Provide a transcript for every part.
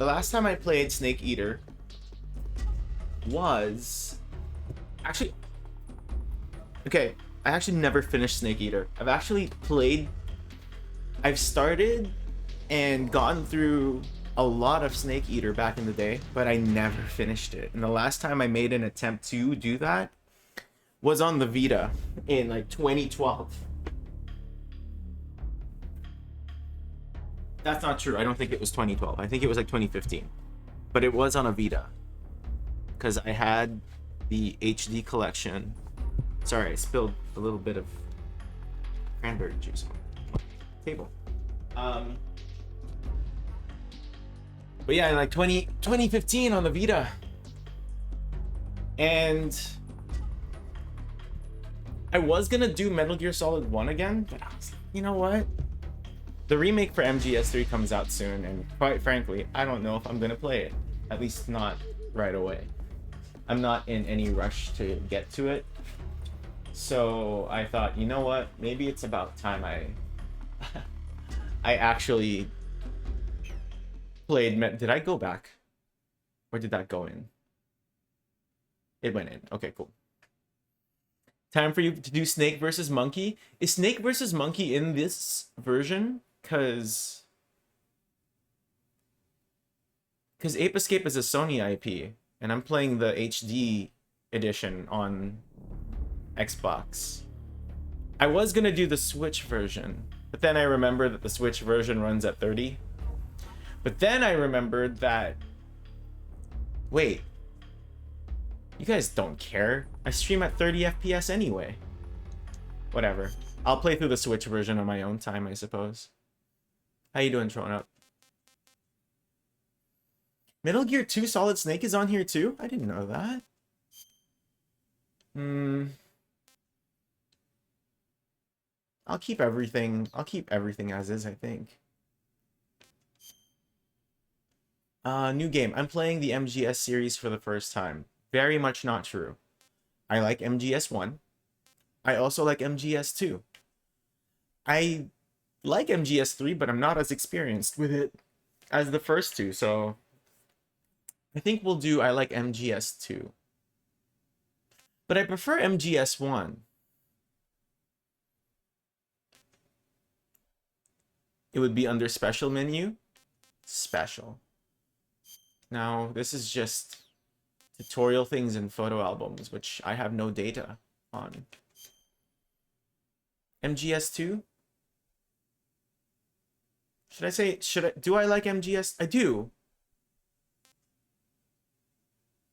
the last time I played Snake Eater was actually okay. I actually never finished Snake Eater. I've started and gone through a lot of Snake Eater back in the day, but I never finished it. And the last time I made an attempt to do that was on the Vita in like 2012. That's not true. I don't think it was 2012. I think it was like 2015. But it was on a Vita. Because I had the HD collection. Sorry, I spilled a little bit of cranberry juice on the table. But yeah, in like 2015 on the Vita. And I was gonna do Metal Gear Solid 1 again, but I was like, you know what? The remake for MGS3 comes out soon, and quite frankly, I don't know if I'm gonna play it. At least not right away. I'm not in any rush to get to it. So I thought, you know what? Maybe it's about time I actually played. Did I go back? Or did that go in? It went in. Okay, cool. Time for you to do Snake versus Monkey. Is Snake versus Monkey in this version? Because Ape Escape is a Sony IP, and I'm playing the HD edition on Xbox. I was gonna do the Switch version, but then I remembered that the Switch version runs at 30. But then I remembered that, wait, you guys don't care. I stream at 30 FPS anyway. Whatever. I'll play through the Switch version on my own time, I suppose. How you doing, Throwing Up? Metal Gear 2 Solid Snake is on here too? I didn't know that. I'll keep everything as is, I think. New game. I'm playing the MGS series for the first time. Very much not true. I like MGS1. I also like MGS2. I like MGS3, but I'm not as experienced with it as the first two, so I think we'll do I like MGS2. But I prefer MGS1. It would be under special menu. Special. Now, this is just tutorial things and photo albums, which I have no data on. MGS2? Do I like MGS? I do.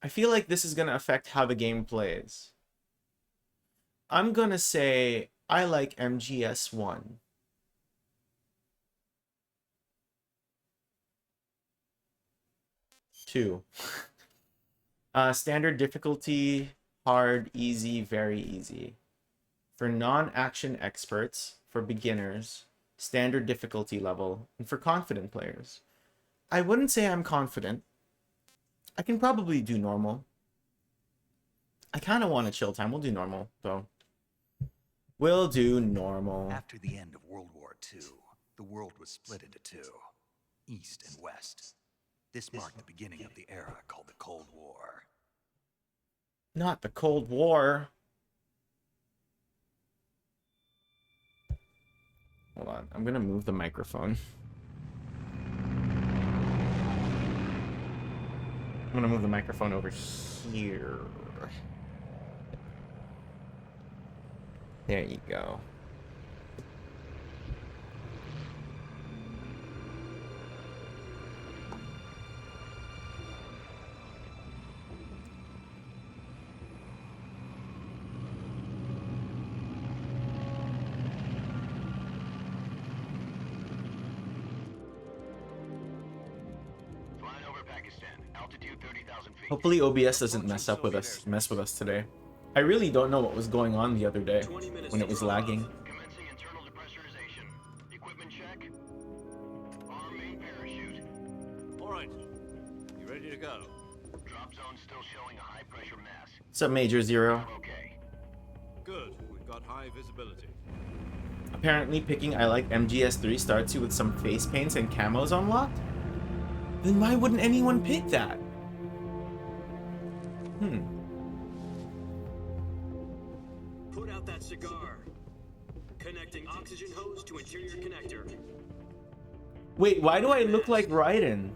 I feel like this is going to affect how the game plays. I'm going to say I like MGS1. Two. Standard difficulty, hard, easy, very easy. For non-action experts, for beginners, standard difficulty level, and for confident players. I wouldn't say I'm confident. I can probably do normal. I kind of want a chill time. We'll do normal, though. We'll do normal. After the end of World War II, the world was split into two, East and West. This marked the beginning of the era called the Cold War. Not the Cold War. Hold on, I'm gonna move the microphone. I'm gonna move the microphone over here. There you go. Hopefully OBS doesn't mess with us today. I really don't know what was going on the other day when it was lagging. Commencing internal depressurization. Equipment check. Arm main parachute. All right. You ready to go? Drop zone still showing a high pressure mass. What's up, Major Zero? Okay. Good. We've got high visibility. Apparently picking I like MGS3 starts you with some face paints and camos unlocked? Then why wouldn't anyone pick that? Put out that cigar. Connecting oxygen hose to interior connector. Wait, why do I look like Raiden?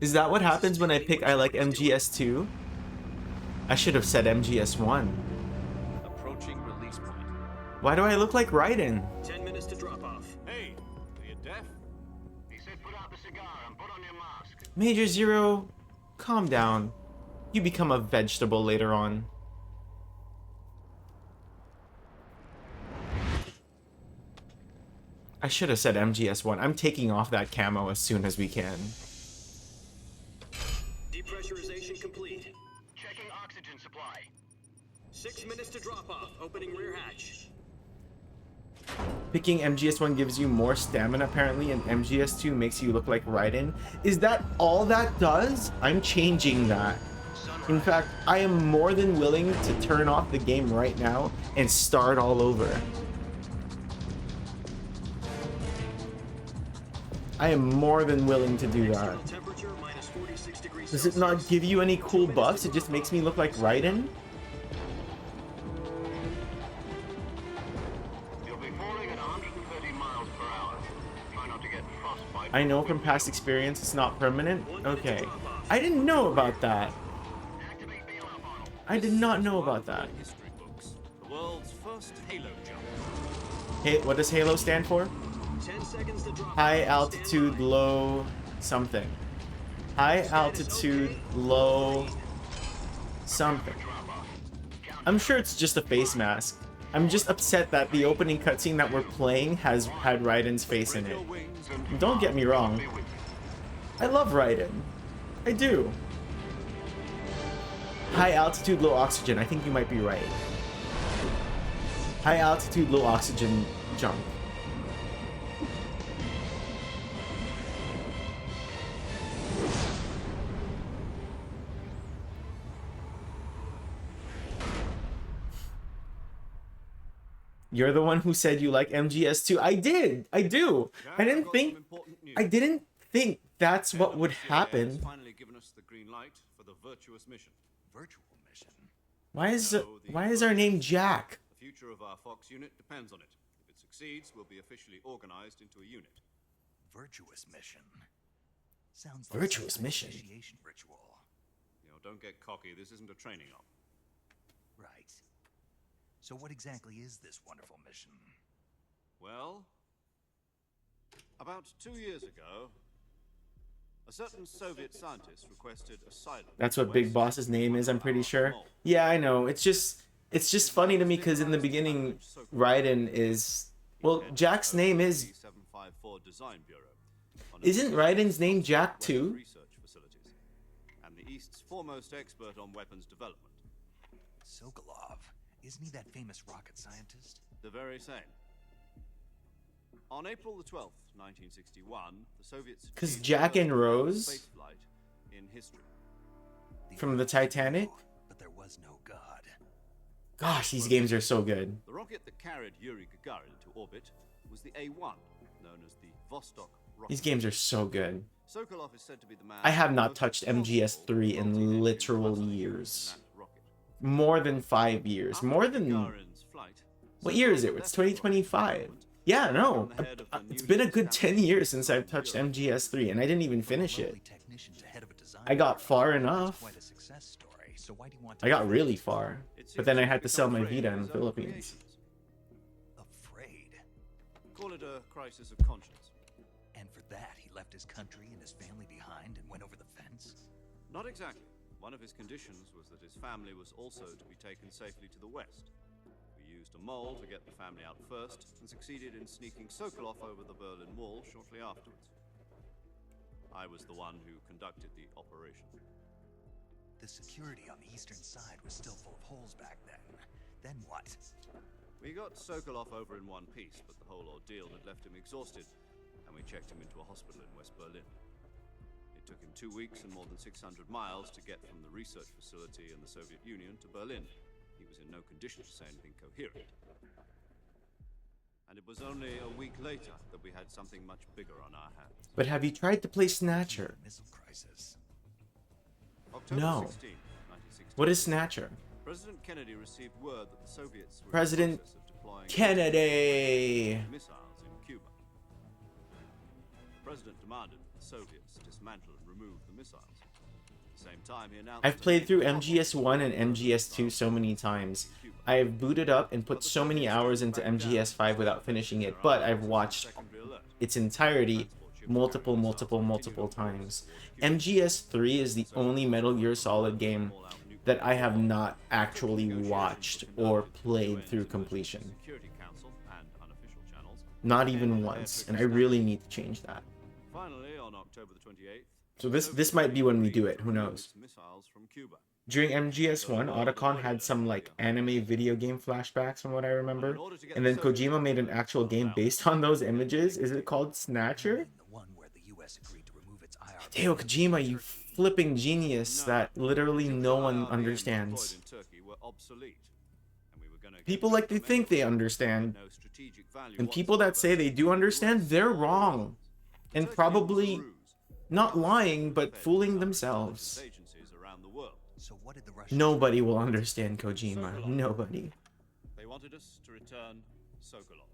Is that what happens when I pick I like MGS2? I should have said MGS1. Approaching release point. Why do I look like Raiden? 10 minutes to drop off. Hey, are you deaf? He said put out the cigar and put on your mask. Major Zero, calm down. You become a vegetable later on. I should have said MGS1. I'm taking off that camo as soon as we can. Depressurization complete. Checking oxygen supply. 6 minutes to drop off. Opening rear hatch. Picking MGS1 gives you more stamina apparently, and MGS2 makes you look like Raiden. Is that all that does? I'm changing that. In fact, I am more than willing to turn off the game right now and start all over. I am more than willing to do that. Temperature minus 46 degrees Does it not give you any cool buffs? It just makes me look like Raiden? You'll be falling at 130 miles per hour. Try not to get frostbite. I know from past experience it's not permanent. Okay. I didn't know about that. Activate bailout model. I did not know about that. History books. The world's first Halo jump. Hey, what does Halo stand for? 10 seconds to drop High off. altitude, low something. High altitude, low something. I'm sure it's just a face mask. I'm just upset that the opening cutscene that we're playing has had Raiden's face in it. Don't get me wrong. I love Raiden. I do. High altitude, low oxygen. I think you might be right. High altitude, low oxygen jump. You're the one who said you like MGS2. I did. I do. I didn't think that's what would happen. Finally given us the green light for the virtuous mission. Virtual mission. Why is our name Jack? The future of our Fox unit depends on it. If it succeeds, we'll be officially organized into a unit. Virtuous mission. Sounds like Virtuous some kind of mission? initiation ritual. You know, don't get cocky. This isn't a training op. Right. So what exactly is this wonderful mission? Well, about 2 years ago, a certain Soviet scientist requested asylum. That's what Big Boss's name is, I'm pretty sure. Yeah, I know. It's just funny to me because in the beginning, Raiden is... Well, Jack's name is... Isn't Raiden's name Jack too? Research facilities, and the East's foremost expert on weapons development. Sokolov. Isn't he that famous rocket scientist? The very same. On April the 12th, 1961, the Soviets... 'Cause achieved Jack the and first Rose? space flight in history. From the Titanic? But there was no God. Gosh, these games are so good. The rocket that carried Yuri Gagarin into orbit was the A-1, known as the Vostok rocket. These games are so good. Sokolov is said to be the man... I have not most touched responsible MGS3 for in promoting literal the years. rocket. More than 5 years. More than... Gagarin's flight, What year is it? It's 2025. Yeah, no. It's been a good 10 years since I've touched MGS3, and I didn't even finish it. I got far enough. Quite a success story. So why do you want to I got really far. But then I had to sell my Vita in the His own Philippines. creations. afraid? Call it a crisis of conscience. And for that, he left his country and his family behind and went over the fence? Not exactly. One of his conditions was that his family was also to be taken safely to the west. We used a mole to get the family out first, and succeeded in sneaking Sokolov over the Berlin Wall shortly afterwards. I was the one who conducted the operation. The security on the eastern side was still full of holes back then. Then what? We got Sokolov over in one piece, but the whole ordeal had left him exhausted, and we checked him into a hospital in West Berlin. It took him 2 weeks and more than 600 miles to get from the research facility in the Soviet Union to Berlin. He was in no condition to say anything coherent. And it was only a week later that we had something much bigger on our hands. But have you tried to play Snatcher? Missile crisis. October No. 16, 1960. What is Snatcher? President Kennedy received word that the Soviets were President in the process of deploying Kennedy. missiles in Cuba. The president demanded that the Soviets dismantle and remove the missiles. At the same time, he announced I've played through MGS1 and MGS2 so many times. I have booted up and put so many hours into MGS5 without finishing it, but I've watched its entirety multiple times. MGS3 is the only Metal Gear Solid game that I have not actually watched or played through completion. Not even once, and I really need to change that. Finally, on October the 28th, So this might be when we do it, who knows. missiles from Cuba. During MGS1, Otacon had some like anime video game flashbacks from what I remember, and then Kojima made an actual game based on those images. Is it called Snatcher? The one where the US agreed to remove its IR. Hideo Kojima, you flipping genius that literally no one Deployed understands. in Turkey were obsolete, and we were gonna get People rid like of to them think they anyway. understand, No strategic value and people that say they do understand, they're wrong, and probably not lying, but fooling themselves. agencies around the world. So what did the Russians Nobody will understand Kojima. Nobody. They wanted us to return Sokolov.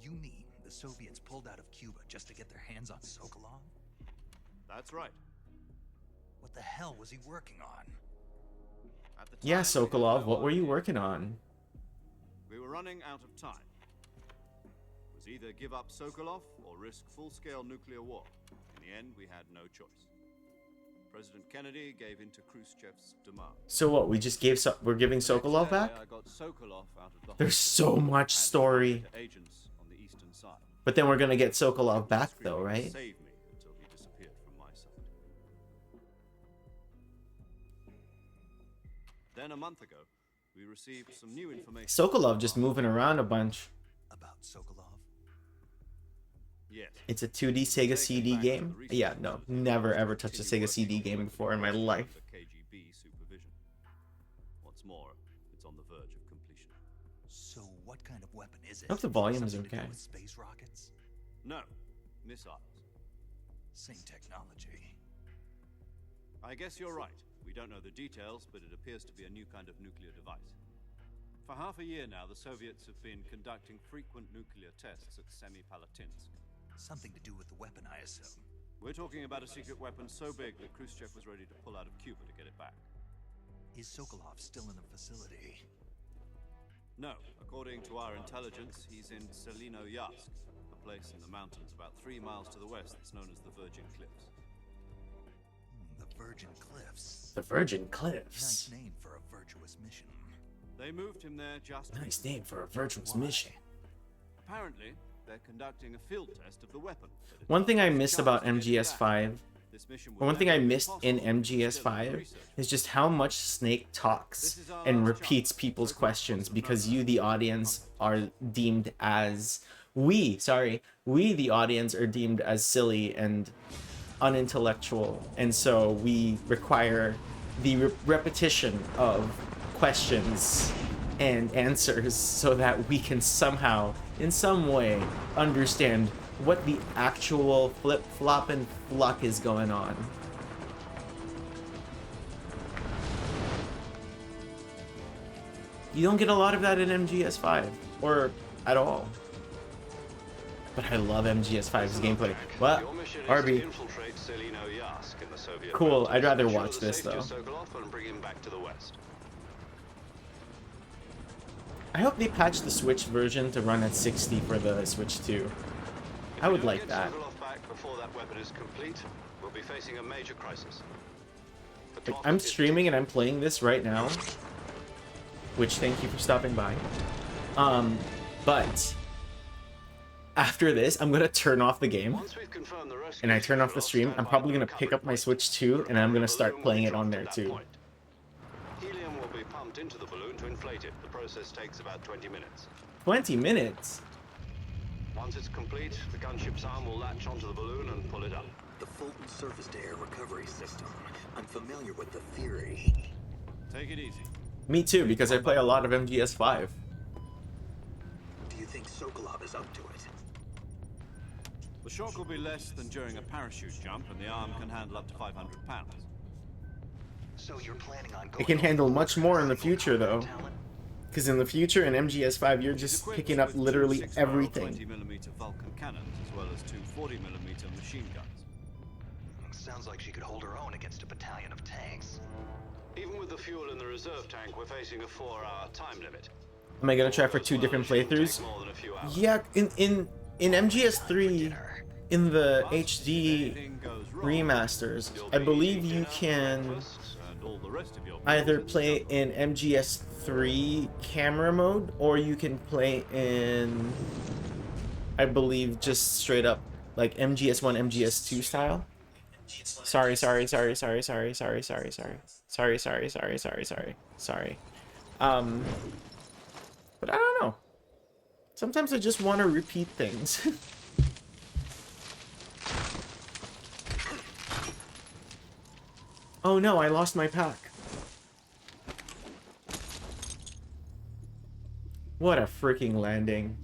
You mean the Soviets pulled out of Cuba just to get their hands on Sokolov? That's right. What the hell was he working on? At the Yeah, time, we had Sokolov, no what were you idea. working on? We were running out of time. It was either give up Sokolov or risk full-scale nuclear war. In the end, we had no choice. President Kennedy gave in to Khrushchev's demand. So what, we just gave we're giving Sokolov back? I got Sokolov out of the There's so hospital much and story. to agents on the eastern side. But then we're gonna get Sokolov back though, Screaming, right? Save me until he disappeared from my sight. Then a month ago, we received some new information. Sokolov just moving around a bunch. About Sokolov? Yes. It's a 2D Sega CD game? Yeah, no, never ever touched a Sega CD game before in my life. Under KGB supervision. What's more, it's on the verge of completion. So what kind of weapon is it? I hope the volume is Something to do okay. with space rockets? No, missiles. Same technology. I guess you're right. We don't know the details, but it appears to be a new kind of nuclear device. For half a year now, the Soviets have been conducting frequent nuclear tests at Semipalatinsk. Something to do with the weapon, I assume. We're talking about a secret weapon so big that Khrushchev was ready to pull out of Cuba to get it back. Is Sokolov still in the facility? No, according to our intelligence, he's in Selino-Yatsk, a place in the mountains about 3 miles to the west that's known as the Virgin Cliffs. The Virgin Cliffs. The Virgin Nice Cliffs. name for a virtuous mission. They moved him there just Nice recently. name for a virtuous Why? mission. Apparently, they're conducting a field test of the weapon. One thing I missed about MGS5, This mission or would one thing I never be missed in possible until MGS5 research. is just how much Snake talks and repeats people's questions because you, the audience, are deemed as we the audience are deemed as silly and unintellectual, and so we require the repetition of questions and answers so that we can somehow, in some way, understand what the actual flip-flop and fluck is going on. You don't get a lot of that in MGS5, or at all. But I love MGS5's gameplay. What? Your mission is RB. to infiltrate Selino-Yatsk in the Soviet Cool, mountains, I'd rather ensure watch the this, safety of though. Sokolov and bring him back to the west. I hope they patch the Switch version to run at 60 for the Switch 2. If I we would don't like get that. Sokolov back before that weapon is complete, we'll be facing a major crisis. The Like, clock I'm is streaming and I'm playing this right now. Which, thank you for stopping by. But after this, I'm gonna turn off the game. Once we've confirmed the rescue And I turn off the Sokolov, stream. stand I'm by probably for gonna pick up my recovery Switch point. 2 and I'm gonna The start balloon playing will it on be there dropped at that too. point. Helium will be pumped into the balloon to inflate it. The process takes about 20 minutes. 20 minutes? Once it's complete, the gunship's arm will latch onto the balloon and pull it up. The Fulton surface-to-air recovery system. I'm familiar with the theory. Take it easy. Me too, because I play a lot of MGS5. Do you think Sokolov is up to it? The shock will be less than during a parachute jump, and the arm can handle up to 500 pounds. So you're planning on going It can handle much more in the single future, though. combat talent? Because in the future, in MGS5, you're It's just equipped picking up with two literally 6-barrel everything. 20mm Vulcan cannons, as well as two 40mm machine guns. Sounds like she could hold her own against a battalion of tanks. Even with the fuel in the reserve tank, we're facing a 4-hour time limit. Am I gonna try for 2 different playthroughs? More than a few hours. Yeah, in MGS3, in the HD Anything goes wrong, remasters, I believe you can and all the rest of your either play in MGS3 camera mode, or you can play in, I believe, just straight up like MGS1, MGS2 style. Sorry. But I don't know. Sometimes I just want to repeat things. Oh no, I lost my pack. What a freaking landing.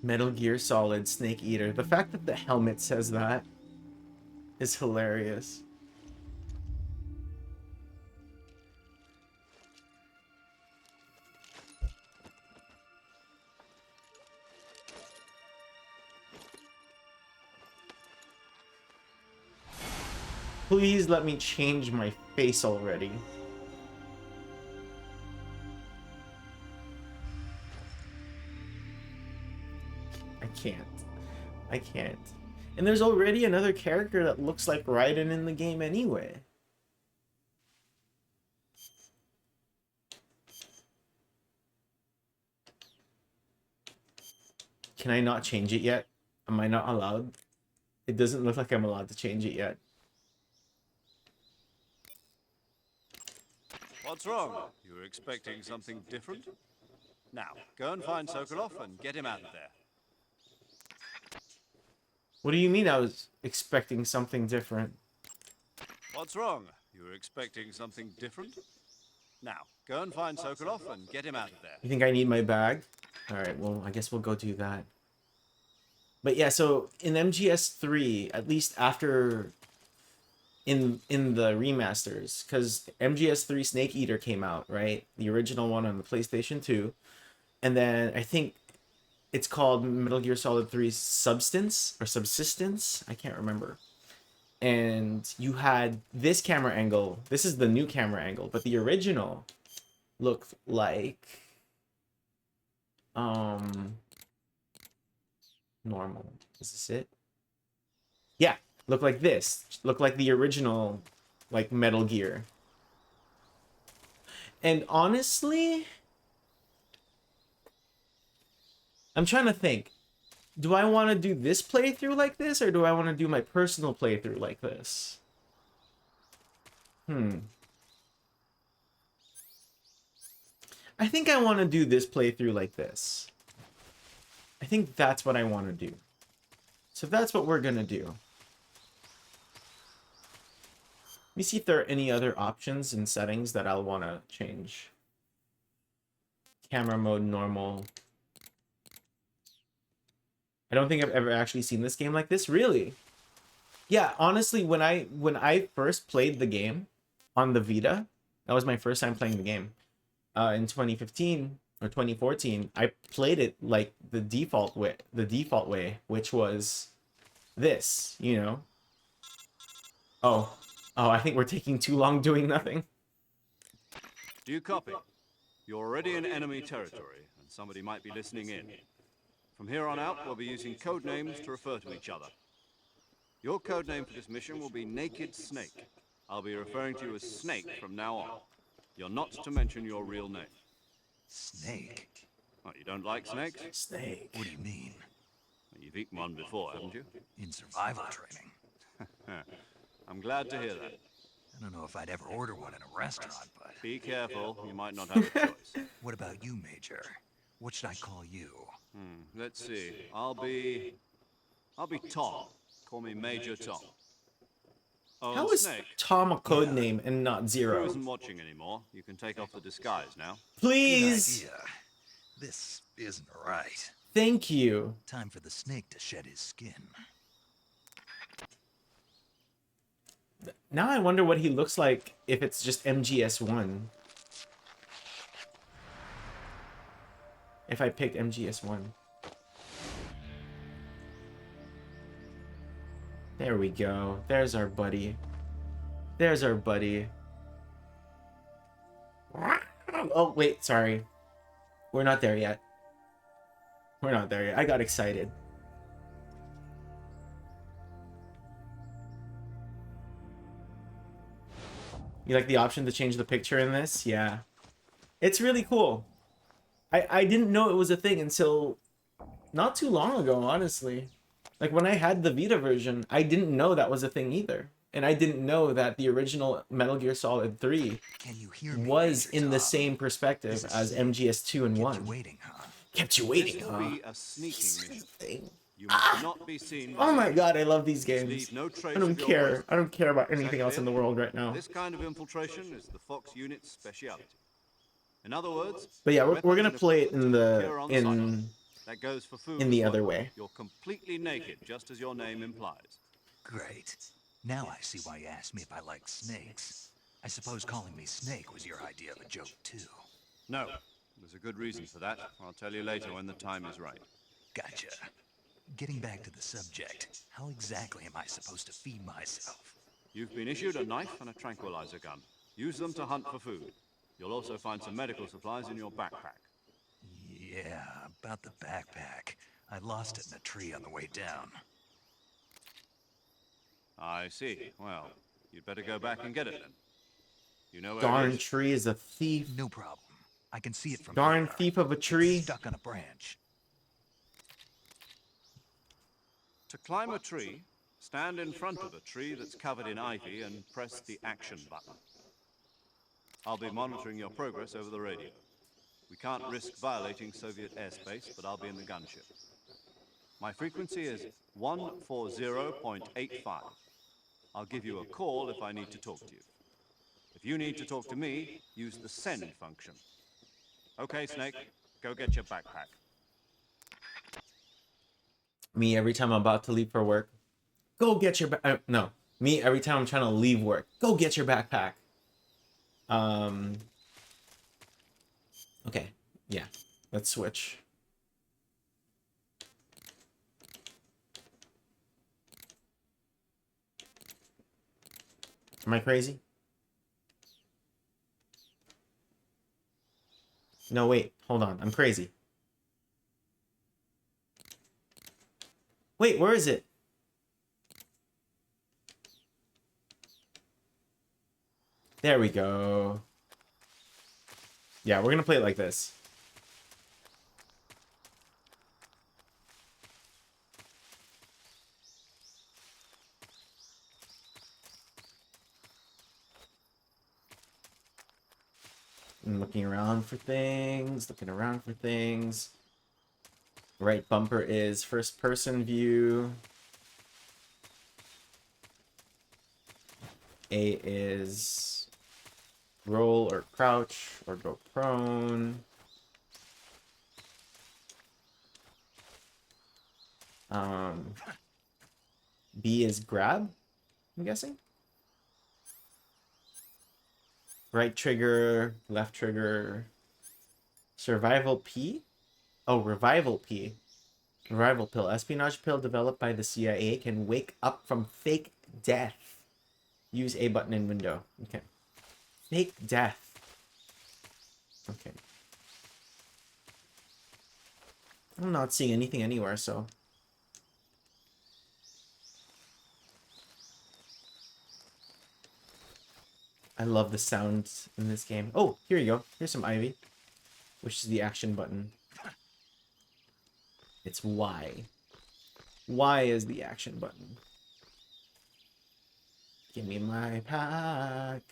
Metal Gear Solid Snake Eater. The fact that the helmet says that is hilarious. Please let me change my face already. I can't. And there's already another character that looks like Raiden in the game anyway. Can I not change it yet? Am I not allowed? It doesn't look like I'm allowed to change it yet. What's wrong? You were expecting something different? Now, go and find Sokolov and get him out of there. What do you mean I was expecting something different? What's wrong? You were expecting something different? Now, go and find Sokolov and get him out of there. You think I need my bag? Alright, well, I guess we'll go do that. But yeah, so in MGS3, at least after in the remasters, because MGS3 Snake Eater came out, right? The original one on the PlayStation 2. And then I think it's called Metal Gear Solid 3 Substance or Subsistence. I can't remember. And you had this camera angle. This is the new camera angle, but the original looked like normal. Is this it? Yeah, look like this. Look like the original, like, Metal Gear. And honestly, I'm trying to think. Do I want to do this playthrough like this, or do I want to do my personal playthrough like this? I think I want to do this playthrough like this. I think that's what I want to do. So that's what we're going to do. Let me see if there are any other options and settings that I'll want to change. Camera mode, normal. I don't think I've ever actually seen this game like this. Really? Yeah, honestly, when I first played the game on the Vita, that was my first time playing the game. In 2015 or 2014, I played it like the default way, which was this, you know. Oh, I think we're taking too long doing nothing. Do you copy? You're already in enemy territory, and somebody might be listening in. From here on out, we'll be using code names to refer to each other. Your code name for this mission will be Naked Snake. I'll be referring to you as Snake from now on. You're not to mention your real name. Snake? Oh, you don't like snakes? Snake. What do you mean? You've eaten one before, haven't you? In survival training? I'm glad to hear that. I don't know if I'd ever order one in a restaurant, but... Be careful, you might not have a choice. What about you, Major? What should I call you? Let's see. I'll be Tom. Call me Major Tom. Oh, How and is Snake. Tom a code Yeah. name and not Crew Zero? isn't watching anymore. You can take off the disguise now. Please. Good idea. This isn't right. Thank you. Time for the snake to shed his skin. Now I wonder what he looks like if it's just MGS1. If I picked MGS1. There we go. There's our buddy. There's our buddy. Oh, wait, sorry. We're not there yet. We're not there yet. I got excited. You like the option to change the picture in this? Yeah. It's really cool. I didn't know it was a thing until not too long ago, honestly. Like, when I had the Vita version, I didn't know that was a thing either. And I didn't know that the original Metal Gear Solid 3 Can you hear me, was Major in the Tom? same perspective as MGS2 and Kept 1. you waiting, huh? Kept you This waiting, will huh? be a sneaking mission. Thing. You must not be seen by Oh my anyone. god, I love these Leave games. no trace I don't of your care. presence. I don't care about anything Exactly. else in the world right now. This kind of infiltration is the Fox unit's speciality. In other words, But yeah, we're weapons gonna and play it equipment in the appear on sight. in That goes for food in the as other well. way. You're completely naked, just as your name implies. Great. Now I see why you asked me if I like snakes. I suppose calling me Snake was your idea of a joke, too. No, there's a good reason for that. I'll tell you later when the time is right. Gotcha. Getting back to the subject, how exactly am I supposed to feed myself? You've been issued a knife and a tranquilizer gun. Use them to hunt for food. You'll also find some medical supplies in your backpack. Yeah, about the backpack. I lost it in a tree on the way down. I see. Well, you'd better go back and get it then. You know where it Darn is? tree is a thief. No problem. I can see it from Darn here. thief of a It's tree. stuck on a branch. To climb a tree, stand in front of a tree that's covered in ivy and press the action button. I'll be monitoring your progress over the radio. We can't risk violating Soviet airspace, but I'll be in the gunship. My frequency is 140.85. I'll give you a call if I need to talk to you. If you need to talk to me, use the send function. Okay, Snake, go get your backpack. Me every time I'm about to leave for work. Go get your no. Me every time I'm trying to leave work. Go get your backpack. Okay. Yeah. Let's switch. Am I crazy? No, wait. Hold on. I'm crazy. Wait, where is it? There we go. Yeah, we're gonna play it like this. I'm looking around for things, looking around for things. Right bumper is first person view. A is roll or crouch or go prone. B is grab, I'm guessing. Right trigger, left trigger. Survival P? Oh, revival P. Revival pill. Espionage pill developed by the CIA can wake up from fake death. Use A button in window. Okay. Fake death. Okay. I'm not seeing anything anywhere, so. I love the sounds in this game. Oh, here you go. Here's some ivy. Which is the action button. It's Y. Y is the action button. Give me my pack.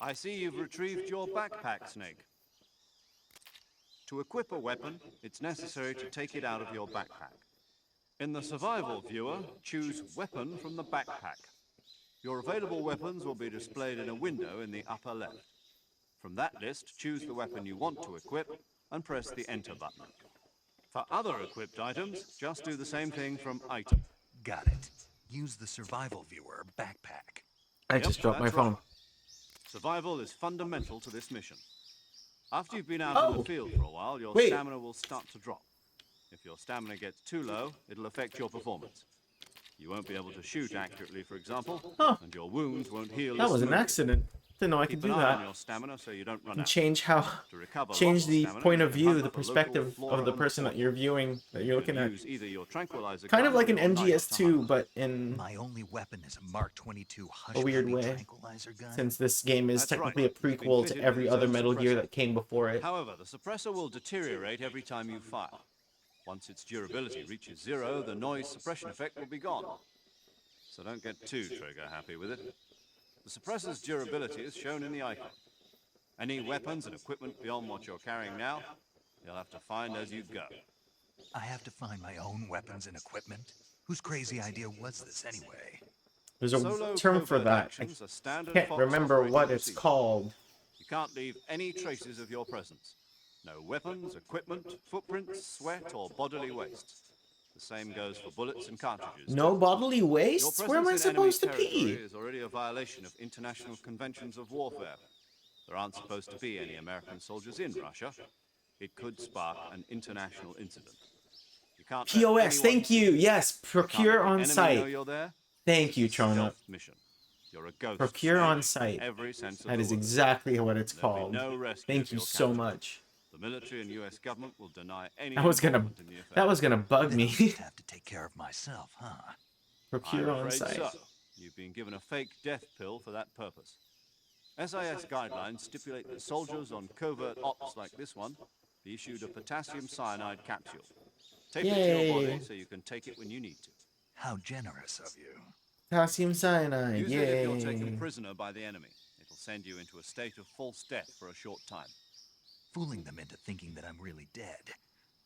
I see you've retrieved your backpack, Snake. To equip a weapon, it's necessary to take it out of your backpack. In the survival viewer, choose Weapon from the backpack. Your available weapons will be displayed in a window in the upper left. From that list, choose the weapon you want to equip and press the Enter button. For other equipped items, just do the same thing from Item. Got it. Use the survival viewer backpack. I just dropped my that's phone. right. Survival is fundamental to this mission. After you've been out in the field for a while, your stamina will start to drop. If your stamina gets too low, it'll affect your performance. You won't be able to shoot accurately, for example, and your wounds won't heal. That was an accident. Didn't know I could do that. Your stamina so you don't run And out. change the point of view, the perspective of the person that you're viewing, that you're looking at. Either your tranquilizer Kind of gun like an or your knife to MGS2, hunt. but in My only weapon is a Mark 22 Hush a weird Puppy way. tranquilizer gun. Since this game is That's right. technically a It's been prequel fitted to with every its other own Metal Gear suppressor. that came before it. However, the suppressor will deteriorate every time you fire. Once its durability reaches 0, the noise suppression effect will be gone. So don't get too trigger happy with it. The suppressor's durability is shown in the icon. Any weapons and equipment beyond what you're carrying now, you'll have to find as you go. I have to find my own weapons and equipment? Whose crazy idea was this anyway? There's a Solo term for covert that. I actions are standard can't Fox remember operating what it's procedure. called. You can't leave any traces of your presence. No weapons, equipment, footprints, sweat, or bodily waste. The same goes for bullets and cartridges. No bodily Your waste? Where am I presence in enemy supposed to territory pee? is already a violation of international conventions of warfare. There aren't supposed to be any American soldiers in Russia. It could spark an international incident. You can't let POS, anyone thank see you. Yes, You can't let procure the on enemy know site. you're there. Thank you, It's a Trona. stealth mission. You're a ghost. Procure Snake, on in site. every sense of That the is word. exactly what it's There'll be called. no rescue Thank if you you're so captured. much. The military and U.S. government will deny any That was gonna involvement in the affair. that was gonna bug Then I'll me. just have to take care of myself, huh? Procure I'm on afraid site. so. You've been given a fake death pill for that purpose. SIS guidelines stipulate that soldiers on covert ops like this one be issued a potassium cyanide capsule. Tape it to your Yay. body so you can take it when you need to. How generous of you. Potassium cyanide. Use it if you're taken Yay. prisoner by the enemy. It'll send you into a state of false death for a short time. Fooling them into thinking that I'm really dead.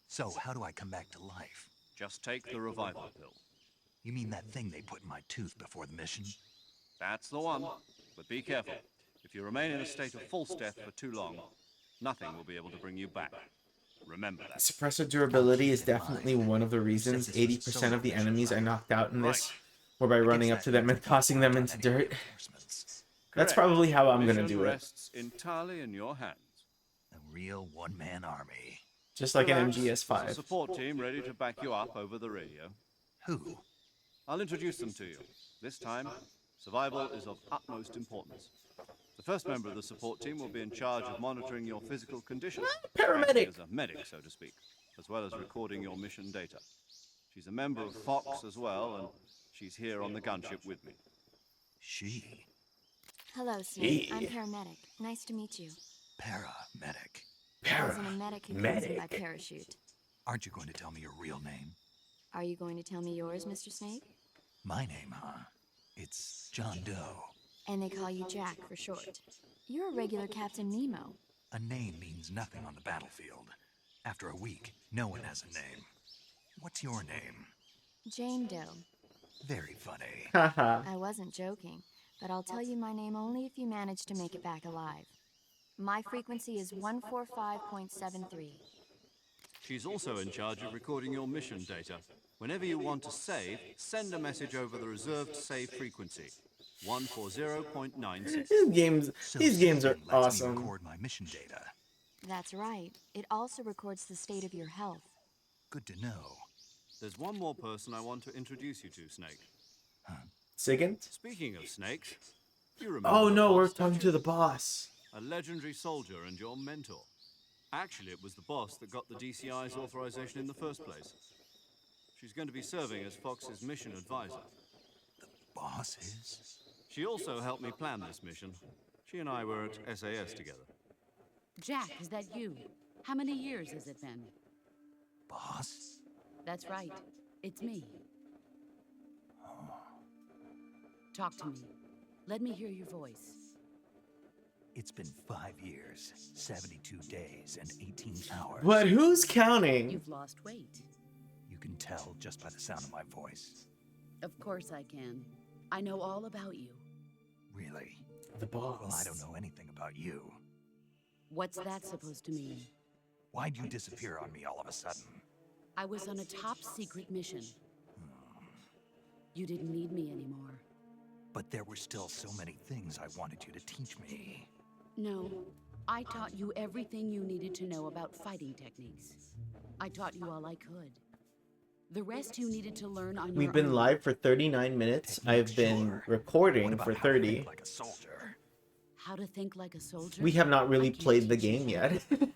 So, how do I come back to life? Just take the revival pill. You mean that thing they put in my tooth before the mission? That's the one. But be careful. If you remain in a state of false death for too long, nothing will be able to bring you back. Remember that. Suppressor durability is definitely one of the reasons 80% of the enemies I knocked out in this were by running up to them and tossing them into dirt. That's Correct. probably how I'm gonna Mission do it. rests entirely in your hands. A real one-man army. Just like an Relax. There's a MGS5. support team ready to back you up over the radio. Who? I'll introduce them to you. This time, survival is of utmost importance. The first member of the support team will be in charge of monitoring your physical condition. Paramedic. acting as a medic, so to speak, as well as recording your mission data. She's a member of Fox as well, and she's here on the gunship with me. She. Hello, Snake. I'm Hey. paramedic. Nice to meet you. Paramedic. As in a medic who comes in by Paramedic. parachute. Aren't you going to tell me your real name? Are you going to tell me yours, Mr. Snake? My name, huh? It's John Doe. And they call you Jack for short. You're a regular Captain Nemo. A name means nothing on the battlefield. After a week, no one has a name. What's your name? Jane Doe. Very funny. Haha. I wasn't joking, but I'll tell you my name only if you manage to make it back alive. My frequency is 145.73. She's also in charge of recording your mission data. Whenever you want to save, send a message over the reserved save frequency, 140.96. So These games are saving lets me awesome. record my mission data. That's right. It also records the state of your health. Good to know. There's one more person I want to introduce you to, Snake. Sigint? Speaking of snakes, you remember Oh the no, boss, we're don't talking you? to the boss. A legendary soldier and your mentor. Actually, it was the boss that got the DCI's authorization in the first place. She's going to be serving as Fox's mission advisor. Boss is? She also helped me plan this mission. She and I were at SAS together. Jack, is that you? How many years has it been? Boss? That's right. It's me. Talk to me. Let me hear your voice. It's been 5 years, 72 days, and 18 hours. But who's counting? You've lost weight. You can tell just by the sound of my voice. Of course I can. I know all about you. Really? The boss. Well, I don't know anything about you. What's that supposed to mean? Why'd you disappear on me all of a sudden? I was on a top secret mission. You didn't need me anymore. But there were still so many things I wanted you to teach me. No, I taught you everything you needed to know about fighting techniques. I taught you all I could. The rest you needed to learn on your We've been own. live for 39 minutes. I've been Sure. What recording about for how to 30. think like a soldier? How to think like a soldier? We have not I really can't played the teach you game that. yet.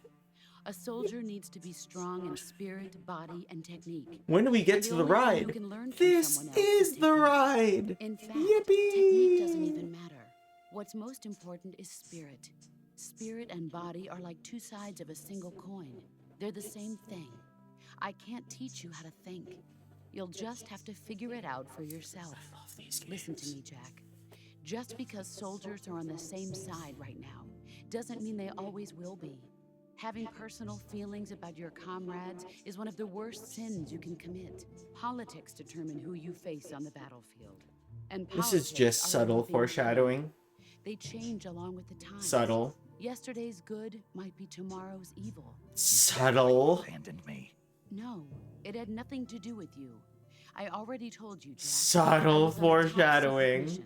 A soldier needs to be strong in spirit, body, and technique. When do we get to The the only thing you ride? can learn from This someone else is is the technique. ride. In fact, Yippee! technique doesn't even matter. What's most important is spirit. Spirit and body are like two sides of a single coin. They're the same thing. I can't teach you how to think. You'll just have to figure it out for yourself. Listen to me, Jack. Just because soldiers are on the same side right now doesn't mean they always will be. Having personal feelings about your comrades is one of the worst sins you can commit. Politics determine who you face on the battlefield. And This is politics just are a subtle living foreshadowing. thing. They change along with the times. Subtle. Yesterday's good might be tomorrow's evil. Subtle. Abandoned me. No, it had nothing to do with you. I already told you, Jack. Subtle I was on a top secret foreshadowing. mission.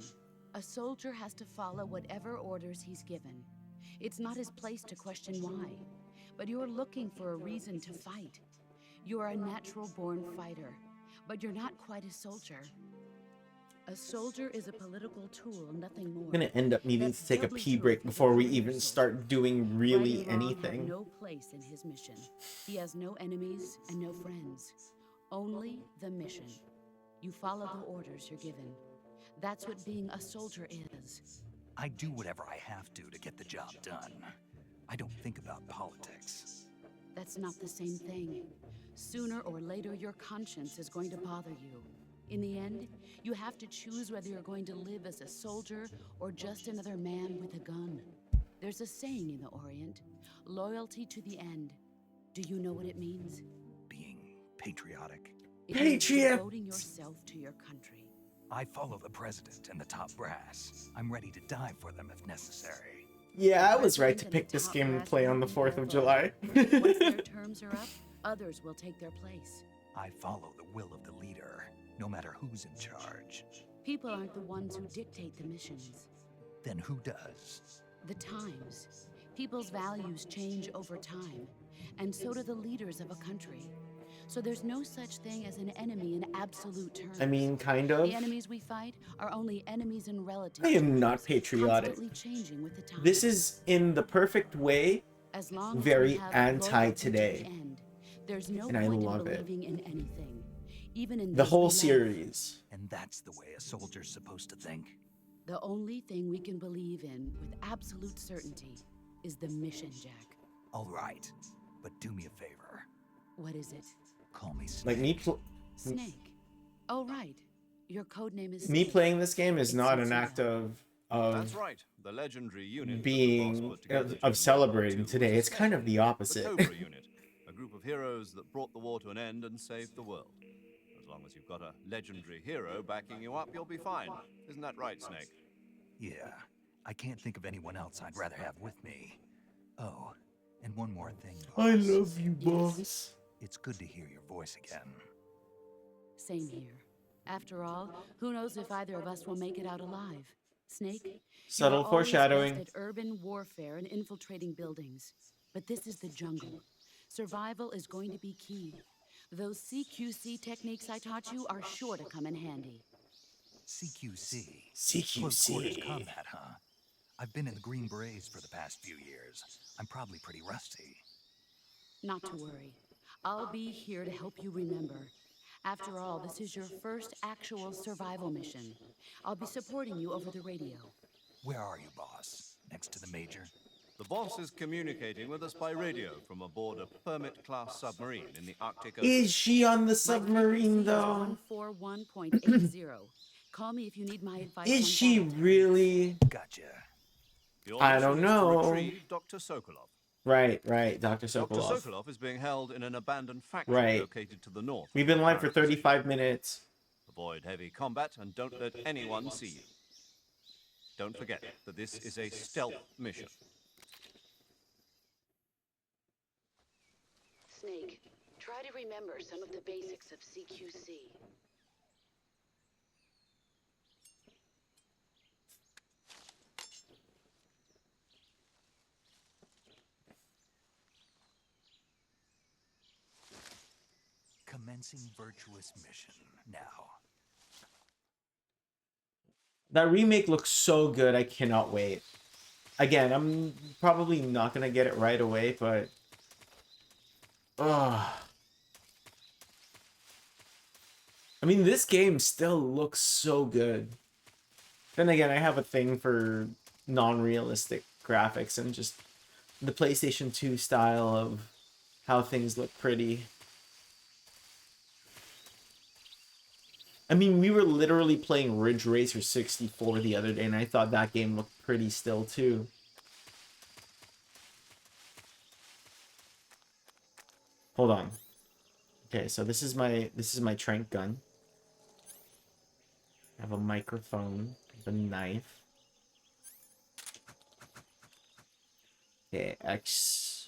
A soldier has to follow whatever orders he's given. It's not his place to question why. But you're looking for a reason to fight. You are a natural-born fighter, but you're not quite a soldier. A soldier is a political tool, nothing more. I'm gonna end up needing That's to take a doubly pee true break for the before we career even soldier. start doing Right really and wrong have anything. no place in his mission. He has no enemies and no friends. Only the mission. You follow the orders you're given. That's what being a soldier is. I do whatever I have to get the job done. I don't think about politics. That's not the same thing. Sooner or later, your conscience is going to bother you. In the end, you have to choose whether you're going to live as a soldier or just another man with a gun. There's a saying in the Orient, loyalty to the end. Do you know what it means? Being patriotic. It means Patriot! devoting yourself to your country. I follow the president and the top brass. I'm ready to die for them if necessary. Yeah, I was right to President and pick the this top game and brass play on will the be 4th there of for you. July. Once their terms are up, others will take their place. I follow the will of the leader, no matter who's in charge. People aren't the ones who dictate the missions. Then who does? The times. People's values change over time, and so do the leaders of a country. So there's no such thing as an enemy in absolute terms. I mean, kind of. The enemies we fight are only enemies and relatives. I am to not us, patriotic. constantly changing with the times. This is, in the perfect way, As long as very we have anti loyalty to today. the end, there's no And I point love in it. believing in anything, even in the those we whole love. series. And that's the way a soldier's supposed to think. The only thing we can believe in with absolute certainty is the mission, Jack. All right, but do me a favor. What is it? Call me Snake. Like, Snake. Oh, right. Your code name is me Snake. playing this game is It not suits an you act well. That's right. The legendary unit that the being boss put together during of World War celebrating II today. was It's kind of the the opposite. Cobra unit, a group of heroes that brought the war to an end and saved the world. As long as you've got a legendary hero backing you up, you'll be fine. Isn't that right, Snake? Yeah, I can't think of anyone else I'd rather have with me. Oh, and one more thing, boss. I love you, boss. It's good to hear your voice again. Same here. After all, who knows if either of us will make it out alive? Snake? you Subtle are always foreshadowing. best at urban warfare and infiltrating buildings. But this is the jungle. Survival is going to be key. Those CQC techniques I taught you are sure to come in handy. CQC. Close quarters CQC. combat, huh? I've been in the Green Berets for the past few years. I'm probably pretty rusty. Not to worry. I'll be here to help you remember. After all, this is your first actual survival mission. I'll be supporting you over the radio. Where are you, boss? Next to the major? The boss is communicating with us by radio from aboard a Permit-class submarine in the Arctic Ocean. Is she on the submarine, though? 141.80. 141.80. Call me if you need my advice. Is on she battle really? Gotcha. Your I mission don't is know. to retrieve Dr. Sokolov. Right, Dr. Dr. Sokolov. Sokolov is being held in an abandoned factory Right. located to the north. We've of been your live for current position. 35 minutes. Avoid heavy combat and don't let anyone see you. Don't forget that this is a stealth mission. Snake, try to remember some of the basics of CQC. Commencing virtuous mission now. That remake looks so good, I cannot wait. Again, I'm probably not gonna get it right away, but... I mean, this game still looks so good. Then again, I have a thing for non-realistic graphics and just the PlayStation 2 style of how things look pretty. I mean, we were literally playing Ridge Racer 64 the other day, and I thought that game looked pretty still, too. Hold on. Okay, so this is my trank gun. I have a microphone, a knife. Okay, X.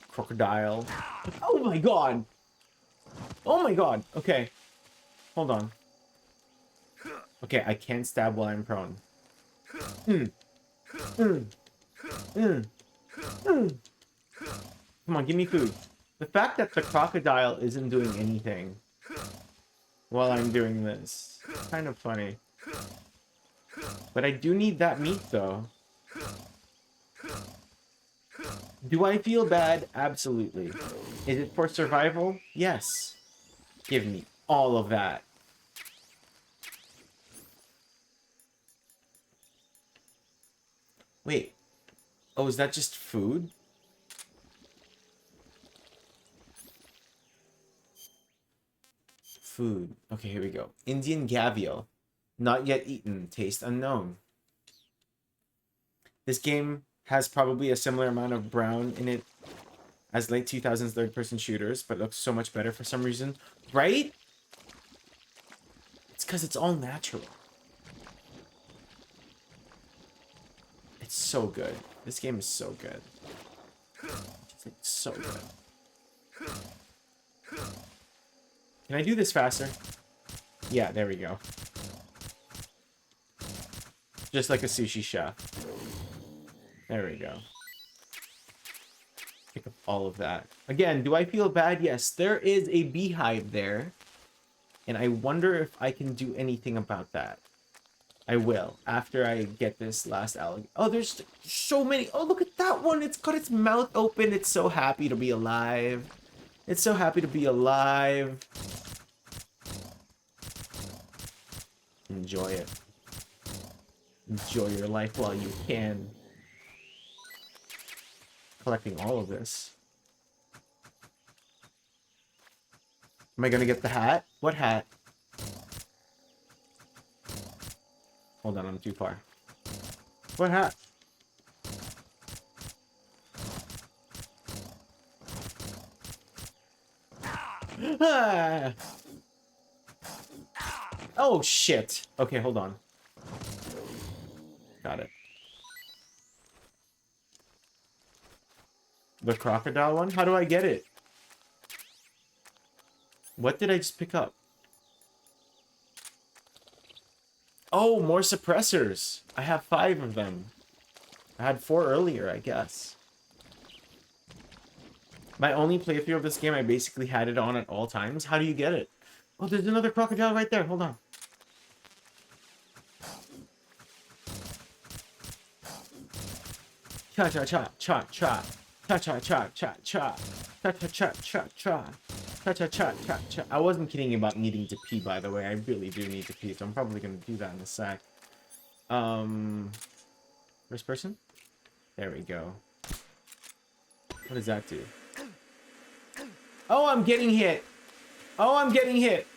Crocodile. Oh my god! Oh my god! Okay. Hold on. Okay, I can't stab while I'm prone. Come on, give me food. The fact that the crocodile isn't doing anything while I'm doing this is kind of funny. But I do need that meat, though. Do I feel bad? Absolutely. Is it for survival? Yes. Give me all of that. Wait. Oh, is that just food? Food. Okay, here we go. Indian gavial. Not yet eaten. Taste unknown. This game has probably a similar amount of brown in it as late 2000s third-person shooters, but looks so much better for some reason. Right? It's because it's all natural. It's so good. This game is so good. It's so good. Can I do this faster? Yeah, there we go. Just like a sushi chef. There we go. Pick up all of that. Again, do I feel bad? Yes, there is a beehive there. And I wonder if I can do anything about that. I will, after I get this last alligator. Oh, there's so many. Oh, look at that one. It's got its mouth open. It's so happy to be alive. It's so happy to be alive. Enjoy it. Enjoy your life while you can. Collecting all of this. Am I gonna get the hat? What hat? Hold on, I'm too far. What hat? Ah! Oh, shit. Okay, hold on. Got it. The crocodile one? How do I get it? What did I just pick up? Oh, more suppressors. I have 5 of them. I had 4 earlier, I guess. My only playthrough of this game, I basically had it on at all times. How do you get it? Oh, there's another crocodile right there. Hold on. Cha cha cha cha cha. Cha cha cha cha cha. Cha cha cha cha cha. Cha cha cha cha cha. I wasn't kidding about needing to pee, by the way. I really do need to pee, so I'm probably gonna do that in a sec. First person? There we go. What does that do? Oh, I'm getting hit. Oh, I'm getting hit.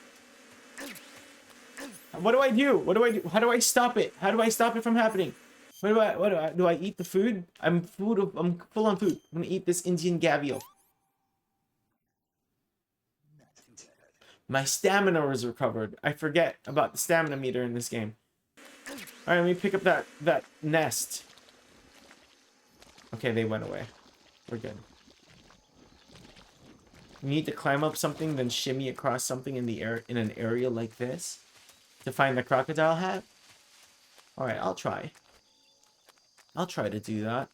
What do I do? What do I do? How do I stop it? How do I stop it from happening? Do I eat the food? I'm full on food. I'm gonna eat this Indian gavio. My stamina was recovered. I forget about the stamina meter in this game. Alright, let me pick up that nest. Okay, they went away. We're good. You need to climb up something, then shimmy across something in the air in an area like this to find the crocodile hat. Alright, I'll try. I'll try to do that.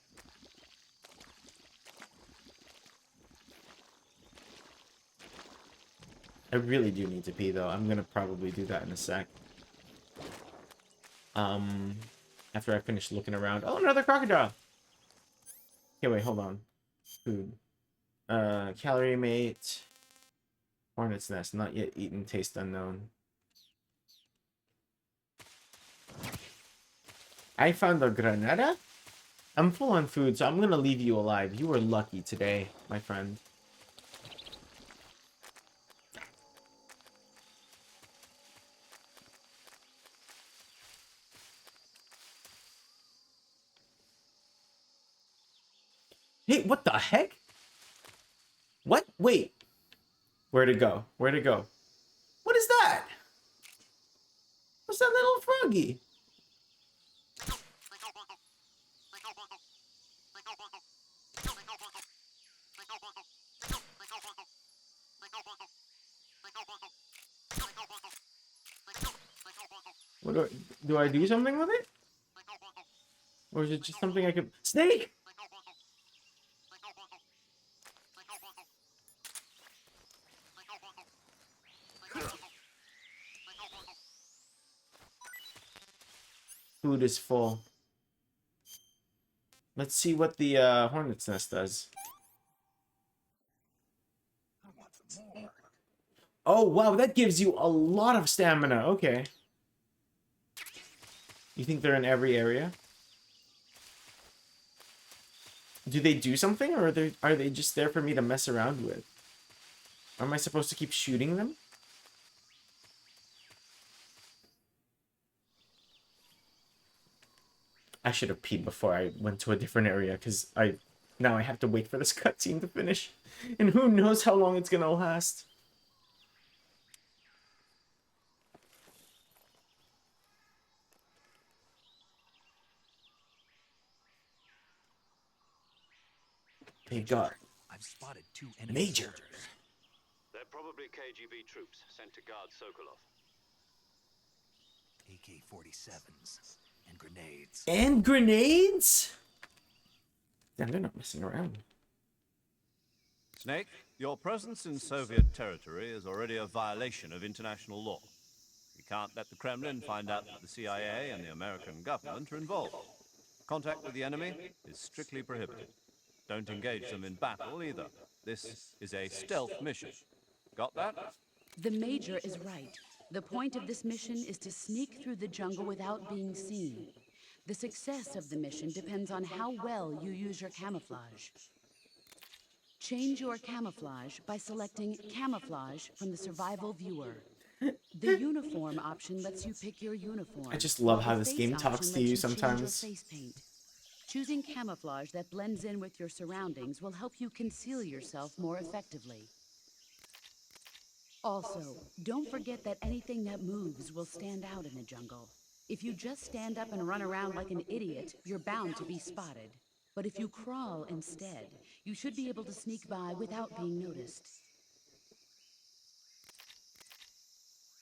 I really do need to pee though. I'm gonna probably do that in a sec. After I finish looking around. Oh, another crocodile! Okay, wait, hold on. Food. Calorie mate. Hornet's nest, not yet eaten, taste unknown. I found the granada? I'm full on food, so I'm gonna leave you alive. You were lucky today, my friend. Hey, what the heck? What? Wait. Where'd it go? Where'd it go? What is that? What's that little froggy? What do I do something with it? Or is it just something I could... Snake! Food is full. Let's see what the hornet's nest does. Oh, wow, that gives you a lot of stamina. Okay. You think they're in every area? Do they do something, or are they just there for me to mess around with? Am I supposed to keep shooting them? I should have peed before I went to a different area, because now I have to wait for this cutscene to finish. And who knows how long it's gonna last. They got I've spotted 2 enemy Major. soldiers. They're probably KGB troops sent to guard Sokolov. AK-47s and grenades. And grenades? Damn, they're not messing around. Snake, your presence in Soviet territory is already a violation of international law. You can't let the Kremlin find out that the CIA and the American government are involved. Contact with the enemy is strictly prohibited. Don't engage them in battle either. This is a stealth mission. Got that? The Major is right. The point of this mission is to sneak through the jungle without being seen. The success of the mission depends on how well you use your camouflage. Change your camouflage by selecting Camouflage from the Survival Viewer. The uniform option lets you pick your uniform. I just love while how the this face game talks option to lets you change your sometimes. face paint. Choosing camouflage that blends in with your surroundings will help you conceal yourself more effectively. Also, don't forget that anything that moves will stand out in the jungle. If you just stand up and run around like an idiot, you're bound to be spotted. But if you crawl instead, you should be able to sneak by without being noticed.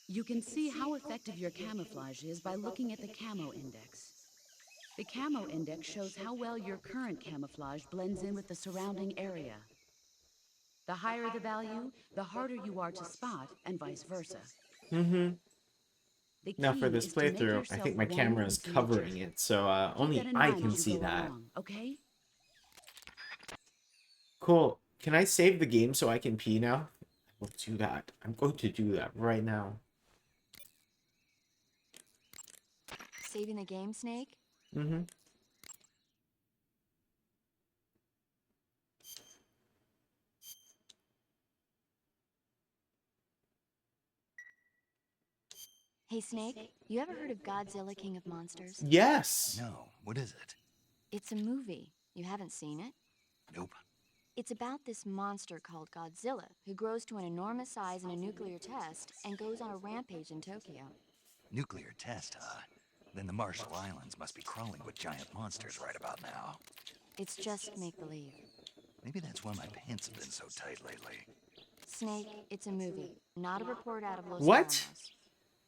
You can see how effective your camouflage is by looking at the camo index. The camo index shows how well your current camouflage blends in with the surrounding area. The higher the value, the harder you are to spot, and vice versa. Mm-hmm. The Now for key this is to make playthrough, I yourself think my one camera is with nature. covering it, so Keep only that in I mind can as you see go that. along, okay? Cool. Can I save the game so I can pee now? I will do that. I'm going to do that right now. Saving the game, Snake? Mm-hmm. Hey, Snake, you ever heard of Godzilla King of Monsters? Yes. No, what is it? It's a movie. You haven't seen it? Nope. It's about this monster called Godzilla, who grows to an enormous size in a nuclear test and goes on a rampage in Tokyo. Nuclear test, huh? Then the Marshall Islands must be crawling with giant monsters right about now. It's just make-believe. Maybe that's why my pants have been so tight lately. Snake, it's a movie, not a report out of Los What? Alamos.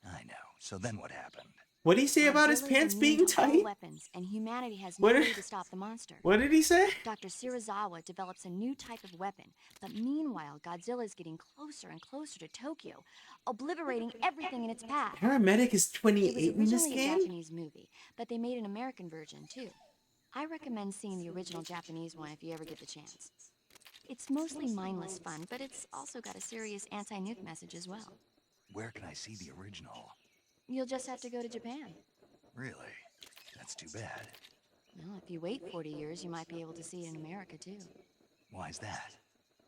I know. So then what happened? What did he say about his Godzilla's pants immune being to all tight? weapons, and humanity has What no did- way to stop the monster. What did he say? Dr. Shirazawa develops a new type of weapon, but meanwhile, Godzilla is getting closer and closer to Tokyo, obliterating everything in its path. Paramedic is It was 28 in this originally a game? Japanese movie, but they made an American version too. I recommend seeing the original Japanese one if you ever get the chance. It's mostly mindless fun, but it's also got a serious anti-nuke message as well. Where can I see the original? You'll just have to go to Japan. Really? That's too bad. Well, if you wait 40 years, you might be able to see it in America too. Why's that?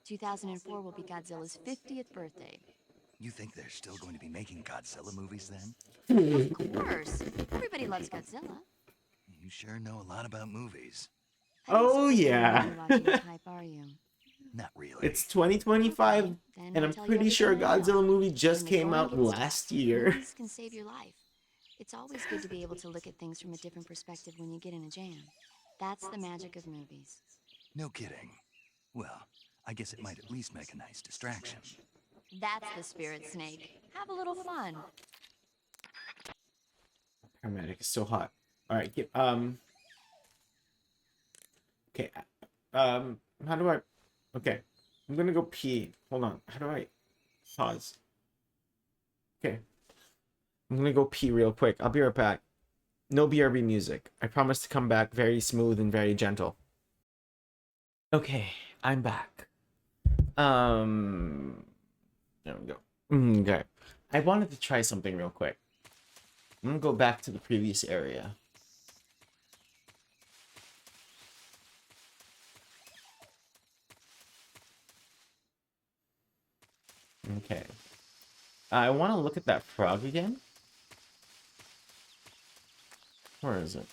2004 will be Godzilla's 50th birthday. You think they're still going to be making Godzilla movies then? Of course. Everybody loves Godzilla. You sure know a lot about movies. Oh, yeah. You're watching the type, are you? Not really. It's 2025, Then and I'll I'm tell you pretty sure a everything I know. Godzilla movie just When the came going out gets tough, last year. Movies can save your life. It's always good to be able to look at things from a different perspective when you get in a jam. That's the magic of movies. No kidding. Well, I guess it might at least make a nice distraction. That's the spirit, Snake. Have a little fun. Paramedic is so hot. All right, okay, how do I, okay, I'm gonna go pee. Hold on, how do I pause? Okay, I'm gonna go pee real quick. I'll be right back. No BRB music. I promise to come back very smooth and very gentle. Okay, I'm back. There we go. Okay, I wanted to try something real quick. I'm gonna go back to the previous area. Okay. I want to look at that frog again. Where is it?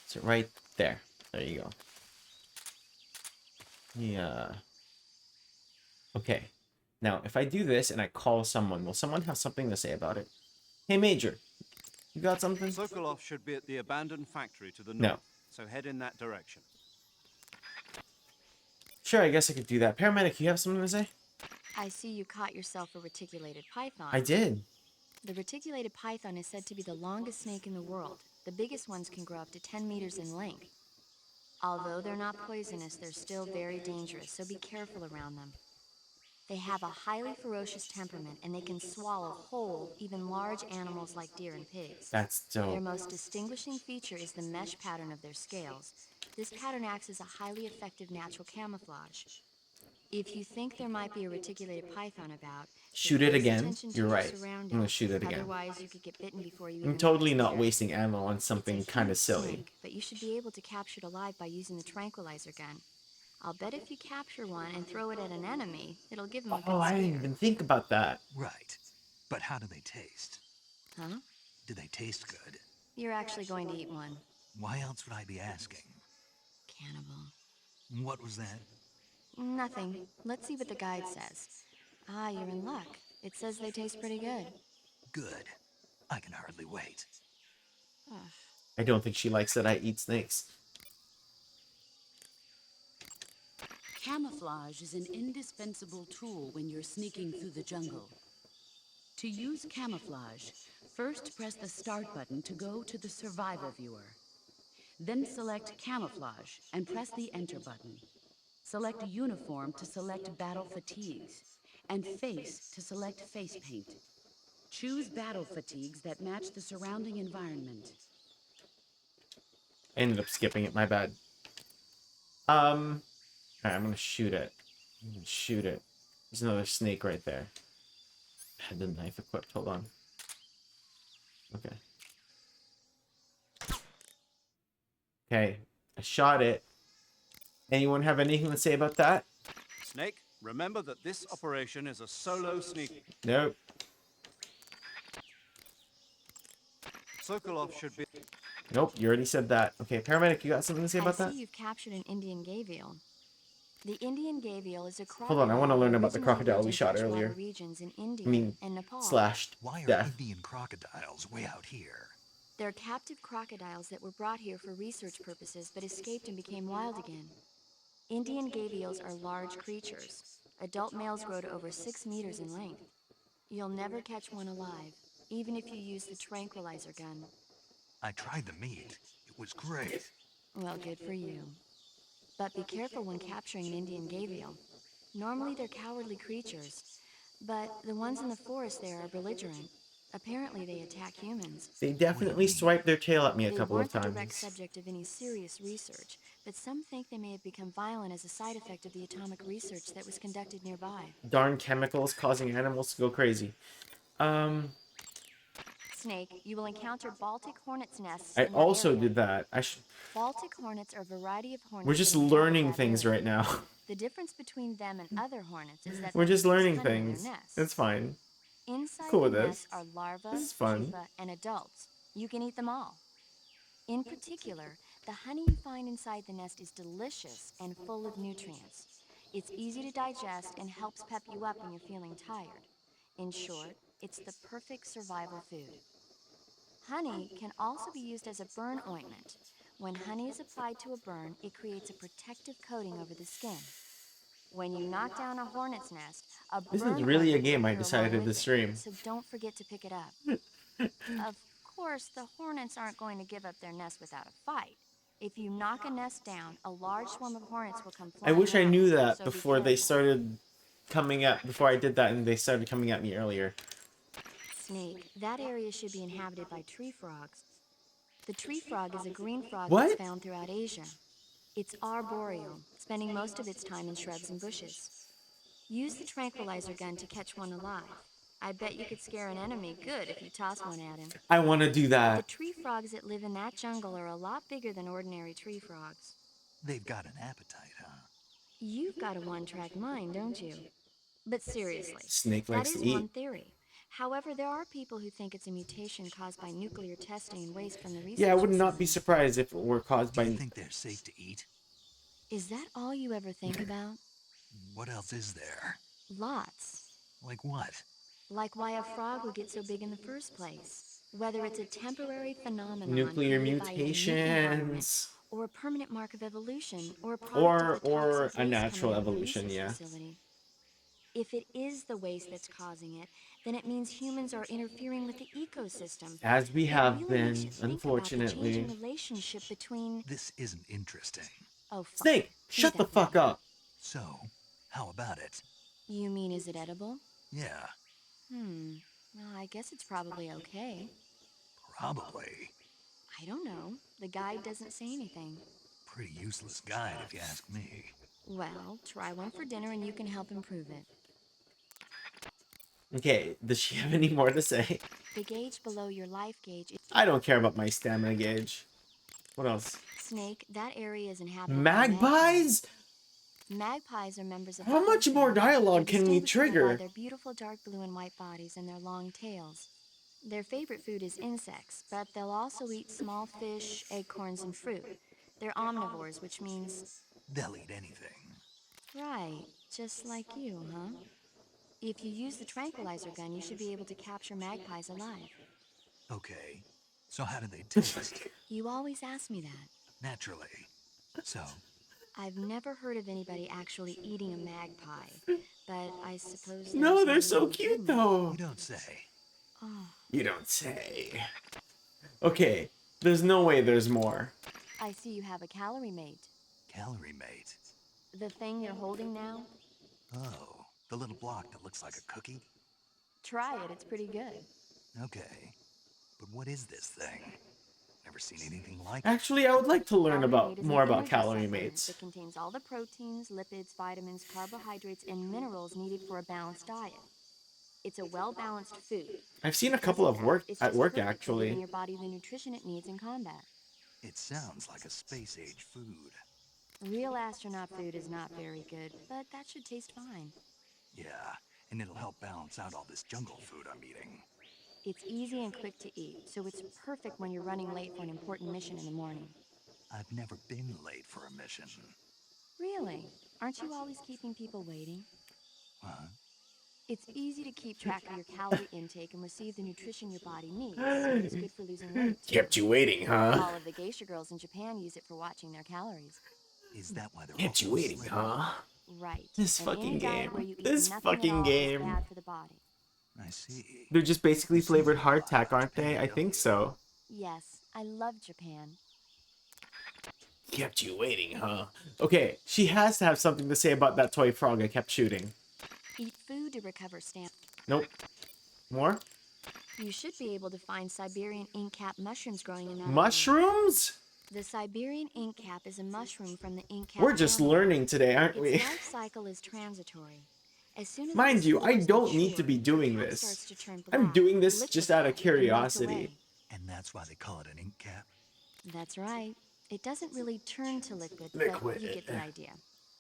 Is it right there? There you go. Yeah. Okay. Now, if I do this and I call someone, will someone have something to say about it? Hey, Major. You got something? Sokolov should be at the abandoned factory to the north. No. So head in that direction. Sure, I guess I could do that. Paramedic, you have something to say? I see you caught yourself a reticulated python. I did. The reticulated python is said to be the longest snake in the world. The biggest ones can grow up to 10 meters in length. Although they're not poisonous, they're still very dangerous, so be careful around them. They have a highly ferocious temperament, and they can swallow whole, even large animals like deer and pigs. That's Their dope. most distinguishing feature is the mesh pattern of their scales. This pattern acts as a highly effective natural camouflage. If you think there might be a reticulated python about, Shoot pay it close again. attention to You're your right. I'm surroundings. gonna shoot it again. Otherwise, you could get bitten before you I'm even totally get not there. wasting ammo on It's something a kind of huge silly. snake, but you should be able to capture it alive by using the tranquilizer gun. I'll bet if you capture one and throw it at an enemy, it'll give them a good Oh, I didn't scare. even think about that. Right. But how do they taste? Huh? Do they taste good? You're actually going to eat one. Why else would I be asking? Cannibal. What was that? Nothing. Let's see what the guide says. Ah, you're in luck. It says they taste pretty good. Good. I can hardly wait. I don't think she likes that I eat snakes. Camouflage is an indispensable tool when you're sneaking through the jungle. To use camouflage, first press the Start button to go to the Survival viewer. Then select Camouflage and press the Enter button. Select Uniform to select Battle Fatigues, and Face to select Face Paint. Choose battle fatigues that match the surrounding environment. I ended up skipping it, my bad. Alright, I'm gonna shoot it. I'm gonna shoot it. There's another snake right there. I had the knife equipped, hold on. Okay. Okay, I shot it. Anyone have anything to say about that? Snake, remember that this operation is a solo sneak. Nope. Sokolov should be. Nope, you already said that. Okay, paramedic, you got something to say I about see that? you've captured an Indian gavial. The Indian gavial is a Hold on, I crocodile want to learn that about the originally crocodile lived we in shot freshwater earlier. regions in I India mean, and Nepal. slashed Why are death. Indian crocodiles way out here? They're captive crocodiles that were brought here for research purposes but escaped and became wild again. Indian gavials are large creatures. Adult males grow to over 6 meters in length. You'll never catch one alive, even if you use the tranquilizer gun. I tried the meat. It was great. Well, good for you. But be careful when capturing an Indian gavial. Normally they're cowardly creatures, but the ones in the forest there are belligerent. Apparently they attack humans. They definitely swiped their tail at me a They couple of weren't the direct times. subject of any serious research, but some think they may have become violent as a side effect of the atomic research that was conducted nearby. Darn chemicals causing animals to go crazy. Snake, you will encounter Baltic hornets' nests I in that also area. did that. Baltic hornets are a variety of hornets. We're just that inhabit learning that things area. right now. The difference between them and other hornets is that We're they just produce learning honey in things. their nests. It's fine. Inside Cool the with this. nest are larvae, This is fun. pupa, and adults. You can eat them all. In particular, the honey you find inside the nest is delicious and full of nutrients. It's easy to digest and helps pep you up when you're feeling tired. In short, it's the perfect survival food. Honey can also be used as a burn ointment. When honey is applied to a burn, it creates a protective coating over the skin. When you knock down a hornet's nest, a This burn is really a ointment will game I appear decided along to with it, stream. so don't forget to pick it up. Of course, the hornets aren't going to give up their nest without a fight. If you knock a nest down, a large swarm of hornets will come I flying wish I out, knew that so be before they careful. started coming at before I did that and they started coming at me earlier. Snake, that area should be inhabited by tree frogs. The tree frog is a green frog What? that's found throughout Asia. It's arboreal, spending most of its time in shrubs and bushes. Use the tranquilizer gun to catch one alive. I bet you could scare an enemy good if you toss one at him. I want to do The that. tree frogs that live in that jungle are a lot bigger than ordinary tree frogs. They've got an appetite, huh? You've got a one-track mind, don't you? But seriously, Snake that likes is to eat. one theory. However, there are people who think it's a mutation caused by nuclear testing and waste from the research Yeah, I would not be facility. surprised if it were caused Do you by. think they're safe to eat? Is that all you ever think about? What else is there? Lots. Like what? Like why a frog would get so big in the first place. Whether it's a temporary phenomenon Nuclear created by a unique environment, mutations. or a permanent mark of evolution, or a product of the Or toxic a waste natural coming out of the evolution, research yeah. facility. If it is the waste that's causing it, then it means humans are interfering with the ecosystem. As we It have really been, makes you think unfortunately. about the changing relationship between. This isn't interesting. Oh, fine. Snake, Be shut the that fuck way. up. So, how about it? You mean, is it edible? Yeah, Well, I guess it's probably okay. probably. I don't know. The guide doesn't say anything. Pretty useless guide, if you ask me. Well, try one for dinner and you can help improve it. Okay, does she have any more to say? The gauge below your life gauge is I don't care about my stamina gauge. What else? Snake. That area is inhabited by Magpies? Magpies are members of How the much bird more family. dialogue They're can we distinguishable by trigger? their beautiful dark blue and white bodies and their long tails. Their favorite food is insects, but they'll also eat small fish, acorns, and fruit. They're omnivores, which means They'll eat anything. right, just like you, huh? If you use the tranquilizer gun, you should be able to capture magpies alive. Okay, so how do they taste? You always ask me that. Naturally. So, I've never heard of anybody actually eating a magpie, but I suppose No, there's they're so no cute wouldn't. though. you don't say. You don't say. Okay, there's no way there's more. I see you have a calorie mate. Calorie mate. The thing you're holding now? Oh, the little block that looks like a cookie? Try it, it's pretty good. Okay, but what is this thing? Never seen anything like it. Actually, I would like to learn Calorie about Mate is more an about energy calorie supplement mates. that contains all the proteins, lipids, vitamins, carbohydrates, and minerals needed for a balanced diet. It's a well-balanced food. I've seen a Because couple of of that, work it's at just work perfect for giving actually. your body the nutrition it needs in combat. It sounds like a space-age food. Real astronaut food is not very good, but that should taste fine. Yeah, and it'll help balance out all this jungle food I'm eating. It's easy and quick to eat, so it's perfect when you're running late for an important mission in the morning. I've never been late for a mission. Really? Aren't you always keeping people waiting? Huh? It's easy to keep track of your calorie intake and receive the nutrition your body needs, so it's good for losing weight. Kept you waiting, huh? All of the geisha girls in Japan use it for watching their calories. Is that why they're Kept all you so waiting, slim? huh? Right. This And fucking any diet game. where you eat This nothing at fucking all game. is bad for the body. I see. They're just basically You seem flavored to know a lot hardtack, about aren't they? Japan, I don't think you? so. Yes, I love Japan. Kept you waiting, huh? Okay, she has to have something to say about that toy frog I kept shooting. Eat food to recover stamina. Nope. More? You should be able to find Siberian ink cap mushrooms growing in that area. Mushrooms? The Siberian ink cap is a mushroom from the ink cap We're just family. learning today, aren't Its we? life cycle is transitory. As soon as Mind the you, I spores don't need to mature, be doing the cap this. starts to turn I'm black, doing this just out of liquefy, and melt curiosity. away. And that's why they call it an ink cap? That's right. It doesn't really turn to liquid, Liquid. but you get the idea.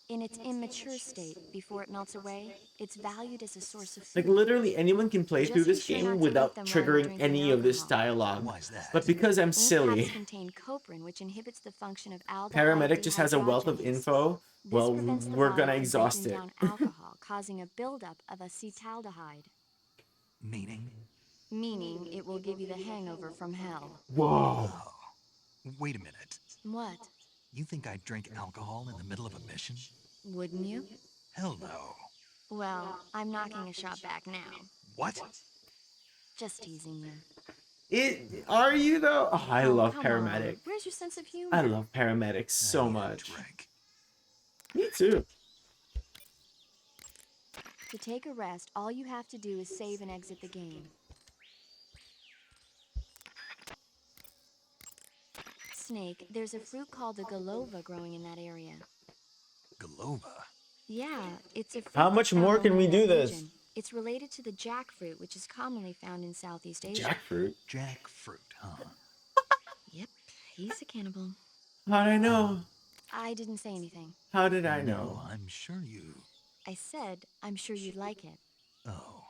In its immature state, before it melts away, it's valued as a source of Like, food. literally, anyone can play Just through be this sure game not to without eat them while you're triggering drinking any of this alcohol. dialogue. Why's that? But because I'm Ink silly, caps contain coprin, which inhibits the function of aldehyde Paramedic just has a wealth of dehydrogenase. info. This Well, prevents the we're body gonna from exhaust breaking it. down alcohol, causing a buildup of acetaldehyde, Meaning? meaning it will give you the hangover from hell. Whoa. Oh. Wait a minute. What? You think I'd drink alcohol in the middle of a mission? Wouldn't you? Hell no. Well, I'm knocking a shot back now. What? Just teasing you. Are you though? Oh, I Oh, love come Paramedic. on. Where's your sense of humor? I love Paramedic I so need a much. drink. Me too. To take a rest, all you have to do is save and exit the game. Snake, there's a fruit called the golova growing in that area. Galova? Yeah, it's a fruit How that's much found more can only we in do that this? region. It's related to the jackfruit, which is commonly found in Southeast Asia. Jackfruit? Jackfruit, huh? Yep, he's a cannibal. How'd I know? I didn't say anything. How did I No, know? I'm sure you... I said, I'm sure you'd like it. Oh.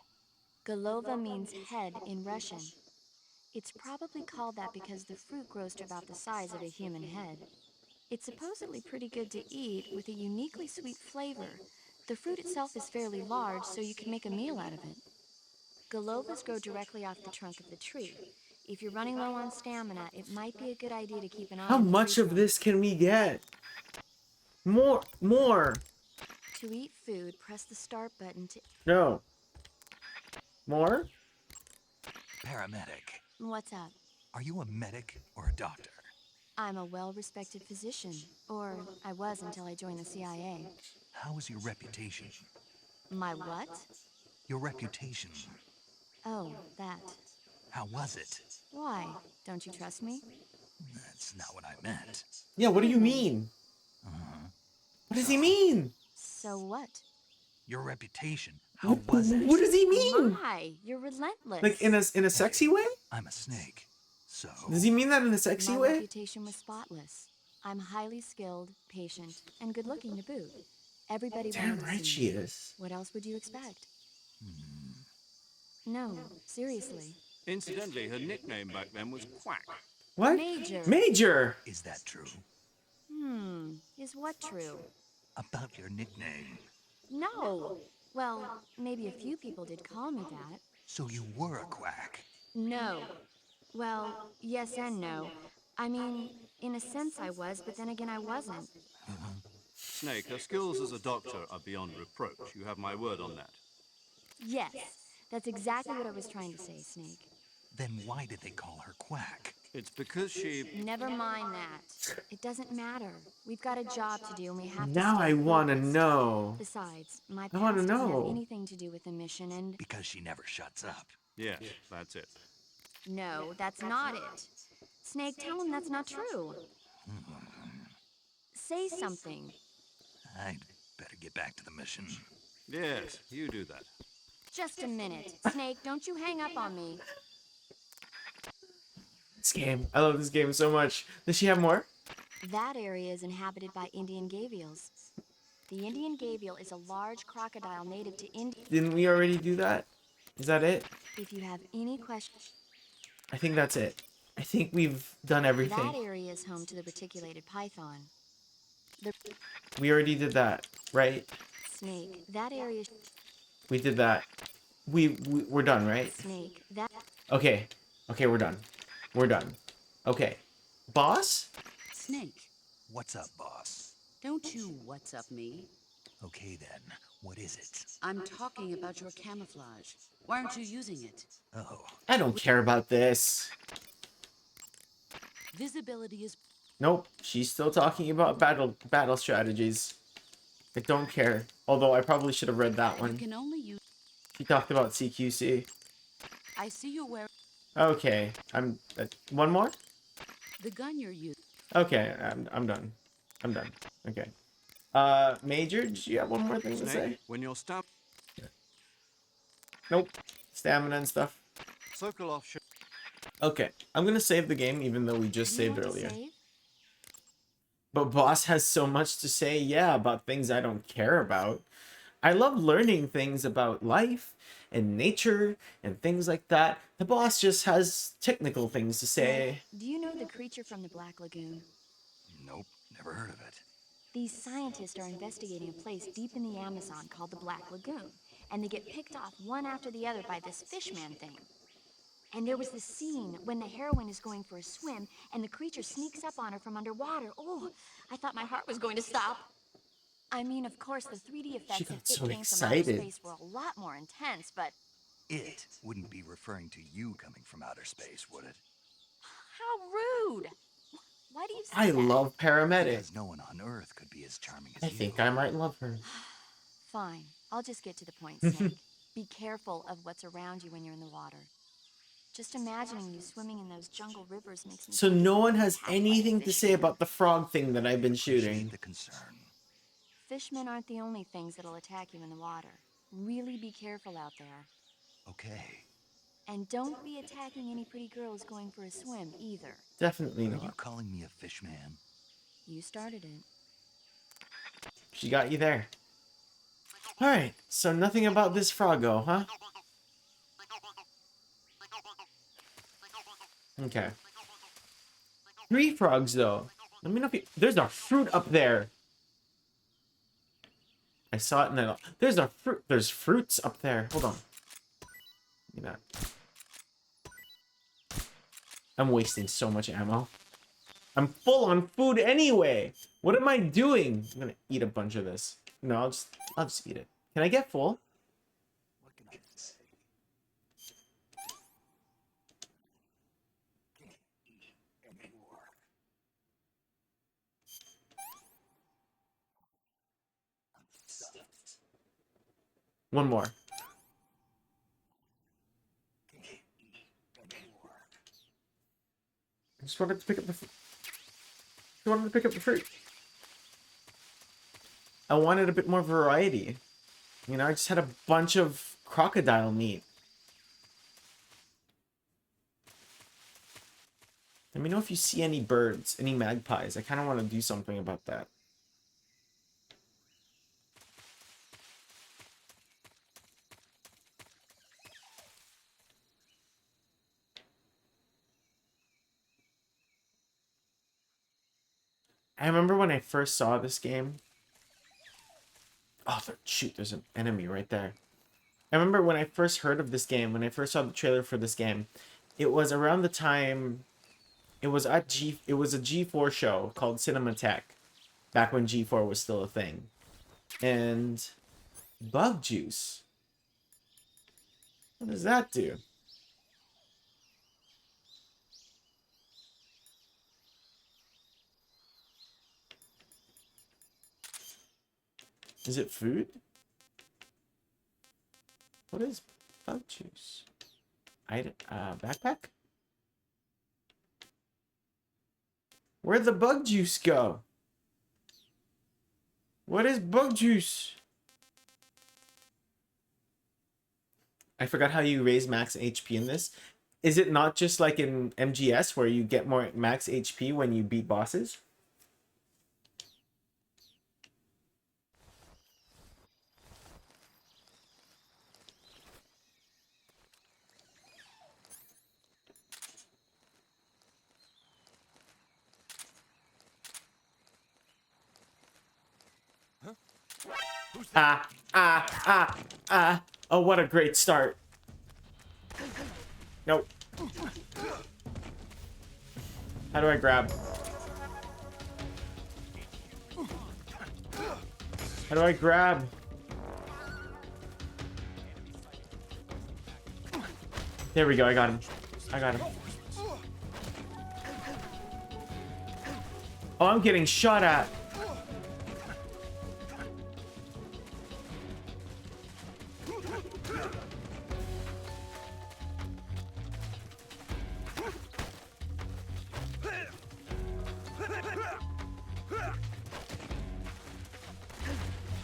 Golova means head in Russian. It's probably called that because the fruit grows to about the size of a human head. It's supposedly pretty good to eat with a uniquely sweet flavor. The fruit itself is fairly large, so you can make a meal out of it. Golovas grow directly off the trunk of the tree. If you're running low on stamina, it might be a good idea to keep an eye How on the much tree of trunk. this can we get? More. To eat food, press the start button to... No. More? Paramedic. What's up? Are you a medic or a doctor? I'm a well-respected physician. Or I was until I joined the CIA. How is your reputation? My what? Your reputation. Oh, that. How was it? Why? Don't you trust me? That's not what I meant. Yeah, what do you mean? What does he mean? So what? Your reputation. How was it? What does he mean? My, you're relentless. Like in a sexy way? I'm a snake. So... Does he mean that in a sexy My way? reputation was spotless. I'm highly skilled, patient, and good-looking to boot. Everybody Damn wanted to right see she me. is. What else would you expect? No, seriously. Incidentally, her nickname back then was Quack. What? Major. Major. Is that true? Is what true? About your nickname. No. Well, maybe a few people did call me that. So you were a quack. No. Well, yes and no. I mean, in a sense I was, but then again I wasn't. Snake, her skills as a doctor are beyond reproach. You have my word on that. Yes, that's exactly what I was trying to say, Snake. Then why did they call her quack? It's because she... Never mind that. It doesn't matter. We've got a job to do and we have to Now stay I want to focused. know. Besides, my I wanna past doesn't know. have anything to do with the mission and... Because she never shuts up. Yes, that's it. No, that's not it. Snake, tell him that's not true. Say something. I'd better get back to the mission. Yes, you do that. Just a minute. Snake, don't you hang up on me. This game. I love this game so much. Does she have more? That area is inhabited by Indian gavials. The Indian gavial is a large crocodile native to India. Didn't we already do that? Is that it? If you have any questions, I think that's it. I think we've done that everything. area is home to the reticulated python. The We already did that, right? snake, that area. We did that. We're done, right? Snake, that. Okay. Okay, we're done. We're done. Okay. Boss? Snake, What's up, boss? don't you what's up me. Okay then, what is it? I'm talking about your camouflage. Why aren't you using it? Oh, I don't care about this. Visibility is Nope. She's still talking about battle strategies. I don't care. Although I probably should have read that you one. can only use. She talked about CQC. I see you wear Okay. I'm one more? the gun you're using. Okay, I'm done. I'm done. Okay. Major, did you have one more thing to say? Snake, when you're stabbed, Nope. Stamina and stuff. Sokolov should. Okay. I'm gonna save the game even though we just You saved want to earlier. save? But boss has so much to say, yeah, about things I don't care about. I love learning things about life and nature and things like that. The boss just has technical things to say. Do you know the creature from the Black Lagoon? nope, never heard of it. These scientists are investigating a place deep in the Amazon called the Black Lagoon, and they get picked off one after the other by this fishman thing. And there was this scene when the heroine is going for a swim, and the creature sneaks up on her from underwater. Oh, I thought my heart was going to stop. I mean, of course, the 3D effects got of so It Came from Outer excited. Space were a lot more intense, but It wouldn't be referring to you coming from outer space, would it? how rude! Why do you say I that? love paramedic. Because no one on Earth could be as charming as I you. think I might love her. Fine, I'll just get to the point, Snake. Be careful of what's around you when you're in the water. Just imagining you swimming in those jungle rivers makes me So think no of one has attacked by a anything to say fishman. about the frog thing that I've been Appreciate shooting. the concern. Fishmen aren't the only things that'll attack you in the water. Really be careful out there. Okay. And don't be attacking any pretty girls going for a swim either. Definitely Are you not. calling me a fish man? You started it. She got you there. Alright, so nothing about this froggo, huh? Okay. 3 frogs, though. Let me know if you... There's a fruit up there. I saw it and I... There's a fruit... There's fruits up there. Hold on. Give me that. I'm wasting so much ammo. I'm full on food anyway. What am I doing? I'm gonna eat a bunch of this. No, I'll just eat it. Can I get full? What can I say? Can't eat anymore. I'm stuffed. One more. Can't eat anymore. I just wanted to pick up the fruit. I wanted to pick up the fruit. I wanted a bit more variety. You know, I just had a bunch of crocodile meat. Let me know if you see any birds, any magpies. I kind of want to do something about that. I remember when I first saw this game. Oh, shoot, there's an enemy right there. I remember when I first heard of this game, when I first saw the trailer for this game, it was around the time it was a G4 show called Cinematech, back when G4 was still a thing. And bug juice. What does that do? Is it food? What is bug juice? Backpack? Where'd the bug juice go? What is bug juice? I forgot how you raise max HP in this. Is it not just like in MGS where you get more max HP when you beat bosses? Oh, what a great start. Nope. How do I grab? How do I grab? There we go, I got him. I got him. Oh, I'm getting shot at.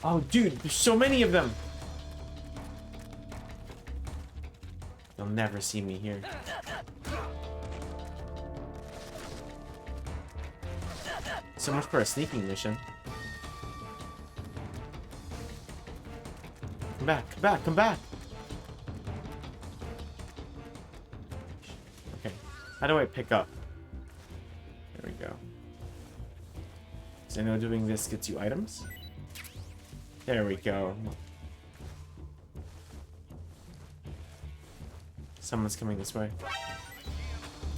Oh, dude, there's so many of them. They'll never see me here. So much for a sneaking mission. Come back, come back, come back. Okay, how do I pick up? There we go. So I know doing this gets you items. There we go. Someone's coming this way.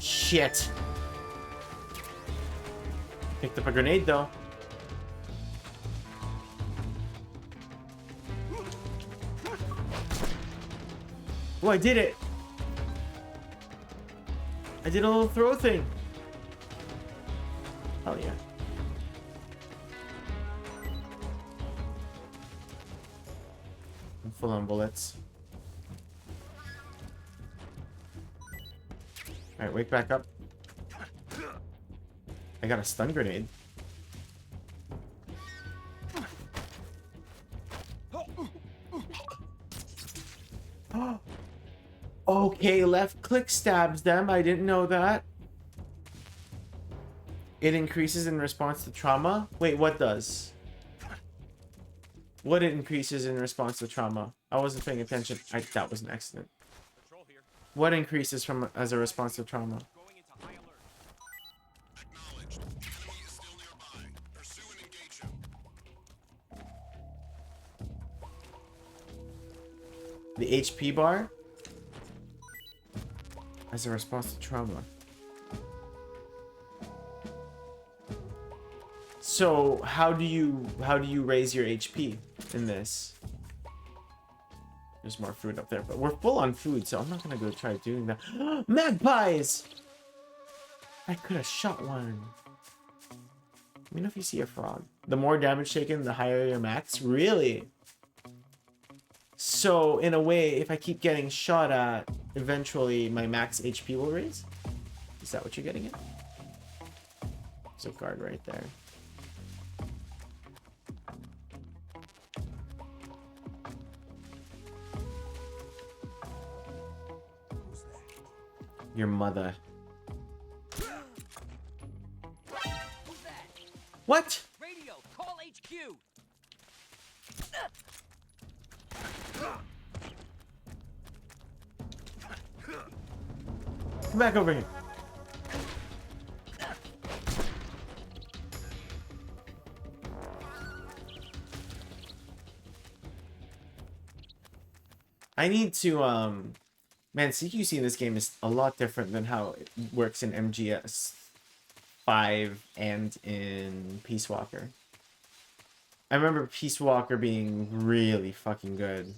Shit. Picked up a grenade though. Oh, I did it. I did a little throw thing. Hell yeah. I'm full on bullets. Alright, wake back up. I got a stun grenade. Okay, left click stabs them. I didn't know that. It increases in response to trauma. Wait, what does? What increases in response to trauma? I wasn't paying attention. That was an accident. What increases from as a response to trauma? The HP bar as a response to trauma. So how do you raise your HP in this? There's more food up there, but we're full on food, so I'm not gonna go try doing that. Magpies! I could have shot one. Let me know if you see a frog. The more damage taken, the higher your max. Really? So in a way, if I keep getting shot at, eventually my max HP will raise? Is that what you're getting at? There's a guard right there. Your mother. What? Radio, call HQ. Come back over here. I need to man, CQC in this game is a lot different than how it works in MGS 5 and in Peace Walker. I remember Peace Walker being really fucking good.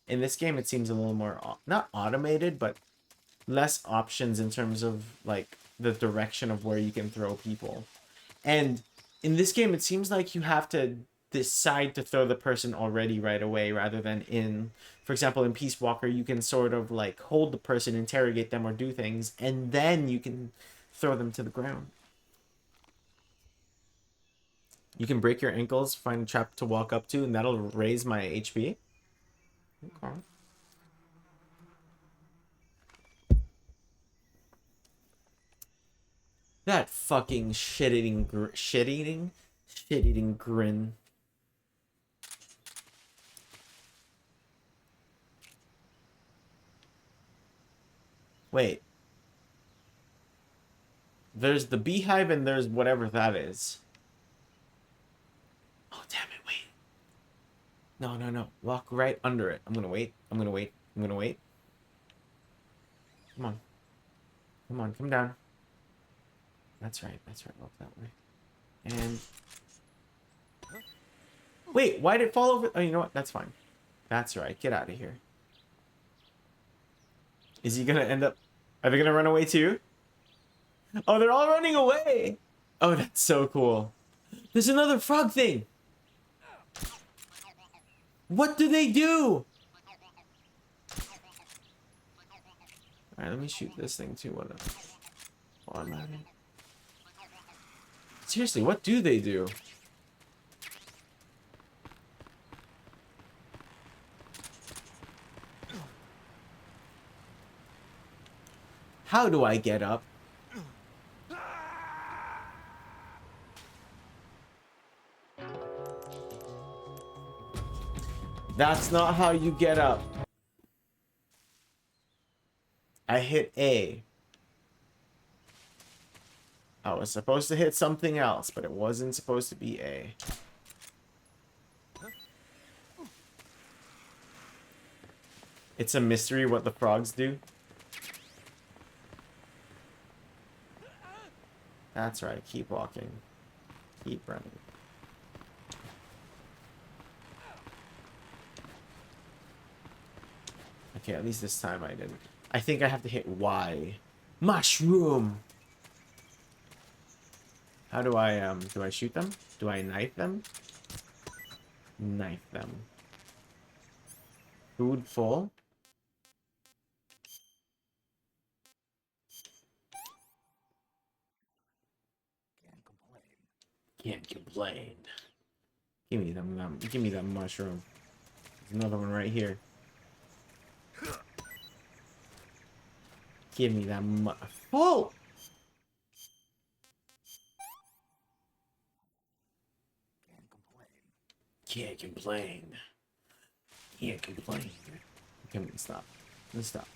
In this game, it seems a little more, not automated, but less options in terms of, like, the direction of where you can throw people. And in this game, it seems like you have to decide to throw the person already right away rather than in, for example, in Peace Walker, you can sort of, like, hold the person, interrogate them, or do things, and then you can throw them to the ground. You can break your ankles, find a trap to walk up to, and that'll raise my HP. Okay. That fucking shit-eating grin. Wait. There's the beehive and there's whatever that is. Oh, damn it, wait. No, no, no. Walk right under it. I'm gonna wait. I'm gonna wait. I'm gonna wait. Come on. Come on, come down. That's right. That's right. Walk that way. And... Wait, why did it fall over? Oh, you know what? That's fine. That's right. Get out of here. Is he gonna end up... Are they gonna run away too? Oh, they're all running away! Oh, that's so cool. There's another frog thing! What do they do? Alright, let me shoot this thing too. What while I'm at it. Seriously, what do they do? How do I get up? That's not how you get up. I hit A. I was supposed to hit something else, but it wasn't supposed to be A. It's a mystery what the frogs do. That's right, keep walking. Keep running. Okay, at least this time I didn't. I think I have to hit Y. Mushroom! How do I shoot them? Do I knife them? Knife them. Food full? Can't complain. Give me them. Give me that mushroom. There's another one right here. Give me that oh! Can't complain. Can't complain. Okay, stop. Let's stop.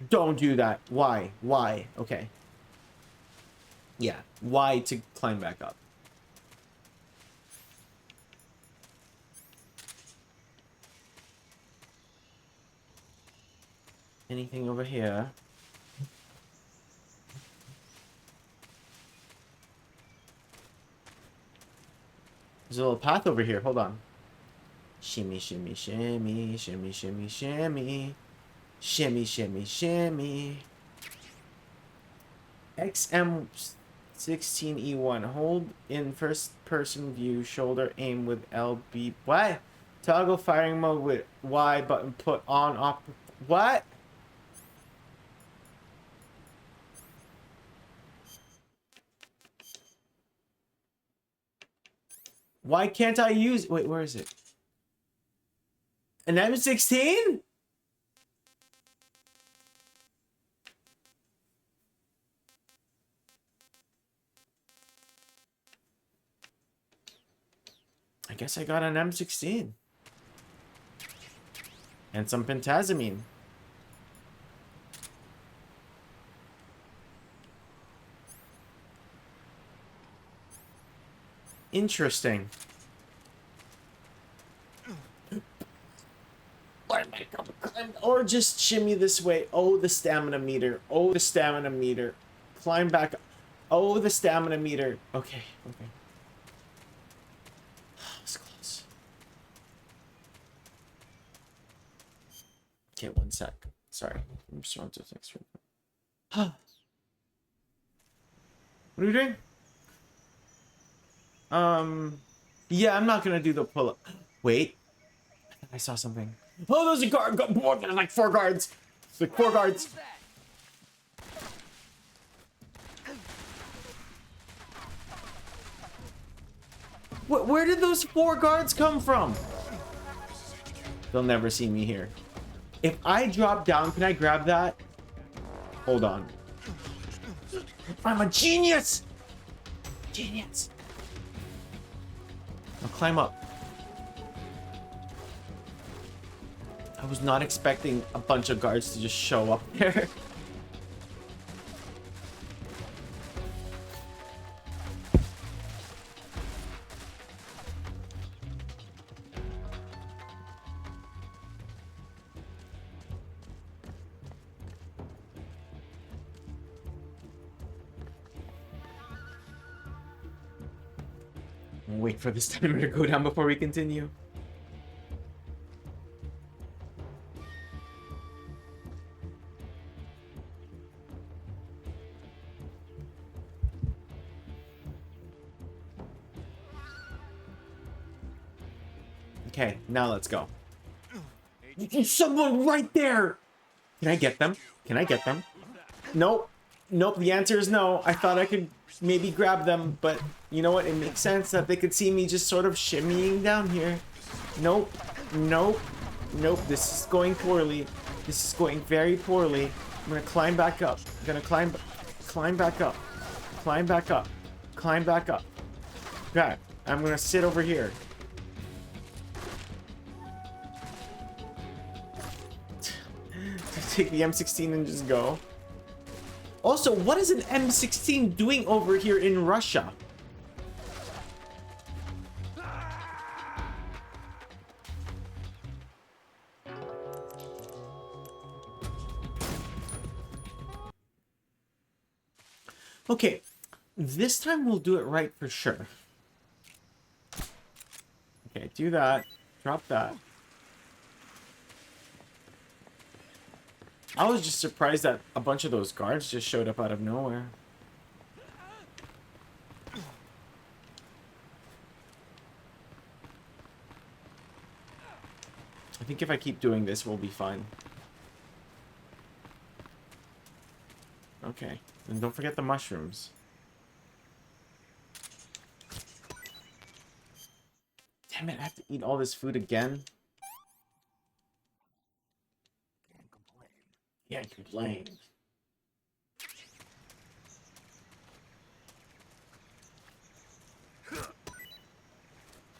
Don't do that. Why? Why? Okay. Yeah. Why to climb back up? Anything over here? There's a little path over here. Hold on. Shimmy, shimmy, shimmy, shimmy, shimmy, shimmy. Shimmy, shimmy, shimmy. XM16E1. Hold in first person view. Shoulder aim with LB. What? Toggle firing mode with Y button put on off. What? Why can't I use... Wait, where is it? An M16? I guess I got an M16. And some pentazamine. Interesting. Or just shimmy this way. Oh, the stamina meter. Oh, the stamina meter. Climb back. Oh, the stamina meter. Okay, okay. That was close. Okay, 1 sec. Sorry. I'm just trying to fix it. What are you doing? Yeah, I'm not gonna do the pull-up. Wait. I saw something. Oh, there's a guard. There's like 4 guards. It's like 4 guards. Where did those 4 guards come from? They'll never see me here. If I drop down, can I grab that? Hold on. I'm a genius! Genius. I'll climb up. I was not expecting a bunch of guards to just show up there. Wait for this timer to go down before we continue. Okay, now let's go. There's someone right there! Can I get them? Can I get them? Nope. Nope, the answer is no. I thought I could maybe grab them, but you know what? It makes sense that they could see me just sort of shimmying down here. Nope. Nope. Nope. This is going poorly. This is going very poorly. I'm gonna climb back up. I'm gonna climb back up. Climb back up. Climb back up. Okay. I'm gonna sit over here. Take the M16 and just go. Also, what is an M16 doing over here in Russia? Okay, this time we'll do it right for sure. Okay, do that. Drop that. I was just surprised that a bunch of those guards just showed up out of nowhere. I think if I keep doing this, we'll be fine. Okay, and don't forget the mushrooms. Damn it, I have to eat all this food again. Can't complain.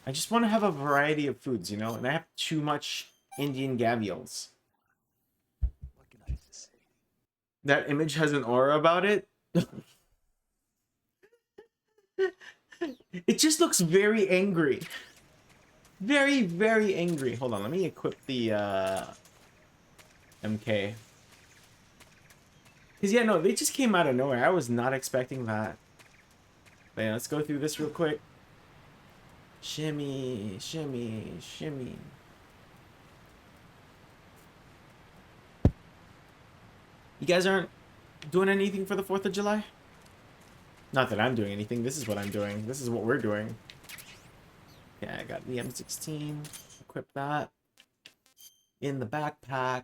I just want to have a variety of foods, you know, and I have too much Indian gavioles. What can I say? That image has an aura about it. It just looks very angry. Very, very angry. Hold on, let me equip the MK. Because, yeah, no, they just came out of nowhere. I was not expecting that. But yeah, let's go through this real quick. Shimmy, shimmy, shimmy. You guys aren't doing anything for the 4th of July? Not that I'm doing anything. This is what I'm doing. This is what we're doing. Yeah, I got the M16. Equip that. In the backpack.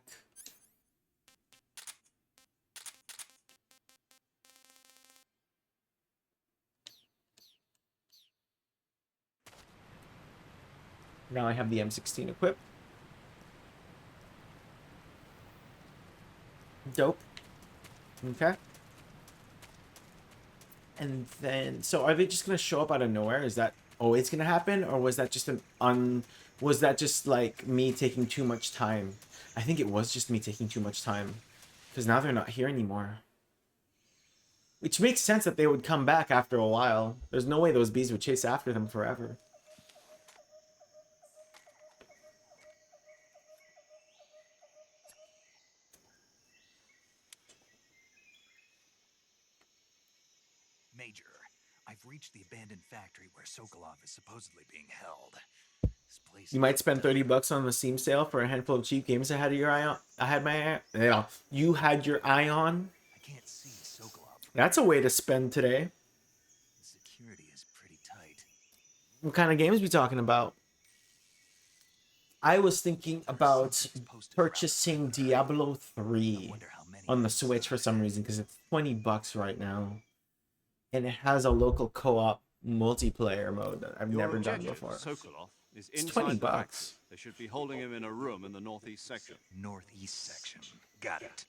Now I have the M16 equipped. Dope. Okay. And then, so are they just gonna show up out of nowhere? Is that always gonna happen, or was that just was that just like me taking too much time? I think it was just me taking too much time, because now they're not here anymore. Which makes sense that they would come back after a while. There's no way those bees would chase after them forever. Major, I've reached the abandoned factory where Sokolov is supposedly being held. This place. You might spend $30 on the Steam sale for a handful of cheap games I had your eye on. I had my eye. Yeah, you had your eye on. I can't see Sokolov. That's a way to spend today. The security is pretty tight. What kind of games we talking about? I was thinking about purchasing Diablo 3 on the Switch for some reason, because it's $20 right now. And it has a local co-op multiplayer mode that I've never done before. Sokolov is It's inside $20. the factory. They should be holding him in a room in the northeast section. Northeast section. Got it.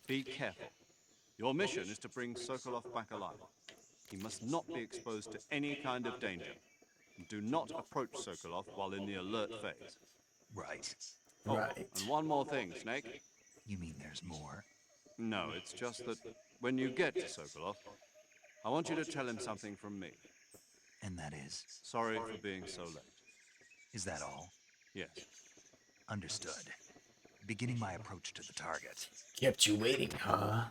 Be careful. Your mission is to bring Sokolov back alive. He must not be exposed to any kind of danger. And do not approach Sokolov while in the alert phase. Right. Oh, Right. and one more thing, Snake. You mean there's more? No, it's just that when you get to Sokolov, I want you to tell him something from me. And that is? Sorry for being so late. Is that all? Yes. Understood. Beginning my approach to the target. Kept you waiting, huh?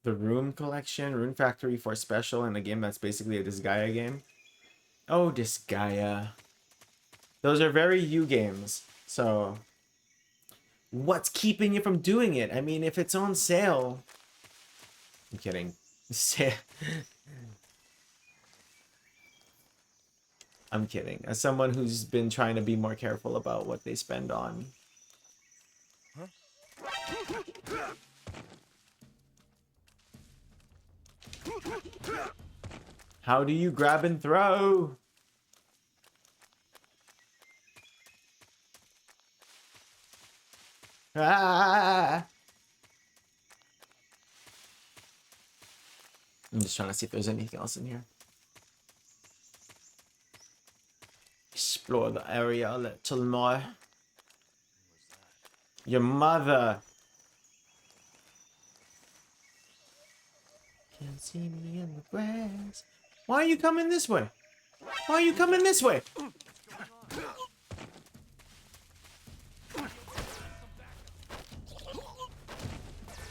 The Rune Collection, Rune Factory for special, in a game that's basically a Disgaea game. Oh, Disgaea. Those are very you games. So, what's keeping you from doing it? I mean, if it's on sale... I'm kidding. I'm kidding. As someone who's been trying to be more careful about what they spend on. How do you grab and throw? Ah! I'm just trying to see if there's anything else in here. Explore the area a little more. Your mother. Can't see me in the grass. Why are you coming this way? Why are you coming this way?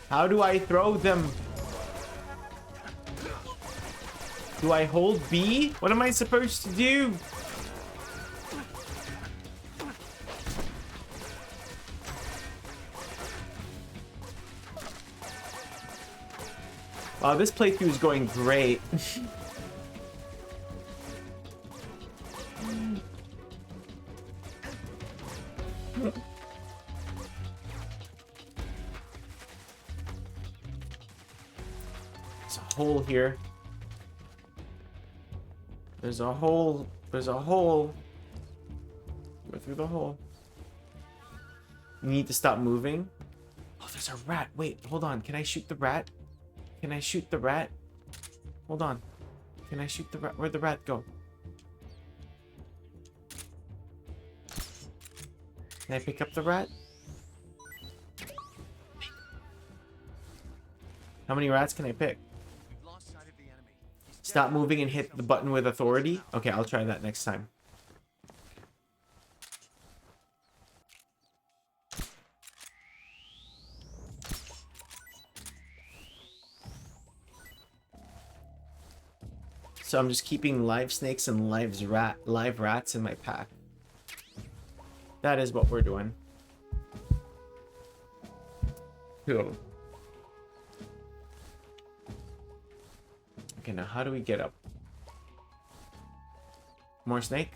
How do I throw them? Do I hold B? What am I supposed to do? Wow, this playthrough is going great. There's a hole here. There's a hole. There's a hole. Go through the hole. You need to stop moving. Oh, there's a rat. Wait, hold on. Can I shoot the rat? Can I shoot the rat? Hold on. Can I shoot the rat? Where'd the rat go? Can I pick up the rat? How many rats can I pick? Stop moving and hit the button with authority? Okay, I'll try that next time. So I'm just keeping live snakes and live rats in my pack. That is what we're doing. Cool. Okay, now how do we get up? More snake?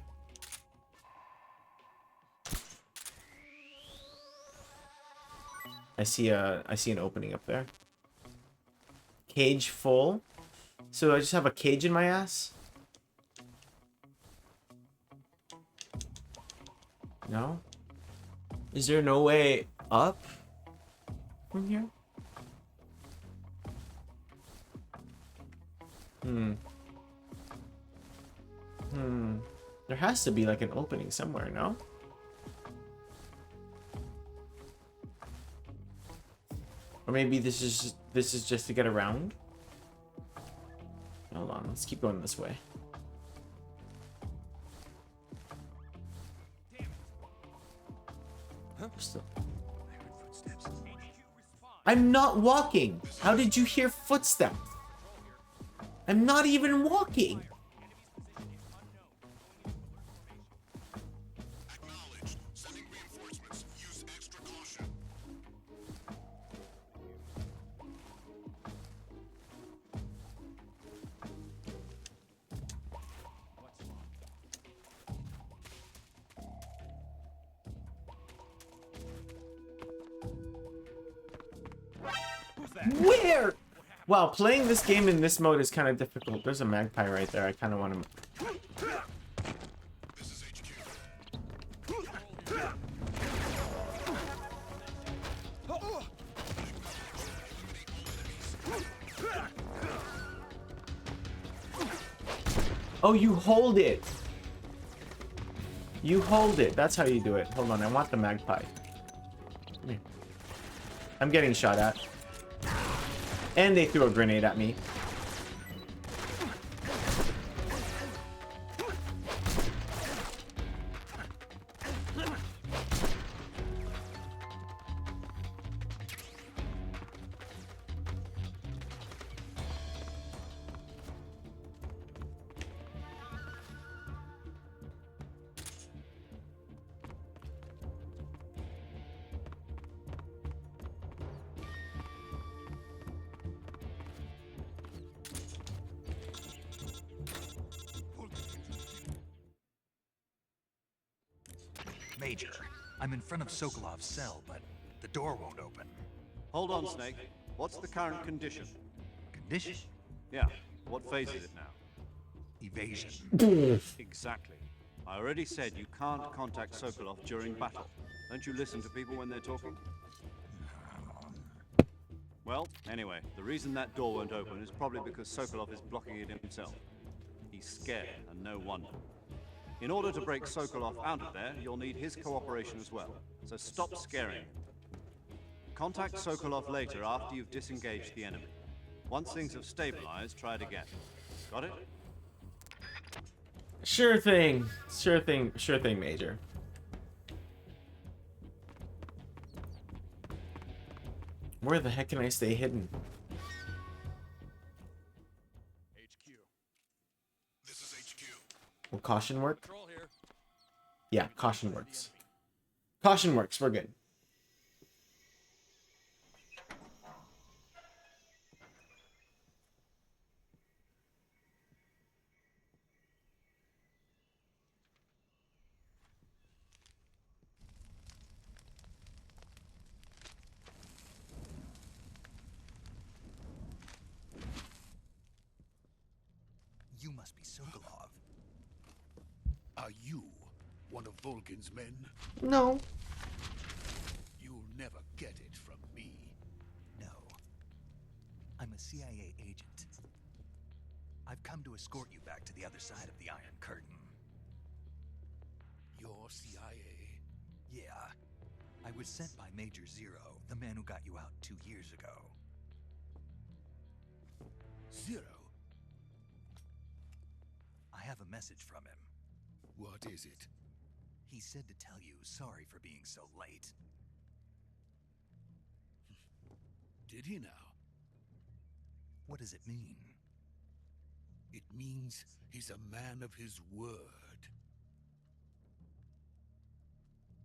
I see an opening up there. Cage full. So I just have a cage in my ass? No? Is there no way up from here? There has to be like an opening somewhere, no? Or maybe this is just to get around? Hold on, let's keep going this way. Huh? Still. I'm not walking. How did you hear footsteps? I'm not even walking. Where? Wow, playing this game in this mode is kind of difficult. There's a magpie right there. I kind of want to... Oh, you hold it. You hold it. That's how you do it. Hold on, I want the magpie. Come here. I'm getting shot at. And they threw a grenade at me. Major, I'm in front of Sokolov's cell, but the door won't open. Hold on, Snake. What's the current condition? Condition? Yeah, what phase is it now? Evasion. Exactly. I already said you can't contact Sokolov during battle. Don't you listen to people when they're talking? Well, anyway, the reason that door won't open is probably because Sokolov is blocking it himself. He's scared, and no wonder. In order to break Sokolov out of there, you'll need his cooperation as well. So stop scaring him. Contact Sokolov later after you've disengaged the enemy. Once things have stabilized, try it again. Got it? Sure thing. Sure thing. Sure thing, Major. Where the heck can I stay hidden? HQ. This is HQ. Will caution work? Control here. Yeah, caution works. Caution works. We're good. You must be Sokolov. Are you one of Volgin's men? No. You'll never get it from me. No. I'm a CIA agent. I've come to escort you back to the other side of the Iron Curtain. You're CIA? Yeah. I was sent by Major Zero, the man who got you out 2 years ago. Zero? I have a message from him. What is it? He said to tell you sorry for being so late. Did he now? What does it mean? It means he's a man of his word.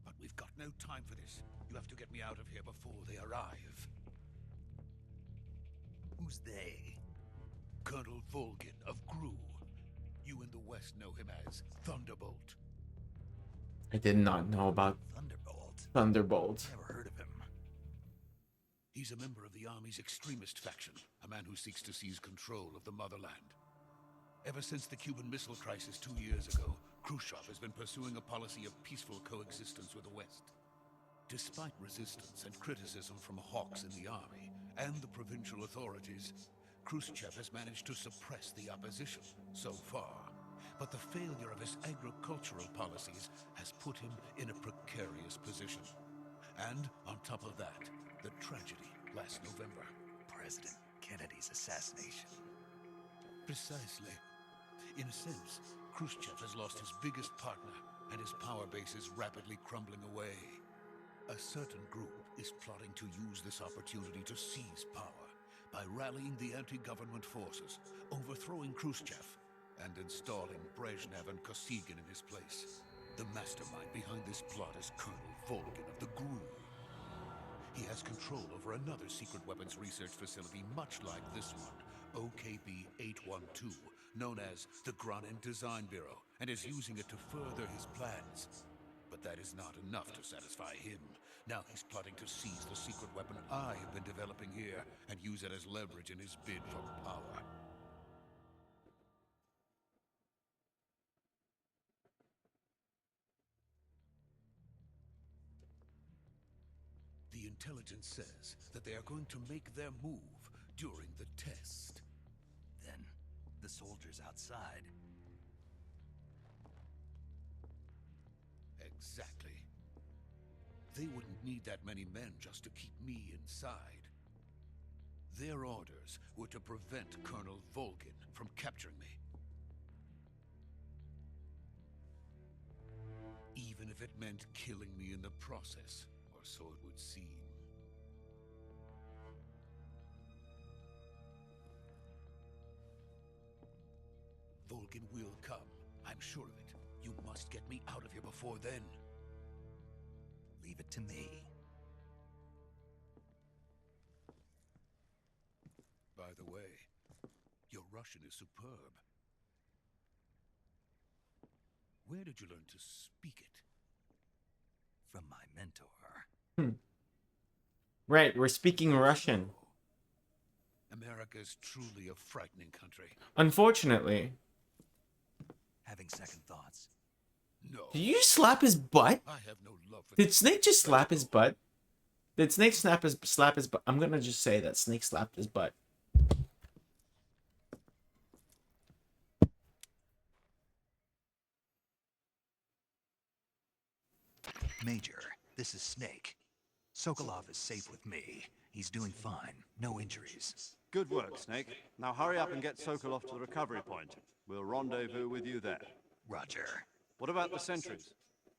But we've got no time for this. You have to get me out of here before they arrive. Who's they? Colonel Volgin of Gru. You in the West know him as Thunderbolt. I did not know about Thunderbolt? Thunderbolt. Never heard of him. He's a member of the Army's extremist faction, a man who seeks to seize control of the motherland. Ever since the Cuban Missile Crisis 2 years ago, Khrushchev has been pursuing a policy of peaceful coexistence with the West. Despite resistance and criticism from hawks in the army and the provincial authorities, Khrushchev has managed to suppress the opposition so far. But the failure of his agricultural policies has put him in a precarious position. And on top of that, the tragedy last November. President Kennedy's assassination. Precisely. In a sense, Khrushchev has lost his biggest partner, and his power base is rapidly crumbling away. A certain group is plotting to use this opportunity to seize power by rallying the anti-government forces, overthrowing Khrushchev, and installing Brezhnev and Kosygin in his place. The mastermind behind this plot is Colonel Volgin of the GRU. He has control over another secret weapons research facility much like this one, OKB-812, known as the Granin Design Bureau, and is using it to further his plans. But that is not enough to satisfy him. Now he's plotting to seize the secret weapon I have been developing here and use it as leverage in his bid for power. The intelligence says that they are going to make their move during the test. Then, the soldiers outside. Exactly. They wouldn't need that many men just to keep me inside. Their orders were to prevent Colonel Volgin from capturing me. Even if it meant killing me in the process, or so it would seem. Volgin will come. I'm sure of it. You must get me out of here before then. Leave it to me. By the way, your Russian is superb. Where did you learn to speak it? from my mentor. Right, we're speaking Russian. America is truly a frightening country. Unfortunately. Having second thoughts. No, Did you just slap his butt? I have no love for Did Snake just slap his butt? Did Snake slap his butt? I'm gonna just say that Snake slapped his butt. Major, this is Snake. Sokolov is safe with me. He's doing fine. No injuries. Good work, Snake. Now hurry up and get Sokolov to the recovery point. We'll rendezvous with you there. Roger. What about the sentries?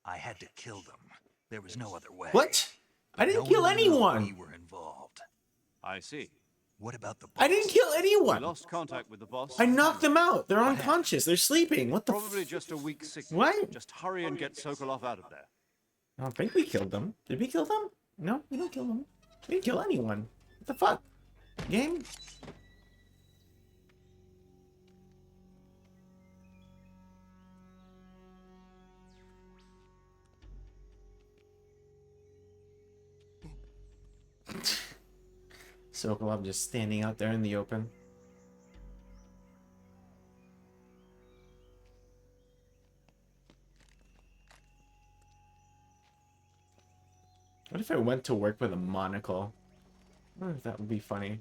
I had to kill them. There was no other way. What? I didn't No kill one knew anyone. We were involved. I see. What about the boss? I didn't kill We anyone. lost contact with the boss. I knocked them out. They're unconscious. They're sleeping. What the Probably just a weak sickness. What? Just hurry and get Sokolov out of there. I don't think we killed them. Did we kill them? No, we don't kill them. We didn't kill anyone. What the fuck? Game? Sokolov just standing out there in the open. What if I went to work with a monocle? I wonder if that would be funny.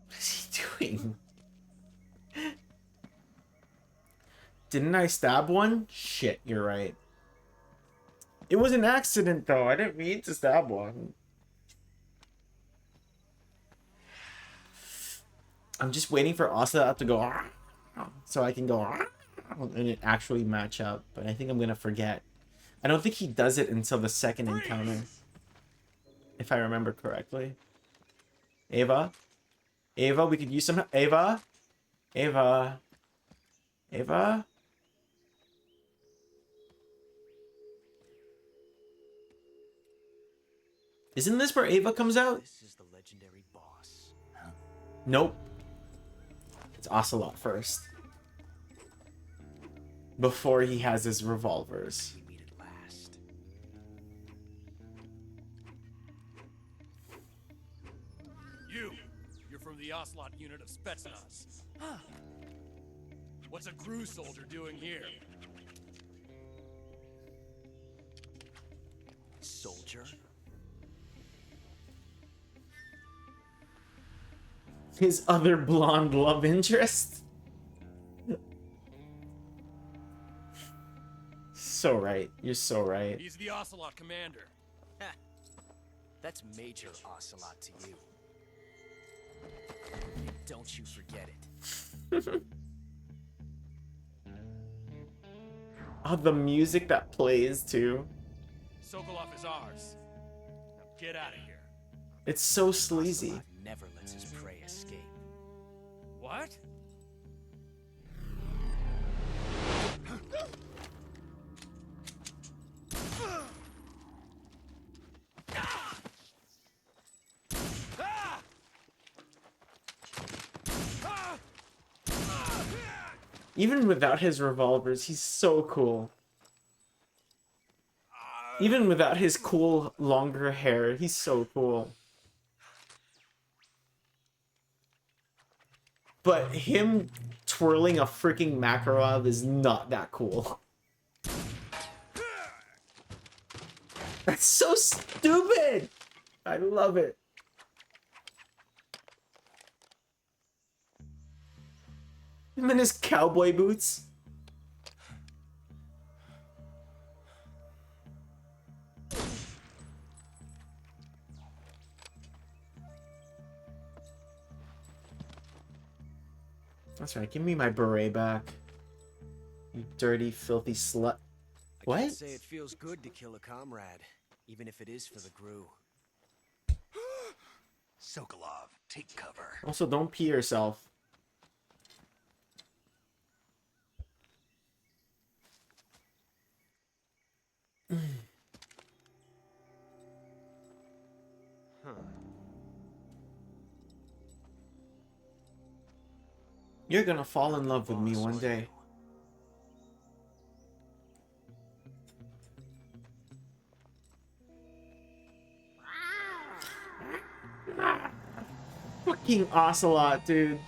What is he doing? Didn't I stab one? Shit, you're right. It was an accident though. I didn't mean to stab one. I'm just waiting for Ocelot to go so I can go and it actually match up, but I think I'm gonna forget. I don't think he does it until the second encounter, if I remember correctly. Ava, we could use some. Ava. Isn't this where Ava comes out? This is the legendary boss. Nope. It's Ocelot first. Before he has his revolvers. We meet at last. You're from the Ocelot unit of Spetsnaz. What's a crew soldier doing here? Soldier? His other blonde love interest? So right. You're so right. He's the Ocelot commander. That's Major Ocelot to you. Don't you forget it. Oh, the music that plays too. Sokolov is ours. Now get out of here. It's so sleazy. Ocelot never lets his prey escape. What? Even without his revolvers, he's so cool. Even without his cool, longer hair, he's so cool. But him twirling a freaking Makarov is not that cool. That's so stupid! I love it. Him in his cowboy boots. That's right, give me my beret back. You dirty, filthy slut. I can't What? say it feels good to kill a comrade, even if it is for the GRU. Sokolov, take cover. Also, don't pee yourself. You're gonna fall in love with me one day. Fucking Ocelot, dude.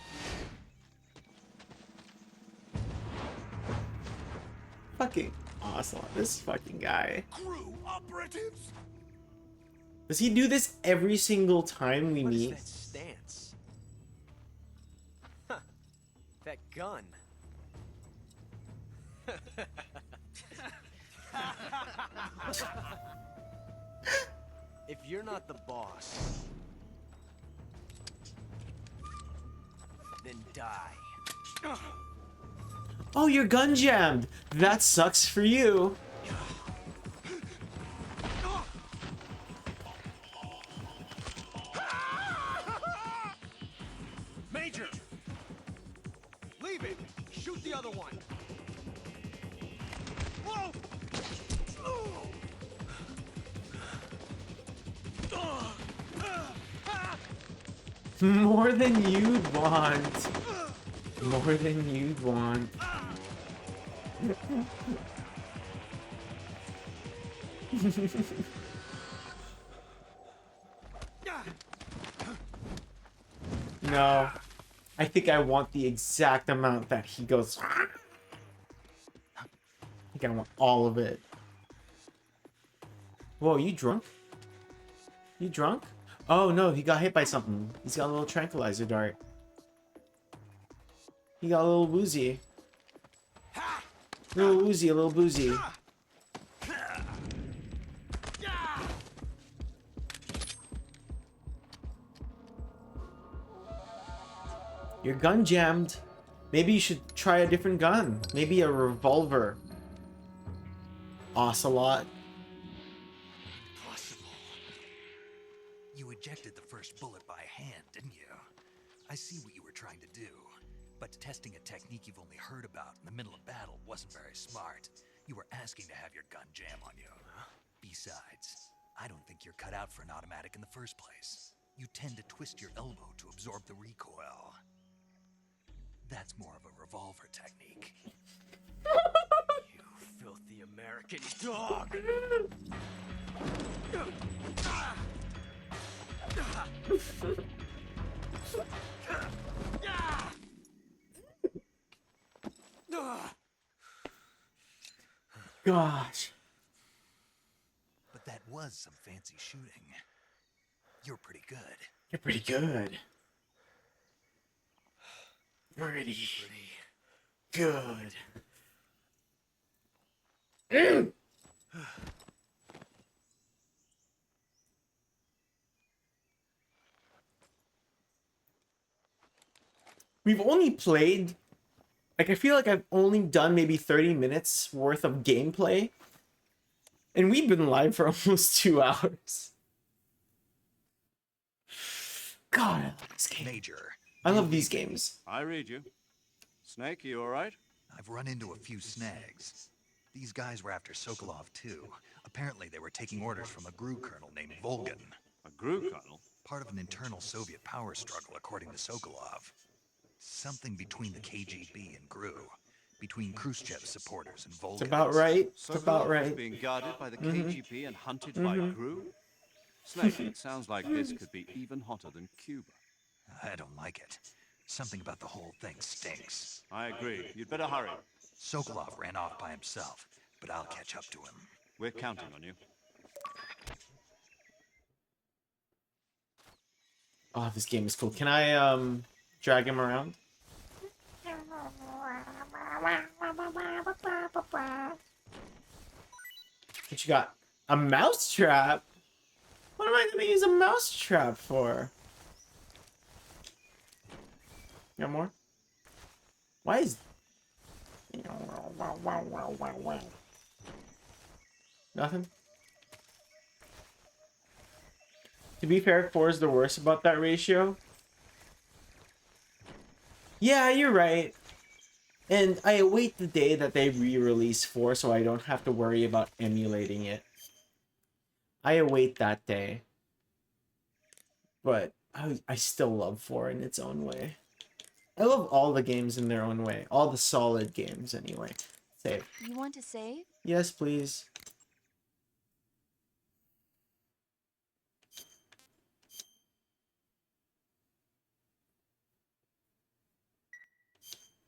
Fucking Ocelot, this fucking guy. Crew operatives? Does he do this every single time we meet? What is that stance? Huh. That gun. If you're not the boss, then die. Oh, you're gun jammed. That sucks for you. Major! Leave it! Shoot the other one! Whoa! More than you'd want. More than you'd want. No. I think I want the exact amount that he goes. I think I want all of it. Whoa, you drunk? You drunk? Oh no, he got hit by something. He's got a little tranquilizer dart. He got a little woozy. A little woozy, a little boozy. Your gun jammed. Maybe you should try a different gun. Maybe a revolver. Ocelot. Impossible. You ejected the first bullet by hand, didn't you? I see what you were trying to do. But testing a technique you've only heard about in the middle of battle wasn't very smart. You were asking to have your gun jam on you. Besides, I don't think you're cut out for an automatic in the first place. You tend to twist your elbow to absorb the recoil. That's more of a revolver technique. You filthy American dog! Gosh. But that was some fancy shooting. You're pretty good. You're pretty good. Pretty good. We've only played, like, I feel like I've only done maybe 30 minutes worth of gameplay. And we've been live for almost 2 hours. God, I love this game. Major. I love these games. I read you. Snake, you all right? I've run into a few snags. These guys were after Sokolov too. Apparently they were taking orders from a GRU colonel named Volgan. A GRU colonel? Part of an internal Soviet power struggle, according to Sokolov. Something between the KGB and GRU. Between Khrushchev's supporters and Volgan's. It's about right. It's Sokolov about was right. being guarded by the KGB and hunted by GRU? Snake, it sounds like this could be even hotter than Cuba. I don't like it. Something about the whole thing stinks. I agree. You'd better hurry. Sokolov ran off by himself, but I'll catch up to him. We're counting on you. Oh, this game is cool. Can I drag him around? What you got? A mouse trap? What am I gonna use a mouse trap for? Got more? Why is... Nothing? To be fair, 4 is the worst about that ratio. Yeah, you're right. And I await the day that they re-release 4 so I don't have to worry about emulating it. I await that day. But I still love 4 in its own way. I love all the games in their own way. All the solid games, anyway. Save. You want to save? Yes, please.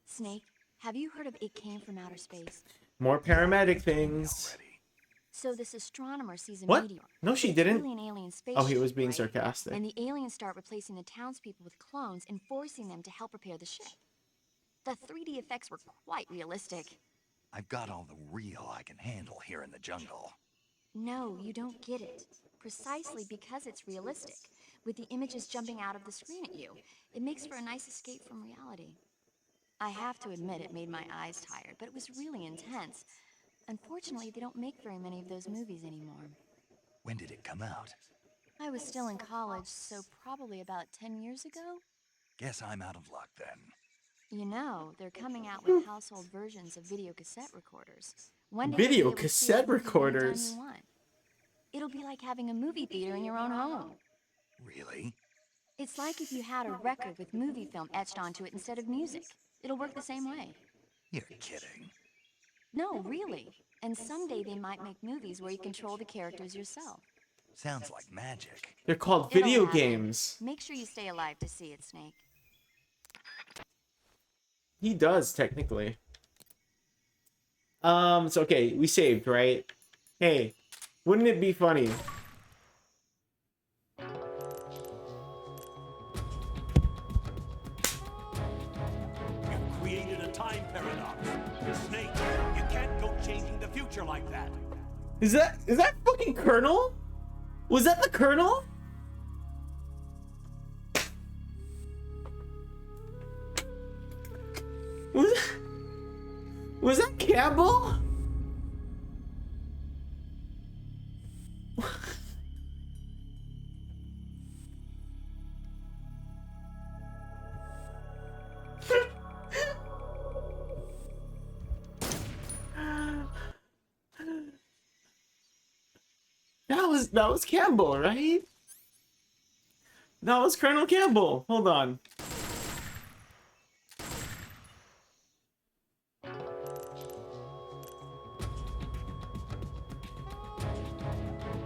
Snake, have you heard of It Came from Outer Space? More paramedic things. So this astronomer sees a What? meteor. No, she It's didn't. really an alien spaceship, Oh, he was being right? sarcastic. And the aliens start replacing the townspeople with clones and forcing them to help repair the ship. The 3D effects were quite realistic. I've got all the real I can handle here in the jungle. No, you don't get it. Precisely because it's realistic, with the images jumping out of the screen at you, it makes for a nice escape from reality. I have to admit it made my eyes tired, but it was really intense. Unfortunately, they don't make very many of those movies anymore. When did it come out? I was still in college, so probably about 10 years ago? Guess I'm out of luck then. You know, they're coming out with household versions of video cassette recorders. One day Video you'll be able to see cassette a movie anytime recorders? you want. It'll be like having a movie theater in your own home. Really? It's like if you had a record with movie film etched onto it instead of music. It'll work the same way. You're kidding. No, really. And someday they might make movies where you control the characters yourself. Sounds like magic. They're called It'll video happen. games. Make sure you stay alive to see it, Snake. He does, technically. So okay, we saved, right? Hey, wouldn't it be funny? You've created a time paradox. Snake, you can't go changing the future like that. Is that fucking Colonel? Was that the Colonel? Was that Campbell? That was Campbell, right? That was Colonel Campbell. Hold on.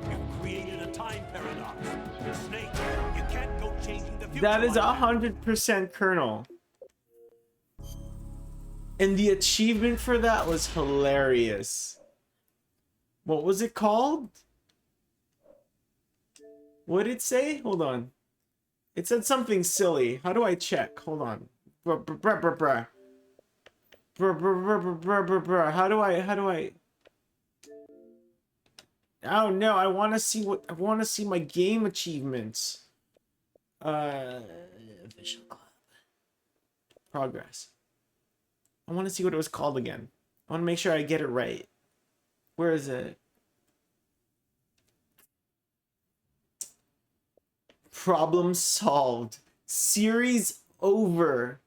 You've created a time paradox. Snake, you can't go changing the future That is like 100% Colonel. And the achievement for that was hilarious. What was it called? What did it say? Hold on. It said something silly. How do I check? Hold on. How do I? Oh no, I want to see my game achievements. Official club. Progress. I want to see what it was called again. I want to make sure I get it right. Where is it? Problem solved. Series over.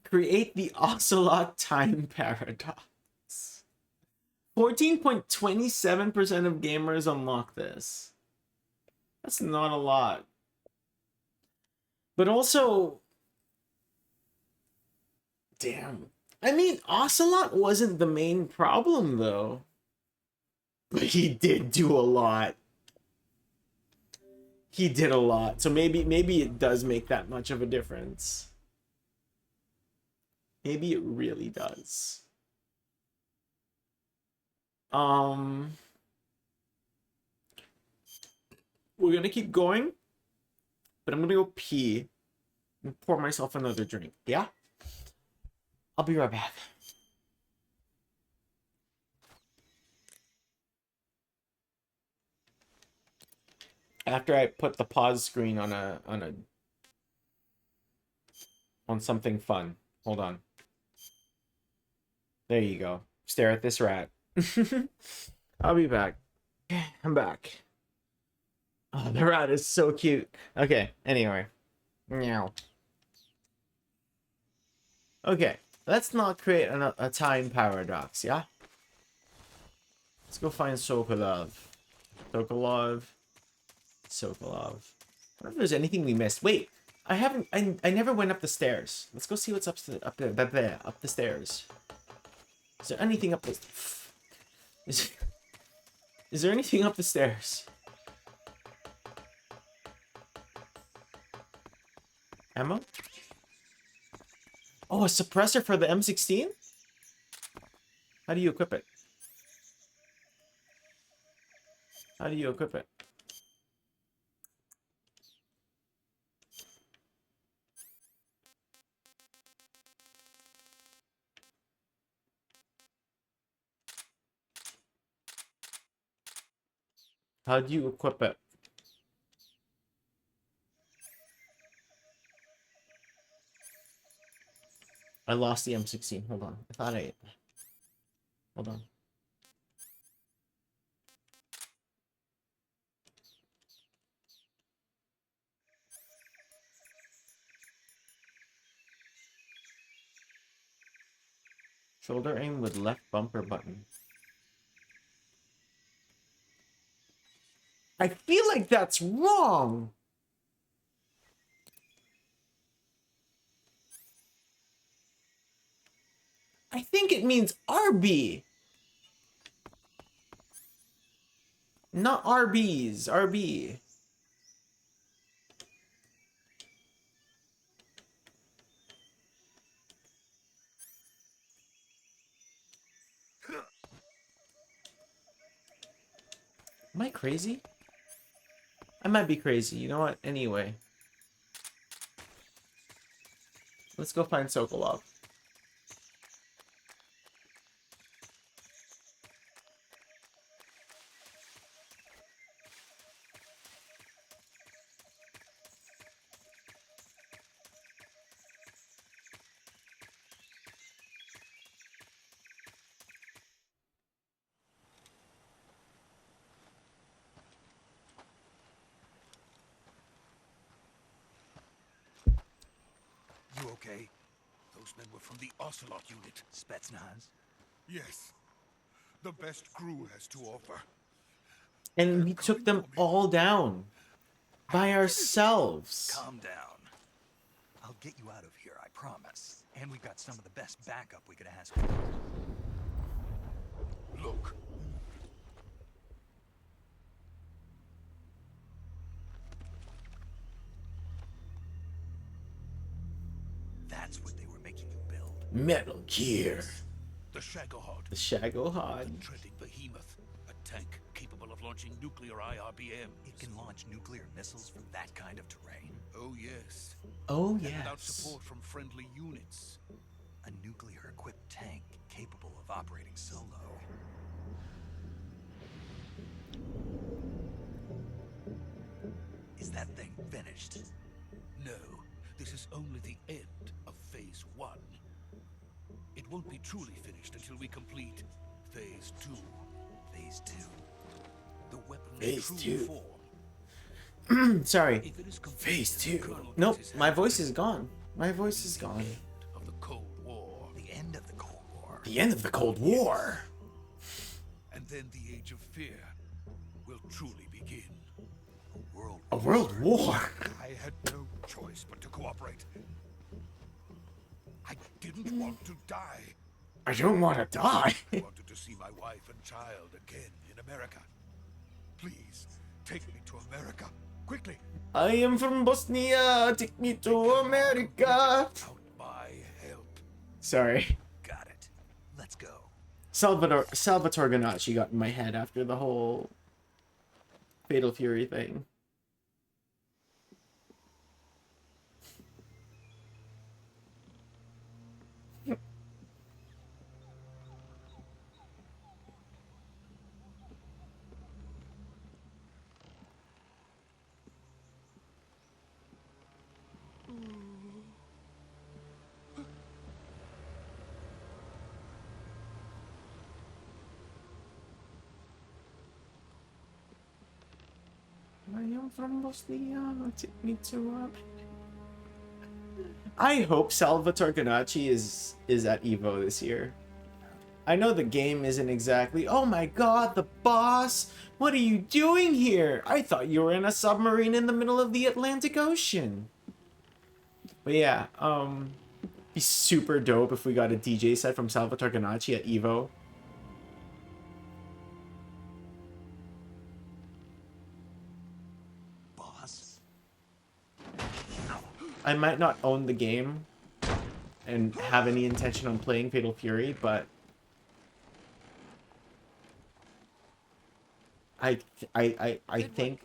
Create the Ocelot time paradox. 14.27% of gamers unlock this. That's not a lot. But also... Damn. I mean, Ocelot wasn't the main problem, though. But he did do a lot. He did a lot. So maybe it does make that much of a difference. Maybe it really does. We're gonna keep going. But I'm gonna go pee. And pour myself another drink. Yeah? I'll be right back. After I put the pause screen on something fun. Hold on. There you go. Stare at this rat. I'll be back. I'm back. Oh, the rat is so cute. Okay, anyway. Meow. Okay, let's not create a time paradox, yeah? Let's go find Sokolov. Sokolov. I wonder if there's anything we missed. Wait, I haven't. I never went up the stairs. Let's go see what's up there. Up the stairs. Is there anything up the? Is there anything up the stairs? Ammo? Oh, a suppressor for the M16? How do you equip it? How do you equip it? How do you equip it? I lost the M16. Hold on. I thought I... Hold on. Shoulder aim with left bumper button. I feel like that's wrong. I think it means RB. Not RBs, RB. Am I crazy? I might be crazy. You know what? Anyway. Let's go find Sokolov. You okay? Those men were from the Ocelot unit. Spetsnaz? Yes. The best crew has to offer. And we took them all down. By ourselves. Calm down. I'll get you out of here, I promise. And we've got some of the best backup we could ask for. Look. That's what they were making you build. Metal Gear. The Shagohod. The Shagohod. Treading behemoth. A tank capable of launching nuclear IRBM. It can launch nuclear missiles from that kind of terrain. Oh, yes. Oh, And yes. without support from friendly units. A nuclear-equipped tank capable of operating solo. Is that thing finished? No, this is only the end of Phase 1. It won't be truly finished until we complete Phase 2. Phase 2. The weapon's Phase true 2. form. Sorry. If it is complete, Phase 2. Colonel Nope, gets his my hands voice on is it. gone. My voice is gone. Of the Cold War. The end of the Cold War. The end of the Cold War. And then the Age of Fear will truly begin. A world war. I had no choice but to cooperate. I didn't want to die. I don't want to die. I wanted to see my wife and child again in America. Please, take me to America. Quickly. I am from Bosnia. Take me to America. Out my help. Sorry. Got it. Let's go. Salvatore Ganacci got in my head after the whole Fatal Fury thing. I am from Bosnia. Take me to I hope Salvatore Ganacci is at Evo this year. I know the game isn't exactly. Oh my god, the boss! What are you doing here? I thought you were in a submarine in the middle of the Atlantic Ocean. But yeah, be super dope if we got a DJ set from Salvatore Ganacci at Evo. Boss? I might not own the game and have any intention on playing Fatal Fury, but I think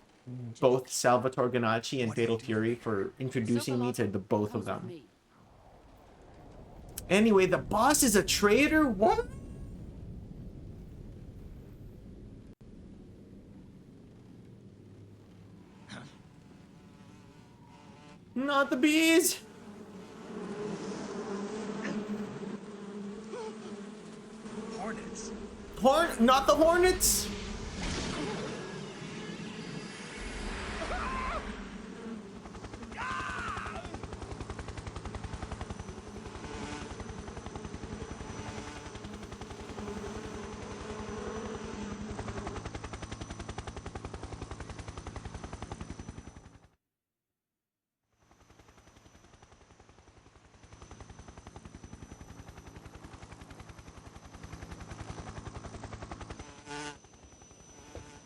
both Salvatore Ganacci and Fatal Fury for introducing me to the both of them. Anyway, the boss is a traitor? What? Not the bees! Hornets? Not the hornets!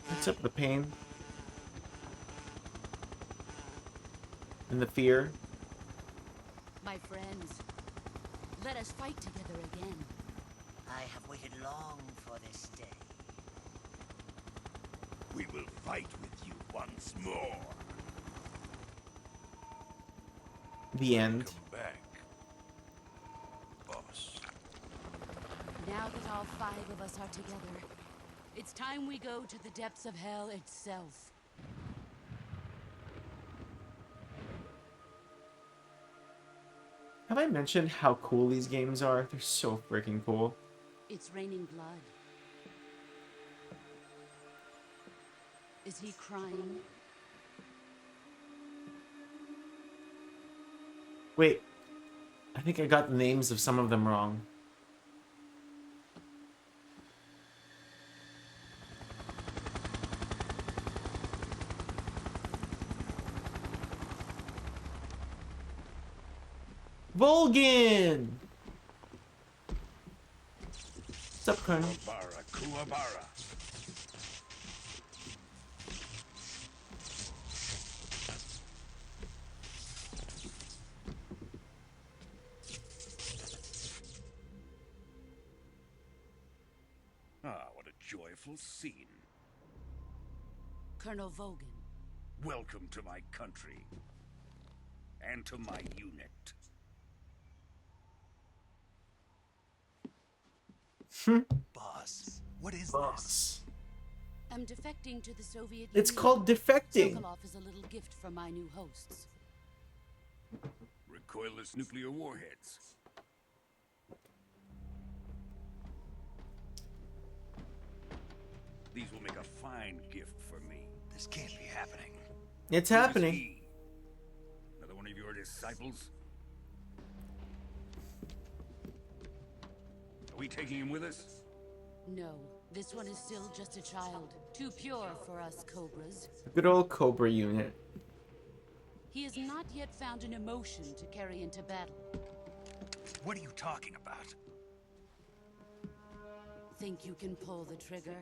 What's up, the pain? And the fear? My friends, let us fight together again. I have waited long for this day. We will fight with you once more. The end. Come back, boss. Now that all 5 of us are together, it's time we go to the depths of hell itself. Have I mentioned how cool these games are? They're so freaking cool. It's raining blood. Is he crying? Wait, I think I got the names of some of them wrong. Volgin! What's up, Colonel? Kuwabara, Kuwabara. Ah, what a joyful scene. Colonel Vogan. Welcome to my country. And to my unit. Boss, what is Boss. I'm defecting to the Soviet It's Union. called defecting. Sokolov is a little gift from my new hosts. Recoilless nuclear warheads. These will make a fine gift for me. This can't be happening. It's Who is happening. he? Another one of your disciples? Are we taking him with us? No, this one is still just a child. Too pure for us Cobras. Good old Cobra unit. He has not yet found an emotion to carry into battle. What are you talking about? Think you can pull the trigger?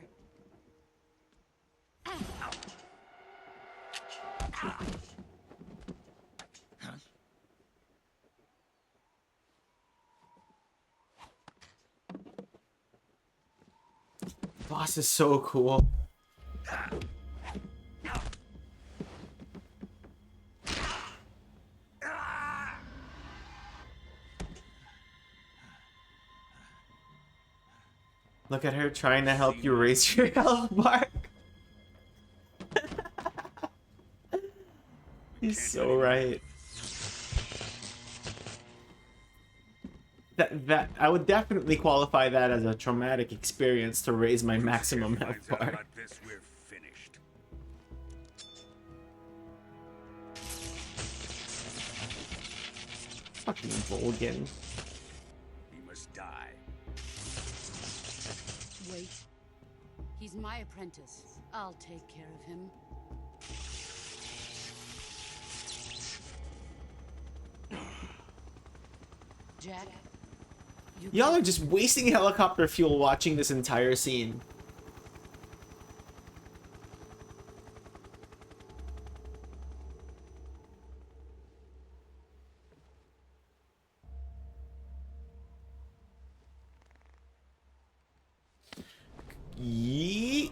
Boss is so cool. Look at her trying to help you raise your health bar. He's so right. That I would definitely qualify that as a traumatic experience to raise my maximum health bar. Like this, we're finished. Fucking Volgin. He must die. Wait. He's my apprentice. I'll take care of him. Jack, you Y'all are just wasting helicopter fuel watching this entire scene. Yeet.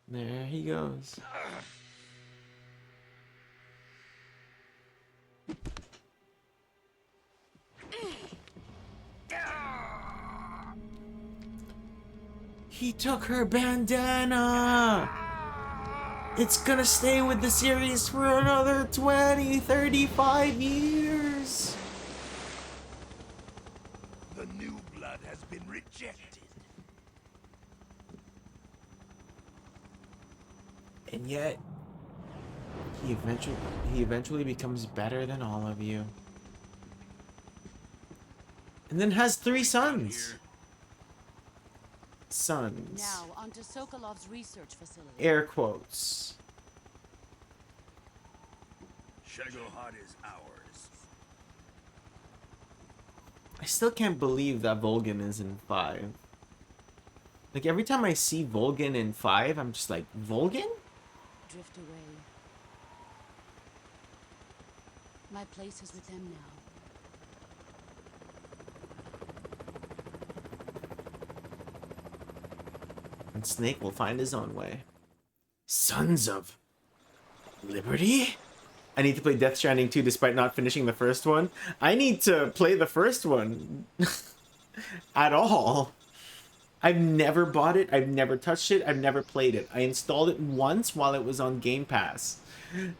There he goes. He took her bandana! It's gonna stay with the series for another 20, 35 years! The new blood has been rejected. And yet, he eventually becomes better than all of you. And then has 3 sons. Sons. now onto Sokolov's research facility. Air quotes. Shagohod is ours. I still can't believe that Volgin is in 5. Like, every time I see Volgin in 5, I'm just like, Volgin? Drift away. My place is with them now. And Snake will find his own way. Sons of Liberty? I need to play Death Stranding 2 despite not finishing the first one. I need to play the first one. At all. I've never bought it. I've never touched it. I've never played it. I installed it once while it was on Game Pass.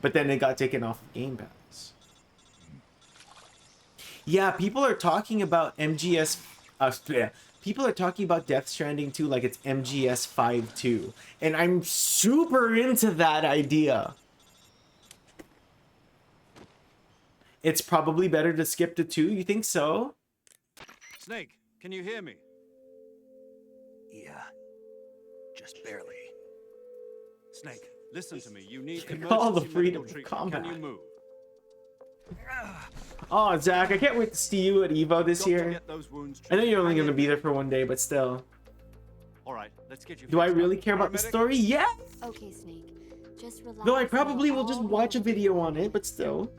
But then it got taken off of Game Pass. Yeah, people are talking about MGS... people are talking about Death Stranding 2 like it's MGS 5.2. And I'm super into that idea. It's probably better to skip to 2, you think so? Snake, can you hear me? Yeah, just barely. Snake, listen to me. You need All the emergency freedom medical of treatment. combat. Can you move? Oh, Zach, I can't wait to see you at EVO this Got to year. get those wounds I know treated. you're only Hang going to in. be there for one day, but still. All right, let's get you. Do I fixed really up. care about the Paramedic? story? Yes! Okay, Snake. Just relax. Though I and probably we'll will just all watch a go over video on it, but still.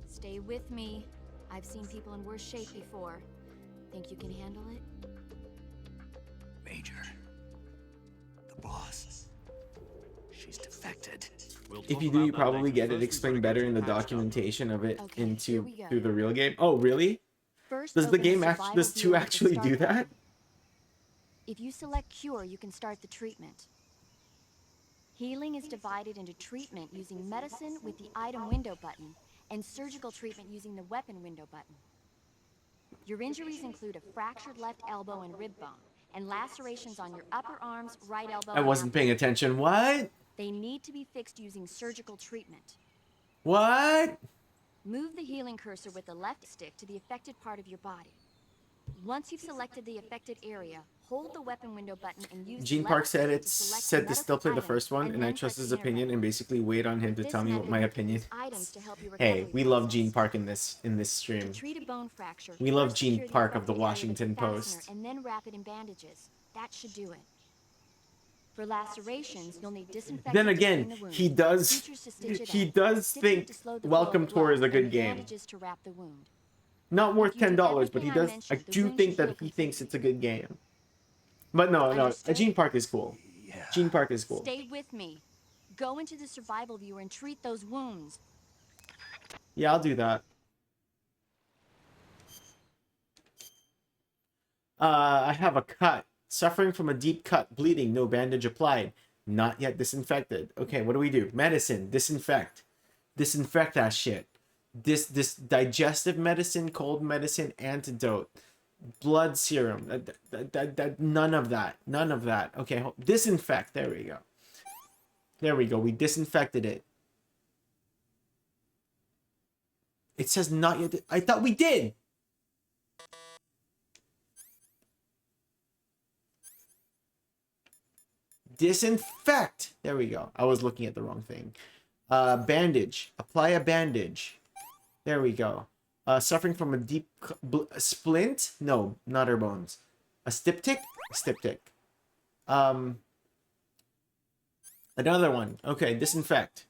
Stay with me. I've seen people in worse shape before. Think you can handle it? Major. The boss. She's defected. We'll If talk you do, about you that probably later. get First, it we've explained gotta get better you in the patched up. documentation of it Okay, here into we go. through the real game. Oh, really? First, Does the open game survival does 2 view with the actually start do that? button. If you select Cure, you can start the treatment. Healing is divided into treatment using medicine with the item window button and surgical treatment using the weapon window button. Your injuries include a fractured left elbow and rib bone, and lacerations on your upper arms, right elbow, I and wasn't paying abdomen. attention. What? They need to be fixed using surgical treatment. What? Move the healing cursor with the left stick to the affected part of your body. Once you've selected the affected area, hold the weapon window button and use Gene the Park left said stick it's select the said to medical still play the item first one, and I then trust press his the enter opinion button. and basically wait on him to With tell this me what method, my you can opinion. use items to help your Hey, recovery we love process. Gene Park in this To stream. treat a bone fracture, We love first Gene secure the Park of the affected area with Washington a fastener Post. and then wrap it in bandages. That should do it. For lacerations, you'll need disinfectant Then to again, clean the wound, he does sutures to stitch it he up, does stitching think to slow the flow Welcome of Tour is a blood, good and game. bandages to wrap the wound. Not worth If you do $10, but he everything I does. I mentioned, the do wound think should that heal he thinks completely. it's a good game. But no, Understood? Gene Park is cool. Gene Park is cool. Stay with me. Go into the survival viewer and treat those wounds. Yeah, I'll do that. I have a cut. Suffering from a deep cut, bleeding, no bandage applied. Not yet disinfected. Okay, what do we do? Medicine, disinfect. Disinfect that shit. This digestive medicine, cold medicine, antidote, blood serum. None of that. None of that. Okay, disinfect. There we go. There we go. We disinfected it. It says not yet. I thought we did. Disinfect. There we go. I was looking at the wrong thing. Bandage. Apply a bandage. There we go. Suffering from a deep splint? No, not her bones. A styptic? Styptic. Another one. Okay, disinfect.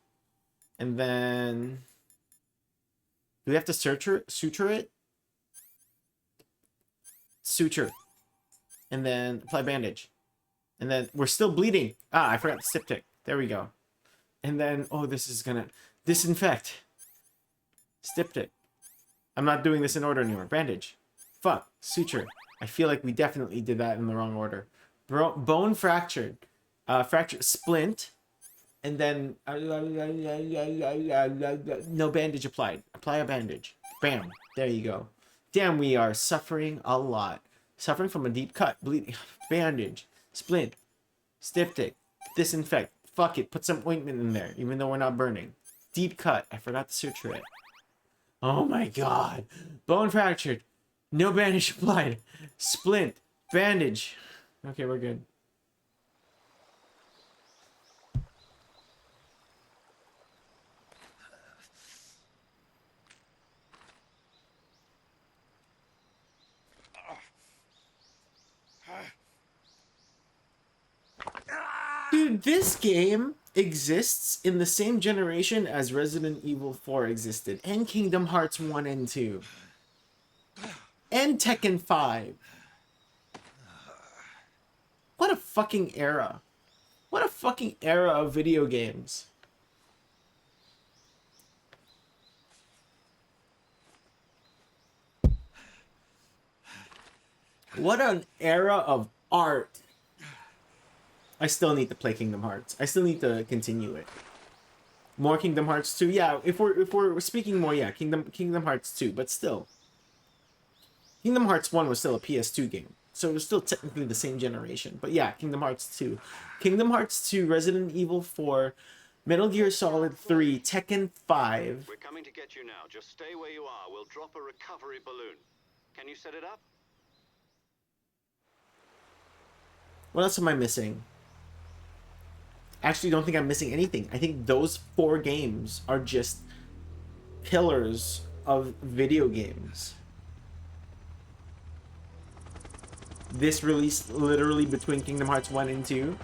And then... Do we have to suture it? Suture. And then apply bandage. And then we're still bleeding. Ah, I forgot the styptic. There we go. And then, oh, this is gonna... Disinfect. Styptic. I'm not doing this in order anymore. Bandage. Fuck. Suture. I feel like we definitely did that in the wrong order. Bone fractured. Fractured. Splint. And then... no bandage applied. Apply a bandage. Bam. There you go. Damn, we are suffering a lot. Suffering from a deep cut. Bleeding. Bandage. Splint. Styptic. Disinfect. Fuck it. Put some ointment in there, even though we're not burning. Deep cut. I forgot to suture it. Oh my god. Bone fractured. No bandage applied. Splint. Bandage. Okay, we're good. Dude, this game exists in the same generation as Resident Evil 4 existed, and Kingdom Hearts 1 and 2, and Tekken 5. What a fucking era. What a fucking era of video games. What an era of art. I still need to play Kingdom Hearts. I still need to continue it. More Kingdom Hearts 2. Yeah, if we're speaking more, yeah, Kingdom Hearts 2, but still. Kingdom Hearts 1 was still a PS2 game. So it was still technically the same generation. But yeah, Kingdom Hearts 2. Kingdom Hearts 2, Resident Evil 4, Metal Gear Solid 3, Tekken 5. We're coming to get you now. Just stay where you are. We'll drop a recovery balloon. Can you set it up? What else am I missing? Actually, don't think I'm missing anything. I think those 4 games are just pillars of video games. This released literally between Kingdom Hearts 1 and 2.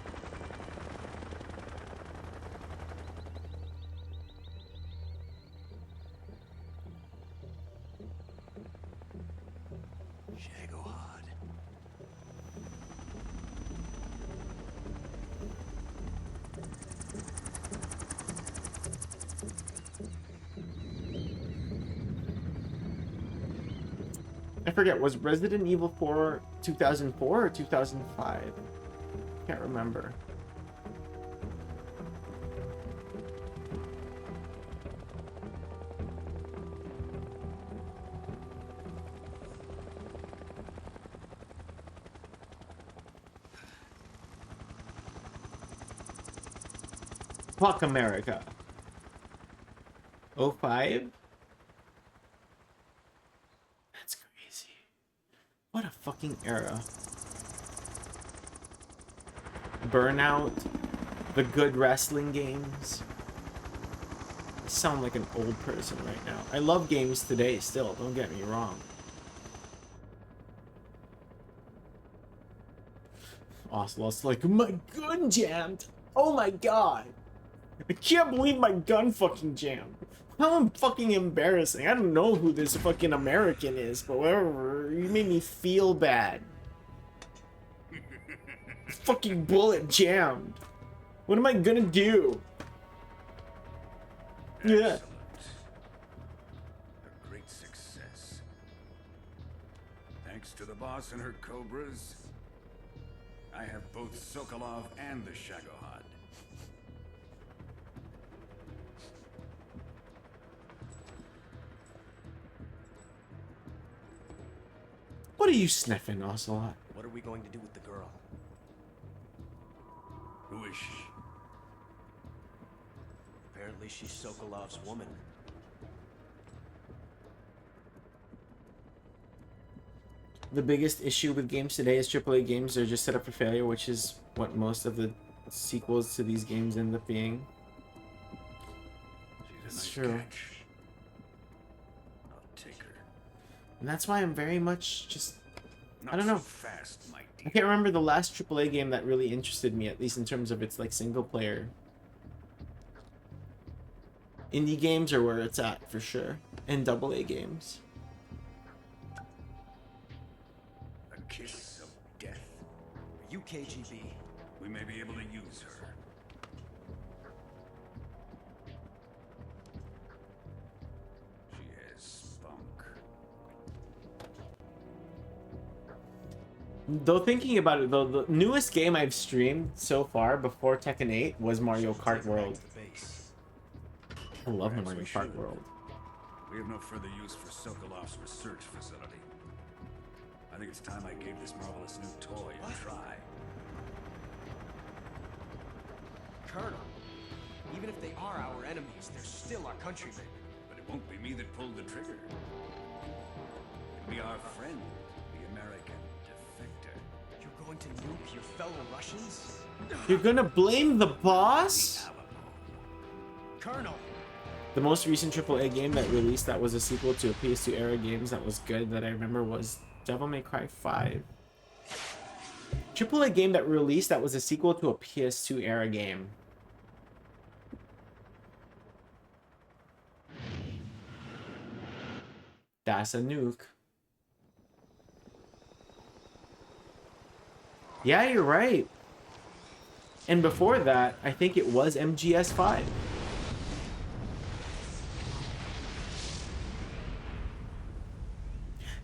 I forget, was Resident Evil 4 2004 or 2005? Can't remember. Fuck America. 05? What a fucking era. Burnout. The good wrestling games. I sound like an old person right now. I love games today still, don't get me wrong. Ocelot's like, my gun jammed! Oh my god! I can't believe my gun fucking jammed! How fucking embarrassing. I don't know who this fucking American is, but whatever. You made me feel bad. Fucking bullet jammed. What am I gonna do? Yeah. A great success. Thanks to the boss and her cobras, I have both Sokolov and the Shagohod. What are you sniffing, Ocelot? What are we going to do with the girl? Who is she? Apparently she's Sokolov's woman. The biggest issue with games today is AAA games are just set up for failure, which is what most of the sequels to these games end up being. That's true. I'll take her. And that's why I'm very much just... Not I don't know. so fast, my dear. I can't remember the last AAA game that really interested me, at least in terms of its like single player. Indie games are where it's at for sure, and AA games. A kiss of death. Are you KGB? We may be able to use her. She has spunk. Though thinking about it though, the newest game I've streamed so far before Tekken 8 was Mario Kart World. I love the Perhaps Mario we Kart should. World. We have no further use for Sokolov's research facility. I think it's time I gave this marvelous new toy a try. Colonel, even if they are our enemies, they're still our countrymen. But it won't be me that pulled the trigger. It'll be our friend, the American defector. You're going to nuke your fellow Russians? You're gonna blame the boss? Colonel! The most recent AAA game that released that was a sequel to a PS2 era games that was good that I remember was Devil May Cry 5. AAA game that released that was a sequel to a PS2 era game. That's a nuke. Yeah, you're right. And before that, I think it was MGS5.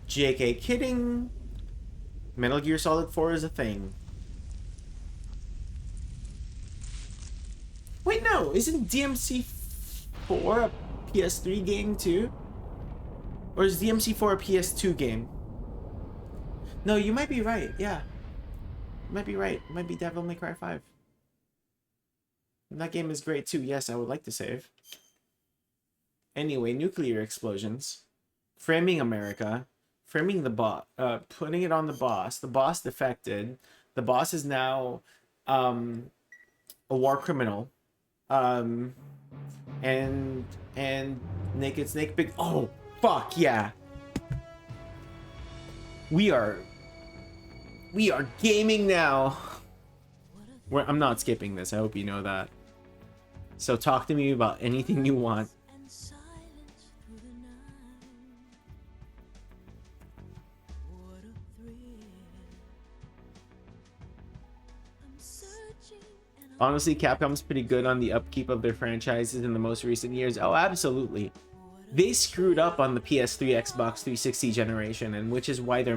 JK kidding. Metal Gear Solid 4 is a thing. Wait, no, isn't DMC4 a PS3 game too? Or is DMC4 a PS2 game? No, you might be right, yeah. You might be right. It might be Devil May Cry 5. And that game is great too. Yes, I would like to save. Anyway, nuclear explosions. Framing America. Framing the boss. Putting it on the boss. The boss defected. The boss is now a war criminal. And Naked Snake Big... Oh, fuck yeah. We are gaming now. I'm not skipping this. I hope you know that. So talk to me about anything you want. Honestly, Capcom's pretty good on the upkeep of their franchises in the most recent years. Oh, absolutely. They screwed up on the PS3, Xbox 360 generation, and which is why they're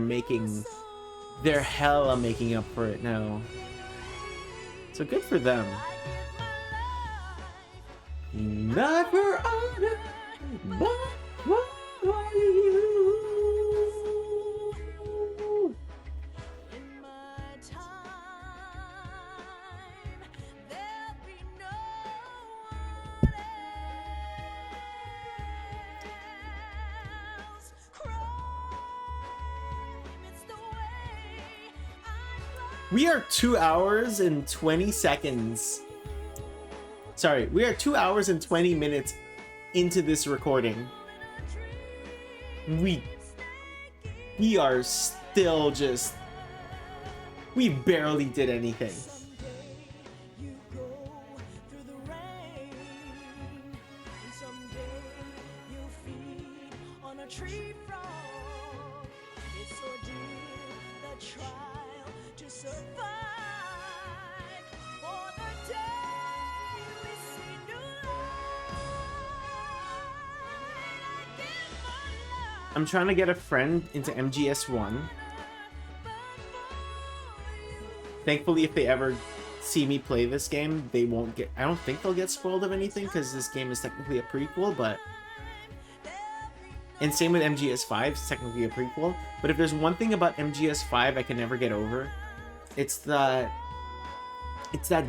hella making up for it now. So good for them. Never honor, but what are you? We are 2 hours and 20 seconds. Sorry, we are 2 hours and 20 minutes into this recording. We are still just... We barely did anything. I'm trying to get a friend into MGS1. Thankfully, if they ever see me play this game, they won't get... I don't think they'll get spoiled of anything, because this game is technically a prequel, but... And same with MGS5, it's technically a prequel. But if there's one thing about MGS5 I can never get over, it's that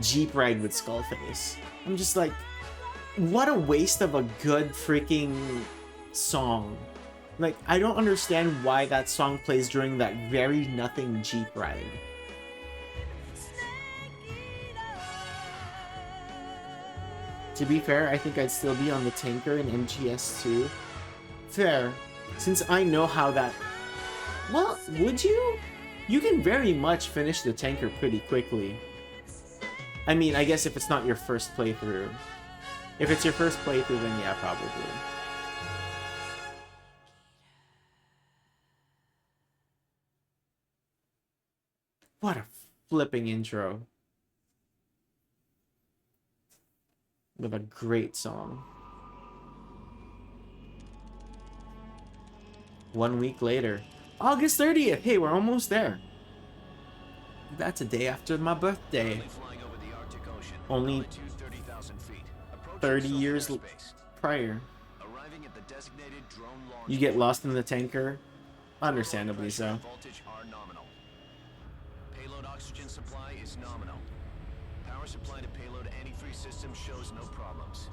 Jeep ride with Skullface. I'm just like, what a waste of a good freaking song. Like, I don't understand why that song plays during that very nothing Jeep ride. To be fair, I think I'd still be on the tanker in MGS2. Fair. Since I know how that... Well, would you? You can very much finish the tanker pretty quickly. I mean, I guess if it's not your first playthrough. If it's your first playthrough, then yeah, probably. What a flipping intro. With a great song. 1 week later. August 30th! Hey, we're almost there. That's a day after my birthday. Only 30 years prior. You get lost in the tanker? Understandably so. Payload oxygen supply is nominal. Power supply to payload antifreeze system shows no problems.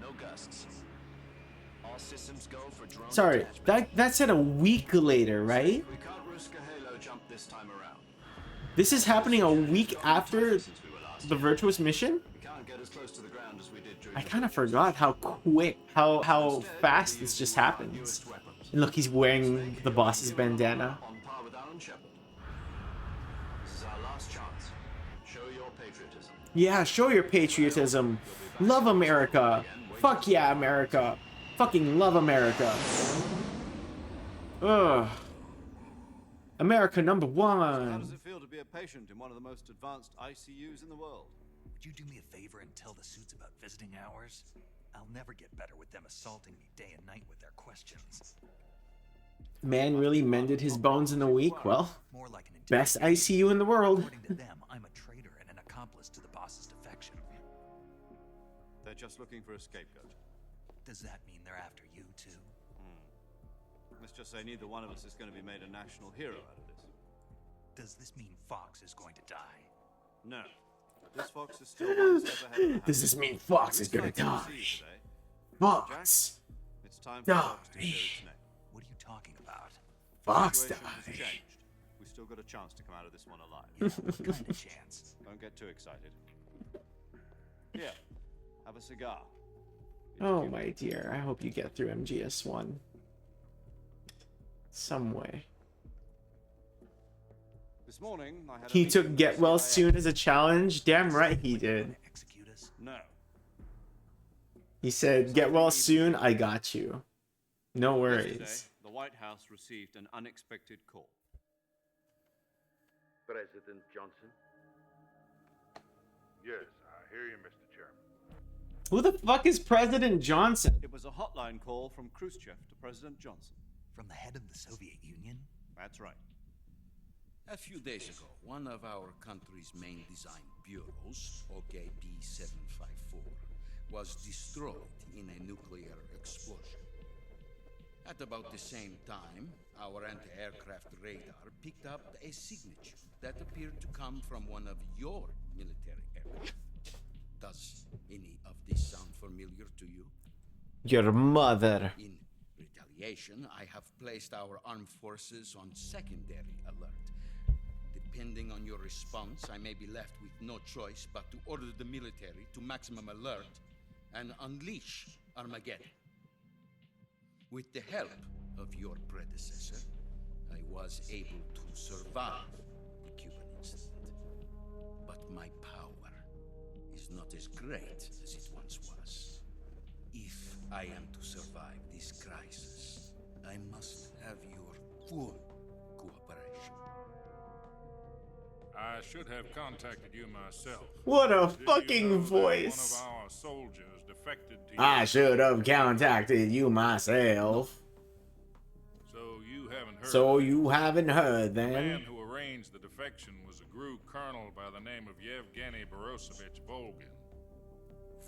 No gusts. All systems go for drone. Sorry, that said a week later, right? We can't risk a halo jump this time around. This is happening a week after the Virtuous mission? We can't get as close to the ground as we did during I kind of forgot how quick, how fast this just happens. And look, he's wearing the boss's bandana. on par with Aaron Shepard. This is our last chance. Show your patriotism. Yeah, show your patriotism. Love America. Fuck yeah, America. Fucking love America. Ugh. America number How one. does it feel to be a patient in one of the most advanced ICUs in the world? Would you do me a favor and tell the suits about visiting hours? I'll never get better with them assaulting me day and night with their questions. Man really mended his bones in a week. Well, More like an best ICU in the world. According to them, I'm a traitor and an accomplice to the boss's defection. They're just looking for a scapegoat. Does that mean they're after you too? Let's just say neither one of us is going to be made a national hero out of this. Does this mean Fox is going to die? No. This Fox is still one step ahead of the Does this mean Fox is gonna die? Fox. It's time for Die. Fox to show its neck. What are you talking about? Fox Situation has die. changed. We still got a chance to come out of this one alive. Yeah, what kind of chance? Don't get too excited. Here, have a cigar. Oh my dear, I hope you get through MGS1. Some way. This morning, I had a He meeting took with Get the Well CIA. Soon as a challenge? Damn right he did. Execute us? No. He said, get well soon, I got you. No worries. Yesterday, the White House received an unexpected call. President Johnson? Yes, I hear you, Mr. Chairman. Who the fuck is President Johnson? It was a hotline call from Khrushchev to President Johnson. From the head of the Soviet Union? That's right. A few days ago, one of our country's main design bureaus, OKB-754, was destroyed in a nuclear explosion. At about the same time, our anti-aircraft radar picked up a signature that appeared to come from one of your military aircraft. Does any of this sound familiar to you? Your mother. In retaliation, I have placed our armed forces on secondary alert. Depending on your response, I may be left with no choice but to order the military to maximum alert and unleash Armageddon. With the help of your predecessor, I was able to survive the Cuban incident. But my power is not as great as it once was. If I am to survive this crisis, I must have your full cooperation. I should have contacted you myself. What a Did you fucking know that voice. One of our soldiers defected to I your should have contacted you myself. So you haven't heard. So you haven't heard The man then? who arranged the defection was a GRU colonel by the name of Yevgeny Borosovich Volgin.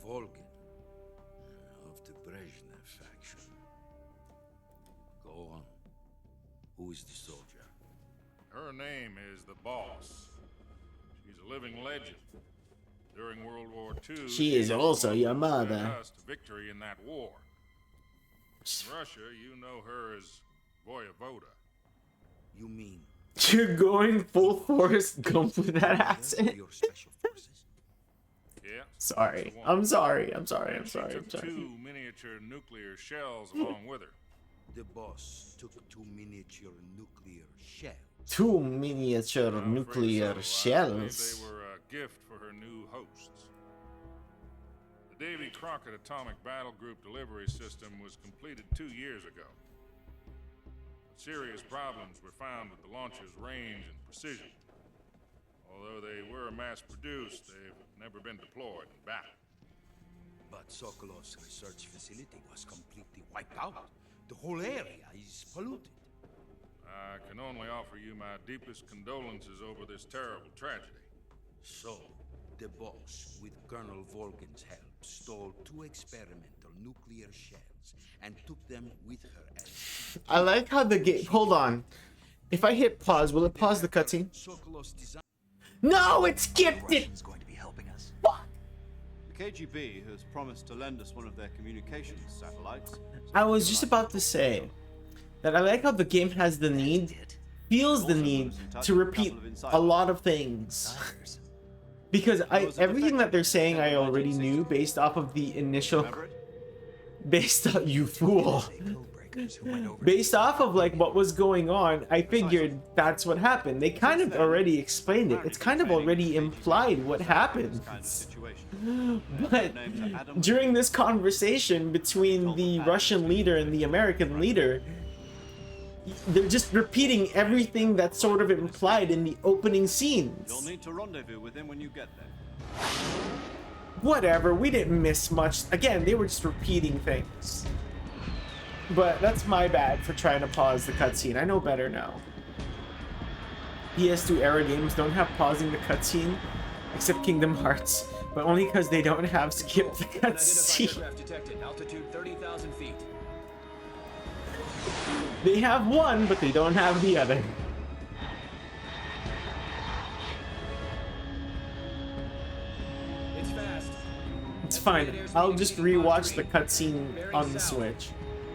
Volgin, of the Brezhnev faction. Go on. Who is the soldier? Her name is the Boss. She's a living legend. During World War II, She is also was your the one who mother. led us to victory in that war. In Russia, you know her as Voyevoda. You mean You're going full Forrest Gump with that accent? your special forces? Yeah. Sorry. That's the I'm woman. sorry. I'm sorry. I'm And sorry. She I'm took sorry. 2 miniature nuclear shells along with her. The boss took 2 miniature nuclear shells. 2 miniature I'm afraid nuclear so. I believe shells. they were a gift for her new hosts. The Davy Crockett Atomic Battle Group delivery system was completed 2 years ago. But serious problems were found with the launcher's range and precision. Although they were mass-produced, they've never been deployed in battle. But Sokolow's research facility was completely wiped out. The whole area is polluted. I can only offer you my deepest condolences over this terrible tragedy. So, the boss, with Colonel Volgan's help, stole 2 experimental nuclear shells and took them with her as... I like how the game. Hold on. If I hit pause, will it pause the cutscene? Sokolow's design... No, it skipped it! Russians going to be helping us. Fuck! The KGB has promised to lend us one of their communications satellites. I was just about to say that I like how the game has the need, feels the need to repeat a lot of things. Because everything that they're saying I already knew based off of the initial, based on you fool. Based off of like what was going on, I figured that's what happened. They kind of already explained it. It's kind of already implied what happened. But during this conversation between the Russian leader and the American leader, they're just repeating everything that's sort of implied in the opening scenes. You'll need to rendezvous with him when you get there. Whatever, we didn't miss much. Again, they were just repeating things. But that's my bad for trying to pause the cutscene. I know better now. PS2 era games don't have pausing the cutscene, except Kingdom Hearts, but only because they don't have skip the cutscene. Detected. Altitude 30,000 feet. They have one, but they don't have the other. It's fast. It's fine. I'll just rewatch the cutscene on the Switch.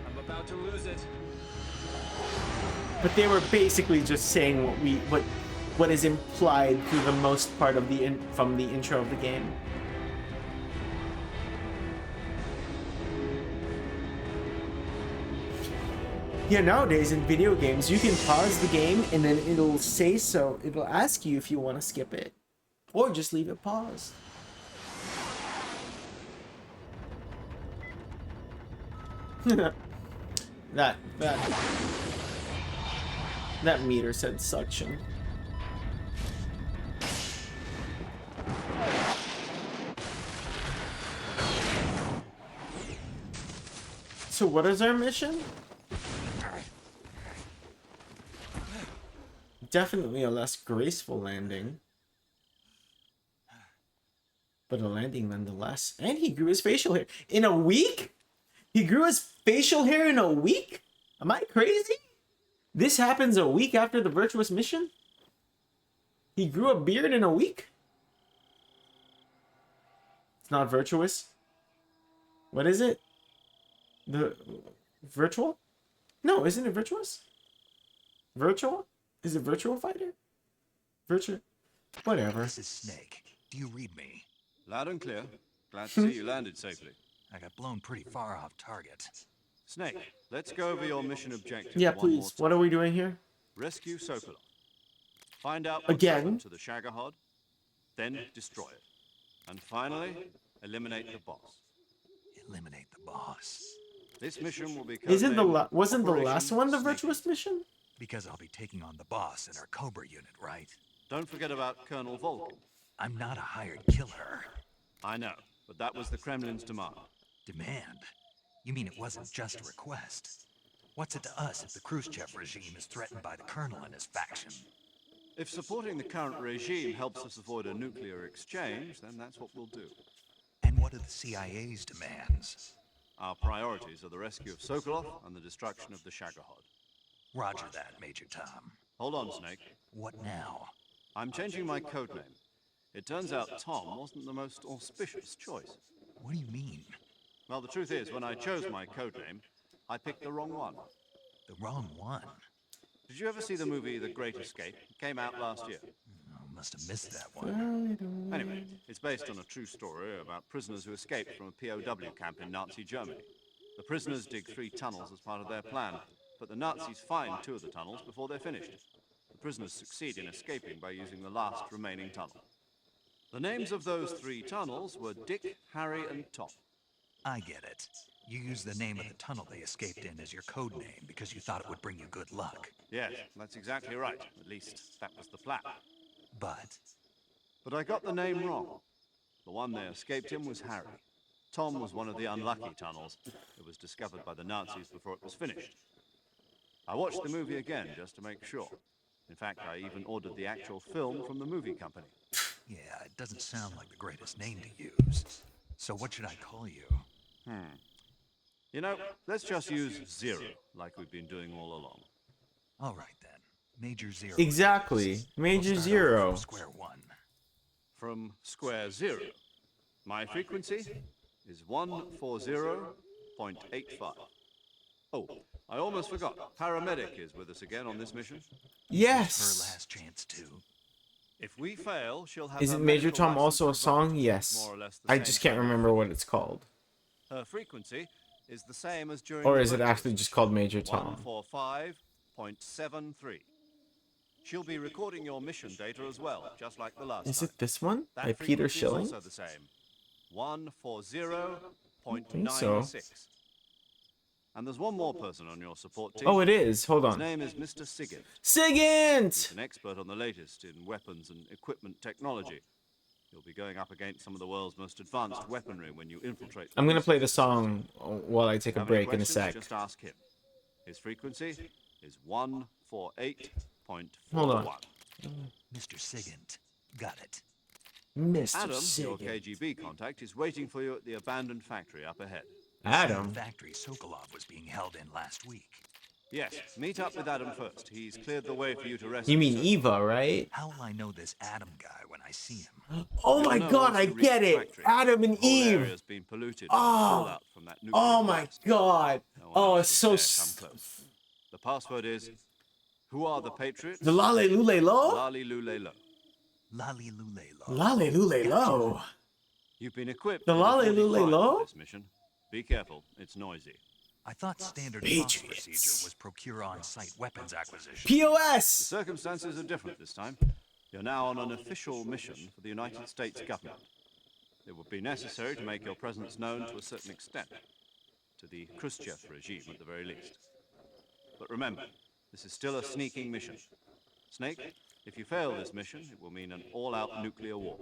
I'm about to lose it. But they were basically just saying what is implied through the most part of from the intro of the game. Yeah, nowadays in video games, you can pause the game and then it'll say so. It'll ask you if you want to skip it. Or just leave it paused. that meter said suction. So what is our mission? Definitely a less graceful landing. But a landing nonetheless. And he grew his facial hair. In a week? He grew his facial hair in a week? Am I crazy? This happens a week after the virtuous mission? He grew a beard in a week? It's not virtuous. What is it? The virtual? No, isn't it virtuous? Virtual? Is it virtual fighter? Virtual? Whatever. This is Snake. Do you read me? Loud and clear. Glad to see you landed safely. I got blown pretty far off target. Snake, let's go over your mission objective. Yeah, one more please. What are we doing here? Rescue Sokolov. Find out what's Again? happened to the Shagohod, then destroy it. And finally, eliminate the boss. Eliminate the boss. This mission will be Isn't wasn't the Operation last one the Snake. virtuous mission? Because I'll be taking on the boss in our Cobra unit, right? Don't forget about Colonel Volkin. I'm not a hired killer. I know, but that was the Kremlin's demand. Demand? You mean it wasn't just a request? What's it to us if the Khrushchev regime is threatened by the Colonel and his faction? If supporting the current regime helps us avoid a nuclear exchange, then that's what we'll do. And what are the CIA's demands? Our priorities are the rescue of Sokolov and the destruction of the Shagohod. Roger that, Major Tom. Hold on, Snake. What now? I'm changing my codename. It turns out Tom wasn't the most auspicious choice. What do you mean? Well, the truth is, when I chose my codename, I picked the wrong one. The wrong one? Did you ever see the movie The Great Escape? It came out last year. Oh, must have missed that one. Anyway, it's based on a true story about prisoners who escaped from a POW camp in Nazi Germany. The prisoners dig 3 tunnels as part of their plan, but the Nazis find 2 of the tunnels before they're finished. The prisoners succeed in escaping by using the last remaining tunnel. The names of those 3 tunnels were Dick, Harry, and Tom. I get it. You used the name of the tunnel they escaped in as your code name because you thought it would bring you good luck. Yes, that's exactly right. At least, that was the plan. But I got the name wrong. The one they escaped in was Harry. Tom was one of the unlucky tunnels. It was discovered by the Nazis before it was finished. I watched the movie again just to make sure. In fact, I even ordered the actual film from the movie company. yeah, it doesn't sound like the greatest name to use. So what should I call you? You know, let's just use Zero, like we've been doing all along. All right, then. Major Zero. Exactly. Major We'll start Zero. off from square one. From square 0. My frequency is 140.85. Oh, I almost forgot. Paramedic is with us again on this mission. Yes. Her last chance too. If we fail, she'll have. Isn't her Major medical Tom also a license song? revoked, Yes. more or less the I same just can't kind of remember what it's called. Her frequency is the same as during. Or the is it virtual actually just called Major Tom? 145.73. She'll be recording your mission data as well, just like the last Is time. it this one? That By Peter frequency is Schilling? also the same. 140.96. think so. And there's one more person on your support team. Oh, it is. Hold His on. name is Mr. Sigint. Sigint! He's an expert on the latest in weapons and equipment technology. You'll be going up against some of the world's most advanced weaponry when you infiltrate. I'm gonna play the song while I take a Have any break in a questions? sec. Just ask him. His frequency is 148.41. Hold on. Mr. Sigint. Got it. Mr. Adam, your Sigint. KGB contact, is waiting for you at the abandoned factory up ahead. Adam? The factory Sokolov was being held in last week. Yes, meet up with Adam first. He's cleared the way for you to rescue. You mean Eva, right? How will I know this Adam guy when I see him? Oh my You'll know god, once I you reach get the it! factory. Adam and The whole Eve! area's been polluted by the Oh! fallout from that nuclear Oh my blast. god! No one Oh, else it's would so... dare come close. The password is, who are the patriots? The Lale Lule Lo? Lali Lule Lo. Lali Lule Lo. Lale Lule Lo? You've been equipped The with a Lale 45 Lule Lo? for this mission. Be careful, it's noisy. I thought standard Patriots. cost procedure was procure on-site weapons acquisition. The POS! circumstances are different this time. You're now on an official mission for the United States government. It would be necessary to make your presence known to a certain extent, to the Khrushchev regime at the very least. But remember, this is still a sneaking mission. Snake, if you fail this mission, it will mean an all-out nuclear war.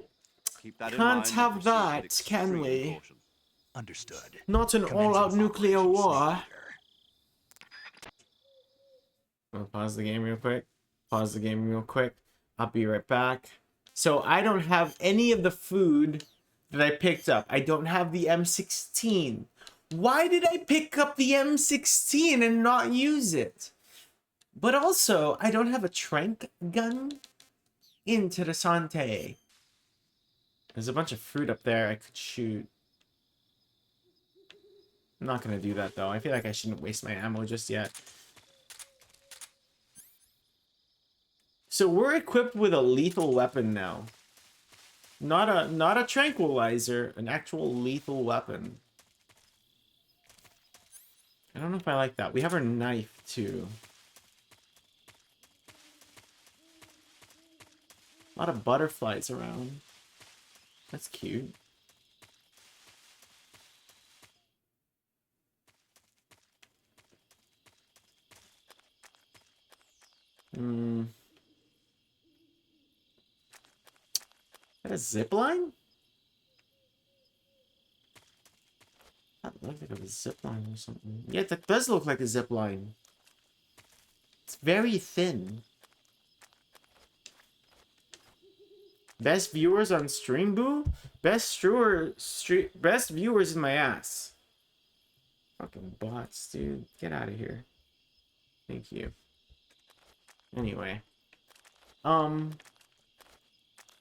Keep that in mind. Can't and have proceed with that, can extreme we? caution. Understood. Not an Commencing all-out nuclear Operation war. Snake Eater. I'm gonna pause the game real quick. Pause the game real quick. I'll be right back. So I don't have any of the food that I picked up. I don't have the M16. Why did I pick up the M16 and not use it? But also, I don't have a trank gun. Interessante. There's a bunch of fruit up there I could shoot. I'm not gonna do that though. I feel like I shouldn't waste my ammo just yet. So we're equipped with a lethal weapon now. Not a tranquilizer, an actual lethal weapon. I don't know if I like that. We have our knife too. A lot of butterflies around. That's cute. Is that a zip line? That looked like a zip line or something. Yeah, that does look like a zip line. It's very thin. Best viewers on Stream Boo? Best viewers in my ass. Fucking bots, dude. Get out of here. Thank you. Anyway. How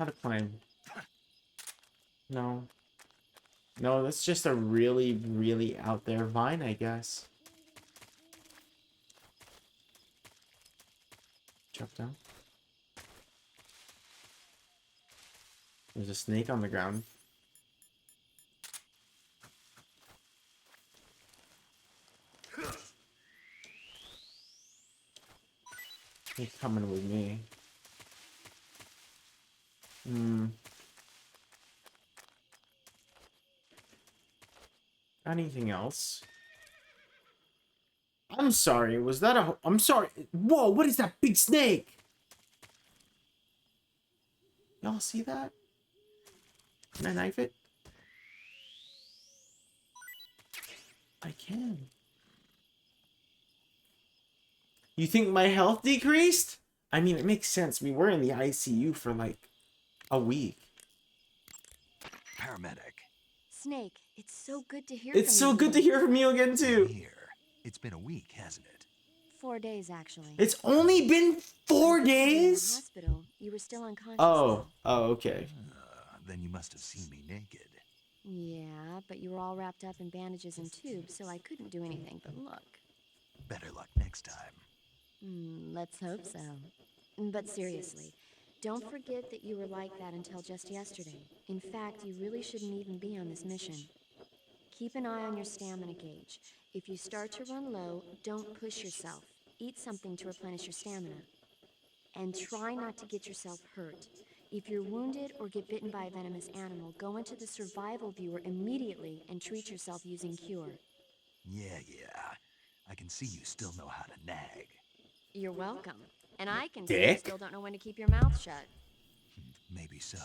to climb? No. No, that's just a really, really out there vine, I guess. Jump down. There's a snake on the ground. He's coming with me. Anything else? I'm sorry, was that a... I'm sorry. Whoa, what is that big snake? Y'all see that? Can I knife it? I can. You think my health decreased? I mean, it makes sense. We were in the ICU for like a week. Paramedic. Snake, it's so good to hear It's so good to hear from you again, too. Here. It's been a week, hasn't it? 4 days, actually. It's only been 4 days? In the hospital, you were still unconscious. Oh, okay. Then you must have seen me naked. Yeah, but you were all wrapped up in bandages and tubes, so I couldn't do anything but look. Better luck next time. Let's hope so. But seriously, don't forget that you were like that until just yesterday. In fact, you really shouldn't even be on this mission. Keep an eye on your stamina gauge. If you start to run low, don't push yourself. Eat something to replenish your stamina. And try not to get yourself hurt. If you're wounded or get bitten by a venomous animal, go into the survival viewer immediately and treat yourself using Cure. Yeah. I can see you still know how to nag. You're welcome. And I can see you still don't know when to keep your mouth shut. Maybe so.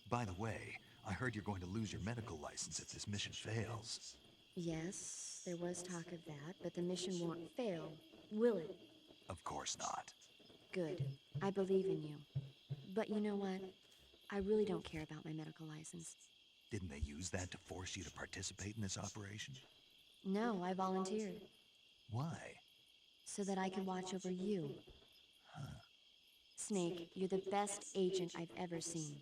By the way, I heard you're going to lose your medical license if this mission fails. Yes, there was talk of that, but the mission won't fail, will it? Of course not. Good. I believe in you. But you know what? I really don't care about my medical license. Didn't they use that to force you to participate in this operation? No, I volunteered. Why? So that I can watch over you. Snake, you're the best agent I've ever seen.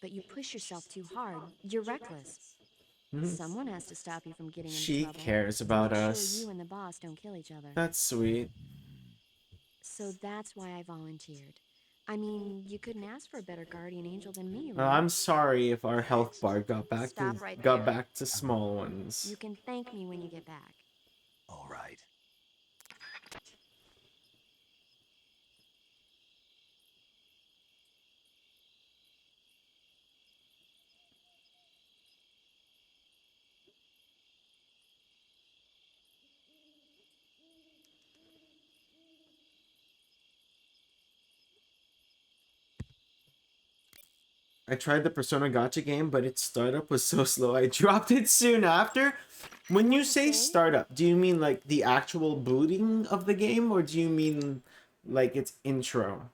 But you push yourself too hard. You're reckless. Someone has to stop you from getting into trouble. She cares about us. Sure you and the boss don't kill each other. That's sweet. So that's why I volunteered. I mean, you couldn't ask for a better guardian angel than me, right? Well, I'm sorry if our health bar got back Stop to small ones. You can thank me when you get back. All right. I tried the Persona Gacha game, but its startup was so slow. I dropped it soon after. When you say startup, do you mean like the actual booting of the game, or do you mean like its intro?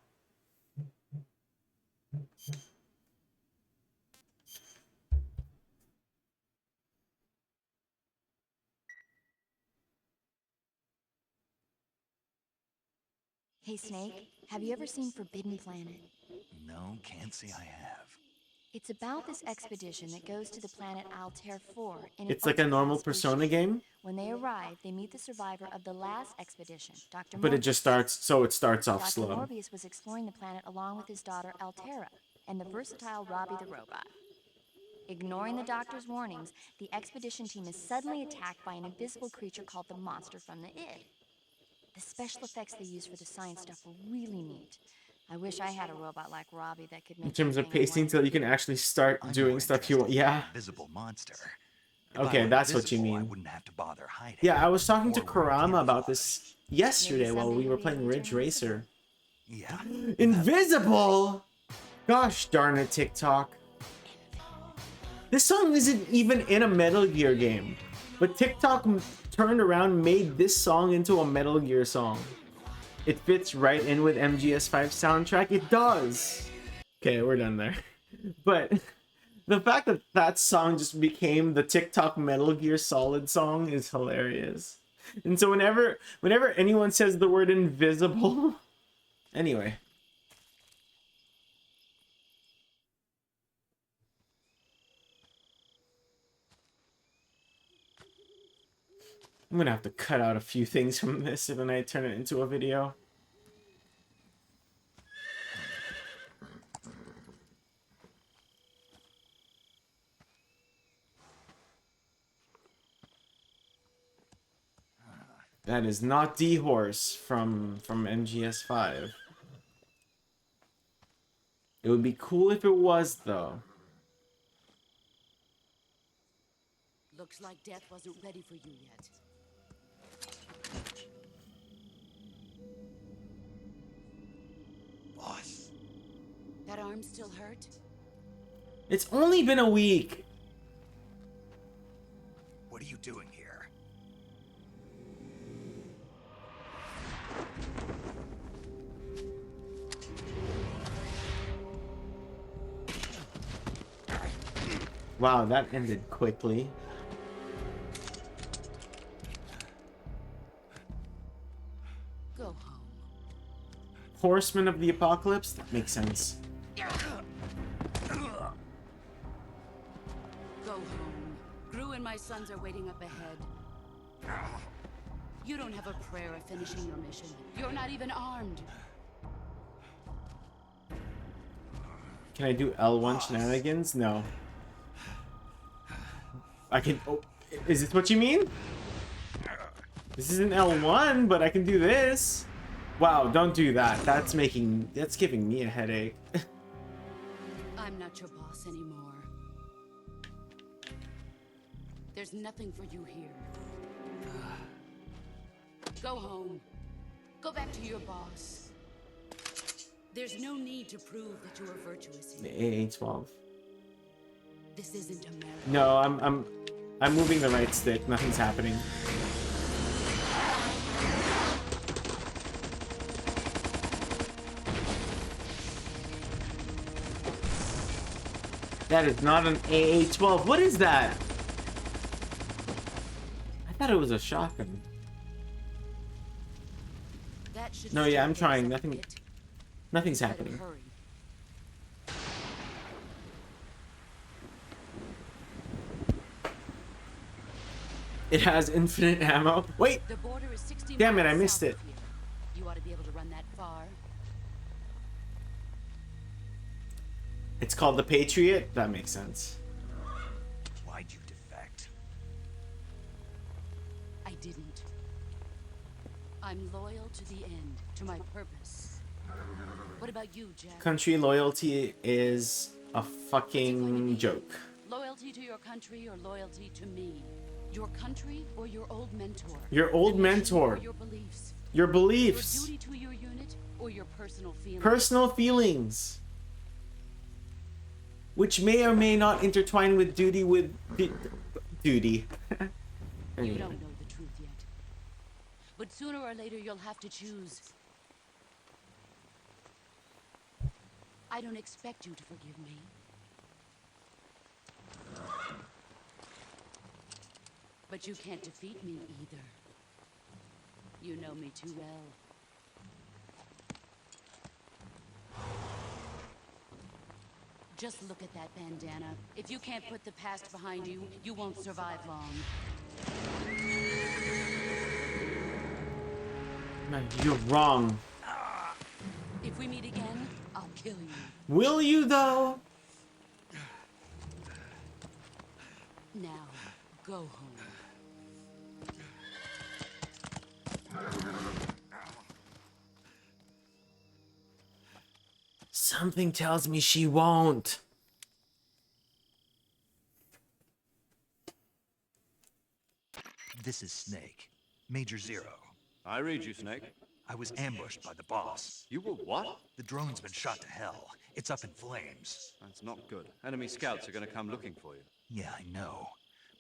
Hey, Snake, have you ever seen Forbidden Planet? No, can't say I have. It's about this expedition that goes to the planet Altair 4. It's like a normal Persona game? When they arrive, they meet the survivor of the last expedition, Dr. But Morbius. it just starts, so it starts off Dr. slow. Morbius was exploring the planet along with his daughter Altera and the versatile Robbie the robot. Ignoring the doctor's warnings, the expedition team is suddenly attacked by an invisible creature called the Monster from the Id. The special effects they use for the science stuff were really neat. I wish I had a robot like Robbie that could make In terms of pacing, so you can actually start doing stuff you want. Yeah. Visible monster. Okay, that's what you mean. I wouldn't have to bother hiding. Yeah, I was talking to Kurama about this yesterday while we were playing Ridge Racer. Yeah. Invisible! Gosh darn it, TikTok. This song isn't even in a Metal Gear game, but TikTok turned around and made this song into a Metal Gear song. It fits right in with MGS5 soundtrack. It does. Okay, we're done there. But the fact that that song just became the TikTok Metal Gear Solid song is hilarious. And so whenever anyone says the word invisible, anyway. I'm gonna have to cut out a few things from this when I turn it into a video. That is not D-Horse from MGS5. It would be cool if it was, though. Looks like death wasn't ready for you yet. Boss. That arm still hurt? It's only been a week. What are you doing here? Wow, that ended quickly. Go home. Horseman of the Apocalypse? That makes sense. Go home. Gru and my sons are waiting up ahead. You don't have a prayer of finishing your mission. You're not even armed. Can I do L1 shenanigans? No. I can... Oh, is this what you mean? This isn't L1, but I can do this. Wow, don't do that. That's giving me a headache. I'm not your boss anymore. There's nothing for you here. Go home. Go back to your boss. There's no need to prove that you are virtuous here. AA12. This isn't America. No, I'm moving the right stick. Nothing's happening. That is not an AA12. What is that? I thought it was a shotgun. That should No, yeah, I'm stop trying. this. Nothing's Better happening. hurry. It has infinite ammo. Wait! The border is 60 Damn it, I miles missed south it. of here. You ought to be able to run that far. It's called the Patriot? That makes sense. Why'd you defect? I didn't. I'm loyal to the end, to my purpose. What about you, Jack? Country loyalty is a fucking joke. Loyalty to your country or loyalty to me? Your country or your old mentor? Your old The mission mentor. Or your beliefs? Your beliefs. Your duty to your unit or your personal feelings? Personal feelings. Which may or may not intertwine with duty with... duty. You don't know the truth yet. But sooner or later you'll have to choose. I don't expect you to forgive me. But you can't defeat me either. You know me too well. Just look at that bandana. If you can't put the past behind you, you won't survive long. Man, you're wrong. If we meet again, I'll kill you. Will you, though? Now, go home. Something tells me she won't. This is Snake. Major Zero. I read you, Snake. I was ambushed by the boss. You were what? The drone's been shot to hell. It's up in flames. That's not good. Enemy scouts are going to come looking for you. Yeah, I know.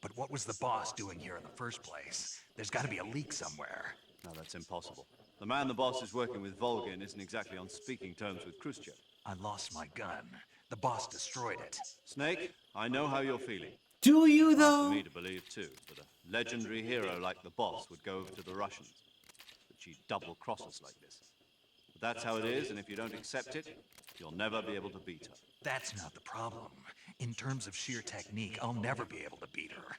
But what was the boss doing here in the first place? There's got to be a leak somewhere. No, that's impossible. The man the boss is working with, Volgin, isn't exactly on speaking terms with Khrushchev. I lost my gun. The boss destroyed it. Snake, I know how you're feeling. Do you, Hard though? for me to believe, too, that a legendary hero like the boss would go over to the Russians. That she'd double-cross us like this. But that's how it is, and if you don't accept it, you'll never be able to beat her. That's not the problem. In terms of sheer technique, I'll never be able to beat her.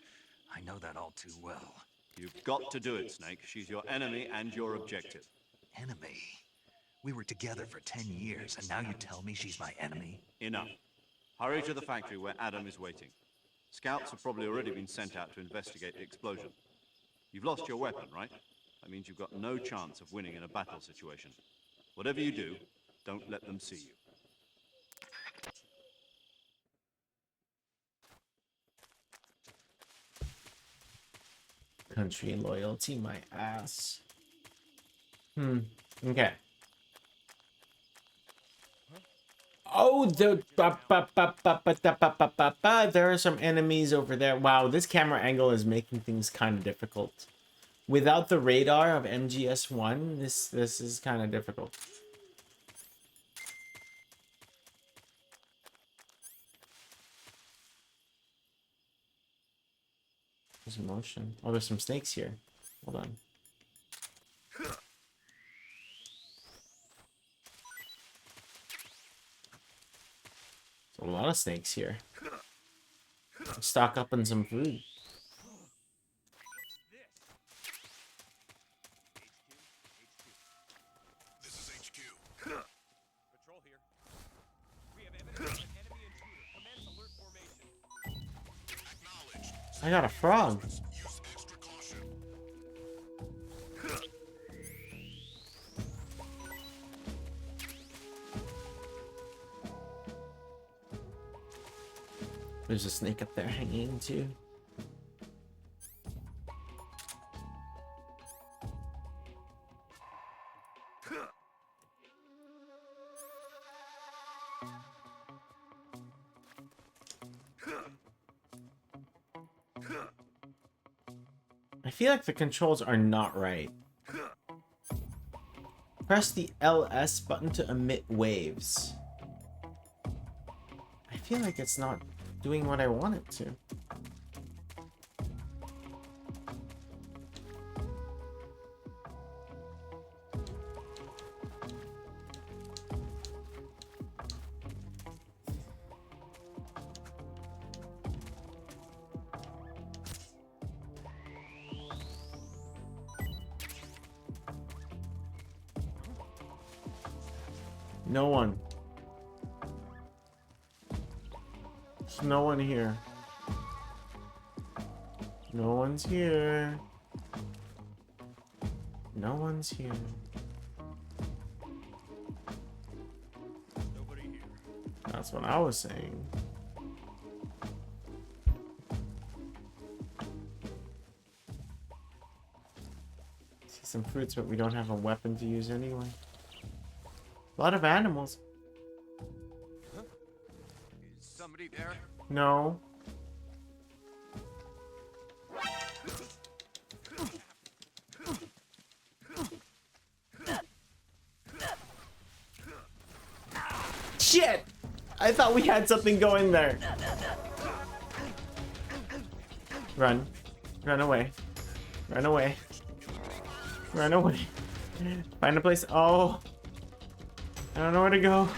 I know that all too well. You've got to do it, Snake. She's your enemy and your objective. Enemy? We were together for 10 years, and now you tell me she's my enemy? Enough. Hurry to the factory where Adam is waiting. Scouts have probably already been sent out to investigate the explosion. You've lost your weapon, right? That means you've got no chance of winning in a battle situation. Whatever you do, don't let them see you. Country loyalty, my ass. Okay. Oh, there are some enemies over there. Wow, this camera angle is making things kind of difficult. Without the radar of MGS1, this is kind of difficult. There's motion. Oh, there's some snakes here. Hold on. There's a lot of snakes here. Stock up on some food. This is HQ. Patrol here. We have evidence of an enemy intruder. Commence alert formation. Acknowledged. I got a frog. Use extra caution. There's a snake up there hanging too. I feel like the controls are not right. Press the LS button to emit waves. I feel like it's not doing what I want it to. No one. There's no one here. No one's here. No one's here. Nobody here. That's what I was saying. See some fruits, but we don't have a weapon to use anyway. A lot of animals. Huh? Is somebody there? No. Shit! I thought we had something going there. Run. Run away. Run away. Run away. Find a place. Oh. I don't know where to go.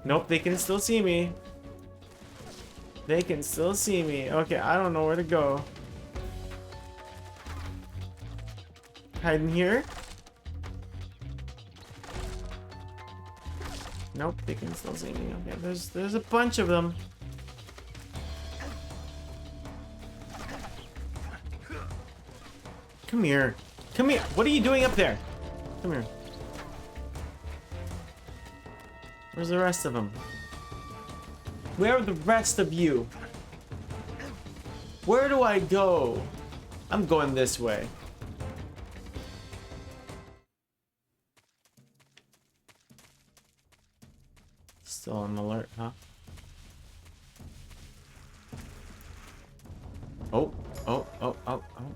Nope, they can still see me. They can still see me. Okay, I don't know where to go. Hide in here? Nope, they can still see me. Okay, there's a bunch of them. Come here. Come here. What are you doing up there? Come here. Where's the rest of them? Where are the rest of you? Where do I go? I'm going this way. Still on alert, huh? Oh, oh, oh, oh, oh.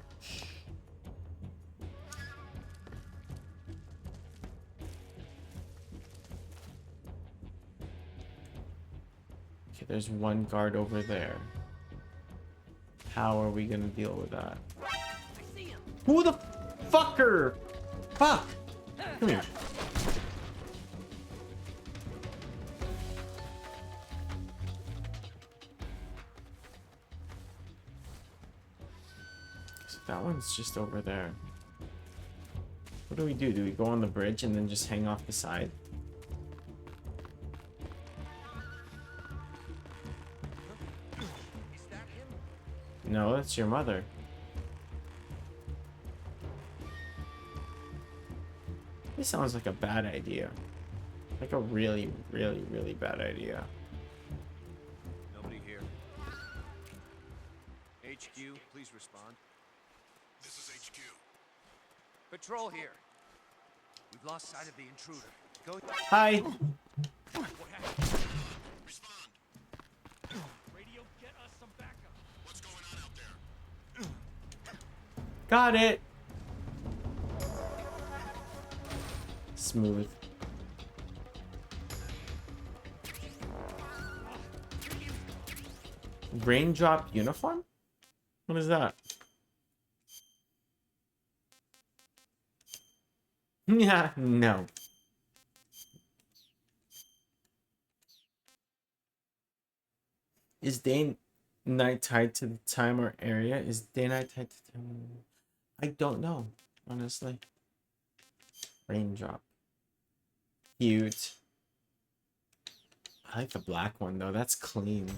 Okay, there's one guard over there. How are we gonna deal with that? Who the fucker? Fuck! Come here. So that one's just over there. What do we do? Do we go on the bridge and then just hang off the side? No, that's your mother. This sounds like a bad idea. Like a really, really, really bad idea. Nobody here. HQ, please respond. This is HQ. Patrol here. We've lost sight of the intruder. Go. Hi. What happened? Respond. Radio, get us some backup. What's going on out there? Got it. Smooth. Raindrop uniform? What is that? Yeah, no. Is day night tied to the time or area? Is day night tied to time? I don't know, honestly. Raindrop. Cute. I like the black one though, that's clean.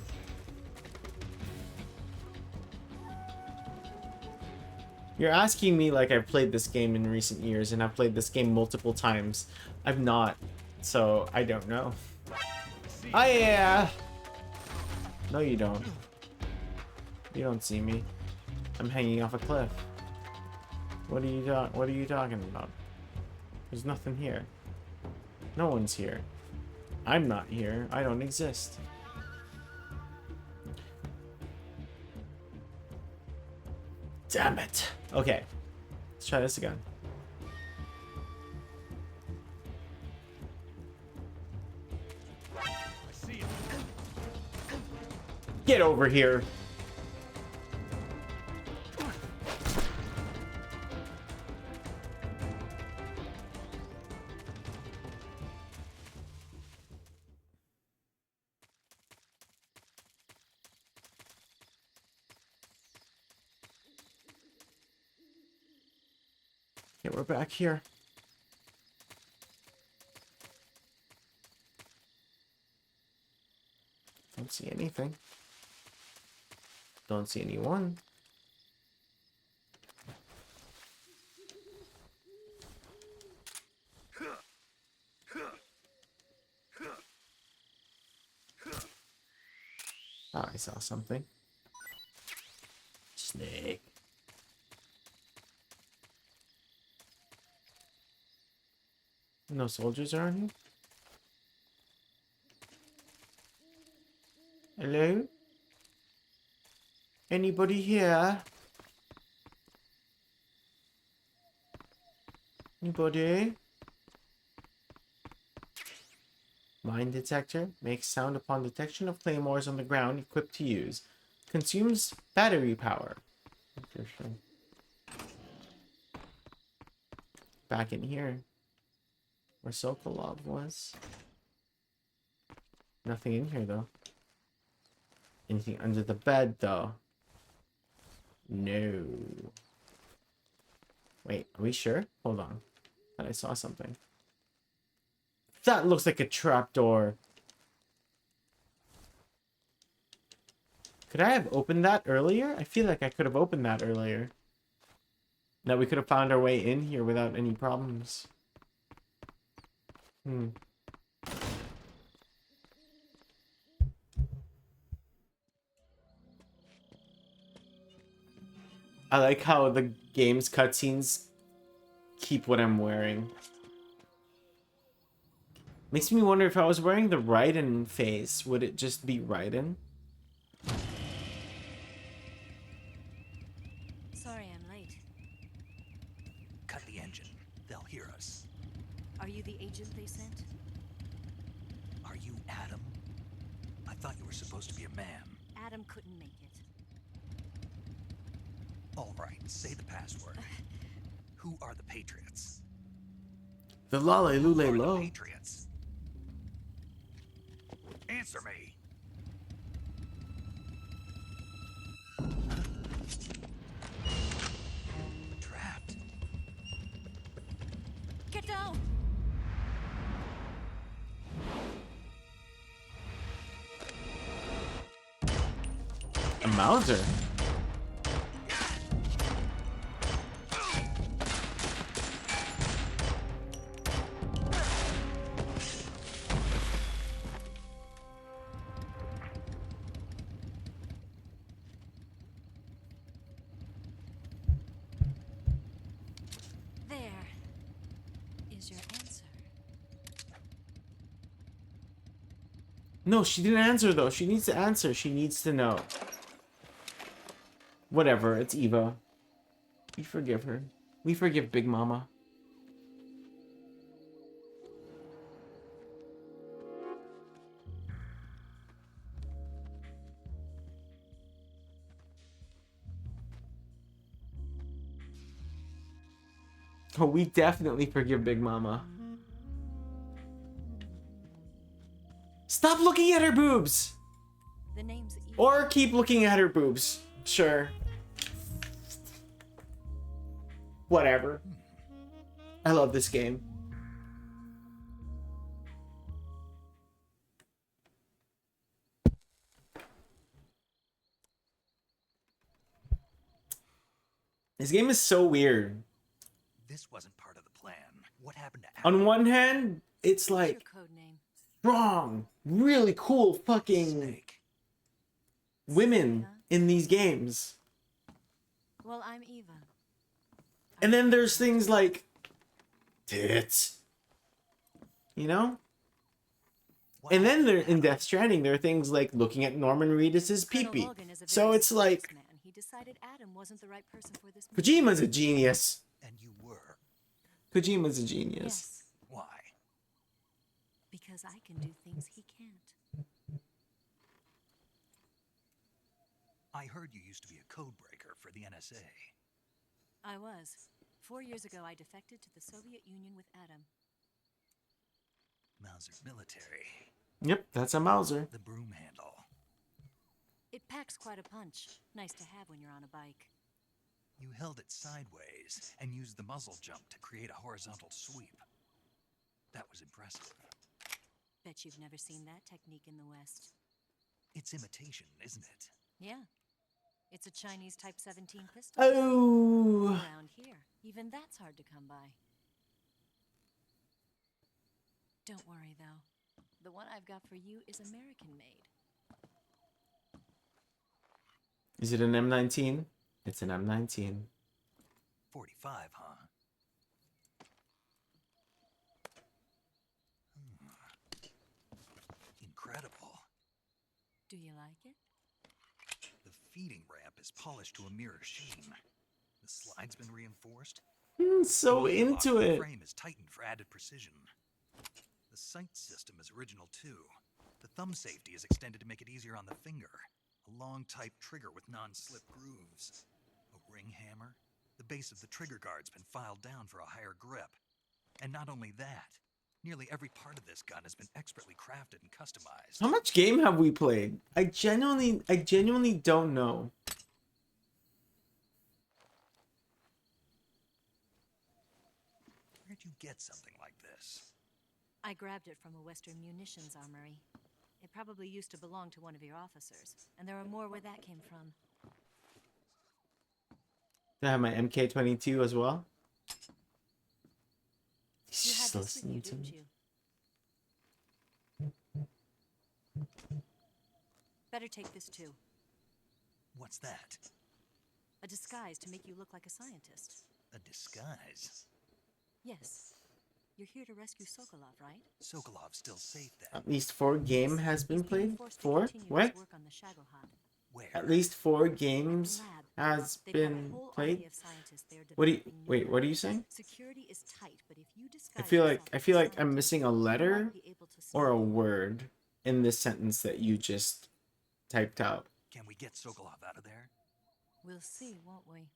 You're asking me like I've played this game in recent years, and I've played this game multiple times. I've not, so I don't know. Oh yeah! No you don't. You don't see me. I'm hanging off a cliff. What are you talking about? There's nothing here. No one's here. I'm not here. I don't exist. Damn it. Okay. Let's try this again. I see it. Get over here. Okay, we're back here. Don't see anything. Don't see anyone. Oh, I saw something. Snake. No soldiers around here? Hello? Anybody here? Anybody? Mine detector makes sound upon detection of claymores on the ground equipped to use. Consumes battery power. Interesting. Back in here. Where Sokolov was. Nothing in here though. Anything under the bed though? No. Wait, are we sure? Hold on. Thought I saw something. That looks like a trapdoor. Could I have opened that earlier? I feel like I could have opened that earlier. That we could have found our way in here without any problems. I like how the game's cutscenes keep what I'm wearing. Makes me wonder if I was wearing the Raiden face, would it just be Raiden? Sorry I'm late. Cut the engine. They'll hear us. Are you the agent they sent? Are you Adam? I thought you were supposed to be a man. Adam couldn't make it. All right, say the password. Who are the Patriots? The Lale Lule Who are Lo. the Patriots? Answer me. Trapped. Get down! A Mauser. is your answer? No, she didn't answer though. She needs to answer. She needs to know. Whatever, it's Eva. We forgive her. We forgive Big Mama. Oh, we definitely forgive Big Mama. Stop looking at her boobs! The name's Eva. Or keep looking at her boobs. Sure. Whatever. I love this game. This game is so weird. This wasn't part of the plan. What happened to On one hand, it's like strong, really cool fucking women in these games. Well, I'm Eva. And then there's things like tits. You know? And then they're in Death Stranding, there are things like looking at Norman Reedus's pee-pee. So it's like He decided Adam wasn't the right person for this. Kojima's a genius. And you were. Kojima's a genius. Yes, Why? because I can do things he can't. I heard you used to be a code breaker for the NSA. I was. 4 years ago, I defected to the Soviet Union with Adam. Mauser military. Yep, that's a Mauser. The broom handle. It packs quite a punch. Nice to have when you're on a bike. You held it sideways and used the muzzle jump to create a horizontal sweep. That was impressive. Bet you've never seen that technique in the West. It's imitation, isn't it? Yeah. It's a Chinese Type 17 pistol. Oh. Around here, even that's hard to come by. Don't worry, though. The one I've got for you is American-made. Is it an M19? It's an M19. 45, huh? Incredible. Do you like it? The feeding ramp is polished to a mirror sheen. The slide's been reinforced. So into The it. frame is tightened for added precision. The sight system is original too. The thumb safety is extended to make it easier on the finger. A long type trigger with non-slip grooves. A ring hammer. The base of the trigger guard's been filed down for a higher grip. And not only that, nearly every part of this gun has been expertly crafted and customized. How much game have we played? I genuinely don't know. Where'd you get something like this? I grabbed it from a Western munitions armory. It probably used to belong to one of your officers, and there are more where that came from. Do I have my MK22 as well? You had this with you, didn't you? Better take this too. What's that? A disguise to make you look like a scientist. A disguise? Yes. You're here to rescue Sokolov, right? Sokolov's still safe then. At least 4 game has been played. 4? Continue What? his work on the Shagohod. Where? At least 4 games has They've got a been whole played. army of scientists there What do you developing new wait? What are you weapons. saying? Security is tight, but if you I disguise feel yourself like as I'm missing a letter be able to or a word in this sentence that you just typed out. Can we get Sokolov out of there? We'll see, won't we?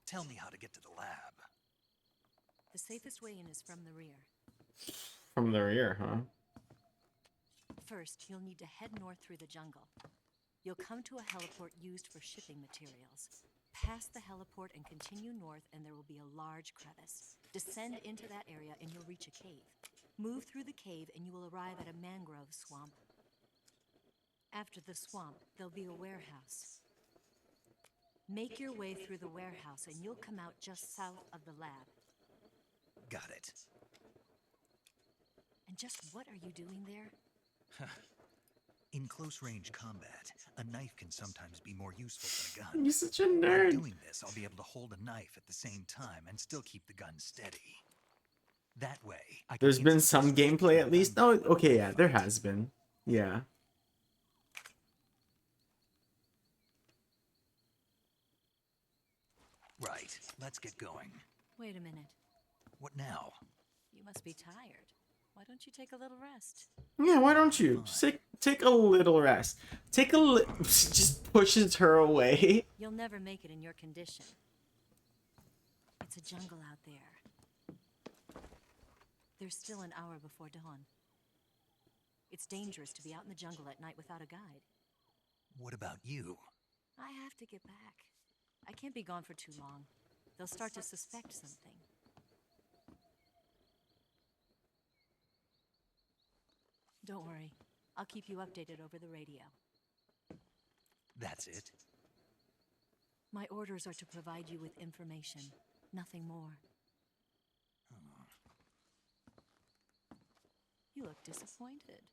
Tell me how to get to the lab. The safest way in is from the rear. From the rear, huh? First, you'll need to head north through the jungle. You'll come to a heliport used for shipping materials. Pass the heliport and continue north, and there will be a large crevice. Descend into that area, and you'll reach a cave. Move through the cave, and you will arrive at a mangrove swamp. After the swamp, there'll be a warehouse. Make your way through the warehouse, and you'll come out just south of the lab. Got it. And just what are you doing there? In close-range combat, a knife can sometimes be more useful than a gun. You're such a By nerd. doing this, I'll be able to hold a knife at the same time and still keep the gun steady. That way, I can There's gain been some some distance gameplay from at the least. gunman. Oh, okay, yeah, there has been. Yeah. Right. Let's get going. Wait a minute. What now? You must be tired. Why don't you take a little rest? Yeah, why don't you? Just take a little rest. Just pushes her away. You'll never make it in your condition. It's a jungle out there. There's still an hour before dawn. It's dangerous to be out in the jungle at night without a guide. What about you? I have to get back. I can't be gone for too long. They'll start to suspect something. Don't worry. I'll keep you updated over the radio. That's it? My orders are to provide you with information, nothing more. You look disappointed.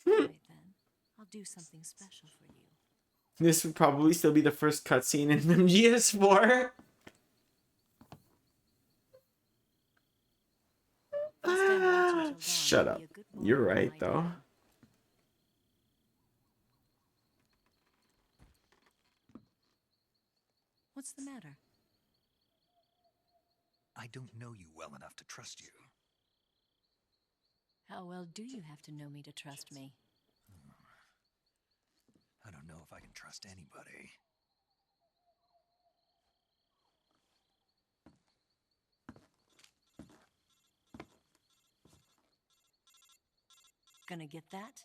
All right then. I'll do something special for you. This would probably still be the first cutscene in MGS4. I'll stand watch until dawn. Shut You'll up. be a good boy You're and right, lie though. down. What's the matter? I don't know you well enough to trust you. How well do you have to know me to trust me? I don't know if I can trust anybody. Gonna get that?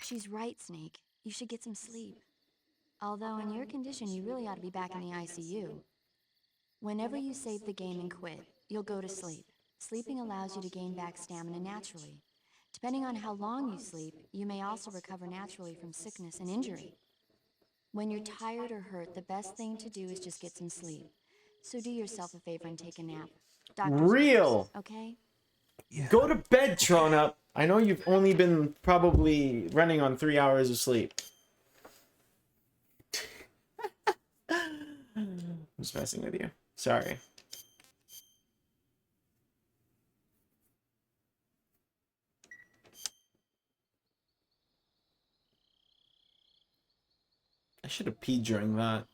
She's right, Snake. You should get some sleep. Although in your condition, you really ought to be back in the ICU. Whenever you save the game and quit, you'll go to sleep. Sleeping allows you to gain back stamina naturally. Depending on how long you sleep, you may also recover naturally from sickness and injury. When you're tired or hurt, the best thing to do is just get some sleep. So do yourself a favor and take a nap. Doctor's Real. orders, okay? Go to bed, Trona. I know you've only been probably running on 3 hours of sleep. I'm just messing with you. Sorry. I should have peed during that.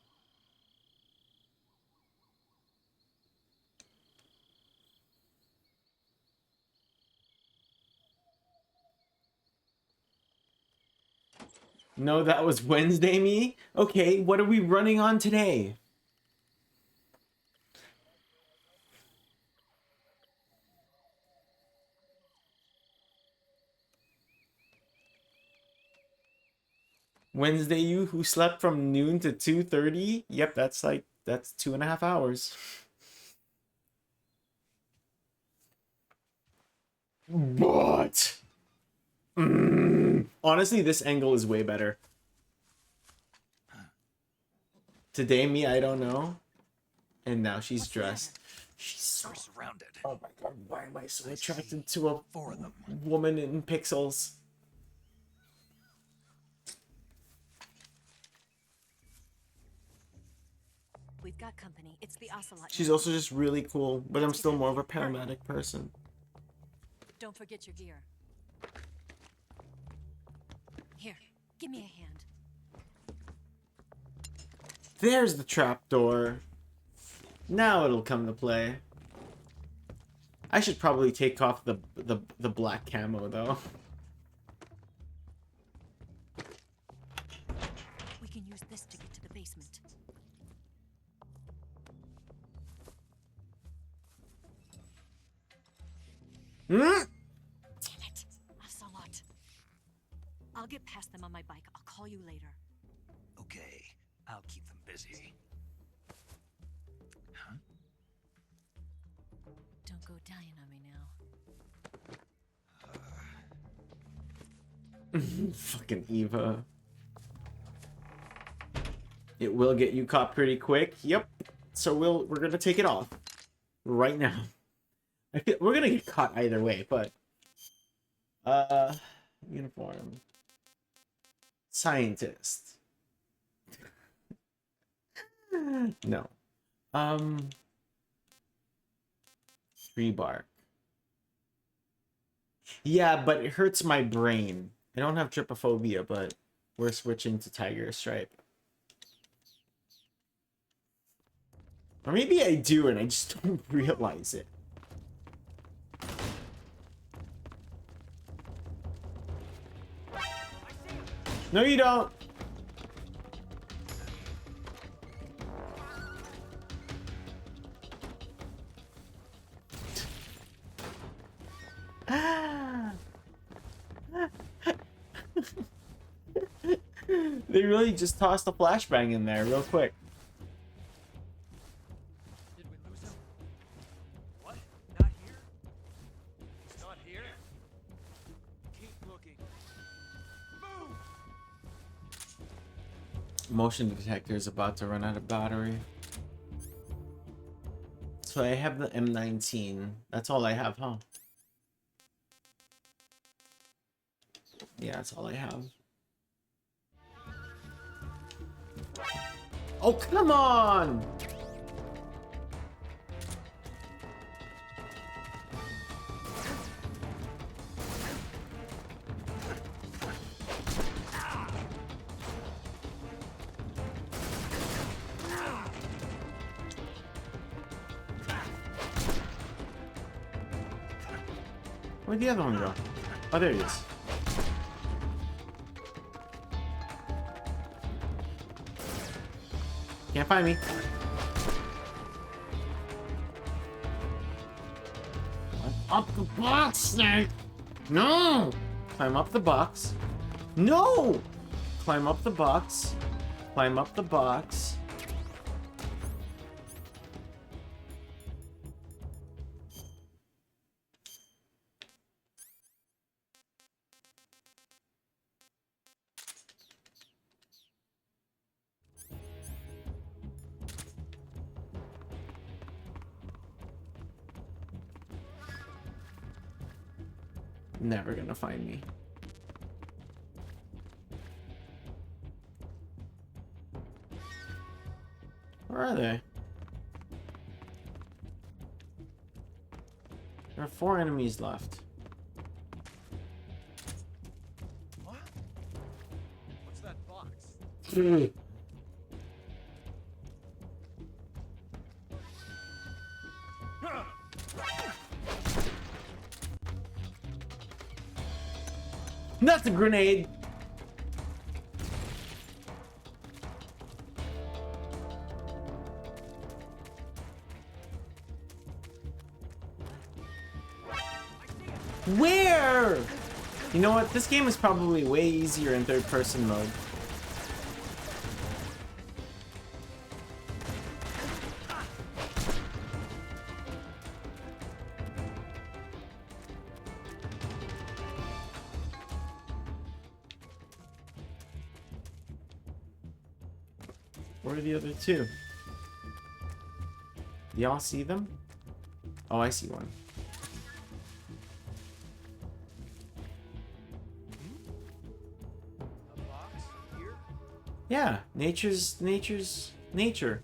No, that was Wednesday, me? Okay, what are we running on today? Wednesday, you who slept from noon to 2:30? Yep, that's 2.5 hours. What? Honestly, this angle is way better. Today, me, I don't know. And now she's dressed. She's so surrounded. Oh my god, why am I so attracted to a woman in pixels? We've got company. It's the Ocelot. She's also just really cool, but I'm still more of a paramedic person. Don't forget your gear. Here, give me a hand. There's the trapdoor. Now it'll come to play. I should probably take off the black camo though. We can use this to get to the basement. Damn it, Ocelot. I'll get past them on my bike. I'll call you later. Okay, I'll keep them busy. Huh? Don't go dying on me now. Fucking Eva. It will get you caught pretty quick. Yep. So we're gonna take it off right now. I feel we're gonna get caught either way, but uniform. Scientist. No. Tree bark. Yeah, but it hurts my brain. I don't have trypophobia, but we're switching to tiger stripe. Or maybe I do and I just don't realize it. No, you don't. They really just tossed a flashbang in there real quick. Did we lose him? What? Not here? He's not here? Keep looking. Move! Motion detector is about to run out of battery. So I have the M19. That's all I have, huh? Yeah, that's all I have. Oh, come on! Where'd the other one go? Oh, there he is. Can't find me. Climb up the box, Snake! No! Climb up the box. No! Climb up the box. Climb up the box. Never gonna find me. Where are they? There are 4 enemies left. What? What's that box? That's a grenade! Where? You know what? This game is probably way easier in third-person mode. Where are the other 2? Do y'all see them? Oh, I see one. A box here? Yeah, nature's nature.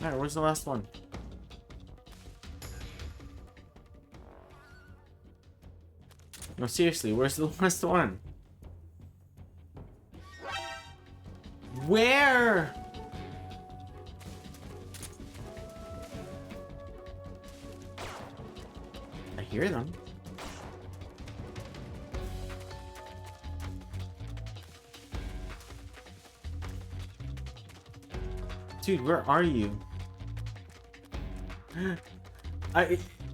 Alright, where's the last one? No, seriously, where's the last one? Where? I hear them. Dude, where are you?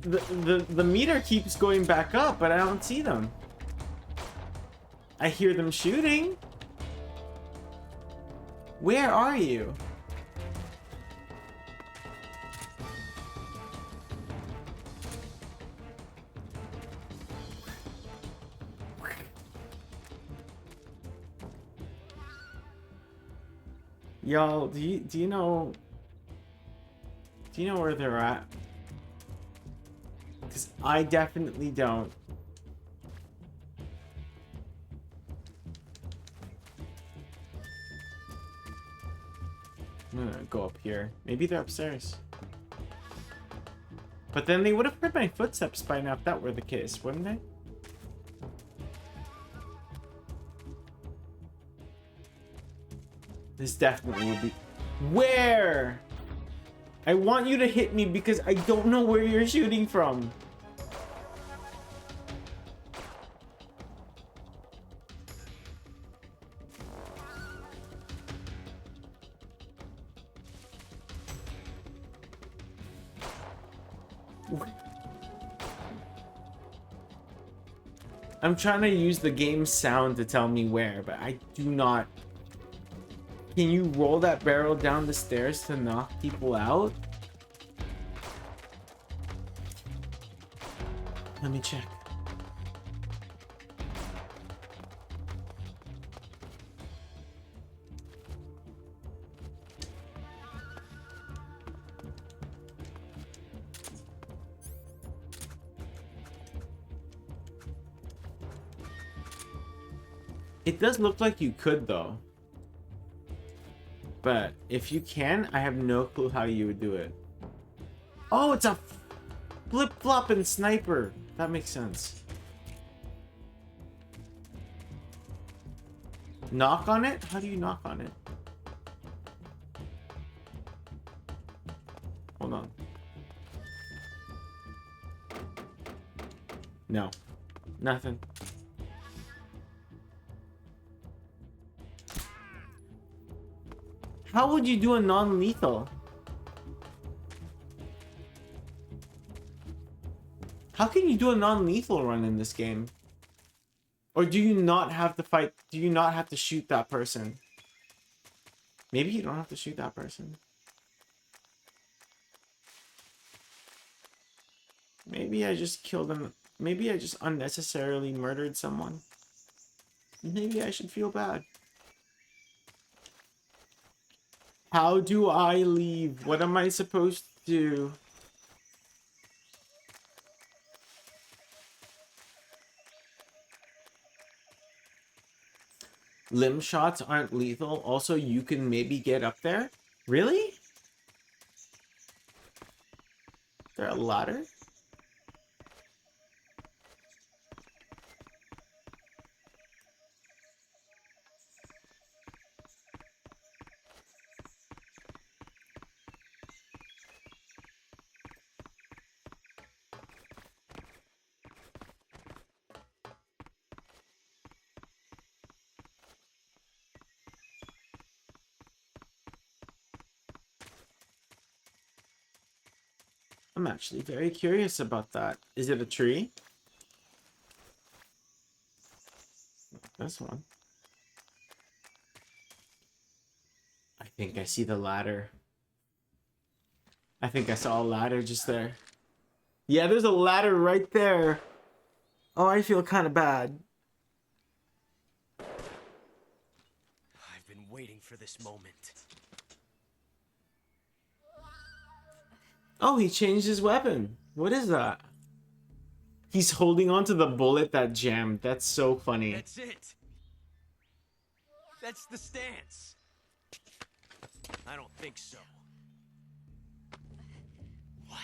The meter keeps going back up, but I don't see them. I hear them shooting. Where are you? Y'all, do you know Do you know where they're at? Because I definitely don't. I'm gonna go up here. Maybe they're upstairs. But then they would have heard my footsteps by now if that were the case, wouldn't they? This definitely would be... Where? I want you to hit me because I don't know where you're shooting from. I'm trying to use the game sound to tell me where, but I do not. Can you roll that barrel down the stairs to knock people out? Let me check. It does look like you could, though. But if you can, I have no clue how you would do it. Oh, it's a flip-flopping sniper. That makes sense. Knock on it? How do you knock on it? Hold on. No. Nothing. How would you do a non-lethal? How can you do a non-lethal run in this game? Or do you not have to fight? Do you not have to shoot that person? Maybe you don't have to shoot that person. Maybe I just killed him. Maybe I just unnecessarily murdered someone. Maybe I should feel bad. How do I leave? What am I supposed to do? Limb shots aren't lethal. Also, you can maybe get up there. Really? Is there a ladder? I'm actually very curious about that. Is it a tree? This one. I think I see the ladder. I think I saw a ladder just there. Yeah, there's a ladder right there. Oh, I feel kind of bad. I've been waiting for this moment. Oh, he changed his weapon. What is that? He's holding on to the bullet that jammed. That's so funny. That's it. That's the stance. I don't think so. What?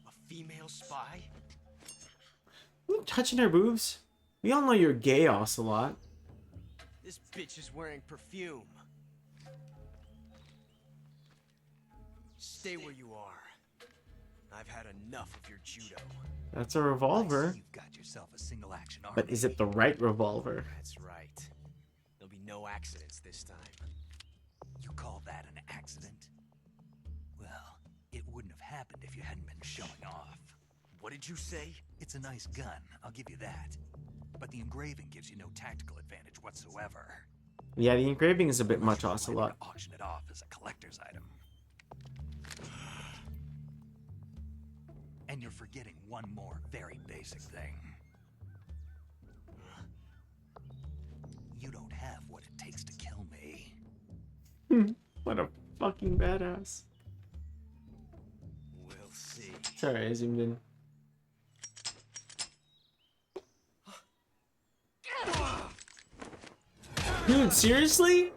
A female spy? You touching her boobs? We all know you're gay, Ocelot. This bitch is wearing perfume. Stay where you are. I've had enough of your judo. That's a revolver. You've got yourself a single action arm. But is it the right revolver? That's right. There'll be no accidents this time. You call that an accident? Well, it wouldn't have happened if you hadn't been showing off. What did you say? It's a nice gun, I'll give you that. But the engraving gives you no tactical advantage whatsoever. Yeah, the engraving is a bit much, Ocelot. Auction it off as a collector's item. And you're forgetting one more very basic thing. You don't have what it takes to kill me. What a fucking badass. Sorry, I zoomed in. Dude, seriously?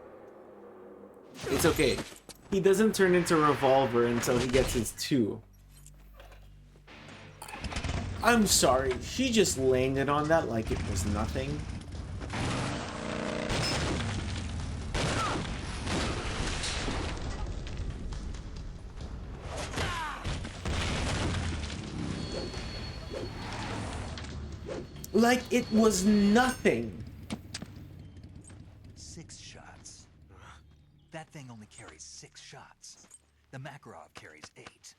It's okay. He doesn't turn into a revolver until he gets his 2. I'm sorry, she just landed on that like it was nothing. Like it was nothing. 6 shots. That thing only carries 6 shots. The Makarov carries 8.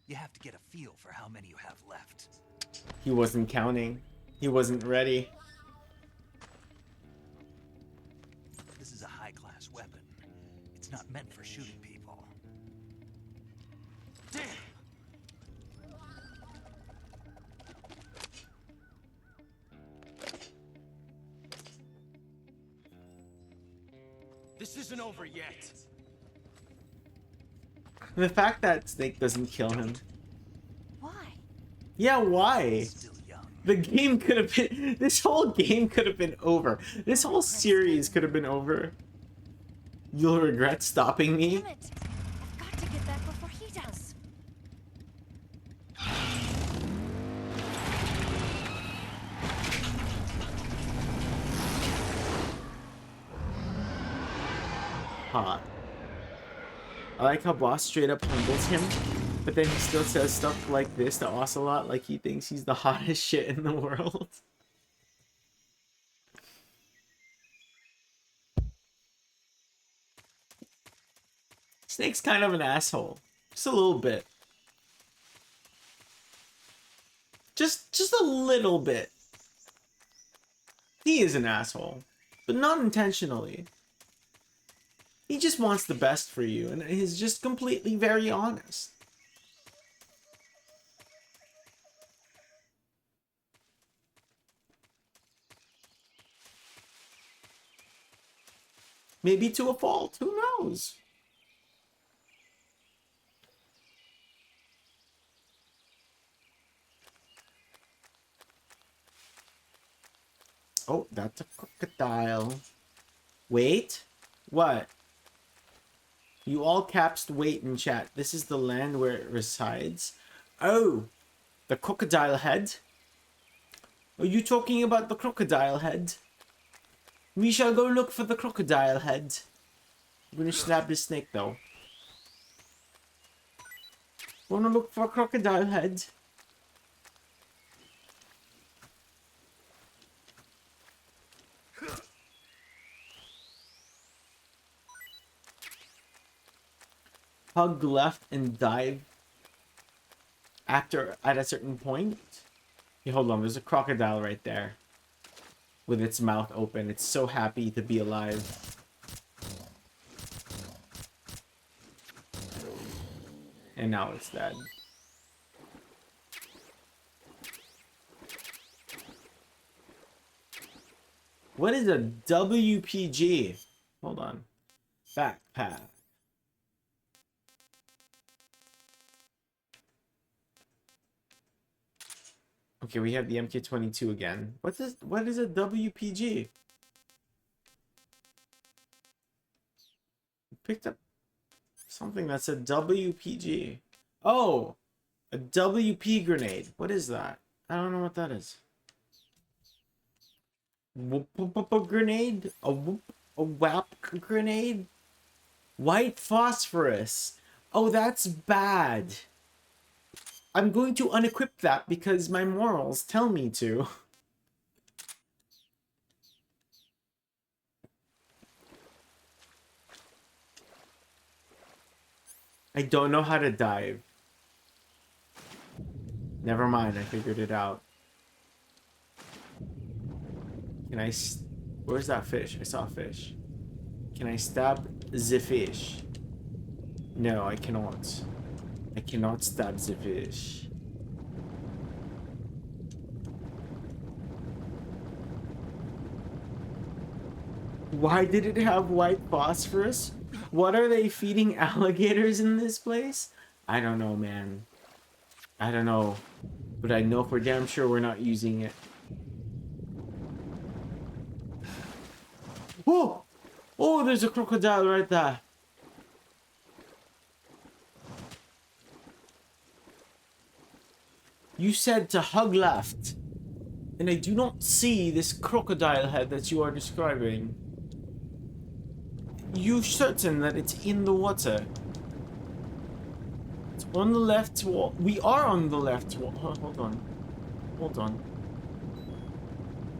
You have to get a feel for how many you have left. He wasn't counting. He wasn't ready. This is a high-class weapon. It's not meant for shooting people. Damn! This isn't over yet. The fact that Snake doesn't kill him. Why? Yeah, why? The game could have been... This whole game could have been over. This whole series could have been over. You'll regret stopping me? Damn it! I've got to get back before he does. Hot. I like how Boss straight up humbles him, but then he still says stuff like this to Ocelot like he thinks he's the hottest shit in the world. Snake's kind of an asshole. Just a little bit. Just a little bit. He is an asshole, but not intentionally. He just wants the best for you, and he's just completely very honest. Maybe to a fault, who knows? Oh, that's a crocodile. Wait, what? You all capsed wait in chat. This is the land where it resides. Oh, the crocodile head? Are you talking about the crocodile head? We shall go look for the crocodile head. I'm gonna stab this snake though. Wanna look for a crocodile head? Hug left and dive after at a certain point. Hey, hold on, there's a crocodile right there with its mouth open. It's so happy to be alive. And now it's dead. What is a WPG? Hold on. Backpack. Okay, we have the MK22 again. What is a WPG? Picked up something that said WPG. Oh, a WP grenade. What is that? I don't know what that is. Grenade? A WAP grenade? White phosphorus. Oh, that's bad. I'm going to unequip that because my morals tell me to. I don't know how to dive. Never mind, I figured it out. Can I... Where's that fish? I saw a fish. Can I stab the fish? No, I cannot. I cannot stab the fish. Why did it have white phosphorus? What are they feeding alligators in this place? I don't know, man. I don't know. But I know for damn sure we're not using it. Whoa! Oh, there's a crocodile right there. You said to hug left. And I do not see this crocodile head that you are describing. You certain that it's in the water? It's on the left wall. We are on the left wall. Hold on. Hold on.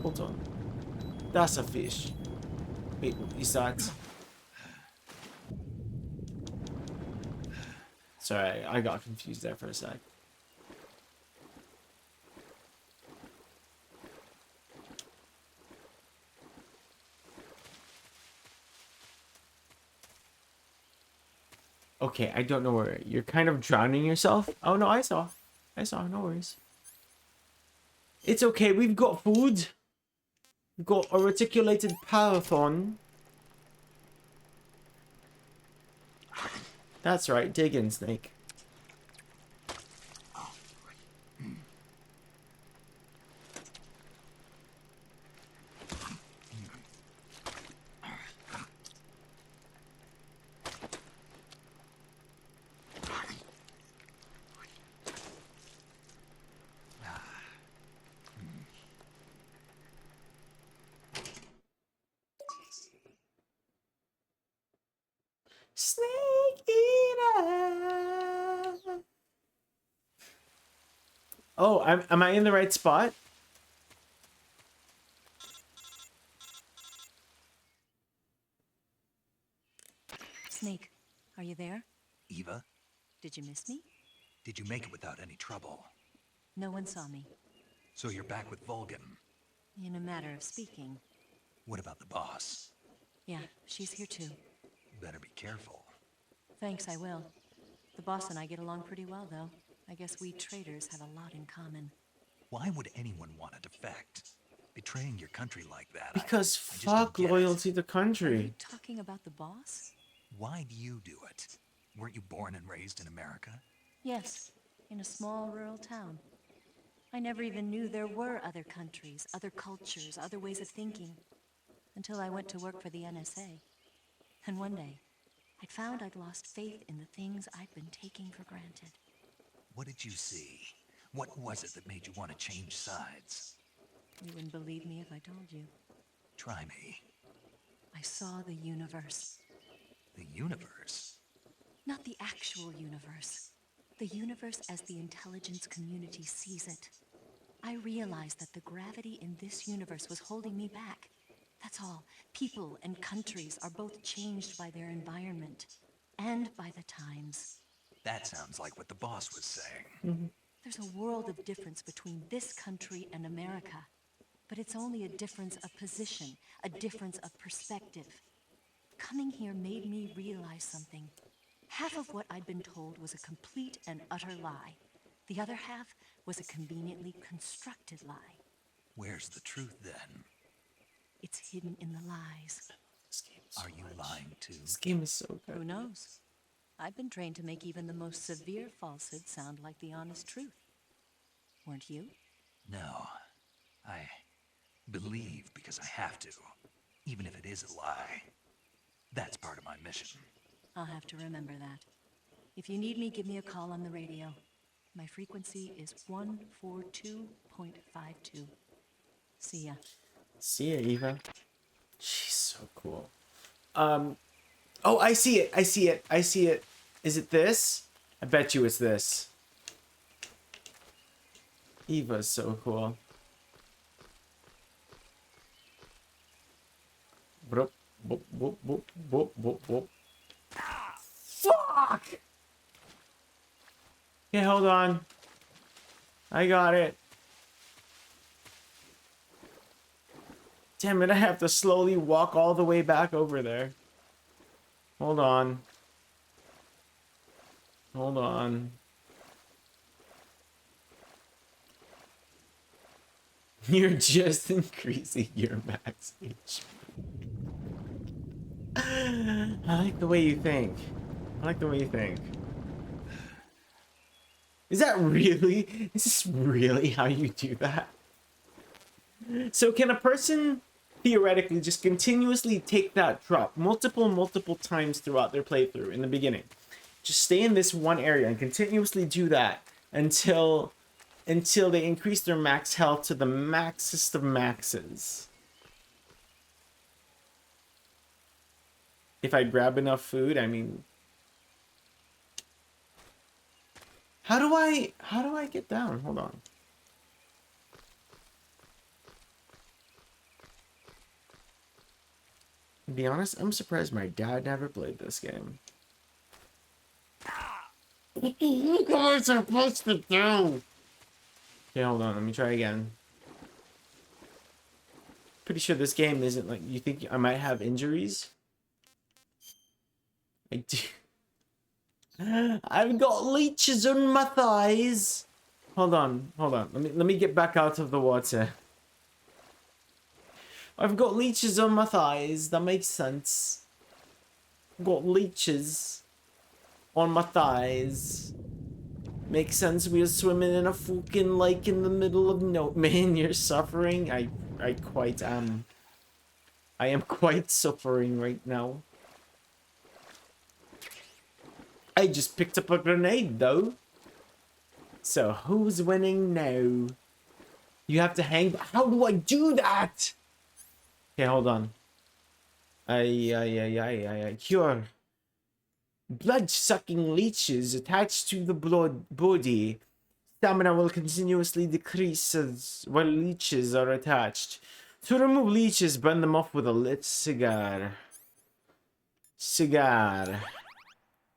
Hold on. That's a fish. Wait, is that... Sorry, I got confused there for a sec. Okay, I don't know where... You're kind of drowning yourself? Oh, no, I saw. No worries. It's okay, we've got food. We've got a reticulated parathon. That's right, dig in, Snake. Snake eater. Oh, am I in the right spot? Snake, are you there? Eva, Did you miss me? did you make it without any trouble? No one saw me. So you're back with Vulcan. In a matter of speaking. What about the boss? Yeah, she's here too. Better be careful. Thanks, I will. The boss and I get along pretty well, though. I guess we traders have a lot in common. Why would anyone want to defect? Betraying your country like that. Because I just fuck don't get loyalty to Are you country. talking about the boss? Why do you do it? Weren't you born and raised in America? Yes, in a small rural town. I never even knew there were other countries, other cultures, other ways of thinking. Until I went to work for the NSA. And one day, I'd found I'd lost faith in the things I'd been taking for granted. What did you see? What was it that made you want to change sides? You wouldn't believe me if I told you. Try me. I saw the universe. The universe? Not the actual universe. The universe as the intelligence community sees it. I realized that the gravity in this universe was holding me back. That's all. People and countries are both changed by their environment and by the times. That sounds like what the boss was saying. There's a world of difference between this country and America. But it's only a difference of position, a difference of perspective. Coming here made me realize something. Half of what I'd been told was a complete and utter lie. The other half was a conveniently constructed lie. Where's the truth then? It's hidden in the lies. Are you lying too? This game is so good. Who knows? I've been trained to make even the most severe falsehood sound like the honest truth. Weren't you? No. I believe because I have to, even if it is a lie. That's part of my mission. I'll have to remember that. If you need me, give me a call on the radio. My frequency is 142.52. See ya. See ya, Eva. She's so cool. Oh, I see it. I see it. I see it. Is it this? I bet you it's this. Eva's so cool. Boop, boop, boop, boop, boop, boop, boop. Fuck! Okay, hold on. I got it. Damn it, I have to slowly walk all the way back over there. Hold on. Hold on. You're just increasing your max HP. I like the way you think. I like the way you think. Is that really? Is this really how you do that? So can a person theoretically just continuously take that drop multiple times throughout their playthrough in the beginning? Just stay in this one area and continuously do that until they increase their max health to the maxest of maxes. If I grab enough food, I mean, how do I get down? Hold on. To be honest, I'm surprised my dad never played this game. What am I supposed to do? Okay, hold on. Let me try again. Pretty sure this game isn't like... You think I might have injuries? I do. I've got leeches on my thighs. Hold on. Let me get back out of the water. I've got leeches on my thighs. That makes sense. I've got leeches on my thighs. Makes sense. We are swimming in a fucking lake in the middle of no... Man, you're suffering. I quite am. I am quite suffering right now. I just picked up a grenade, though. So, who's winning now? You have to hang... How do I do that? Okay, hold on. Cure. Blood-sucking leeches attached to the blood body. Stamina will continuously decrease as while leeches are attached. To remove leeches, burn them off with a lit cigar.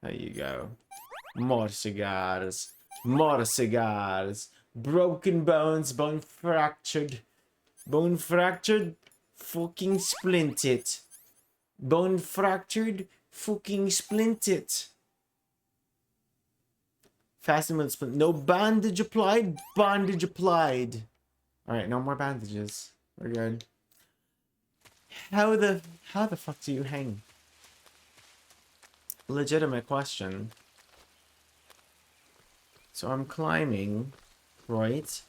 There you go. More cigars. More cigars. Broken bones. Bone fractured. Bone fractured. Fucking splint it. Bone fractured. Fucking splint it. Fasten with splint. No bandage applied. Bandage applied. Alright, no more bandages. We're good. How the fuck do you hang? Legitimate question. So I'm climbing, right?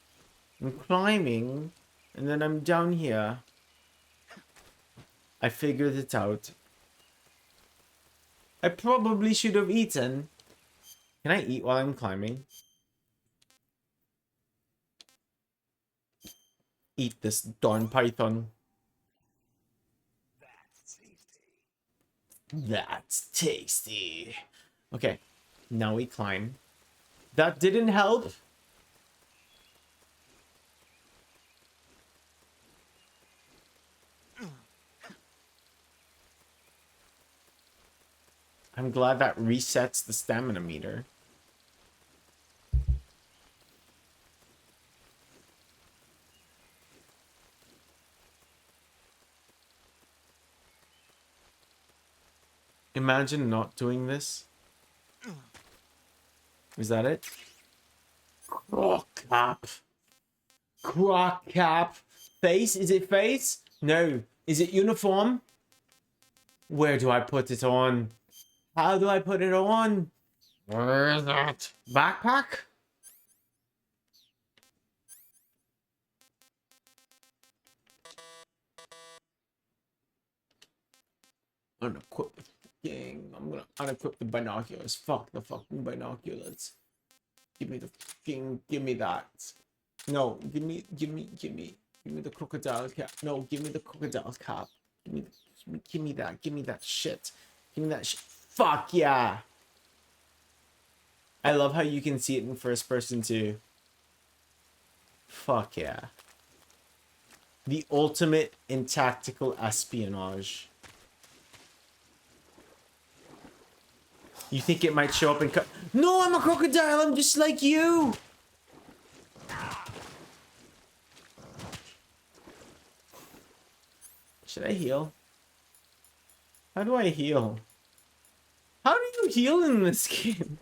I'm climbing, and then I'm down here. I figured it out. I probably should have eaten. Can I eat while I'm climbing? Eat this darn python. That's tasty. Okay, now we climb. That didn't help. I'm glad that resets the stamina meter. Imagine not doing this. Is that it? Croc cap. Croc cap. Face? Is it face? No. Is it uniform? Where do I put it on? How do I put it on? Where is it? Backpack? Unequip the fucking... I'm gonna unequip the binoculars. Fuck the fucking binoculars. Give me the fucking... Give me that. No, give me the crocodile cap. No, give me the crocodile cap. Give me that shit. Give me that shit. Fuck yeah! I love how you can see it in first person too. Fuck yeah. The ultimate in tactical espionage. You think it might show up in No, I'm a crocodile! I'm just like you! Should I heal? How do I heal? How do you heal in this game?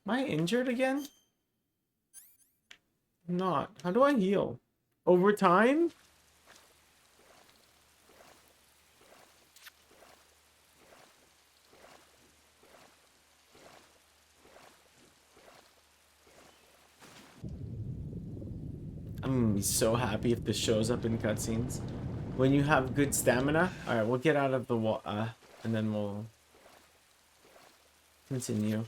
Am I injured again? I'm not. How do I heal? Over time? be so happy if this shows up in cutscenes. When you have good stamina. Alright, we'll get out of the water. And then we'll continue.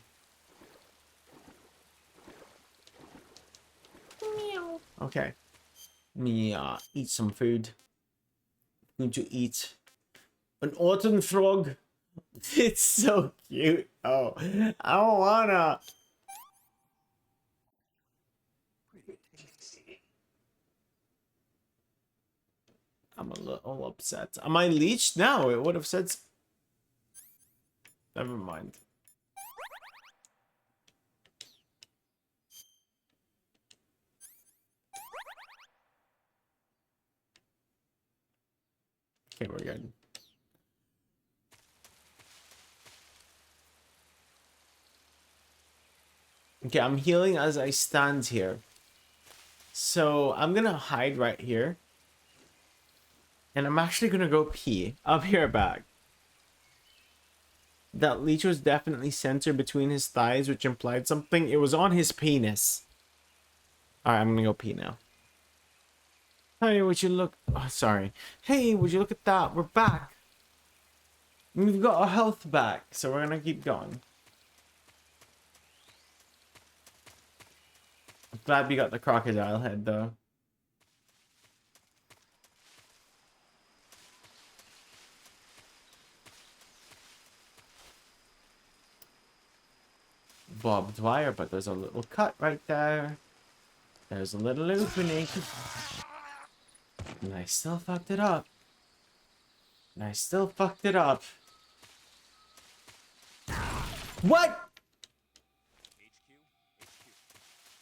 Okay. Me eat some food. Going to eat an autumn frog. It's so cute. Oh, I don't wanna. I'm a little upset. Am I leeched now? It would have said. Never mind. Okay, we're good. Okay, I'm healing as I stand here. So I'm gonna hide right here. And I'm actually gonna go pee. I'll be right back. That leech was definitely centered between his thighs, which implied something. It was on his penis. Alright, I'm gonna go pee now. Hey, would you look... Oh, sorry. Hey, would you look at that? We're back. We've got our health back, so we're gonna keep going. I'm glad we got the crocodile head, though. Barbed wire, but there's a little cut right there. There's a little opening. And I still fucked it up. And I still fucked it up. What?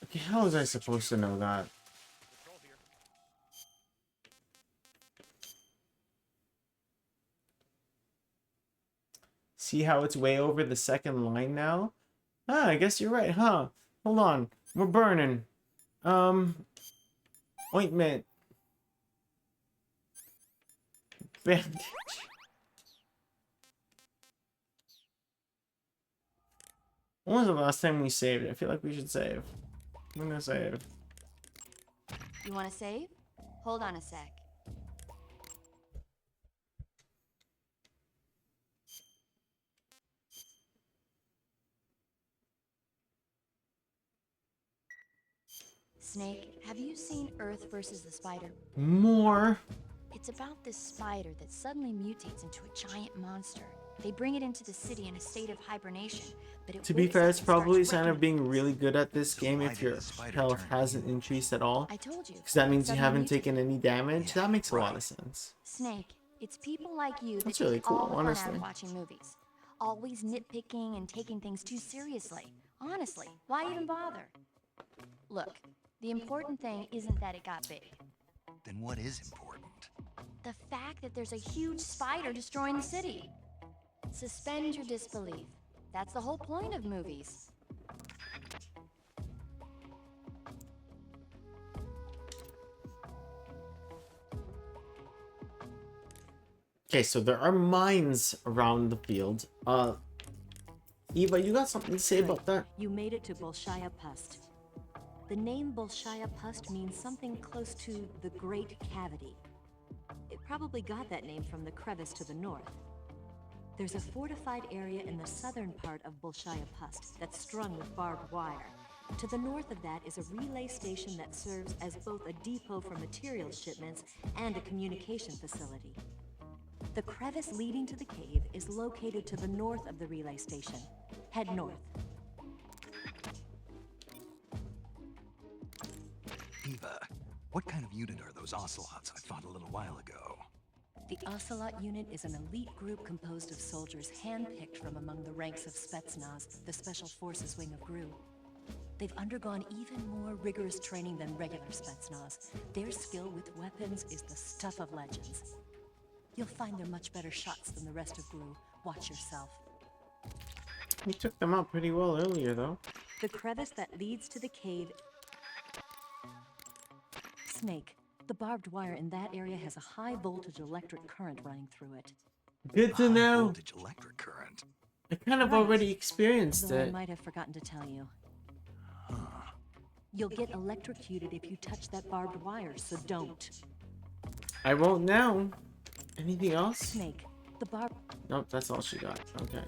Okay, how was I supposed to know that? See how it's way over the second line now? Ah, I guess you're right, huh? Hold on. We're burning. Ointment. Bandage. When was the last time we saved? I feel like we should save. I'm gonna save. You want to save? Hold on a sec. Snake, have you seen Earth versus the Spider? More. It's about this spider that suddenly mutates into a giant monster. They bring it into the city in a state of hibernation, but it To be wakes fair, up it's and probably a starts sign of wrecking being really good at this game why if did your the spider health turn hasn't increased at all. I told you. Because that means you Suddenly haven't mutated. taken any damage. Yeah, That makes a lot right. of sense. Snake, it's people like you that That's take really cool, all the fun out honestly. of watching movies. Always nitpicking and taking things too seriously. Honestly, why even bother? Look, the important thing isn't that it got big. Then what is important? The fact that there's a huge spider destroying the city. Suspend your disbelief. That's the whole point of movies. Okay, so there are mines around the field. Eva, you got something to say about that? You made it to Bolshaya Pust. The name Bolshaya Pust means something close to the Great Cavity. It probably got that name from the crevice to the north. There's a fortified area in the southern part of Bolshaya Pust that's strung with barbed wire. To the north of that is a relay station that serves as both a depot for material shipments and a communication facility. The crevice leading to the cave is located to the north of the relay station. Head north. Eva, what kind of unit are those Ocelots I fought a little while ago? The Ocelot unit is an elite group composed of soldiers handpicked from among the ranks of Spetsnaz, the Special Forces wing of GRU. They've undergone even more rigorous training than regular Spetsnaz. Their skill with weapons is the stuff of legends. You'll find they're much better shots than the rest of GRU. Watch yourself. We took them out pretty well earlier, though. The crevice that leads to the cave... Snake, the barbed wire in that area has a high-voltage electric current running through it. Good to know. Voltage electric current. I kind of Right. already experienced Though I it. might have forgotten to tell you. Huh. You'll get electrocuted if you touch that barbed wire, so don't. I won't now. Anything else? Snake, the barb... Nope, that's all she got. Okay.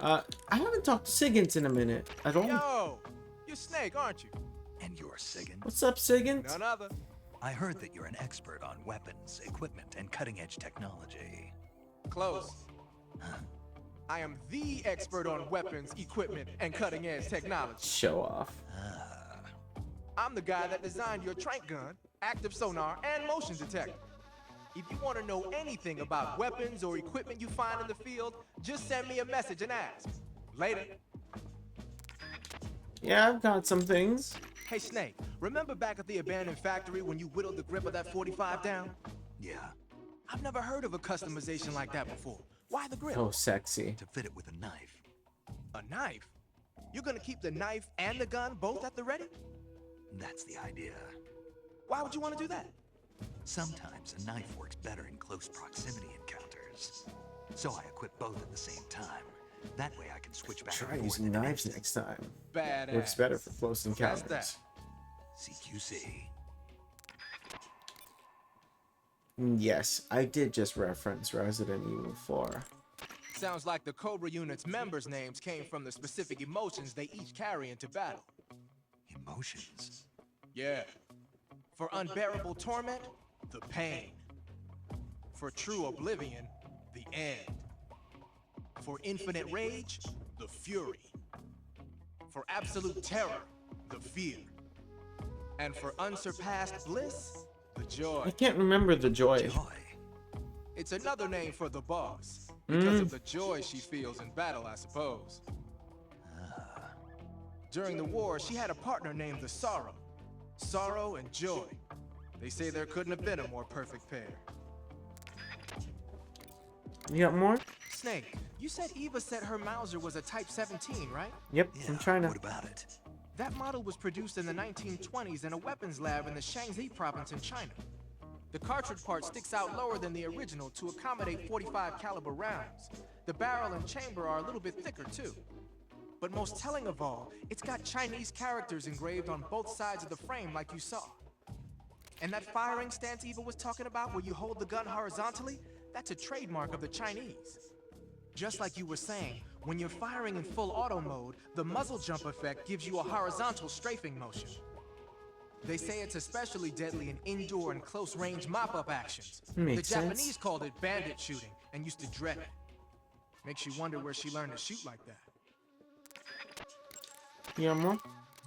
I haven't talked to Sigint in a minute at all. Yo, you're Snake, aren't you? And you're Sigint? What's up, Sigint? None other. I heard that you're an expert on weapons, equipment, and cutting-edge technology. Close. I am the expert on weapons, equipment, and cutting-edge technology. Show off. I'm the guy that designed your trank gun, active sonar, and motion detector. If you want to know anything about weapons or equipment you find in the field, just send me a message and ask. Later. Yeah, I've got some things. Hey, Snake, remember back at the abandoned factory when you whittled the grip of that 45 down? Yeah. I've never heard of a customization like that before. Why the grip? Oh, sexy. To fit it with a knife. A knife? You're gonna keep the knife and the gun both at the ready? That's the idea. Why would you want to do that? Sometimes a knife works better in close proximity encounters. So I equip both at the same time. That way I can switch back Try and forth using in an knives instant. next time. Badass. Works better for close encounters. That's CQC. Yes, I did just reference Resident Evil 4. Sounds like the Cobra unit's members' names came from the specific emotions they each carry into battle. Emotions? Yeah. For unbearable torment, the pain. For true oblivion, the end. For infinite rage, the fury. For absolute terror, the fear. And for unsurpassed bliss, the joy. I can't remember the joy. It's another name for the boss. Because of the joy she feels in battle, I suppose. During the war, she had a partner named the Sorrow. Sorrow and joy. They say there couldn't have been a more perfect pair. You got more? Snake, you said Eva said her Mauser was a Type 17, right? Yep, I'm trying to. What about it? That model was produced in the 1920s in a weapons lab in the Shaanxi province in China. The cartridge part sticks out lower than the original to accommodate 45 caliber rounds. The barrel and chamber are a little bit thicker too. But most telling of all, it's got Chinese characters engraved on both sides of the frame like you saw. And that firing stance Eva was talking about where you hold the gun horizontally, that's a trademark of the Chinese. Just like you were saying, when you're firing in full auto mode, the muzzle jump effect gives you a horizontal strafing motion. They say it's especially deadly in indoor and close-range mop-up actions. Makes the sense. Japanese called it bandit shooting and used to dread it. Makes you wonder where she learned to shoot like that. You got more?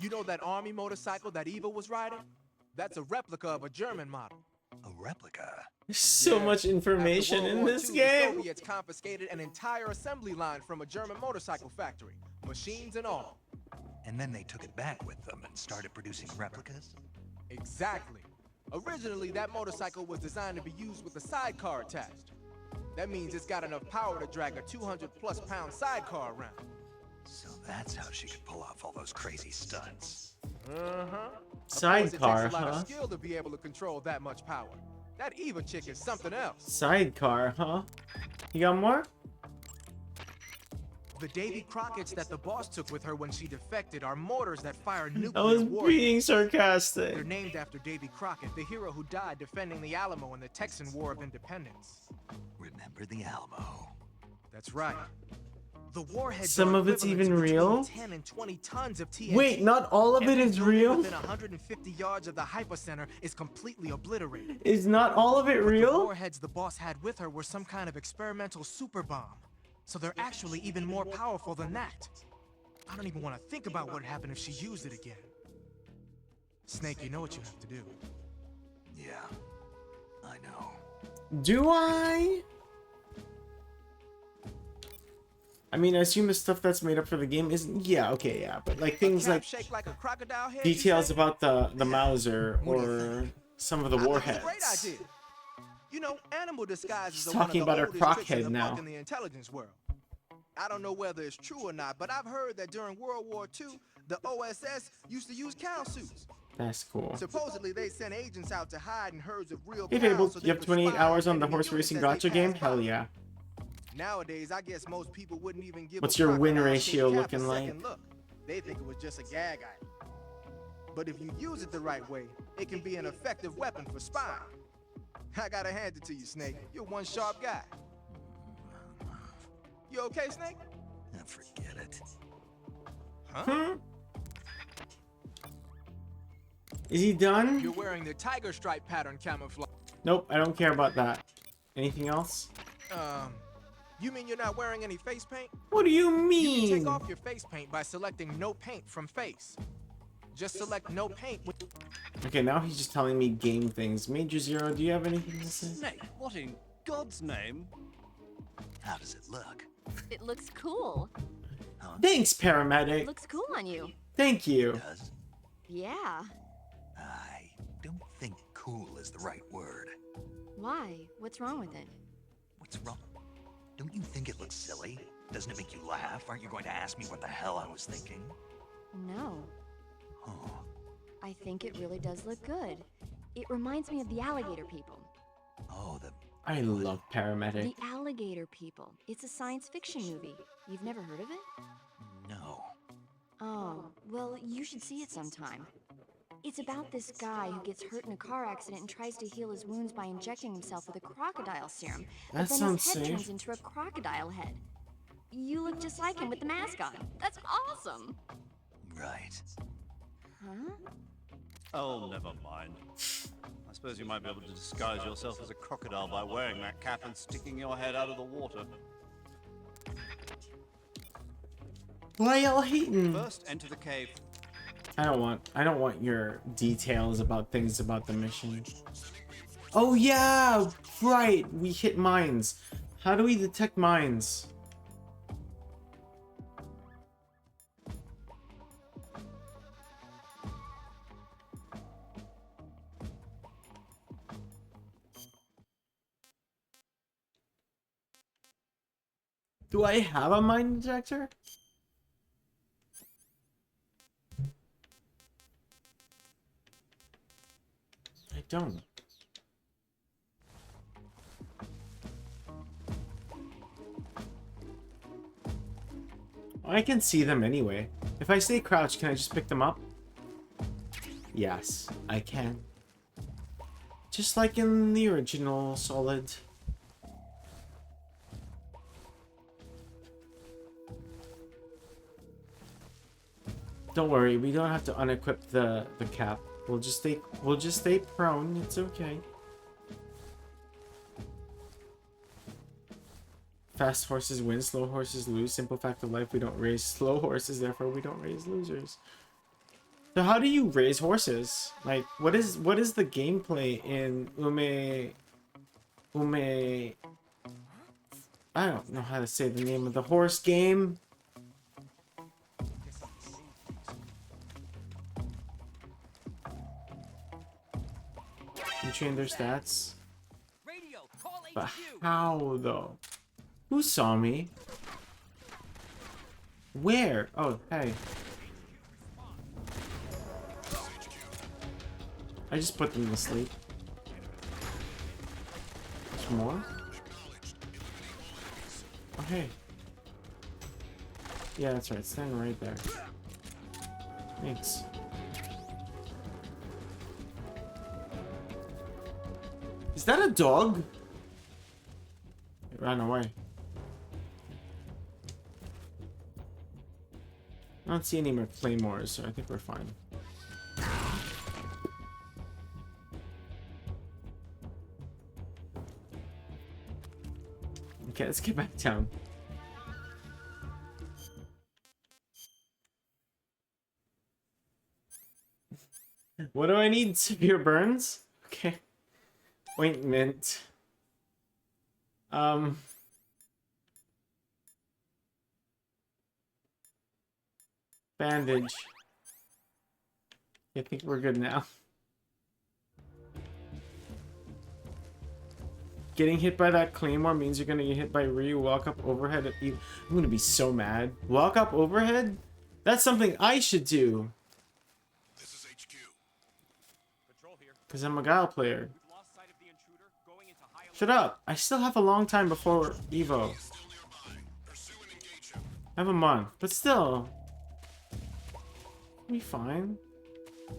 You know that army motorcycle that Eva was riding? That's a replica of a German model. A replica? There's so much information After World in War this II, game. The Soviets confiscated an entire assembly line from a German motorcycle factory, machines and all. And then they took it back with them and started producing replicas? Exactly. Originally, that motorcycle was designed to be used with a sidecar attached. That means it's got enough power to drag a 200+ pound sidecar around. So that's how she could pull off all those crazy stunts. Sidecar, Of course, it takes a lot huh? of skill to be able to control that much power. That Eva chick is something else. Sidecar, huh? You got more? The Davy Crockett's that the boss took with her when she defected are mortars that fire I nuclear was warheads. being sarcastic. They're named after Davy Crockett, the hero who died defending the Alamo in the Texan War of Independence. Remember the Alamo. That's right. The warheads Some are of it's equivalent even to real? between 10 and 20 tons of TNT. Wait, not all of it Every is building real? Within 150 yards of the hypocenter is completely obliterated. Is not all of it But the real? warheads the boss had with her were some kind of experimental super bomb. So they're actually even more powerful than that. I don't even want to think about what would happen if she used it again. Snake, you know what you have to do. Yeah, I know. Do I? I mean, I assume the stuff that's made up for the game isn't. Yeah, okay, yeah, but like things like Shaped like a crocodile head, you details say? about the Mauser or some of the warheads. Great idea. You know, animal disguises She's are one of talking the about her oldest croc tricks in head the now. book in the intelligence world. I don't know whether it's true or not, but I've heard that during World War II, the OSS used to use cow suits. That's cool. Supposedly, they sent agents out to hide in herds of real Hey, cows. Fable, so you they have could 28 spy hours on the enemy horse units racing as they gotcha game? passed by. Hell yeah. Nowadays, I guess most people wouldn't even give What's a your win crocodile ratio shaped cap looking a like? second look. They think it was just a gag item. But if you use it the right way, it can be an effective weapon for spying. I gotta hand it to you, Snake. You're one sharp guy. You okay, Snake? Forget it. Huh? Is he done? You're wearing the tiger stripe pattern camouflage. Nope, I don't care about that. Anything else? You mean you're not wearing any face paint? What do you You mean? can take off your face paint by selecting no paint from face. Just select no paint. Okay, now he's just telling me game things. Major Zero, do you have anything to say? Snake, what in God's name? How does it look? It looks cool. Thanks, It paramedic. looks cool on you. Thank you. Does? Yeah. I don't think cool is the right word. Why? What's wrong with it? What's wrong? Don't you think it looks silly? Doesn't it make you laugh? Aren't you going to ask me what the hell I was thinking? No. Oh. I think it really does look good. It reminds me of the alligator people. Oh, I love paramedic. The alligator people. It's a science fiction movie. You've never heard of it? no. Oh, well, you should see it sometime. It's about this guy who gets hurt in a car accident and tries to heal his wounds by injecting himself with a crocodile serum. That But then sounds his head safe. turns into a crocodile head. You look just like him with the mask on. That's awesome. Right. Huh? Oh, never mind. I suppose you might be able to disguise yourself as a crocodile by wearing that cap and sticking your head out of the water. Why y'all hating? First, enter the cave. I don't want your details about things about the mission. Oh yeah, right. We hit mines. How do we detect mines? Do I have a mine detector? I don't. I can see them anyway. If I stay crouched, can I just pick them up? Yes, I can. Just like in the original Solid. Don't worry, we don't have to unequip the cap. We'll just stay prone. It's okay. Fast horses win, slow horses lose. Simple fact of life, we don't raise slow horses, therefore we don't raise losers. So how do you raise horses? Like, what is the gameplay in I don't know how to say the name of the horse game. You train their stats. But how though? Who saw me? Where? Oh, hey. I just put them to sleep. There's more? Oh, hey. Yeah, that's right. Stand right there. Thanks. Is that a dog? It ran away. I don't see any more claymores, so I think we're fine. Okay, let's get back down. What do I need? Severe burns? Okay. Ointment. Bandage. I think we're good now. Getting hit by that claymore means you're gonna get hit by Ryu. Walk up overhead. I'm gonna be so mad. Walk up overhead? That's something I should do. This is HQ. Because I'm a Guile player. Shut up. I still have a long time before Evo. I have a month, but still. We'll be fine.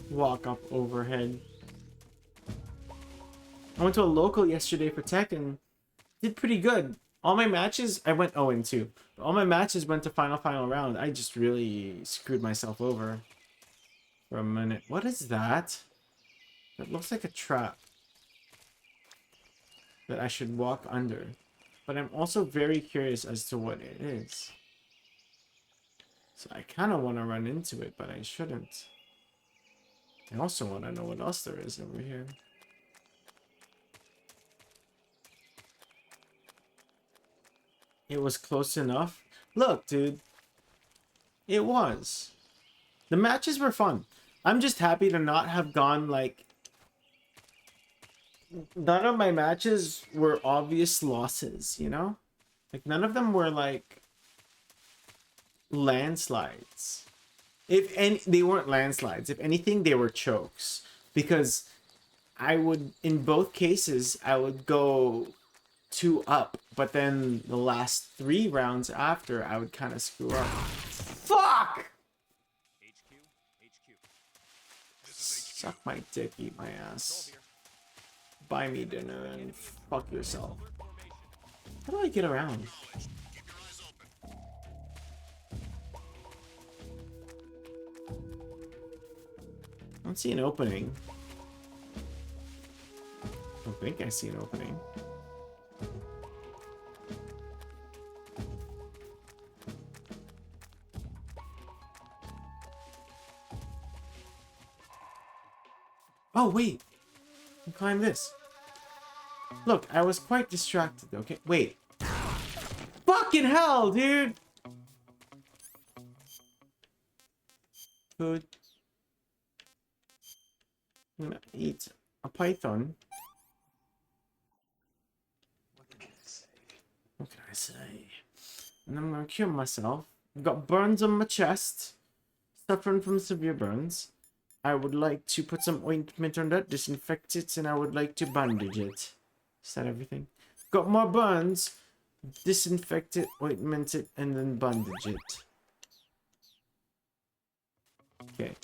walk up overhead. I went to a local yesterday for tech and did pretty good. All my matches, I went 0-2. All my matches went to final round. I just really screwed myself over for a minute. What is that? That looks like a trap that I should walk under. But I'm also very curious as to what it is. So I kind of want to run into it, but I shouldn't. I also want to know what else there is over here. It was close enough. Look, dude. It was. The matches were fun. I'm just happy to not have gone, like... None of my matches were obvious losses, you know? Like, none of them were, like... landslides. If any... They weren't landslides. If anything, they were chokes. Because I would... In both cases, I would go 2 up. But then the last 3 rounds after, I would kind of screw up. Fuck! Suck my dick, eat my ass. Buy me dinner and fuck yourself. How do I get around? I don't see an opening. I don't think I see an opening. Oh, wait. I can climb this. Look, I was quite distracted. Okay, wait. Fucking hell, dude! Food. I'm gonna eat a python. What can I say? And I'm gonna cure myself. I've got burns on my chest. Suffering from severe burns. I would like to put some ointment on that, disinfect it, and I would like to bandage it. Is that everything? Got more burns. Disinfect it, ointment it, and then bandage it. Okay.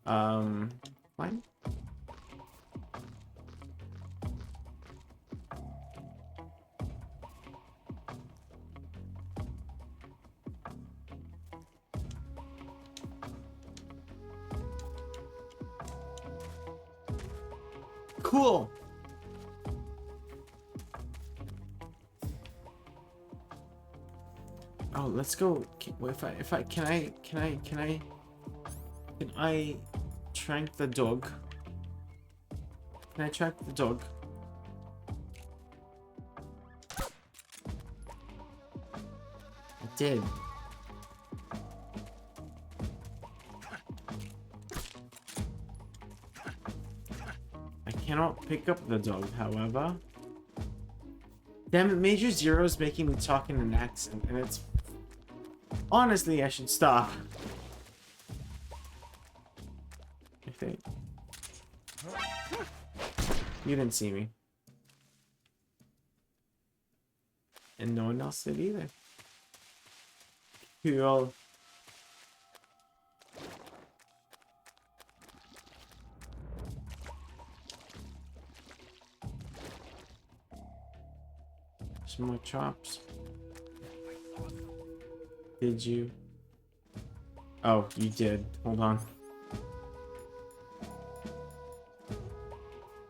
Fine. Cool. Oh, let's go. Can I trank the dog? Can I track the dog? I did. I cannot pick up the dog, however. Damn it, Major Zero is making me talk in an accent, and it's... Honestly, I should stop. I think. You didn't see me. And no one else did either. You all... Some more chops. Did you? Oh, you did. Hold on.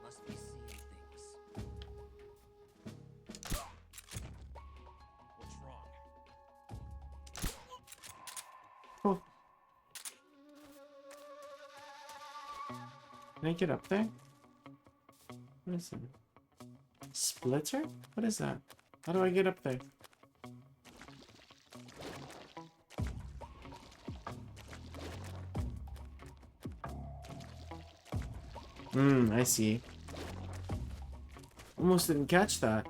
Must be seeing things. What's wrong? Cool. Can I get up there? What is it? Splitter? What is that? How do I get up there? I see. Almost didn't catch that.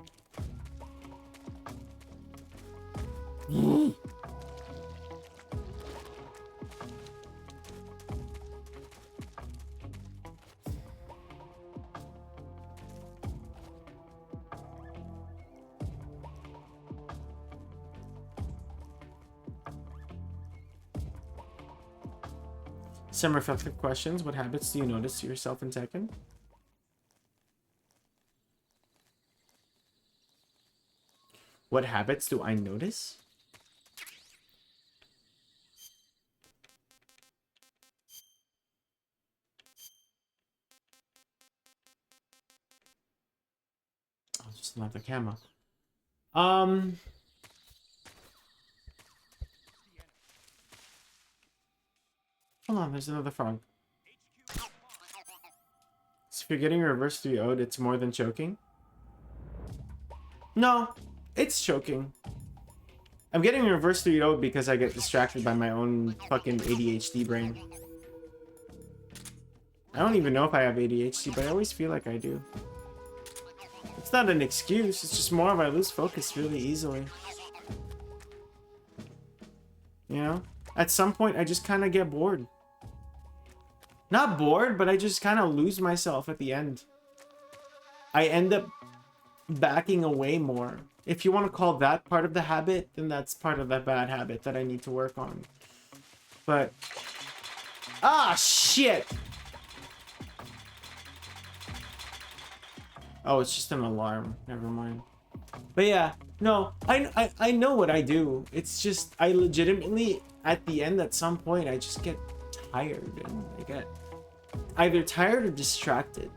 Some reflective questions. What habits do you notice to yourself in Tekken? What habits do I notice? Oh, just another camera. Hold on, there's another frog. So if you're getting reverse 3-0'd, it's more than choking? No, it's choking. I'm getting reverse 3-0'd because I get distracted by my own fucking ADHD brain. I don't even know if I have ADHD, but I always feel like I do. It's not an excuse, it's just more of I lose focus really easily. You know? At some point, I just kind of get bored. Not bored, but I just kind of lose myself at the end. I end up backing away more. If you want to call that part of the habit, then that's part of that bad habit that I need to work on. But... ah, shit! Oh, it's just an alarm. Never mind. But yeah, no, I know what I do. It's just, I legitimately, at the end, at some point, I just get tired. And I get either tired or distracted.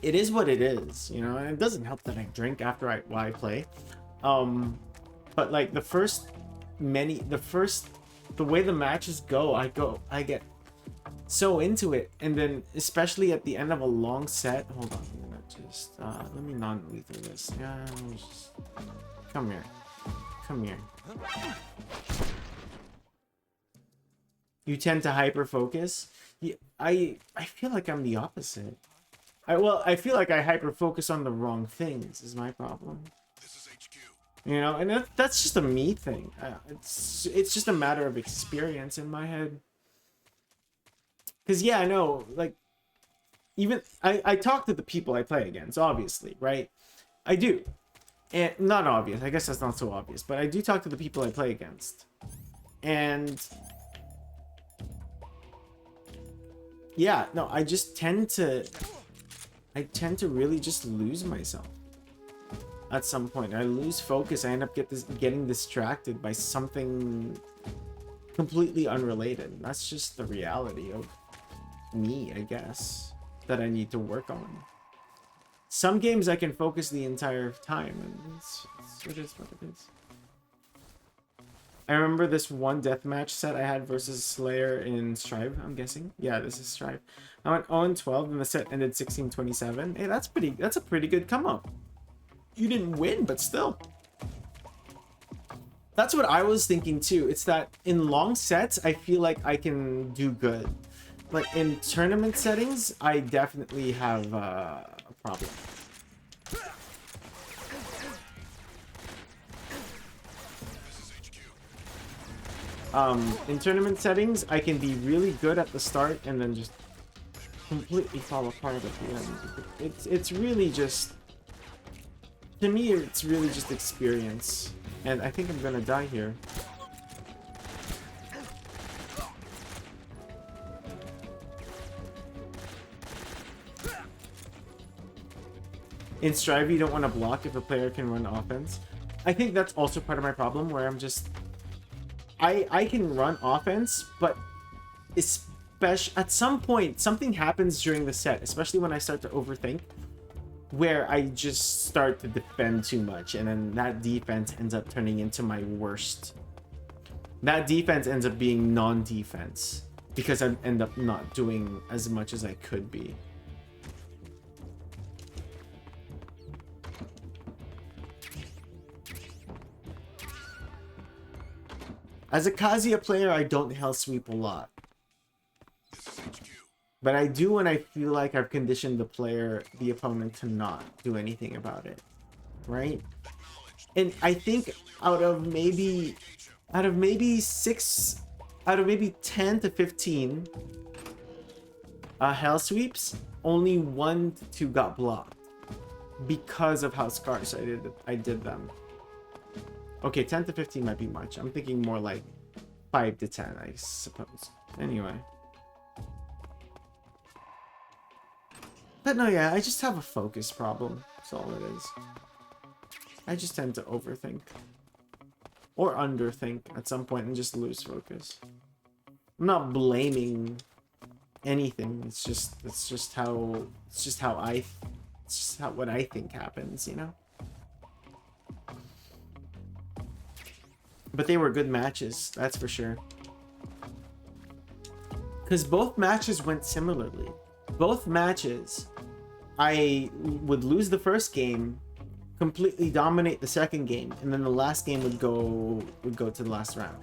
It is what it is, you know? And it doesn't help that I drink after I play. But like the way the matches go, I get so into it. And then, especially at the end of a long set, hold on. Just let me non-lethal this. Yeah, just... come here. Come here. You tend to hyper focus. Yeah, I feel like I'm the opposite. I feel like I hyper focus on the wrong things is my problem. You know, and that's just a me thing. It's just a matter of experience in my head. Cause yeah, I know, like. Even I talk to the people I play against, obviously, right? I do. And not obvious, I guess that's not so obvious, but I do talk to the people I play against. And yeah, no, I tend to really just lose myself. At some point, I lose focus. I end up getting distracted by something completely unrelated. That's just the reality of me, I guess, that I need to work on. Some games I can focus the entire time, and it is what it is. I remember this one deathmatch set I had versus Slayer in Strive, I'm guessing. Yeah, this is Strive. I went 0-12 and the set ended 16-27. Hey, that's a pretty good come up. You didn't win, but still. That's what I was thinking too. It's that in long sets, I feel like I can do good. But in tournament settings, I definitely have a problem. In tournament settings, I can be really good at the start and then just completely fall apart at the end. It's really just, to me, it's really just experience. And I think I'm gonna die here. In Strive, you don't want to block if a player can run offense. I think that's also part of my problem, where I'm just... I can run offense, but especially at some point, something happens during the set, especially when I start to overthink, where I just start to defend too much, and then that defense ends up turning into my worst. That defense ends up being non-defense, because I end up not doing as much as I could be. As a Kazuya player, I don't hell sweep a lot. But I do when I feel like I've conditioned the opponent to not do anything about it. Right? And I think out of maybe 10 to 15 hell sweeps, only 1 to 2 got blocked. Because of how scarce I did them. Okay, 10 to 15 might be much. I'm thinking more like 5 to 10, I suppose. Anyway. But no, yeah, I just have a focus problem. That's all it is. I just tend to overthink. Or underthink at some point and just lose focus. I'm not blaming anything. It's just how what I think happens, you know? But they were good matches, that's for sure. Because both matches went similarly. Both matches, I would lose the first game, completely dominate the second game, and then the last game would go to the last round.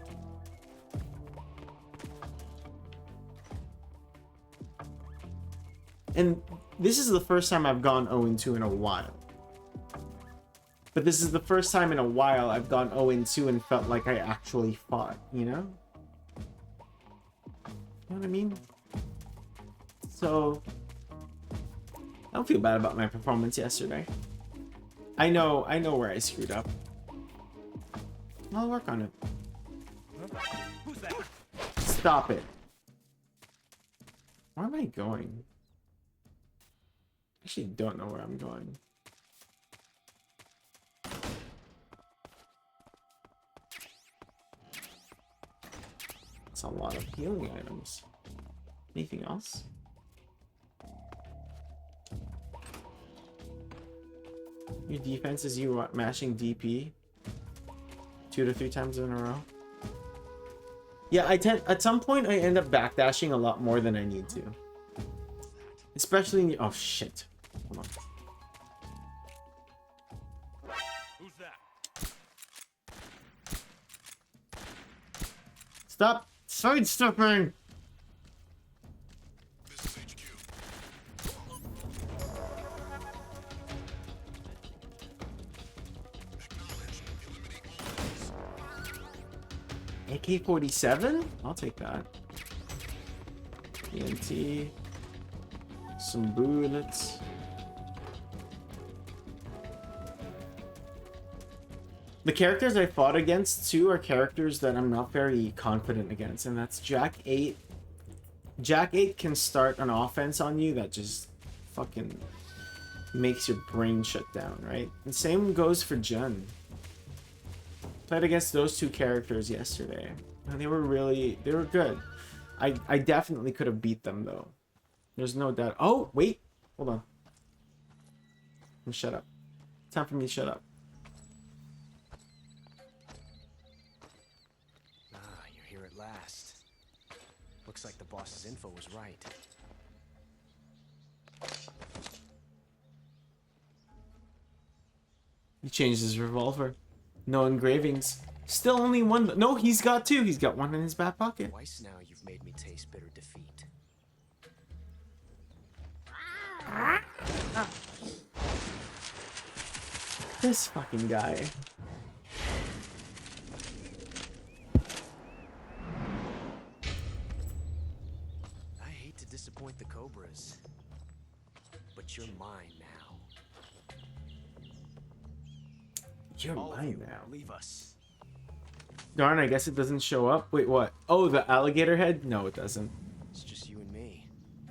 And this is the first time I've gone 0-2 in a while. But this is the first time in a while I've gone 0-2 and felt like I actually fought, you know? You know what I mean? So, I don't feel bad about my performance yesterday. I know where I screwed up. I'll work on it. Who's that? Stop it. Where am I going? I actually don't know where I'm going. That's a lot of healing items. Anything else? Your defense is you mashing DP 2 to 3 times in a row. Yeah, at some point I end up backdashing a lot more than I need to. Especially in the, oh shit. Hold on. Who's that? Stop sidestepping! AK-47? I'll take that. TNT. Some bullets. The characters I fought against too are characters that I'm not very confident against, and that's Jack 8. Jack 8 can start an offense on you that just fucking makes your brain shut down, right? And same goes for Jun. Played against those two characters yesterday, and they were good. I definitely could have beat them though. There's no doubt. Oh, wait. Hold on. Shut up. Time for me to shut up. Ah, you're here at last. Looks like the boss's info was right. He changed his revolver. No engravings. Still only one. No, he's got two. He's got one in his back pocket. Twice now you've made me taste bitter defeat. This fucking guy. I hate to disappoint the Cobras, but you're mine now. You're mine now. Leave us. Darn, I guess it doesn't show up. Wait, what? Oh, the alligator head? No, it doesn't. It's just you and me.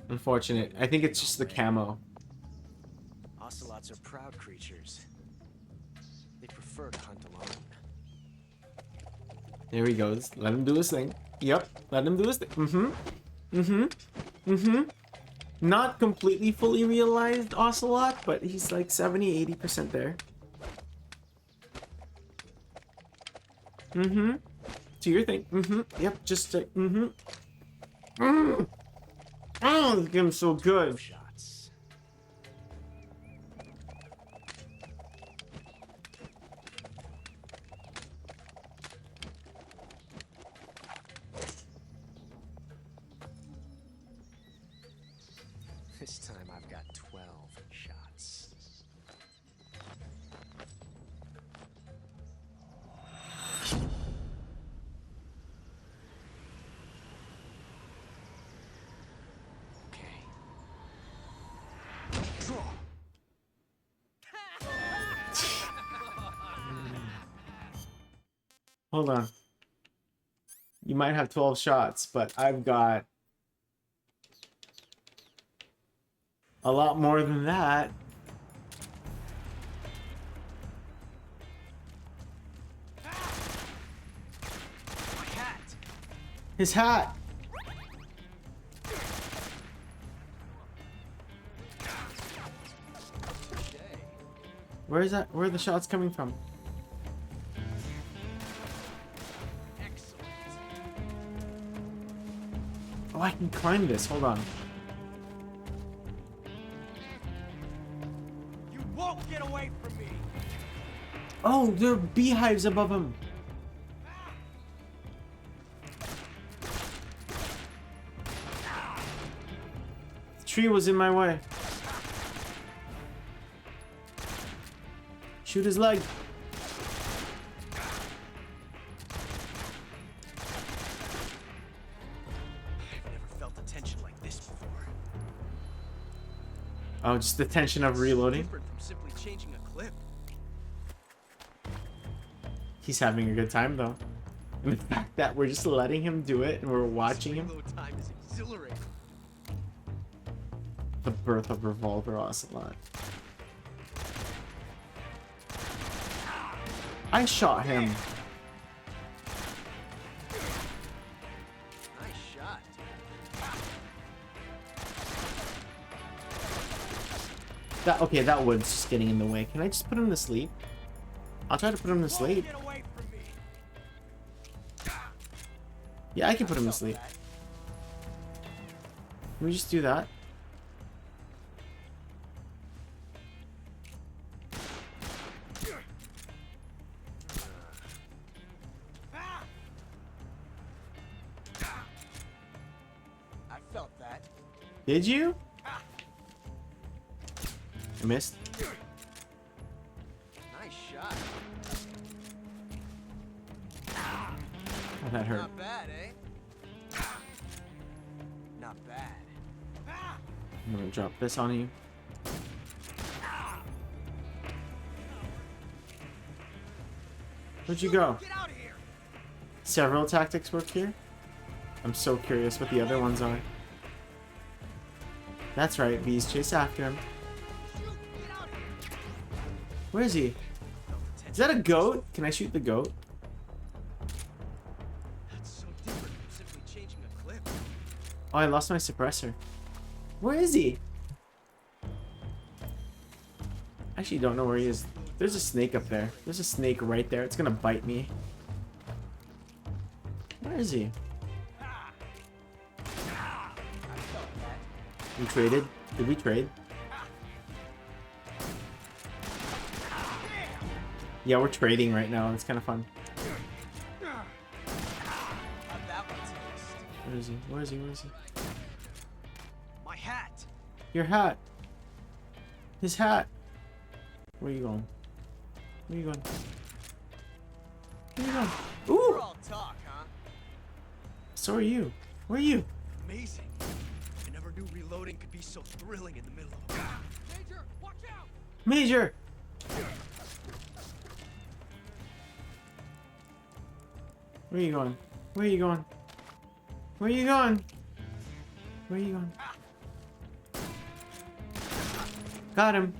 Unfortunate. I think it's just the camo. Ocelots are proud creatures. They prefer to hunt alone. There he goes. Let him do his thing. Yep. Let him do his thing. Not completely fully realized Ocelot, but he's like 70-80% there. Do your thing. Yep, just Oh, this game's so good. Shots. This time I've got 12 shots. Hold on. You might have 12 shots, but I've got A lot more than that. My hat. His hat. Where is that? Where are the shots coming from? Excellent. Oh, I can climb this. Hold on. You won't get away from me. Oh, there are beehives above him. The tree was in my way. Shoot his leg. I've never felt a tension like this before. Oh, just the tension of reloading. Different from simply changing a clip. He's having a good time though. And the fact that we're just letting him do it and we're watching him. Reload time is exhilarating. The birth of Revolver Ocelot. I shot him. Nice shot. Okay, that wood's just getting in the way. Can I just put him to sleep? I'll try to put him to sleep. Get away from me. Yeah, I can put him to sleep. Can we just do that? I felt that. Did you? I missed. Nice shot. Oh, that hurt. Not bad, eh? Not bad. I'm gonna drop this on you. Where'd you go? Get out of here. Several tactics work here? I'm so curious what the other ones are. That's right, bees chase after him. Where is he? Is that a goat? Can I shoot the goat? That's so different from simply changing a clip. Oh, I lost my suppressor. Where is he? I actually don't know where he is. There's a snake up there. There's a snake right there. It's gonna bite me. Where is he? We traded? Did we trade? Yeah, we're trading right now. It's kind of fun. How'd that one taste? Where is he? Where is he? Where is he? My hat. Your hat. His hat. Where are you going? Where are you going? Where are you going? We're Ooh! all talk, huh? So are you. Where are you? Amazing. I never knew reloading could be so thrilling in the middle of a... Major, watch out! Major! Where are you going? Where are you going? Where are you going? Where are you going? Got him.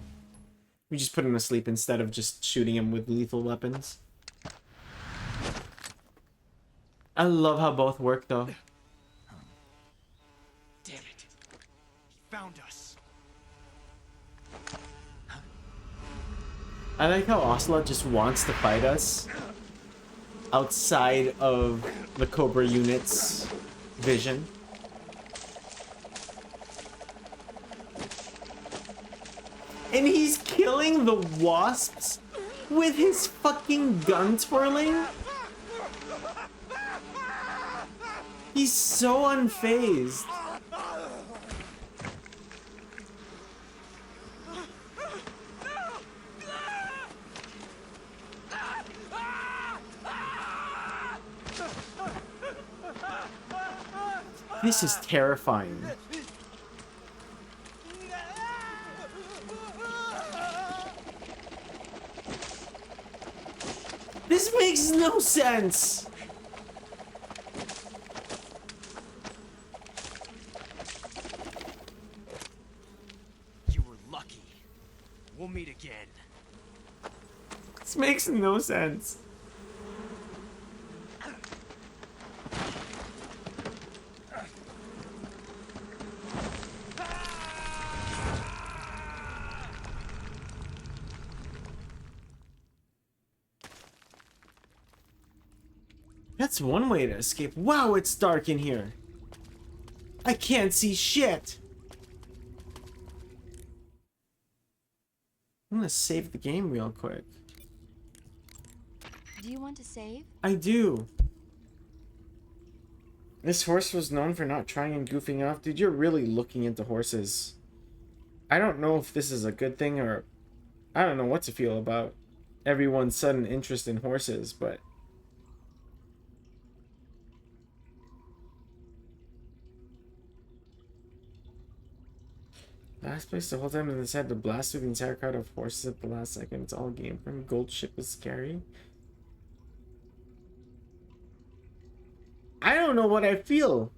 We just put him to sleep instead of just shooting him with lethal weapons. I love how both work though. Damn it. He found us. I like how Ocelot just wants to fight us outside of the Cobra unit's vision. And he's killing the wasps with his fucking gun twirling? He's so unfazed. This is terrifying. This makes no sense. meet again. This makes no sense. That's one way to escape. Wow, it's dark in here. I can't see shit. I'm gonna save the game real quick. Do you want to save? I do. This horse was known for not trying and goofing off. Dude, you're really looking into horses. I don't know if this is a good thing or... I don't know what to feel about everyone's sudden interest in horses, but... Last place the whole time and decided to blast through the entire crowd of horses at the last second. It's all game from Gold Ship is scary. I don't know what I feel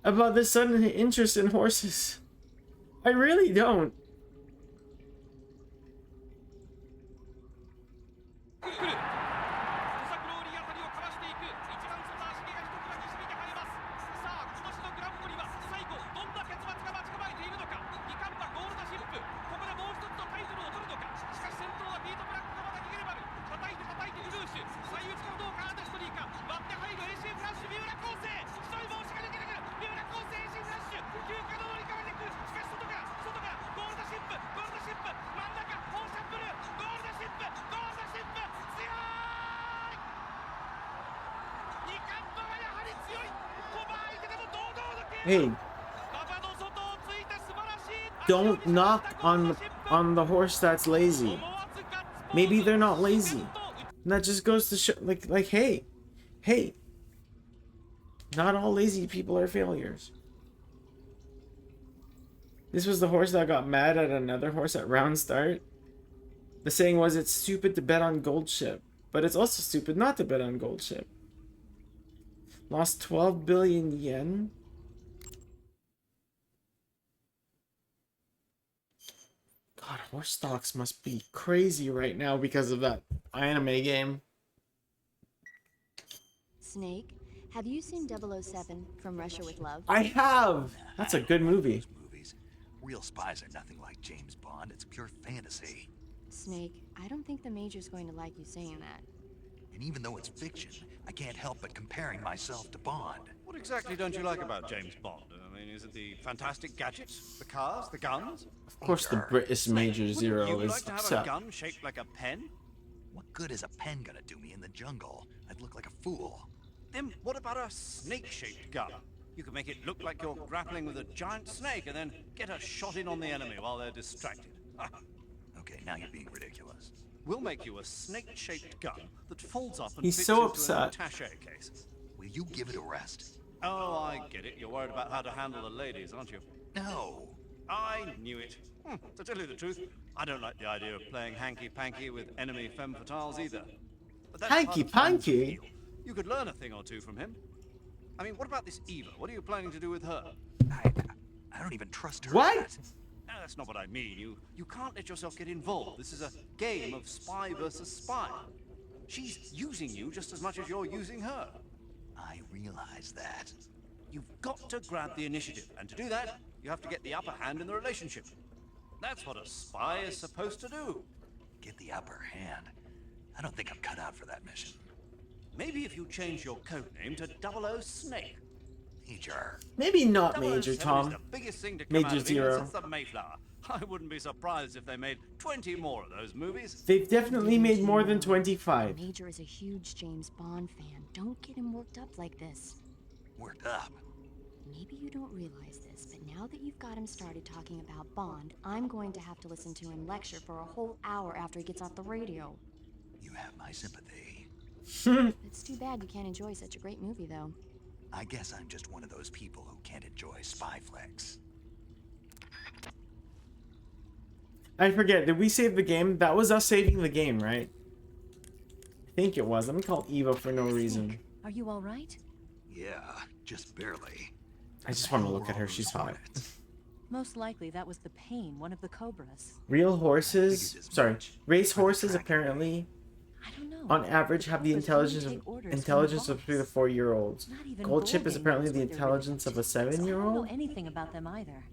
about this sudden interest in horses. I really don't. Hey, don't knock on the horse that's lazy. Maybe they're not lazy. And that just goes to show, like, hey, not all lazy people are failures. This was the horse that got mad at another horse at round start. The saying was, it's stupid to bet on Gold Ship, but it's also stupid not to bet on Gold Ship. Lost 12 billion yen. God, horse stocks must be crazy right now because of that anime game. Snake, have you seen 007 From Russia with Love? I have! That's a good movie. Movies. Real spies are nothing like James Bond. It's pure fantasy. Snake, I don't think the Major's going to like you saying that. And even though it's fiction, I can't help but comparing myself to Bond. What exactly don't you like about James Bond? I mean, is it the fantastic gadgets, the cars, the guns? Of course, the British Major Zero Would you is like to have upset. a gun shaped like a pen? What good is a pen gonna do me in the jungle? I'd look like a fool. Then what about a snake-shaped gun? You could make it look like you're grappling with a giant snake and then get a shot in on the enemy while they're distracted. Okay, now you're being ridiculous. We'll make you a snake-shaped gun that folds up and He's fits so into upset. an attaché case. Will you give it a rest? Oh, I get it. You're worried about how to handle the ladies, aren't you? No. I knew it. To tell you the truth, I don't like the idea of playing hanky-panky with enemy femme fatales either. But that's part of Bond's Hanky-panky? appeal. You could learn a thing or two from him. I mean, what about this Eva? What are you planning to do with her? I don't even trust her. What? No, that's not what I mean. You can't let yourself get involved. This is a game of spy versus spy. She's using you just as much as you're using her. I realize that. You've got to grab the initiative, and to do that, you have to get the upper hand in the relationship. That's what a spy is supposed to do. Get the upper hand? I don't think I'm cut out for that mission. Maybe if you change your code name to 00 Snake. Major. Maybe not 007 Major is Tom. the biggest thing to come out Major of England Zero. since the Mayflower. I wouldn't be surprised if they made 20 more of those movies. They've definitely made more than 25. Major is a huge James Bond fan. Don't get him worked up like this. Worked up? Maybe you don't realize this, but now that you've got him started talking about Bond, I'm going to have to listen to him lecture for a whole hour after he gets off the radio. You have my sympathy. It's too bad you can't enjoy such a great movie, though. I guess I'm just one of those people who can't enjoy spy flicks. I forget, did we save the game? That was us saving the game, right? I think it was. I'm called Eva for no reason. Are you all right? Yeah, just barely. I just want to look at her. She's hot. Most likely that was the pain, one of the cobras. Real horses, sorry, race horses apparently, I don't know. on average, have the Cobras intelligence only of take orders from the 3 to 4-year-olds. Not even Gold chip is Gorgon apparently knows the what they're intelligence of a So I don't know 7-year-old. anything about them either.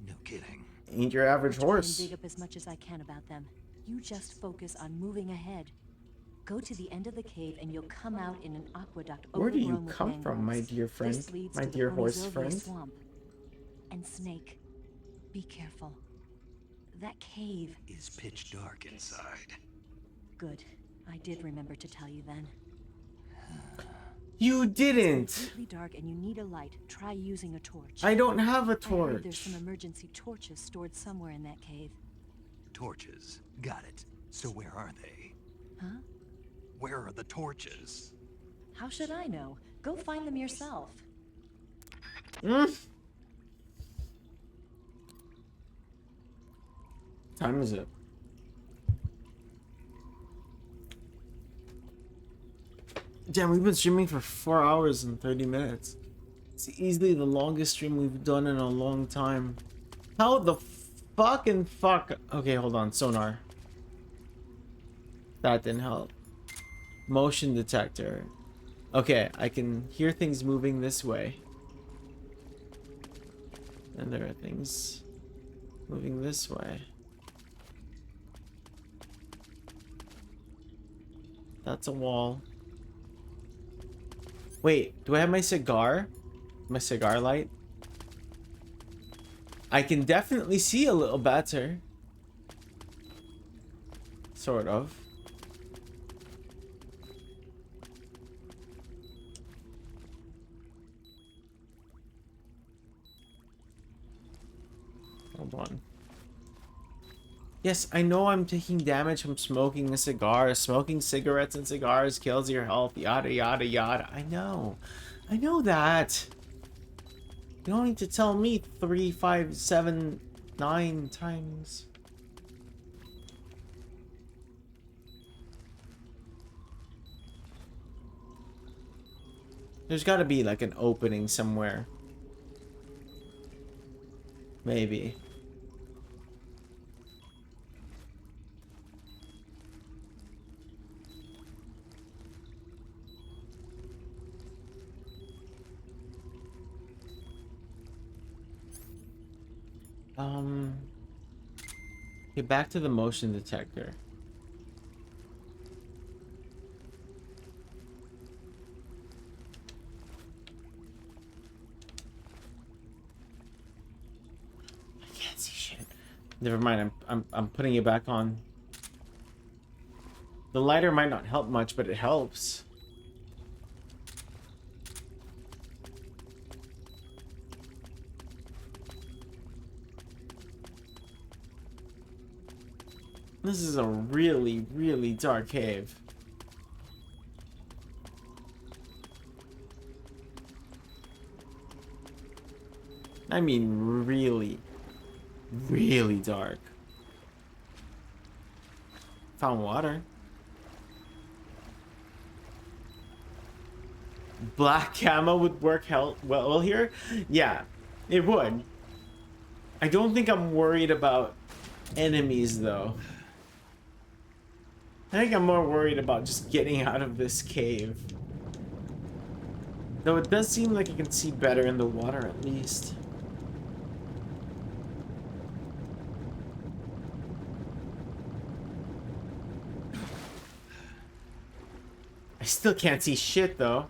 No kidding. Ain't your average I'll try and horse. dig up as much as I can about them. You just focus on moving ahead. Go to the end of the cave and you'll come out in an aqueduct. Where do you overgrown with come from, my mangroves. dear friend? This leads My to the dear horse Bonizovia friend? Swamp. And Snake, be careful. That cave Is pitch dark inside. Good. I did remember to tell you then. You didn't! It's completely dark and you need a light. Try using a torch. I don't have a I heard there's torch. some emergency torches stored somewhere in that cave. Torches. Got it. So where are they? Huh? Where are the torches? How should I know? Go find them yourself. Time is it? Damn, we've been streaming for 4 hours and 30 minutes. It's easily the longest stream we've done in a long time. How the fucking fuck? Okay, hold on. Sonar. That didn't help. Motion detector. Okay, I can hear things moving this way. And there are things moving this way. That's a wall. Wait, do I have my cigar? My cigar light? I can definitely see a little better. Sort of. Hold on. Yes, I know I'm taking damage from smoking a cigar. Smoking cigarettes and cigars kills your health, yada yada yada. I know. I know that. You don't need to tell me 3, 5, 7, 9 times. There's gotta be like an opening somewhere. Maybe. Get back to the motion detector. I can't see shit. Never mind. I'm putting it back on. The lighter might not help much, but it helps. This is a really, really dark cave. I mean, really, really dark. Found water. Black camo would work well here? Yeah, it would. I don't think I'm worried about enemies, though. I think I'm more worried about just getting out of this cave. Though it does seem like I can see better in the water at least. I still can't see shit though.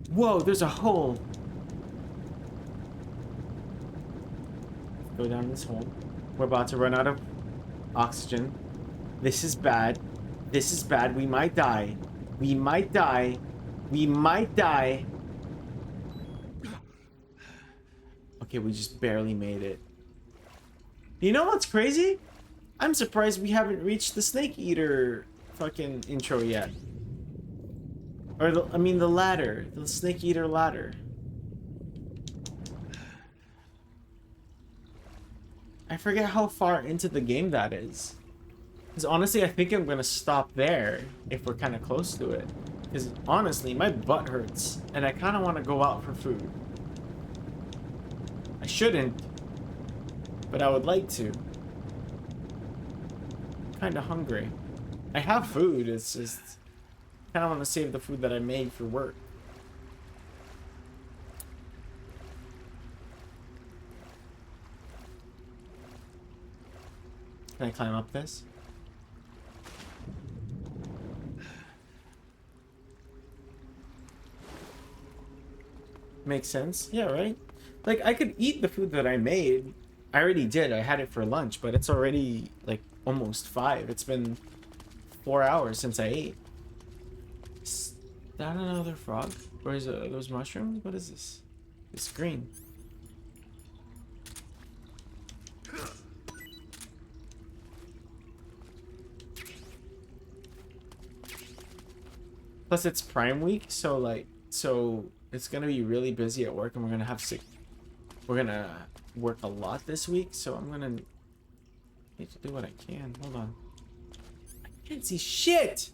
Whoa, there's a hole. Go down this hole. We're about to run out of oxygen. This is bad. This is bad. We might die. We might die. We might die. Okay, we just barely made it. You know what's crazy? I'm surprised we haven't reached the snake eater fucking intro yet. Or I mean the ladder. The snake eater ladder. I forget how far into the game that is. Because honestly, I think I'm going to stop there if we're kind of close to it. Because honestly, my butt hurts. And I kind of want to go out for food. I shouldn't, but I would like to. Kind of hungry. I have food, it's just kind of want to save the food that I made for work. Can I climb up this? Makes sense. Yeah, right? Like, I could eat the food that I made. I already did. I had it for lunch, but it's already, like, almost 5. It's been 4 hours since I ate. Is that another frog? Or is it, are those mushrooms? What is this? It's green. Plus, it's Prime Week, so, like, it's gonna be really busy at work, and we're gonna work a lot this week, so I'm gonna need to do what I can. Hold on. I can't see shit!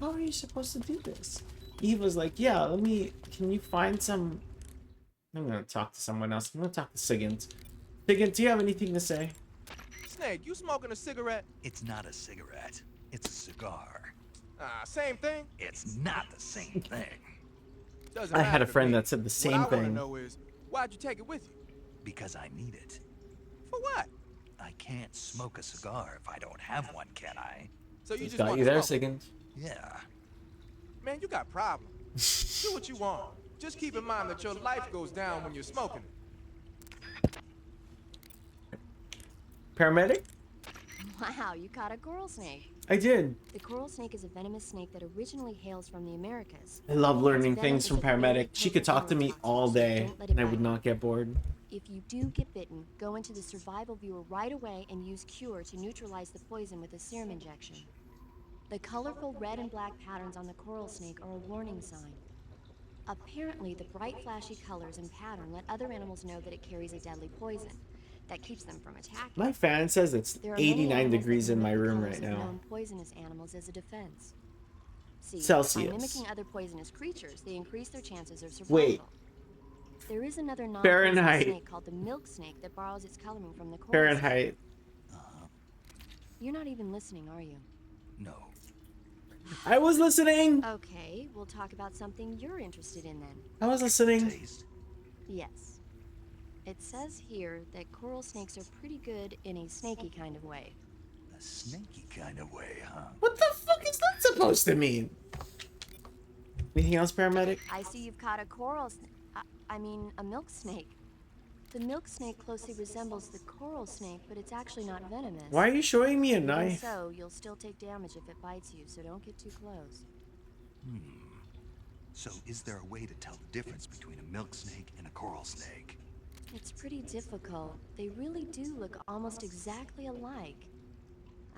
How are you supposed to do this? Eve was like, yeah, can you find some... I'm gonna talk to someone else. I'm gonna talk to Sigint. Sigint, do you have anything to say? Snake, you smoking a cigarette? It's not a cigarette. It's a cigar. Same thing? It's not the same thing. Doesn't I had matter a to friend me. that said the same What I want to thing. know is, why'd you take it with you? Because I need it. For what? I can't smoke a cigar if I don't have one, can I? So you He's just got want you to there, smoke? Sigint. Yeah. Man, you got problems. Do what you want. Just keep in mind that your life goes down when you're smoking. Paramedic? Wow, you caught a coral snake. I did. The coral snake is a venomous snake that originally hails from the Americas. I love learning Its venom things is from a very Paramedic. She could talk to me potent all neurotoxin, so day, don't let it and I bite would you. not get bored. If you do get bitten, go into the survival viewer right away and use Cure to neutralize the poison with a serum injection. The colorful red and black patterns on the coral snake are a warning sign. Apparently, the bright flashy colors and pattern let other animals know that it carries a deadly poison that keeps them from attacking. My fan says it's There are many 89 animals that degrees in mimic my the room colors right of now. known poisonous animals as a defense. See, Celsius. by mimicking other poisonous creatures, they increase their chances of survival. Wait. There is another non-poisonous Fahrenheit. snake called the milk snake that borrows its coloring from the coral Fahrenheit. snake. You're not even listening, are you? No. I was listening. Okay, we'll talk about something you're interested in then. I was listening. Yes. It says here that coral snakes are pretty good in a snaky kind of way. A snaky kind of way, huh? What the fuck is that supposed to mean? Anything else, Paramedic? I see you've caught a coral I mean, a milk snake. The milk snake closely resembles the coral snake, but it's actually not venomous. Why are you showing me a Even knife? so, you'll still take damage if it bites you, so don't get too close. So is there a way to tell the difference between a milk snake and a coral snake? It's pretty difficult. They really do look almost exactly alike.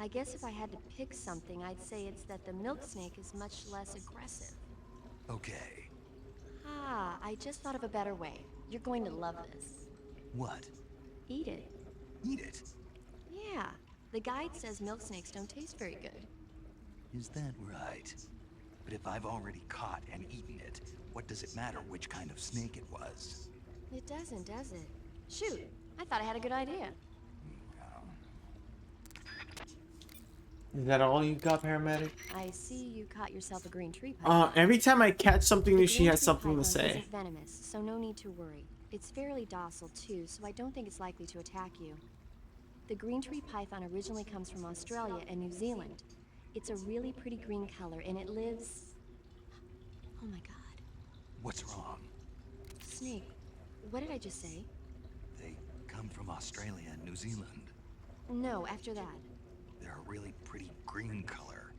I guess if I had to pick something, I'd say it's that the milk snake is much less aggressive. Okay. Ah, I just thought of a better way. You're going to love this. What? Eat it. Eat it? Yeah. The guide says milk snakes don't taste very good. Is that right? But if I've already caught and eaten it, what does it matter which kind of snake it was? It doesn't, does it? Shoot, I thought I had a good idea. Is that all you got, Paramedic? I see you caught yourself a green tree python. Every time I catch something new, she green has tree something to python say. isn't venomous, so no need to worry. It's fairly docile too, so I don't think it's likely to attack you. The green tree python originally comes from Australia and New Zealand. It's a really pretty green color, and it lives... Oh my god. What's wrong? Snake, what did I just say? They come from Australia and New Zealand. No, after that. They're a really pretty green color.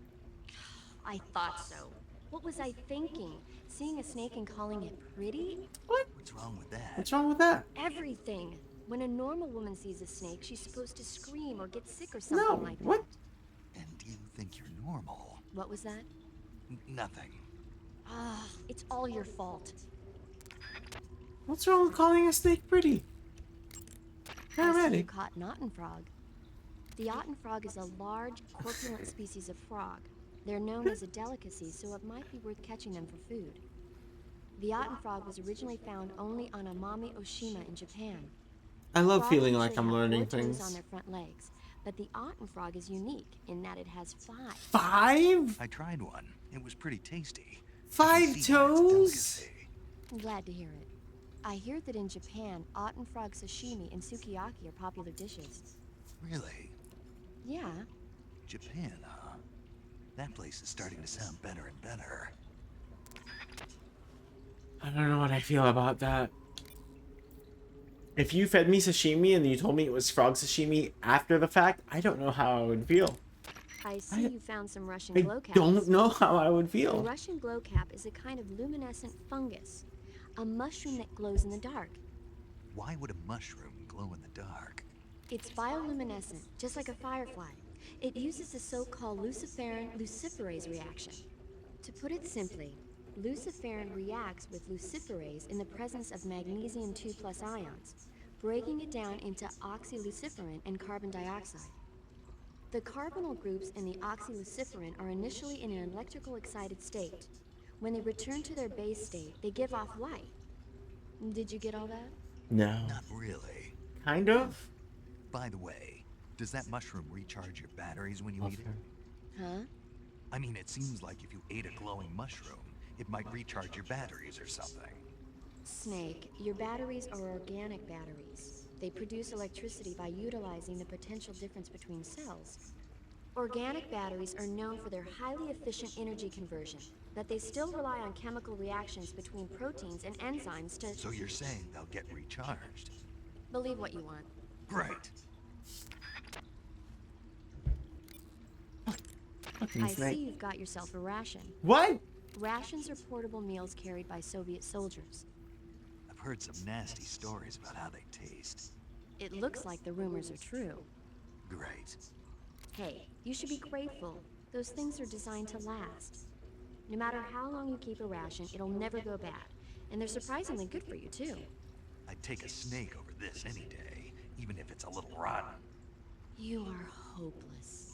I thought so. What was I thinking? Seeing a snake and calling it pretty? What's wrong with that? What's wrong with that? Everything. When a normal woman sees a snake, she's supposed to scream or get sick or something like that. What? And do you think you're normal? What was that? Nothing. Ah, it's all your fault. What's wrong with calling a snake pretty? I see you Paramedic. caught an otten frog. The otten frog is a large, corpulent species of frog. They're known as a delicacy, so it might be worth catching them for food. The otten frog was originally found only on Amami Oshima in Japan. I love Frogs feeling usually like I'm have learning 4 toes on things. their front legs, but the Otten frog is unique in that it has 5. 5? I tried one. It was pretty tasty. 5 toes? I'm glad to hear it. I hear that in Japan, Otten frog sashimi and sukiyaki are popular dishes. Really? Yeah. Japan, huh? That place is starting to sound better and better. I don't know what I feel about that. If you fed me sashimi and you told me it was frog sashimi after the fact, I don't know how I would feel. I see you found some Russian I glow caps. don't know how I would The feel. Russian glow cap is a kind of luminescent fungus, a mushroom that glows in the dark. Why would a mushroom glow in the dark? It's bioluminescent, just like a firefly. It uses the so-called luciferin luciferase reaction. To put it simply, luciferin reacts with luciferase in the presence of magnesium 2+ ions, breaking it down into oxyluciferin and carbon dioxide. The carbonyl groups in the oxyluciferin are initially in an electrical excited state. When they return to their base state, they give off light. Did you get all that? No. Not really. Kind of? By the way, does that mushroom recharge your batteries when you eat it? Huh? I mean, it seems like if you ate a glowing mushroom, it might recharge your batteries or something. Snake, your batteries are organic batteries. They produce electricity by utilizing the potential difference between cells. Organic batteries are known for their highly efficient energy conversion, but they still rely on chemical reactions between proteins and enzymes to... So you're saying they'll get recharged? Believe what you want. Right. I see you've got yourself a ration. What? Rations are portable meals carried by Soviet soldiers. I've heard some nasty stories about how they taste. It looks like the rumors are true. Great. Hey, you should be grateful. Those things are designed to last. No matter how long you keep a ration, it'll never go bad. And they're surprisingly good for you, too. I'd take a snake over this any day, even if it's a little rotten. You are hopeless.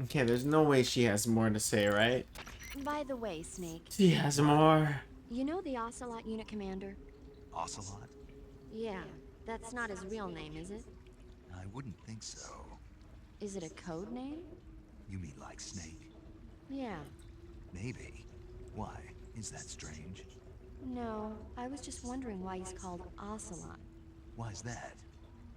Okay, there's no way she has more to say, right? By the way, Snake. She has more. You know the Ocelot unit commander? Ocelot? Yeah, that's not his real name, is it? I wouldn't think so. Is it a code name? You mean like Snake? Yeah. Maybe. Why? Is that strange? No, I was just wondering why he's called Ocelot. Why's that?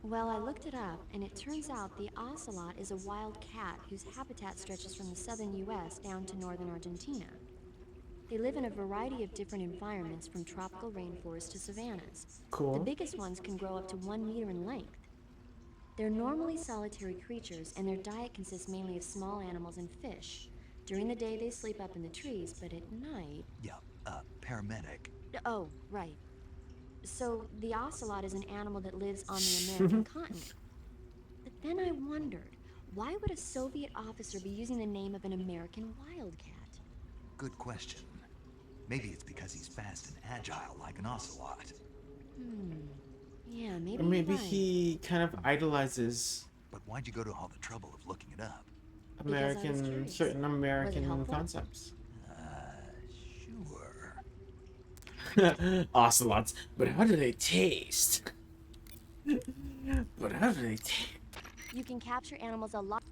Well, I looked it up, and it turns out the ocelot is a wild cat whose habitat stretches from the southern U.S. down to northern Argentina. They live in a variety of different environments, from tropical rainforests to savannas. Cool. The biggest ones can grow up to 1 meter in length. They're normally solitary creatures, and their diet consists mainly of small animals and fish. During the day, they sleep up in the trees, but at night... Yeah, paramedic. Oh, right. So, the ocelot is an animal that lives on the American continent. But then I wondered, why would a Soviet officer be using the name of an American wildcat? Good question. Maybe it's because he's fast and agile like an ocelot. Yeah, maybe Or maybe you're right. he kind of idolizes But why'd you go to all the trouble of looking it up? American, certain American helpful? concepts. Sure. Ocelots, but how do they taste? But how do they taste? You can capture animals a lot.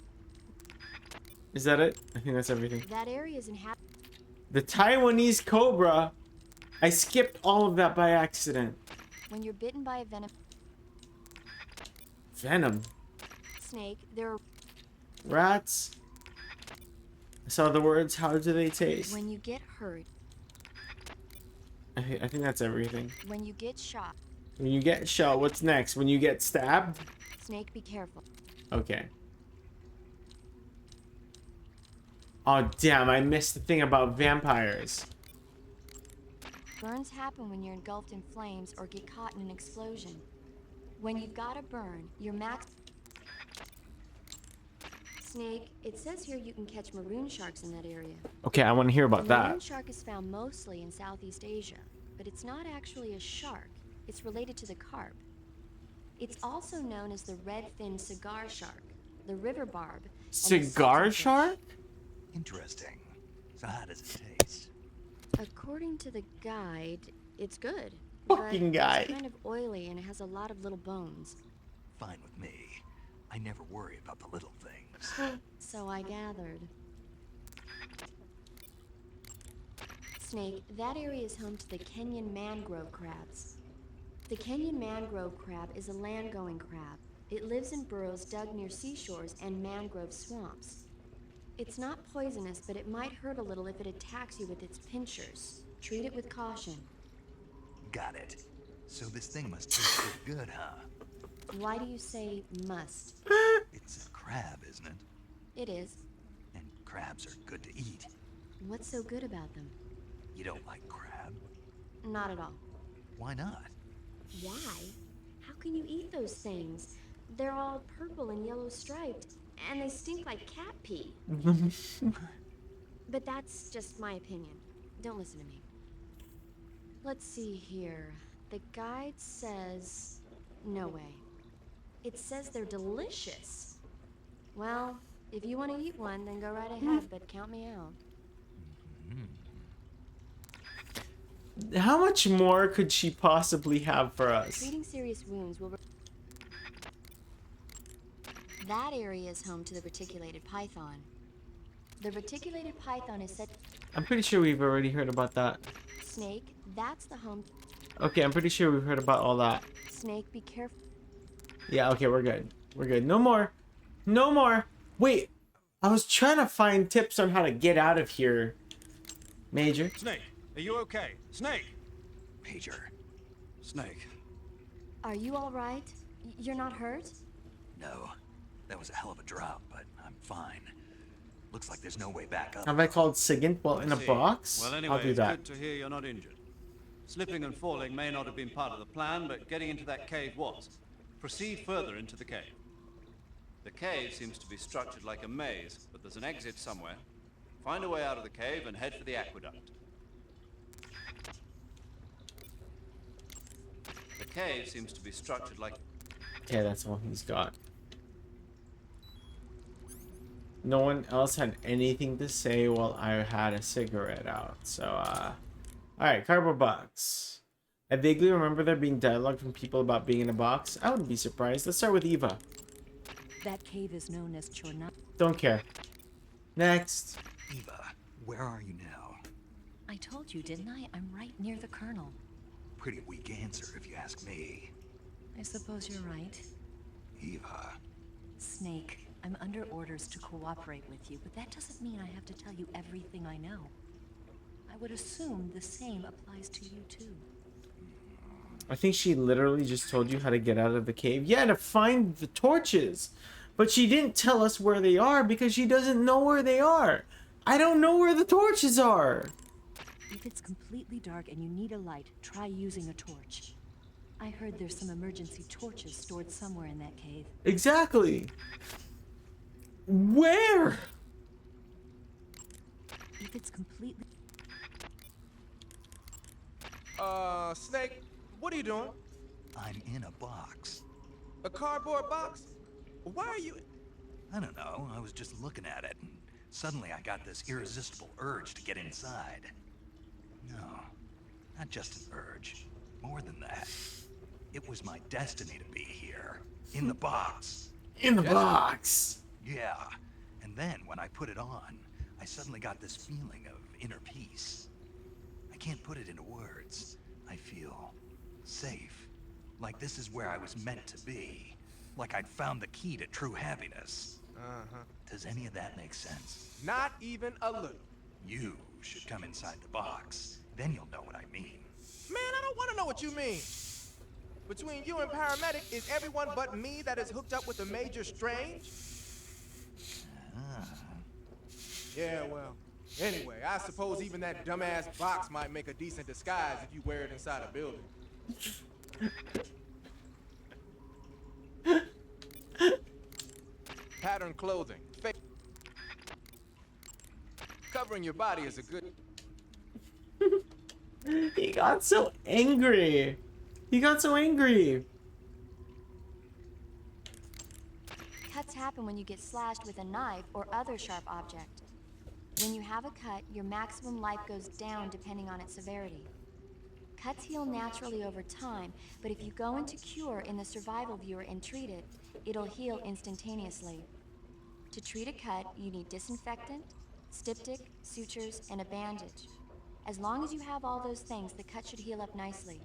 Is that it? I think that's everything. That area is inhabited. The Taiwanese cobra. I skipped all of that by accident. When you're bitten by a Venom. snake, there are... Rats. I saw the words, how do they taste? When you get hurt, I think that's everything. when you get shot, When you get shot, what's next? When you get stabbed? snake, be careful. Okay. Oh, damn, I missed the thing about vampires. Burns happen when you're engulfed in flames or get caught in an explosion. When you've got a burn, your max... Snake, it says here you can catch maroon sharks in that area. Okay, I want to hear about The maroon that. shark is found mostly in Southeast Asia, but it's not actually a shark. It's related to the carp. It's also known as the red-finned cigar shark, the river barb. and the Cigar salted fish. shark? Interesting. So how does it taste? According to the guide, it's good. Fucking guy. It's kind of oily and it has a lot of little bones. Fine with me. I never worry about the little things. So I gathered. Snake, that area is home to the Kenyan mangrove crabs. The Kenyan mangrove crab is a land-going crab. It lives in burrows dug near seashores and mangrove swamps. It's not poisonous, but it might hurt a little if it attacks you with its pincers. Treat it with caution. Got it. So this thing must taste pretty good, huh? Why do you say must? It's a crab, isn't it? It is. And crabs are good to eat. What's so good about them? You don't like crab? Not at all. Why not? Why? How can you eat those things? They're all purple and yellow striped, and they stink like cat pee. But that's just my opinion. Don't listen to me. Let's see here. The guide says... No way. It says they're delicious. Well, if you want to eat one, then go right ahead, but count me out. How much more could she possibly have for us? Treating serious wounds will... That area is home to the reticulated python. The reticulated python is said... I'm pretty sure we've already heard about that. Snake, that's the home... Okay, I'm pretty sure we've heard about all that. Snake, be careful. Yeah, okay, we're good. We're good. No more. No more. Wait, I was trying to find tips on how to get out of here. Major? Snake, are you okay? Snake! Major. Snake. Are you all right? You're not hurt? No. That was a hell of a drop, but I'm fine. Looks like there's no way back up. Have I called Sigint while in a box? Well, anyway, I'll do it's that. good to hear you're not injured. Slipping and falling may not have been part of the plan, but getting into that cave was. Proceed further into the cave. The cave seems to be structured like a maze, but there's an exit somewhere. Find a way out of the cave and head for the aqueduct. The cave seems to be structured like... Okay, that's all he's got. No one else had anything to say while I had a cigarette out. So, alright, cardboard box. I vaguely remember there being dialogue from people about being in a box. I wouldn't be surprised. Let's start with Eva. That cave is known as Chorna. Don't care. Next. Eva, where are you now? I told you, didn't I? I'm right near the Colonel. Pretty weak answer, if you ask me. I suppose you're right. Eva. Snake, I'm under orders to cooperate with you, but that doesn't mean I have to tell you everything I know. I would assume the same applies to you too. I think she literally just told you how to get out of the cave. Yeah, to find the torches. But she didn't tell us where they are because she doesn't know where they are. I don't know where the torches are. If it's completely dark and you need a light, try using a torch. I heard there's some emergency torches stored somewhere in that cave. Exactly. Where? If it's completely... Snake, what are you doing? I'm in a box. A cardboard box? Why are you... I don't know, I was just looking at it, and suddenly I got this irresistible urge to get inside. No, not just an urge. More than that. It was my destiny to be here. In the box. In the box. Yeah. And then when I put it on, I suddenly got this feeling of inner peace. I can't put it into words. I feel safe. Like this is where I was meant to be. Like I'd found the key to true happiness. Does any of that make sense? Not even a little. You should come inside the box. Then you'll know what I mean. Man, I don't want to know what you mean. Between you and paramedic, is everyone but me that is hooked up with the Major Strange? Yeah, well, anyway, I suppose even that dumbass box might make a decent disguise if you wear it inside a building. Pattern clothing. Covering your body is a good... He got so angry. He got so angry. Cuts happen when you get slashed with a knife or other sharp object. When you have a cut, your maximum life goes down depending on its severity. Cuts heal naturally over time, but if you go into cure in the survival viewer and treat it, it'll heal instantaneously. To treat a cut, you need disinfectant, styptic, sutures, and a bandage. As long as you have all those things, the cut should heal up nicely.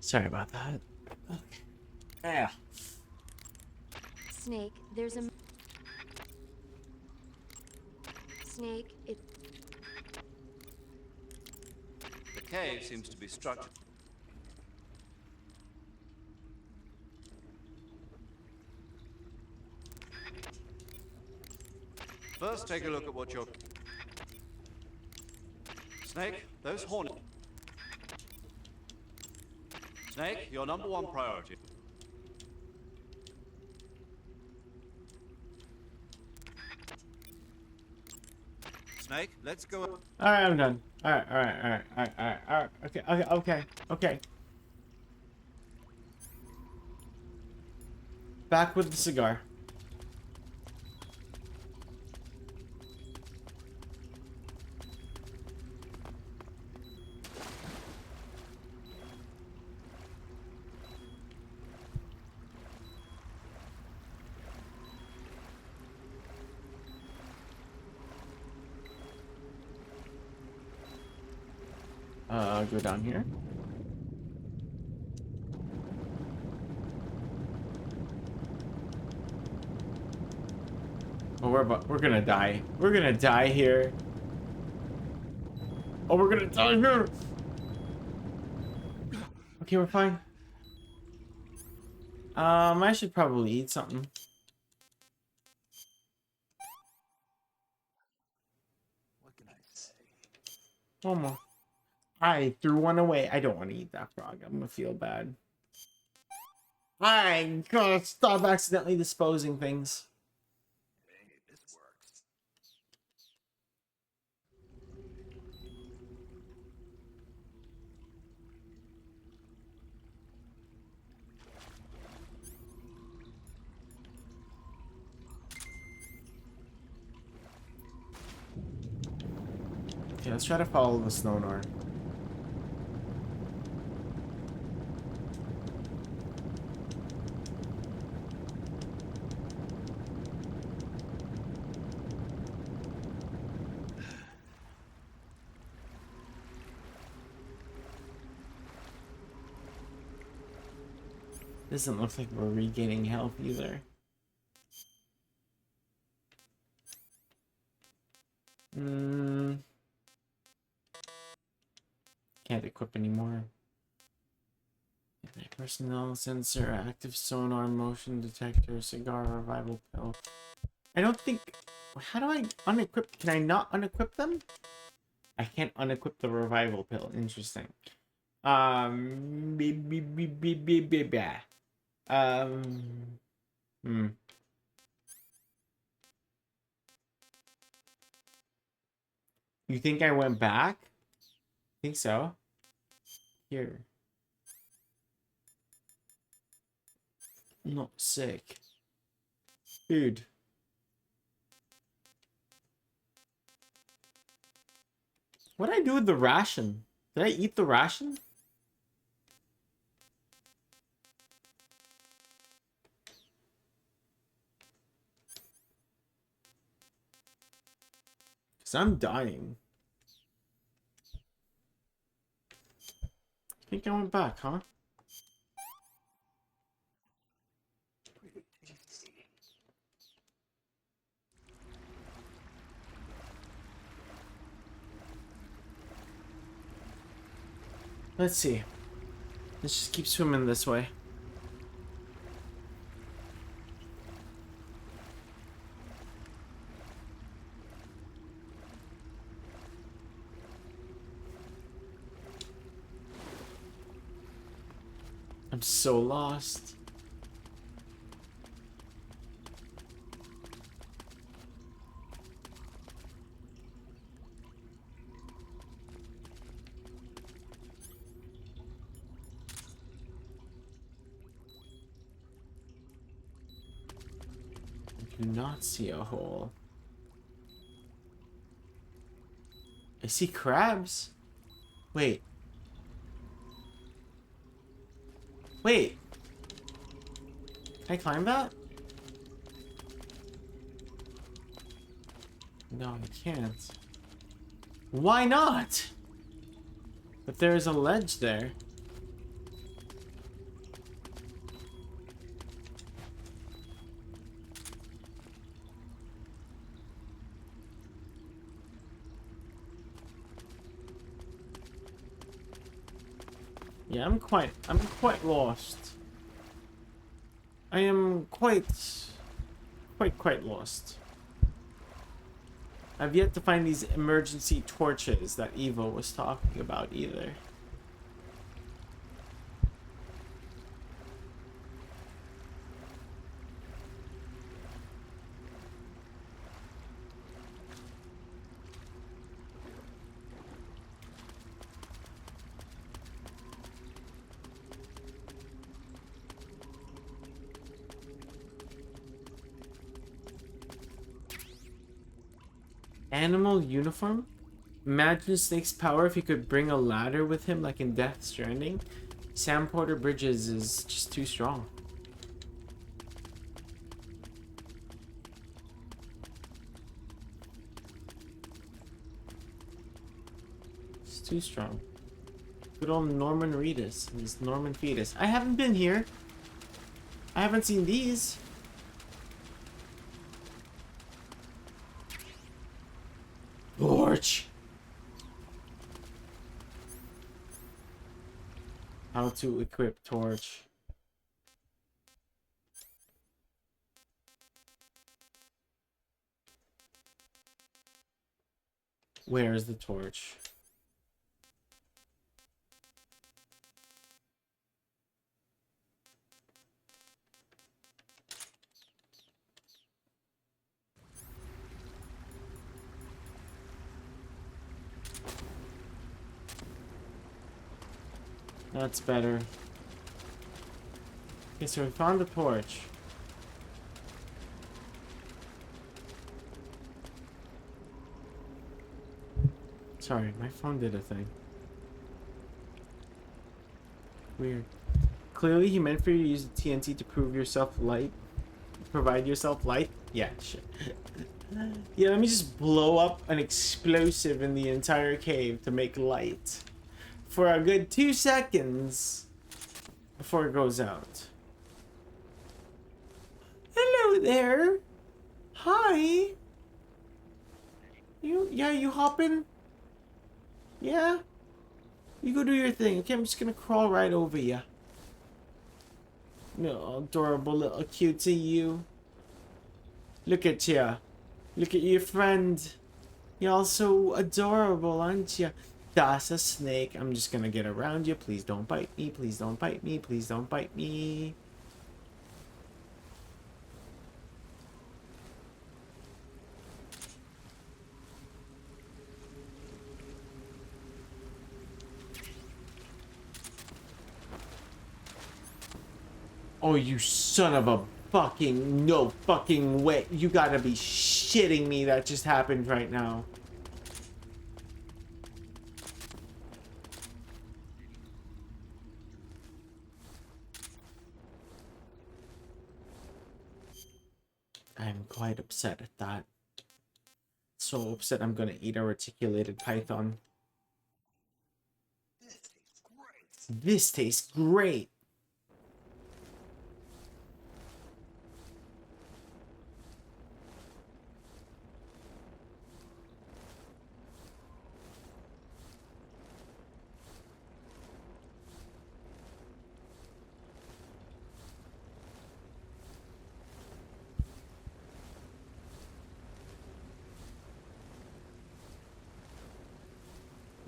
Sorry about that. Okay. Yeah. Snake, there's a... Snake, it... The cave seems to be structured. First, take a look at what you're... Snake, those hornets... Snake, your number one priority. Snake, let's go... Alright, I'm done. Alright. Okay. Back with the cigar. Go down here. Oh, we're gonna die. We're gonna die here. Oh, we're gonna die here. Okay, we're fine. I should probably eat something. What can I say? One more. I threw one away. I don't want to eat that frog. I'm gonna feel bad. I gotta stop accidentally disposing things. Hey, this works. Okay, let's try to follow the sonar. Doesn't look like we're regaining health either. Can't equip anymore. Personnel sensor, active sonar, motion detector, cigar, revival pill. I don't think... How do I unequip? Can I not unequip them? I can't unequip the revival pill. Interesting. You think I went back? Think so. Here. I'm not sick. Dude. What did I do with the ration? Did I eat the ration? Because I'm dying. I think I went back, huh? Let's see. Let's just keep swimming this way. I'm so lost. do not see a hole. I see crabs. Wait. Wait. Can I climb that? No, I can't. Why not? But there is a ledge there. Yeah, I'm quite lost. I am quite lost. I've yet to find these emergency torches that Evo was talking about either. Animal uniform? Imagine Snake's power if he could bring a ladder with him like in Death Stranding. Sam Porter Bridges is just too strong. It's too strong. Good old Norman Reedus and his Norman fetus. I haven't been here. I haven't seen these. Torch. How to equip torch. Where is the torch? That's better. Okay, so we found the torch. Sorry, my phone did a thing. Weird. Clearly he meant for you to use the TNT to prove yourself light. Provide yourself light? Yeah, shit. Yeah, let me just blow up an explosive in the entire cave to make light. For a good 2 seconds before it goes out. Hello there. Hi. You hopping? Yeah? You go do your thing. Okay, I'm just gonna crawl right over you. No, adorable little cutie you. Look at ya. Look at your friend. Y'all so adorable, aren't ya? That's a snake. I'm just gonna get around you. Please don't bite me. Please don't bite me. Please don't bite me. Oh, you son of a fucking no fucking way. You gotta be shitting me that just happened right now. I'm quite upset at that. So upset I'm gonna eat a reticulated python. This tastes great.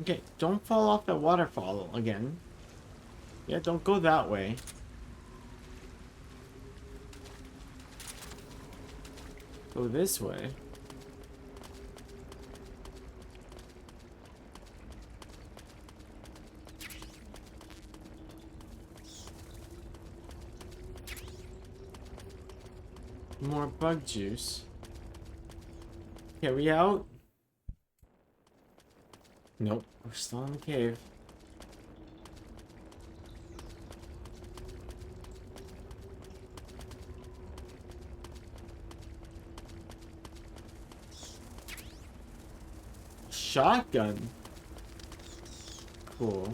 Okay, don't fall off the waterfall again. Yeah, don't go that way. Go this way. More bug juice. Okay, we out? Nope, we're still in the cave. Shotgun. Cool.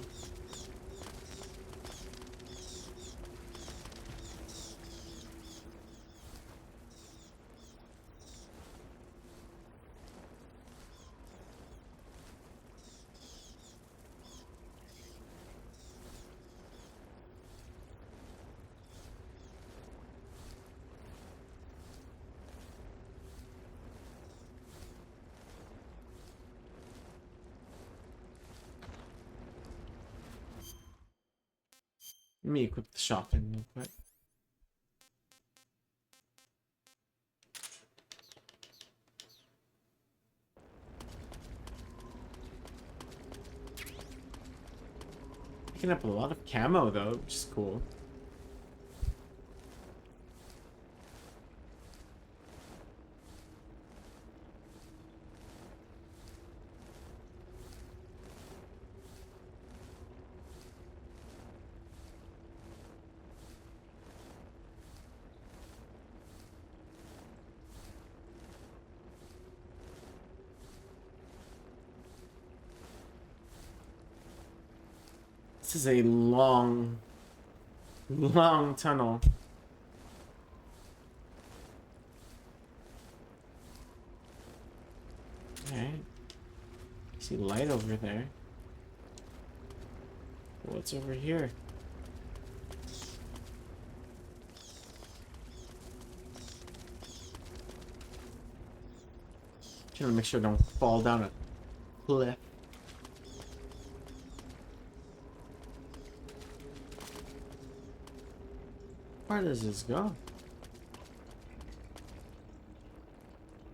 Let me equip the shotgun real quick. Picking up a lot of camo though, which is cool. This is a long tunnel. Alright. See light over there. What's over here? Trying to make sure I don't fall down a cliff. Where does this go?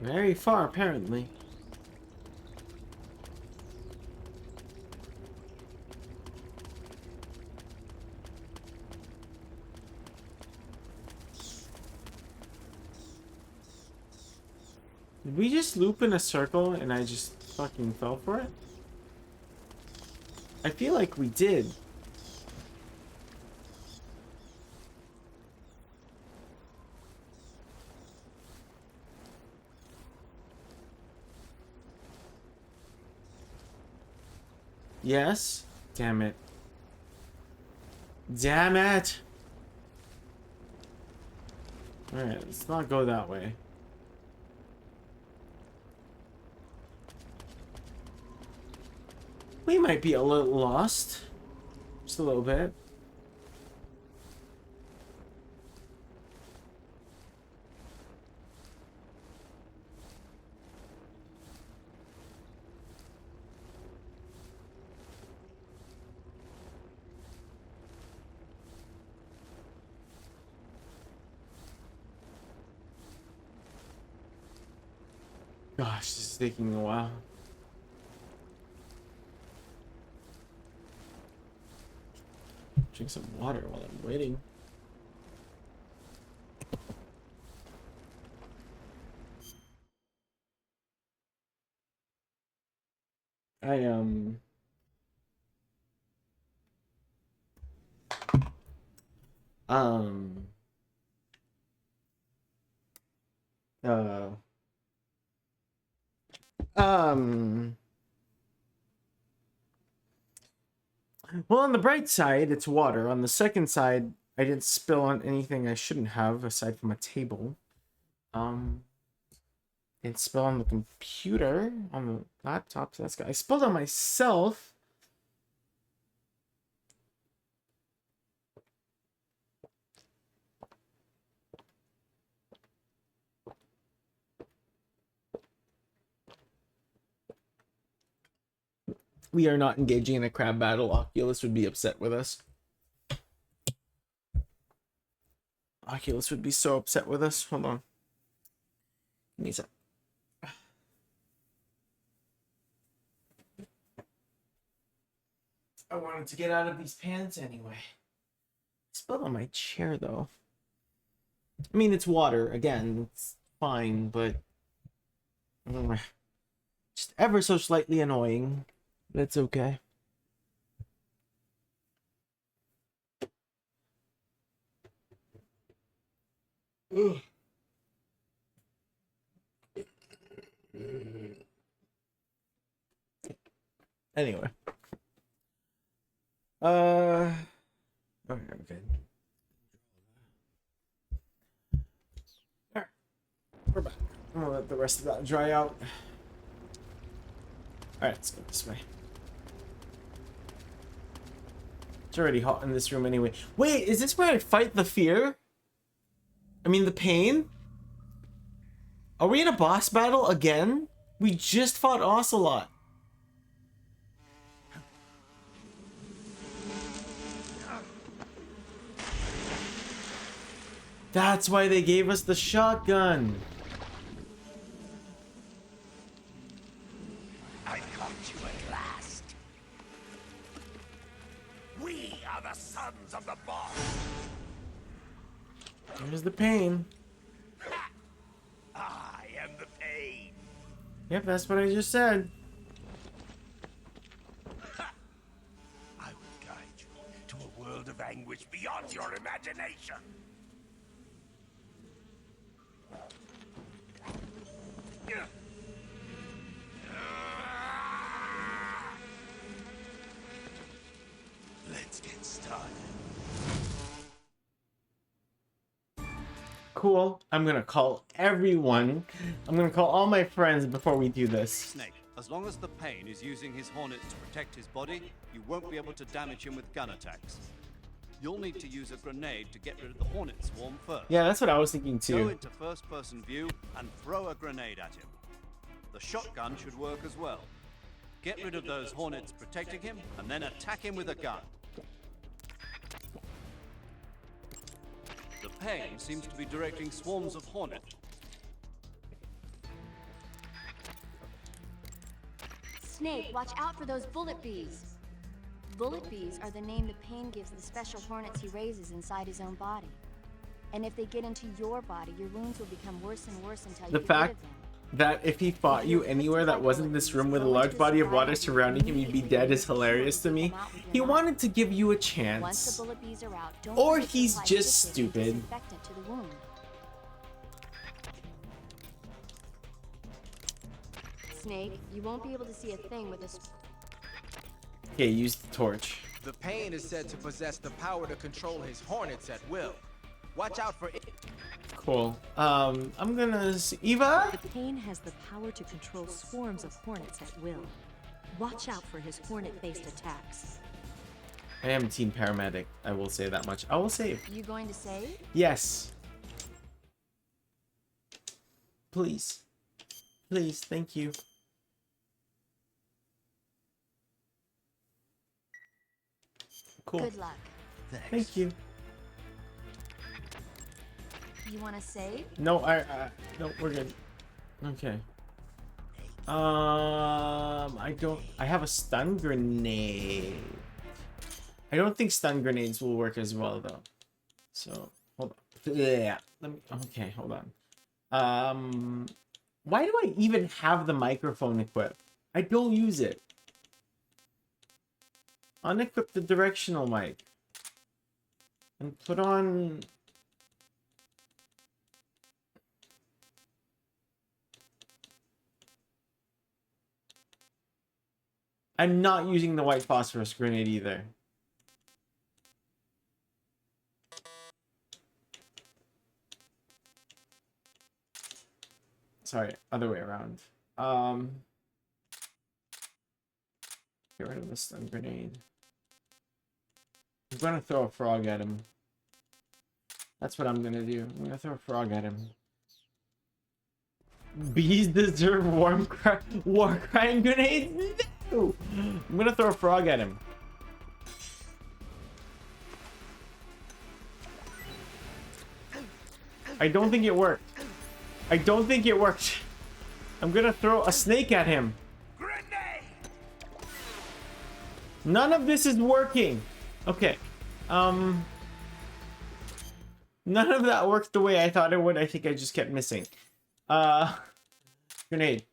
Very far, apparently. Did we just loop in a circle and I just fucking fell for it? I feel like we did. Yes? Damn it. Damn it! Alright, let's not go that way. We might be a little lost. Just a little bit. Gosh, this is taking a while. Drink some water while I'm waiting. I well, on the bright side, it's water. On the second side, I didn't spill on anything I shouldn't have, aside from a table. Didn't spill on the computer, on the laptop, so that's good. I spilled on myself. We are not engaging in a crab battle. Oculus would be upset with us. Oculus would be so upset with us. Hold on. Give me a sec. I wanted to get out of these pants anyway. I spilled on my chair though. I mean, it's water. Again, it's fine, but just ever so slightly annoying. That's okay. Ugh. Anyway. Okay, okay. Alright. We're back. I'm gonna let the rest of that dry out. Alright, let's go this way. It's already hot in this room anyway. Wait, is this where I fight the fear? I mean, the pain? Are we in a boss battle again? We just fought Ocelot. That's why they gave us the shotgun. I caught you at last. We are the sons of the boss. Here's the pain. I am the pain. Yep, that's what I just said. I will guide you to a world of anguish beyond your imagination. Let's get started. Cool. I'm gonna call everyone. I'm gonna call all my friends before we do this. Snake, as long as the Pain is using his hornets to protect his body, you won't be able to damage him with gun attacks. You'll need to use a grenade to get rid of the hornet swarm first. Yeah, that's what I was thinking Go too. into first-person view and throw a grenade at him. The shotgun should work as well. Get rid of those hornets protecting him, and then attack him with a gun. The Pain seems to be directing swarms of hornets. Snake, watch out for those bullet bees. Bullet bees are the name the Pain gives the special hornets he raises inside his own body. And if they get into your body, your wounds will become worse and worse until you The get rid fact of them. that if he fought you anywhere that wasn't this room with a large body of water surrounding him, you'd be dead is hilarious to me. He wanted to give you a Once the chance. bullet bees are out, don't Or forget to he's apply just stick-tape stupid. disinfectant to the wound. Snake, you won't be able to see a thing with this. Okay, use the torch. The Pain is said to possess the power to control his hornets at will. Watch out for it. Cool. I'm gonna Eva. The Pain has the power to control swarms of hornets at will. Watch out for his hornet-based attacks. I am team paramedic. I will say that much. I will save. You going to save? Yes. Please. Please, thank you. Cool. Good luck. Thank you. You want to save? No, no, we're good. Okay. I have a stun grenade. I don't think stun grenades will work as well though. So, hold on. Yeah. Okay, hold on. Why do I even have the microphone equipped? I don't use it. Unequip the directional mic. And put on... I'm not using the white phosphorus grenade either. Sorry, other way around. Get rid of the stun grenade. I'm gonna throw a frog at him. That's what I'm gonna do. I'm gonna throw a frog at him. Bees deserve war crying grenades? No! I'm gonna throw a frog at him. I don't think it worked. I don't think it worked. I'm gonna throw a snake at him. None of this is working. Okay. None of that worked the way I thought it would. I think I just kept missing. Grenade.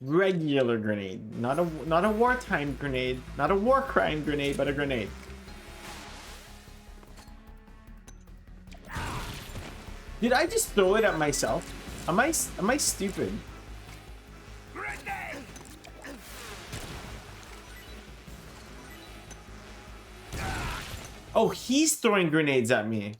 Regular grenade. Not a wartime grenade. Not a war crime grenade, but a grenade. Did I just throw it at myself? Am I stupid? Oh, he's throwing grenades at me.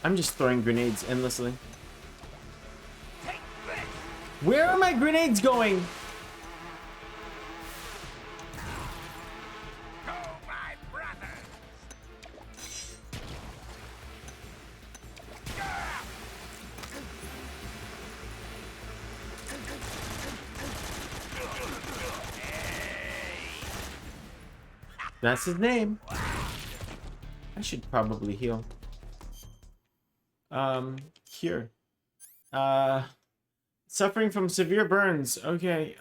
I'm just throwing grenades endlessly. Where are my grenades going? That's his name. I should probably heal. Here. Suffering from severe burns. Okay,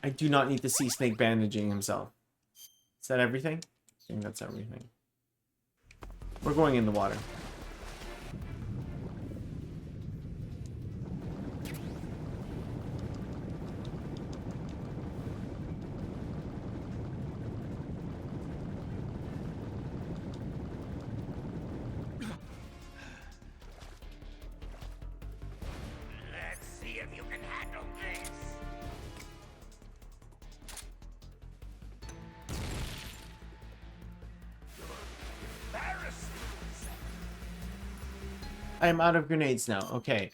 I do not need to see Snake bandaging himself. Is that everything? I think that's everything. We're going in the water. I'm out of grenades now. Okay.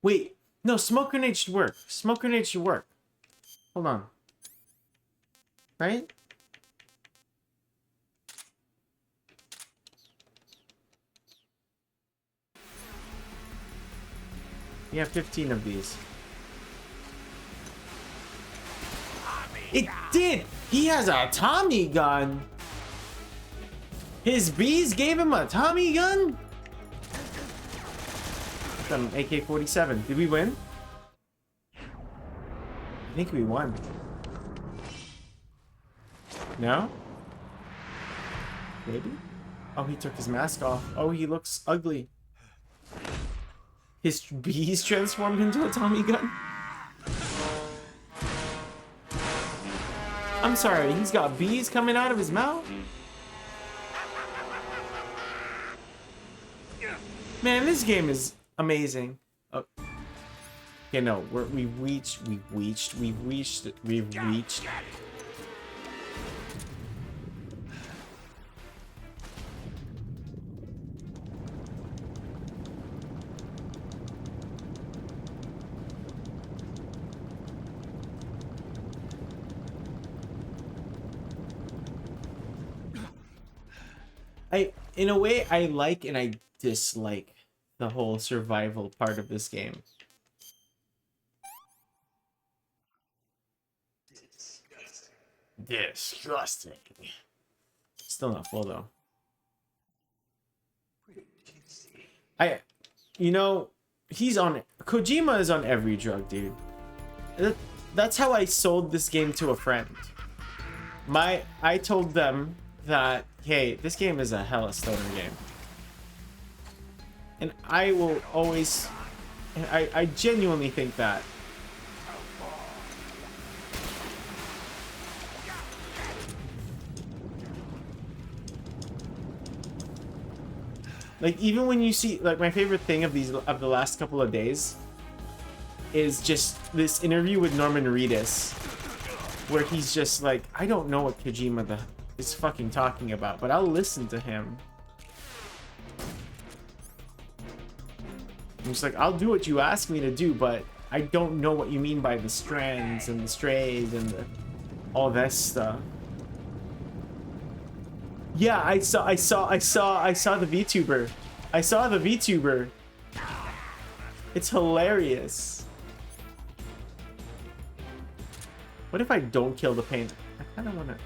Wait. No, smoke grenade should work. Smoke grenade should work. Hold on. Right? You have 15 of these. It did! He has a Tommy gun! His bees gave him a Tommy gun? Some AK-47. Did we win? I think we won. No? Maybe? Oh, he took his mask off. Oh, he looks ugly. His bees transformed into a Tommy gun? I'm sorry, he's got bees coming out of his mouth? Man, this game is amazing. Oh. Okay, no, we've reached. In a way, I like and I dislike the whole survival part of this game. Disgusting. Still not full though. You know, Kojima is on every drug, dude. That's how I sold this game to a friend. I told them that, hey, this game is a hella stoner game. And I will always... I genuinely think that. Like, even when you see... Like, my favorite thing of the last couple of days is just this interview with Norman Reedus, where he's just like, I don't know what Kojima is fucking talking about, but I'll listen to him. I'm just like, I'll do what you ask me to do, but I don't know what you mean by the strands and the strays and all that stuff. Yeah, I saw the VTuber. I saw the VTuber. It's hilarious. What if I don't kill the paint? I kind of want to...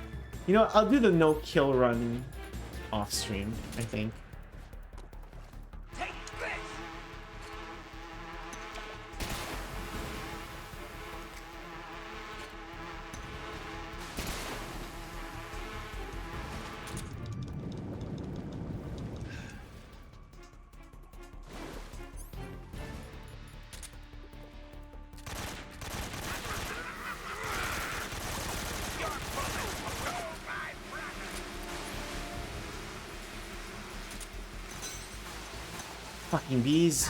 You know, I'll do the no kill run off stream, I think. Fucking bees.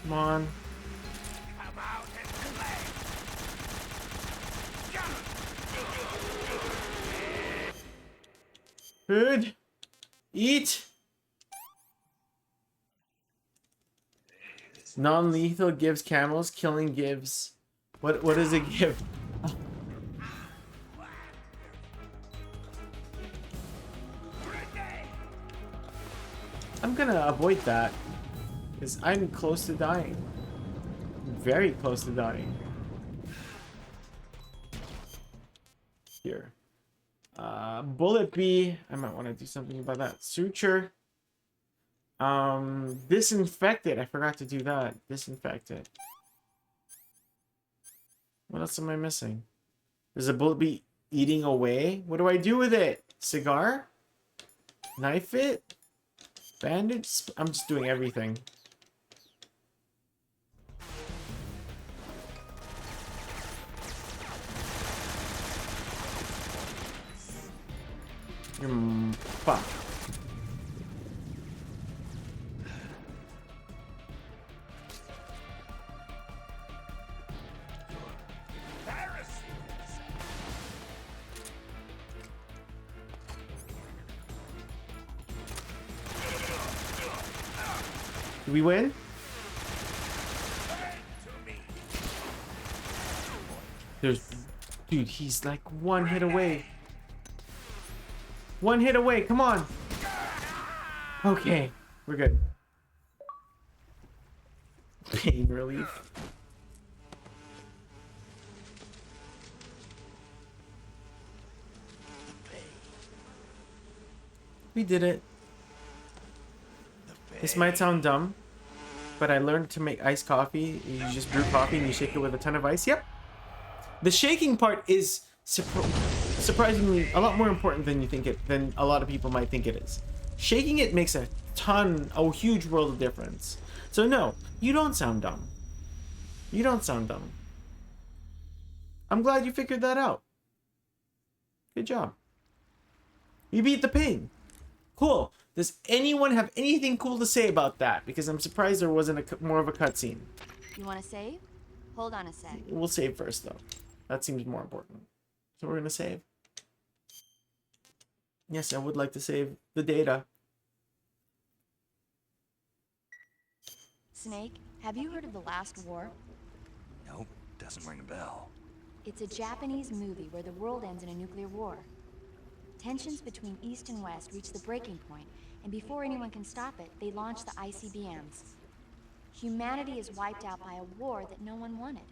Come on. Food. Eat. Non-lethal gives camels. Killing gives... What does it give? I'm gonna avoid that, because I'm close to dying. Very close to dying. Here. Bullet bee. I might want to do something about that. Suture. Disinfect it. I forgot to do that. Disinfect it. What else am I missing? There's a bullet bee eating away. What do I do with it? Cigar? Knife it? Bandage? I'm just doing everything. Fuck. Did we win? Dude, he's like one hit away. One hit away, come on. Okay, we're good. Pain relief. We did it. This might sound dumb, but I learned to make iced coffee. You just brew coffee and you shake it with a ton of ice. Yep. The shaking part is surprisingly a lot more important than than a lot of people might think it is. Shaking it makes a huge world of difference. So no, you don't sound dumb. You don't sound dumb. I'm glad you figured that out. Good job. You beat the pain. Cool. Does anyone have anything cool to say about that? Because I'm surprised there wasn't more of a cutscene. You want to save? Hold on a sec. We'll save first, though. That seems more important. So we're going to save. Yes, I would like to save the data. Snake, have you heard of The Last War? Nope, doesn't ring a bell. It's a Japanese movie where the world ends in a nuclear war. Tensions between East and West reach the breaking point, and before anyone can stop it, they launch the ICBMs. Humanity is wiped out by a war that no one wanted.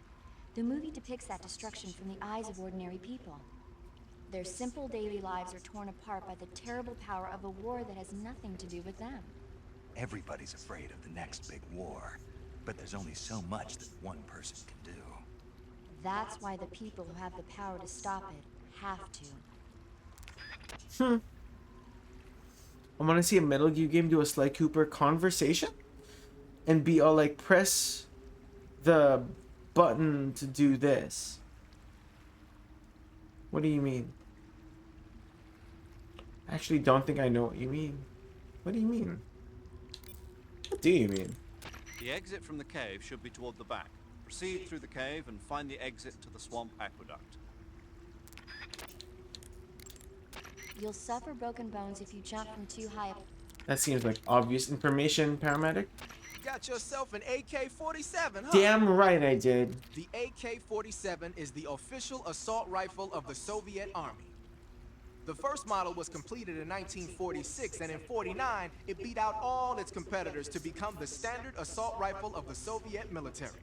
The movie depicts that destruction from the eyes of ordinary people. Their simple daily lives are torn apart by the terrible power of a war that has nothing to do with them. Everybody's afraid of the next big war, but there's only so much that one person can do. That's why the people who have the power to stop it have to. I want to see a Metal Gear game do a Sly Cooper conversation and be all like, press the button to do this. What do you mean? I actually don't think I know what you mean. What do you mean? What do you mean? The exit from the cave should be toward the back. Proceed through the cave and find the exit to the swamp aqueduct. You'll suffer broken bones if you jump from too high up. That seems like obvious information, paramedic. got yourself an AK-47, huh? Damn right I did. The AK-47 is the official assault rifle of the Soviet Army. The first model was completed in 1946, and in 49, it beat out all its competitors to become the standard assault rifle of the Soviet military.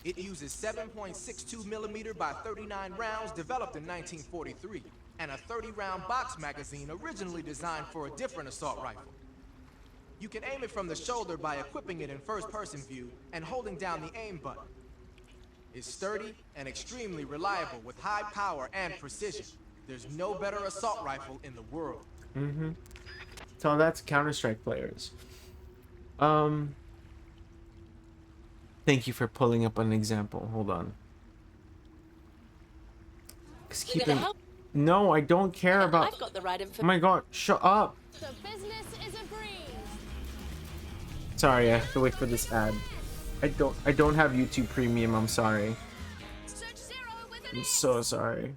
It uses 7.62 millimeter by 39 rounds developed in 1943, and a 30-round box magazine originally designed for a different assault rifle. You can aim it from the shoulder by equipping it in first-person view and holding down the aim button. It's sturdy and extremely reliable with high power and precision. There's no better assault rifle in the world. Mm-hmm. So that's Counter-Strike players. Thank you for pulling up an example. Hold on. No, I don't care about. I've got the right Oh my god, shut up. So business is a breeze. Sorry, I have to wait for this ad. I don't have YouTube Premium, I'm sorry. I'm so sorry.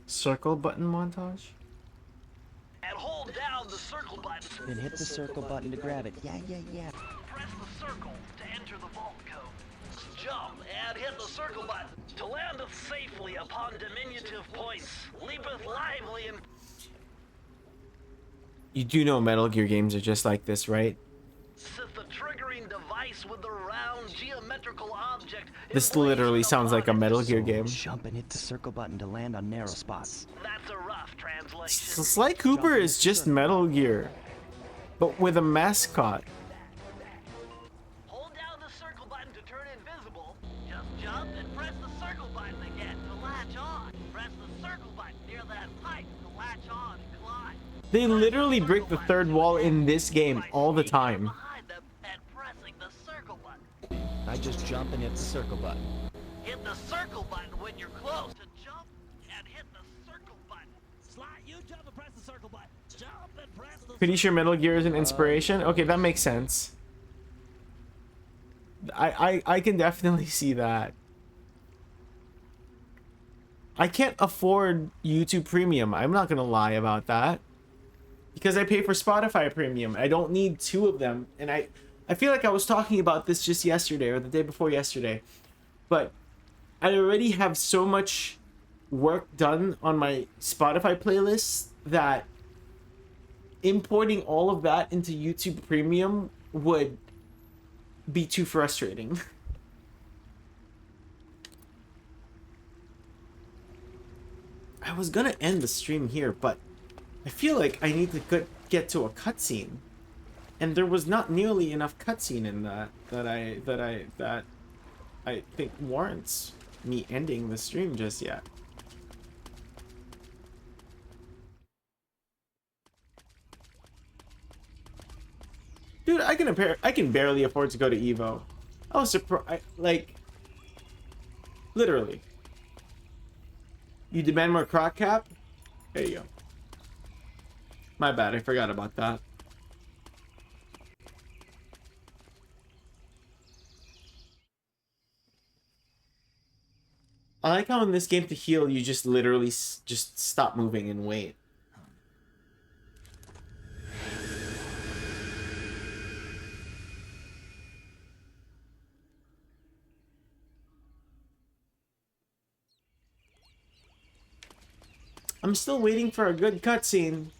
Circle button montage? And hold down the circle button. Then hit the circle button to grab it. Yeah. Press the circle to enter the vault code. Jump and hit the circle button to land safely upon diminutive points. Leapeth lively and... You do know Metal Gear games are just like this, right? Set the triggering device with the round geometrical object. This literally sounds like a Metal Gear game. Jump and hit the circle button to land on narrow spots. That's a rough translation. Sly Cooper is just Metal Gear, but with a mascot. Hold down the circle button to turn invisible. Just jump and press the circle button again to latch on. Press the circle button near that pipe to latch on and climb. They literally break the third wall in this game all the time. I just jump and hit the circle button. Hit the circle button when you're close. To jump and hit the circle button. Slide, you jump and press the circle button. Jump and press the Pretty sure Metal Gear is an inspiration. Okay, that makes sense. I can definitely see that. I can't afford YouTube Premium. I'm not gonna lie about that. Because I pay for Spotify Premium. I don't need two of them. And I feel like I was talking about this just yesterday or the day before yesterday. But I already have so much work done on my Spotify playlist that importing all of that into YouTube Premium would be too frustrating. I was gonna end the stream here, but I feel like I need to get to a cutscene, and there was not nearly enough cutscene in that I think warrants me ending the stream just yet. Dude, I can barely afford to go to Evo. I was surprised, like, literally. You demand more croc cap? There you go. My bad, I forgot about that. I like how in this game to heal, you just literally just stop moving and wait. I'm still waiting for a good cutscene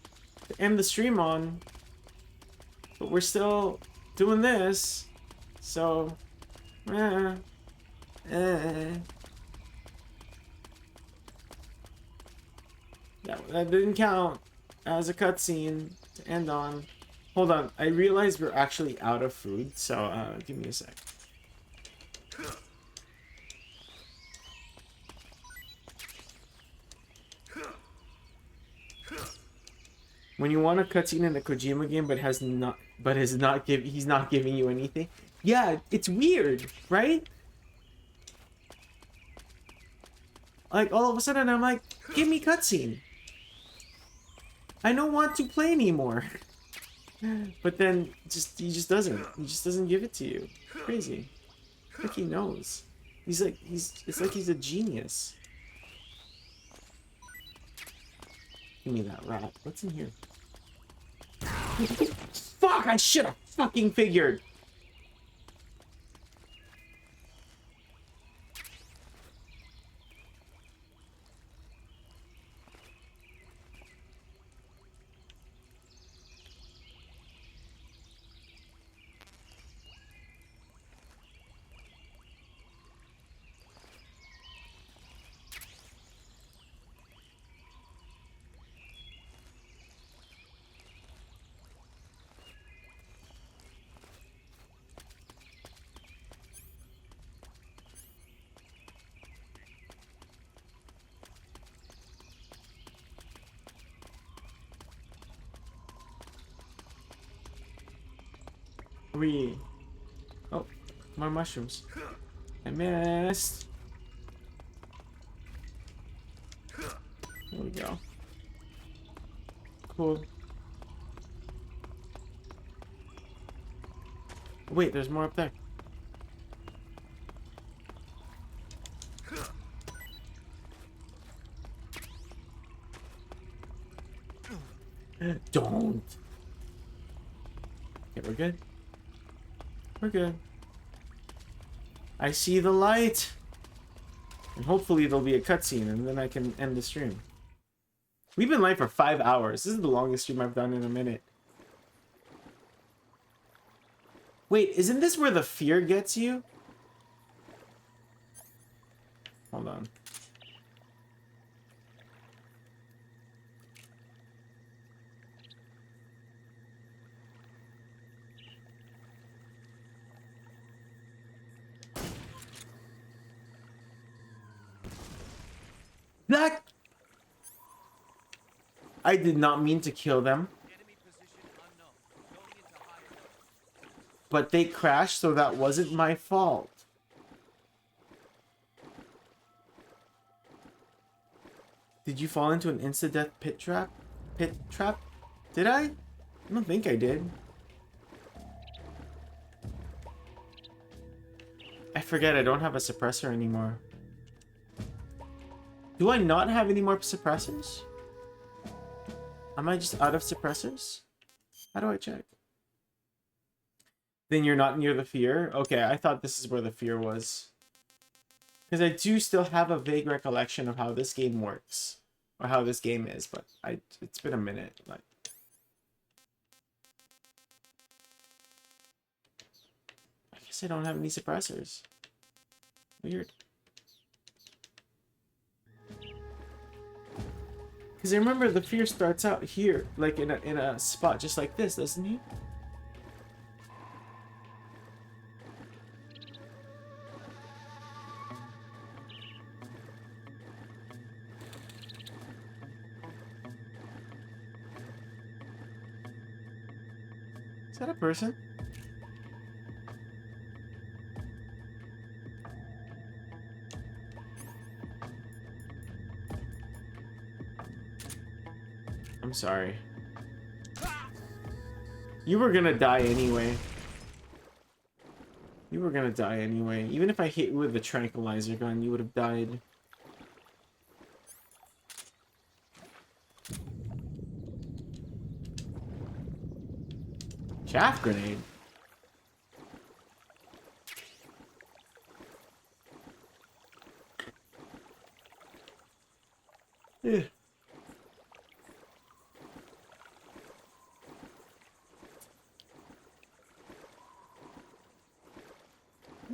to end the stream on, but we're still doing this, so that didn't count as a cutscene to end on. Hold on, I realized we're actually out of food, so give me a sec. When you want a cutscene in a Kojima game, he's not giving you anything. Yeah, it's weird, right? Like all of a sudden, I'm like, give me cutscene. I don't want to play anymore. But then, he just doesn't give it to you. Crazy. Like he knows. It's like he's a genius. Give me that rat. What's in here? Fuck! Fuck, I should have fucking figured. Oh, more mushrooms. I missed. There we go. Cool. Wait, there's more up there. Don't. Okay, we're good. We're good. I see the light. And hopefully there'll be a cutscene and then I can end the stream. We've been live for 5 hours. This is the longest stream I've done in a minute. Wait, isn't this where the fear gets you? Hold on. That... I did not mean to kill them. But they crashed, so that wasn't my fault. Did you fall into an insta-death pit trap? Pit trap? Did I? I don't think I did. I forget I don't have a suppressor anymore. Do I not have any more suppressors? Am I just out of suppressors? How do I check? Then you're not near the fear? Okay, I thought this is where the fear was. Because I do still have a vague recollection of how this game works. Or how this game is, but it's been a minute. Like, I guess I don't have any suppressors. Weird. Because I remember the fear starts out here, like in a spot just like this, doesn't he? Is that a person? I'm sorry. You were gonna die anyway. You were gonna die anyway. Even if I hit you with the tranquilizer gun, you would have died. Chaff grenade. Yeah.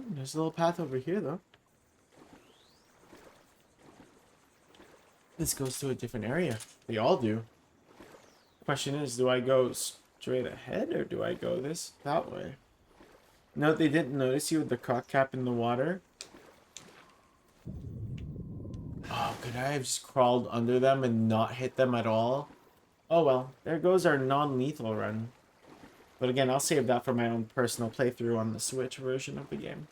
There's a little path over here, though. This goes to a different area. They all do. Question is, do I go straight ahead or do I go that way? No, they didn't notice you with the croc cap in the water. Oh, could I have just crawled under them and not hit them at all? Oh well, there goes our non-lethal run. But again, I'll save that for my own personal playthrough on the Switch version of the game.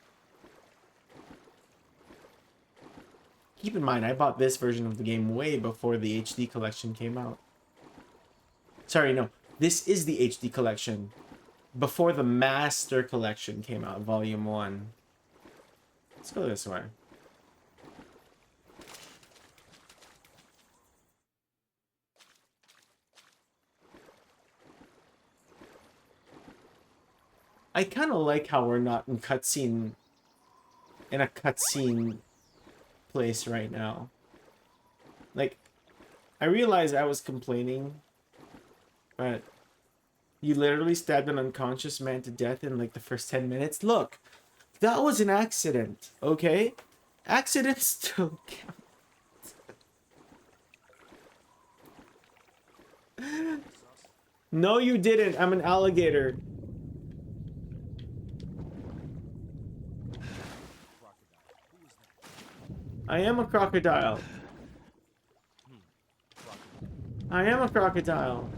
Keep in mind, I bought this version of the game way before the HD collection came out. Sorry, no. This is the HD collection. Before the Master Collection came out, Volume 1. Let's go this way. I kind of like how we're not in a cutscene place right now. Like, I realized I was complaining, but you literally stabbed an unconscious man to death in like the first 10 minutes. Look, that was an accident, okay? Accidents still count. No, you didn't. I'm an alligator. I am a crocodile. I am a crocodile.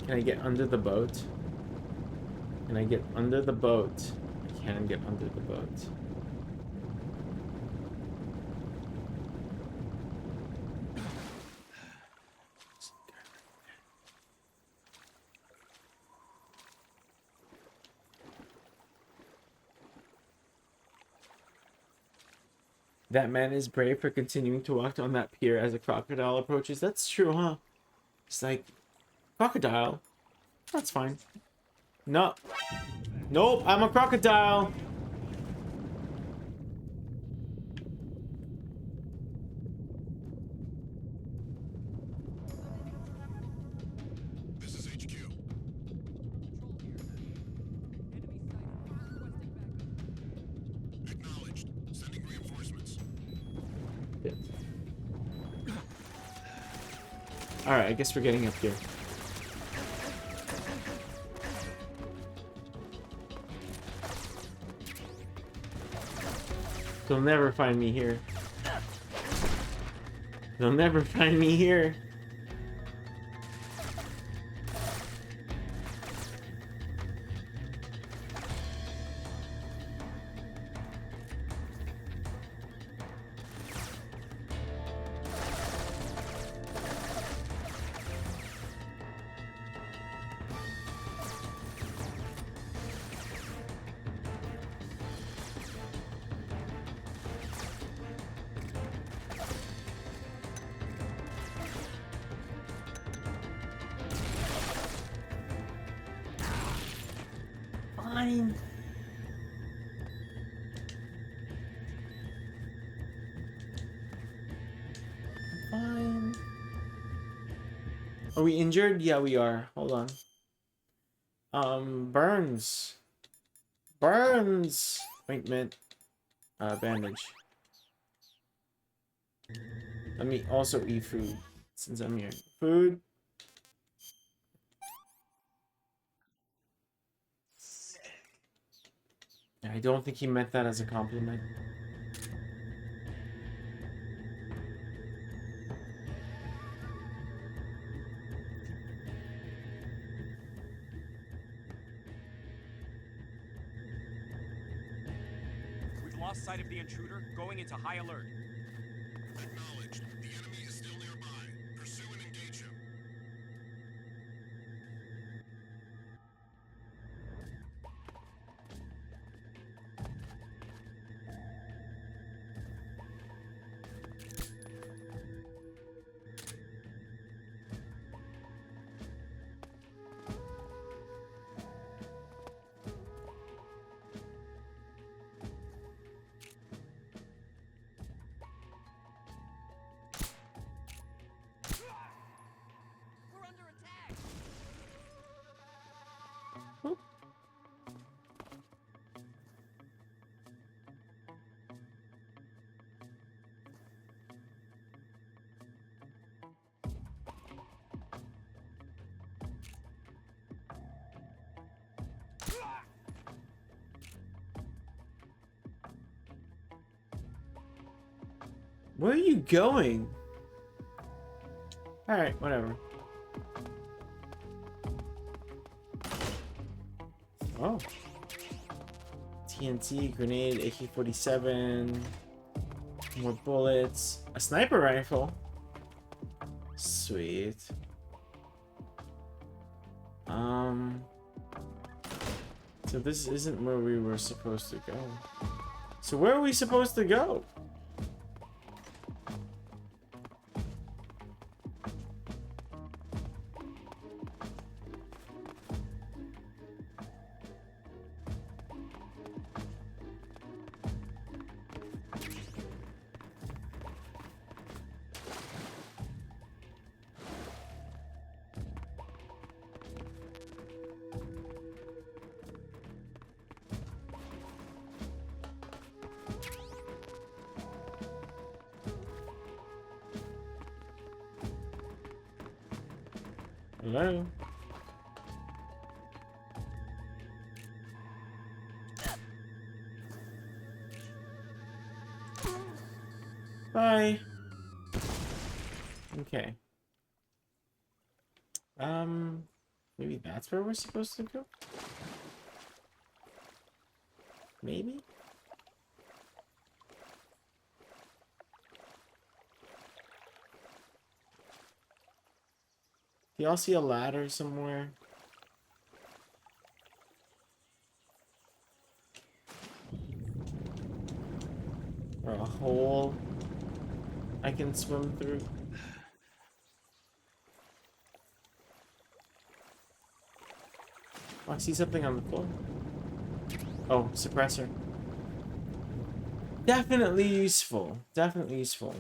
Can I get under the boat? Can I get under the boat? I can get under the boat. That man is brave for continuing to walk on that pier as a crocodile approaches. That's true, huh? It's like, crocodile? That's fine. No. Nope, I'm a crocodile. This is HQ. Acknowledged. Sending reinforcements. Yeah. Alright, I guess we're getting up here. They'll never find me here. They'll never find me here. Fine. Fine. Are we injured? Yeah, we are. Hold on. Burns. Burns. Ointment. Bandage. Let me also eat food since I'm here. Food. I don't think he meant that as a compliment. We've lost sight of the intruder, going into high alert. Acknowledged. The enemy is still nearby. Pursue and engage him. Where are you going? Alright, whatever. Oh. TNT, grenade, AK-47. More bullets. A sniper rifle. Sweet. So this isn't where we were supposed to go. So where are we supposed to go? Hello? Bye. Okay. Maybe that's where we're supposed to go? Maybe? Do y'all see a ladder somewhere? Or a hole I can swim through? Oh, I see something on the floor. Oh, suppressor. Definitely useful. Definitely useful.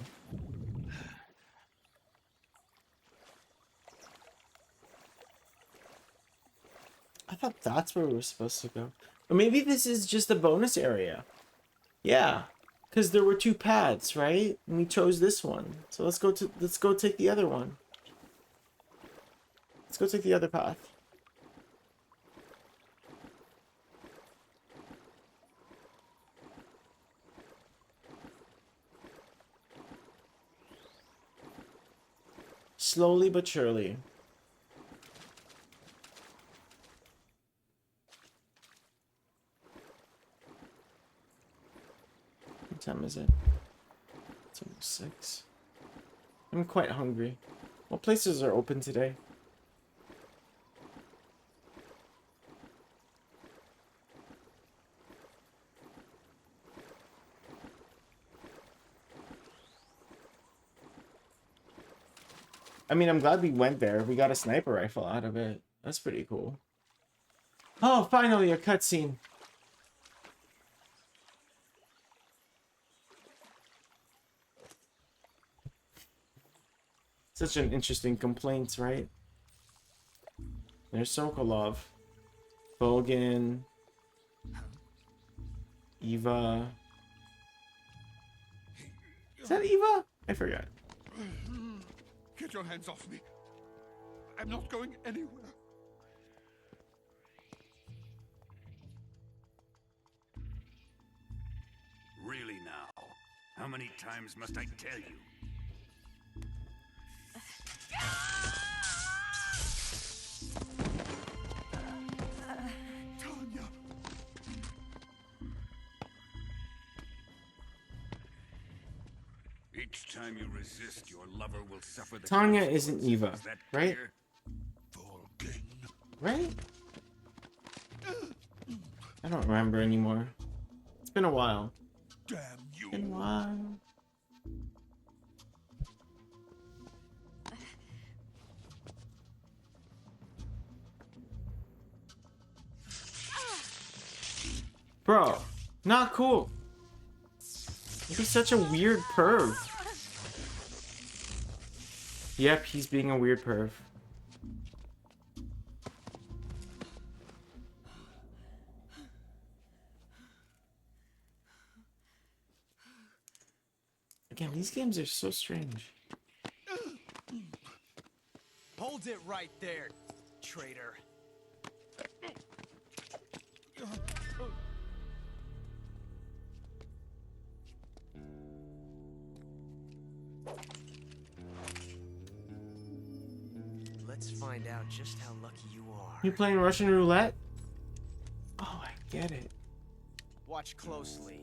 I thought that's where we were supposed to go. Or maybe this is just a bonus area. Yeah. Because there were 2 paths, right? And we chose this one. So let's go take the other one. Let's go take the other path. Slowly but surely. What time is it? It's almost 6. I'm quite hungry. What places are open today? I mean, I'm glad we went there. We got a sniper rifle out of it. That's pretty cool. Oh, finally a cutscene. Such an interesting complaint, right? There's Sokolov. Bogan. Eva. Is that Eva? I forgot. Get your hands off me. I'm not going anywhere. Really now? How many times must I tell you? Tanya! Each time you resist, your lover will suffer the Tanya isn't Eva, Is that right? clear? Right? I don't remember anymore. It's been a while. Damn you! Been a while. Bro, not cool. He's such a weird perv. Yep, he's being a weird perv. Again, these games are so strange. Hold it right there, traitor. Let's find out just how lucky you are. You playing Russian roulette? Oh, I get it. Watch closely.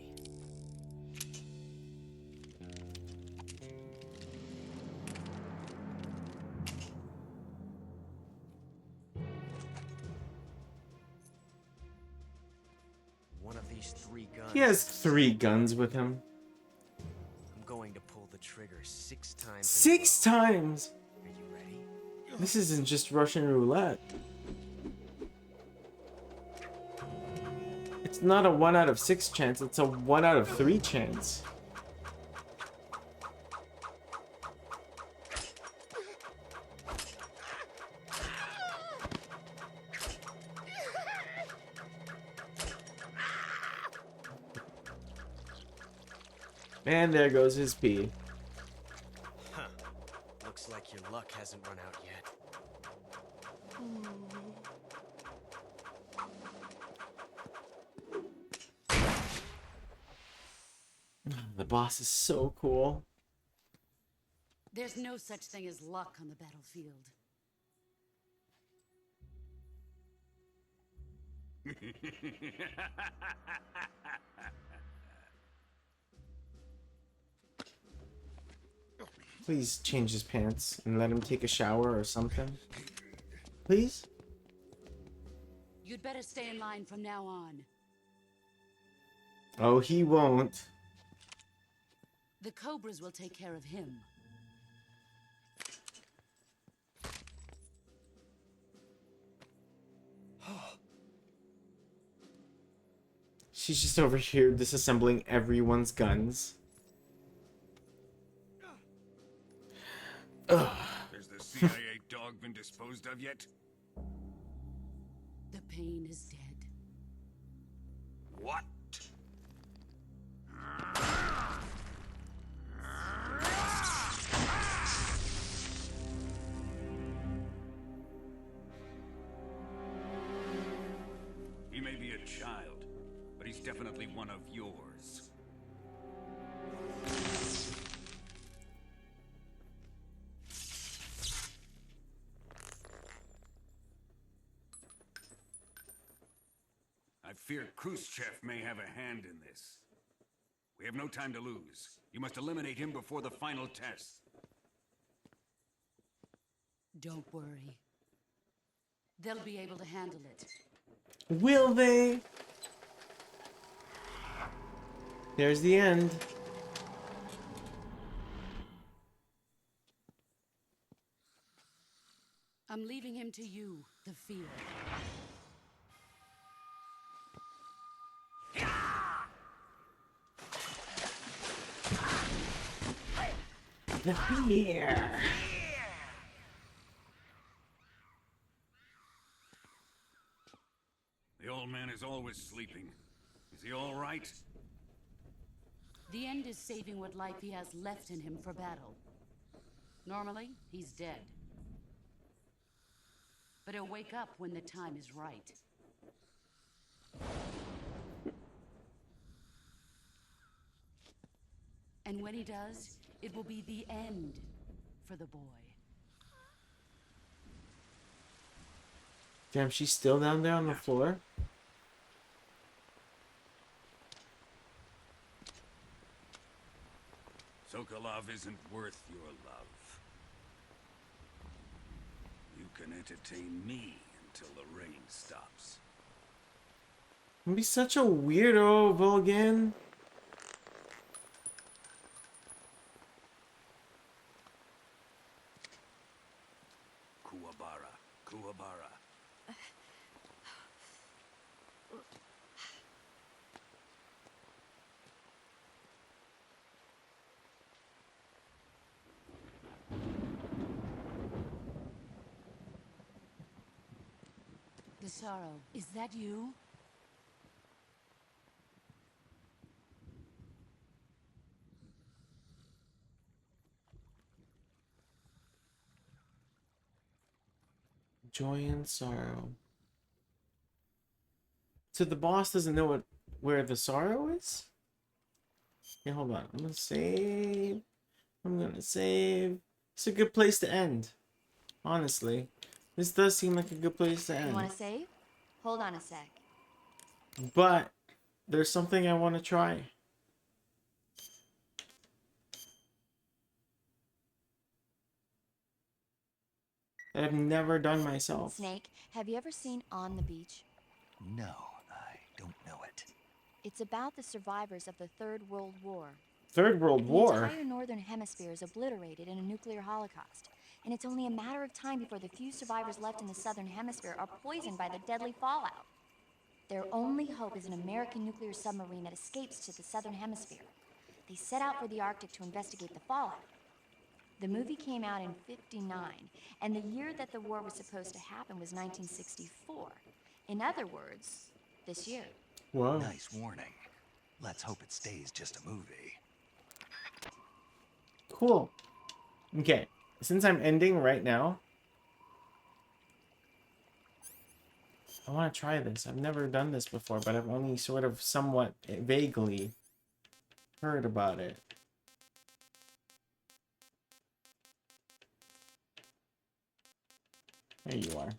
just 3 guns. He has 3 guns with him. I'm going to pull the trigger 6 times. 6 times! Are you ready? This isn't just Russian roulette. It's not a 1 out of 6 chance, it's a 1 out of 3 chance. And there goes his pee. Huh. Looks like your luck hasn't run out yet. The boss is so cool. There's no such thing as luck on the battlefield. Please change his pants and let him take a shower or something. Please? You'd better stay in line from now on. Oh, he won't. The Cobras will take care of him. She's just over here disassembling everyone's guns. Ugh. Has the CIA dog been disposed of yet? The pain is dead. What? He may be a child, but he's definitely one of yours. I fear Khrushchev may have a hand in this. We have no time to lose. You must eliminate him before the final test. Don't worry. They'll be able to handle it. Will they? There's the end. I'm leaving him to you, the field. The fear. The old man is always sleeping. Is he all right? The end is saving what life he has left in him for battle. Normally, he's dead. But he'll wake up when the time is right. And when he does, it will be the end for the boy. Damn, she's still down there on the floor? Sokolov isn't worth your love. You can entertain me until the rain stops. Don't be such a weirdo, Volgan. Kuwabara, Kuwabara. The sorrow, is that you? Joy and sorrow. So the boss doesn't know where the sorrow is? Okay, hold on. I'm gonna save. It's a good place to end. Honestly. This does seem like a good place to You end. want to save? Hold on a sec. But there's something I want to try. That I've never done myself. Snake, have you ever seen On the Beach? No, I don't know it. It's about the survivors of the Third World War. Third World War? The entire northern hemisphere is obliterated in a nuclear holocaust, and it's only a matter of time before the few survivors left in the southern hemisphere are poisoned by the deadly fallout. Their only hope is an American nuclear submarine that escapes to the southern hemisphere. They set out for the Arctic to investigate the fallout. The movie came out in '59, and the year that the war was supposed to happen was 1964. In other words, this year. Whoa. Nice warning. Let's hope it stays just a movie. Cool. Okay, since I'm ending right now, I want to try this. I've never done this before, but I've only sort of somewhat vaguely heard about it. There you are.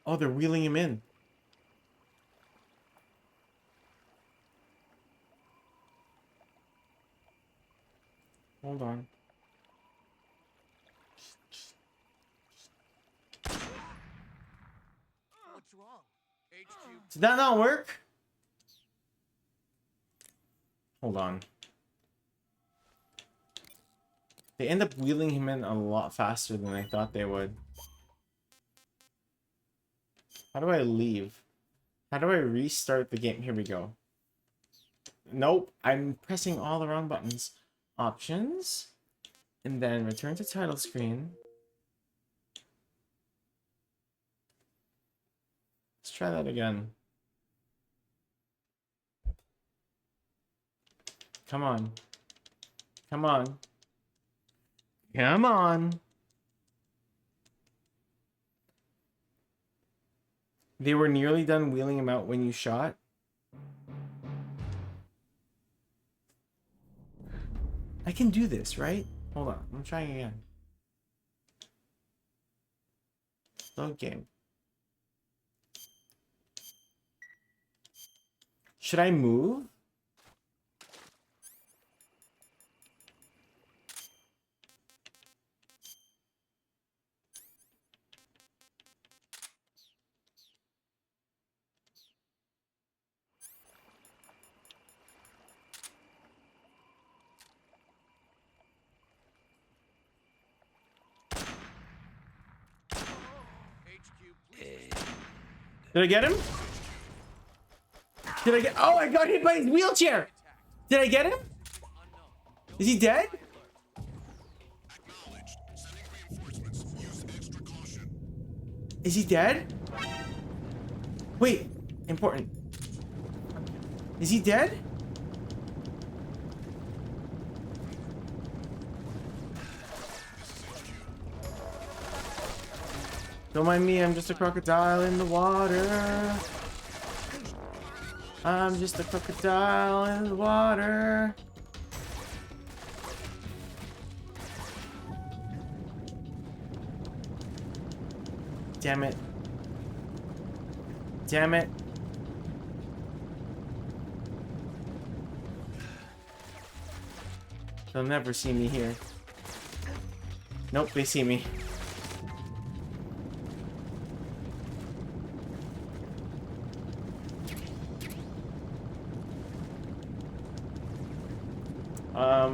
Oh, they're wheeling him in. Hold on. What's wrong? HQ. Did that not work? Hold on. They end up wheeling him in a lot faster than I thought they would. How do I leave? How do I restart the game? Here we go. Nope, I'm pressing all the wrong buttons. Options, and then return to title screen. Let's try that again. Come on. Come on. Come on. They were nearly done wheeling him out when you shot. I can do this, right? Hold on, I'm trying again. Load game. Should I move? Did I get him? Did I get... Oh, I got hit by his wheelchair! Did I get him? Is he dead? Is he dead? Wait, important. Is he dead? Don't mind me, I'm just a crocodile in the water. I'm just a crocodile in the water. Damn it. Damn it. They'll never see me here. Nope, they see me.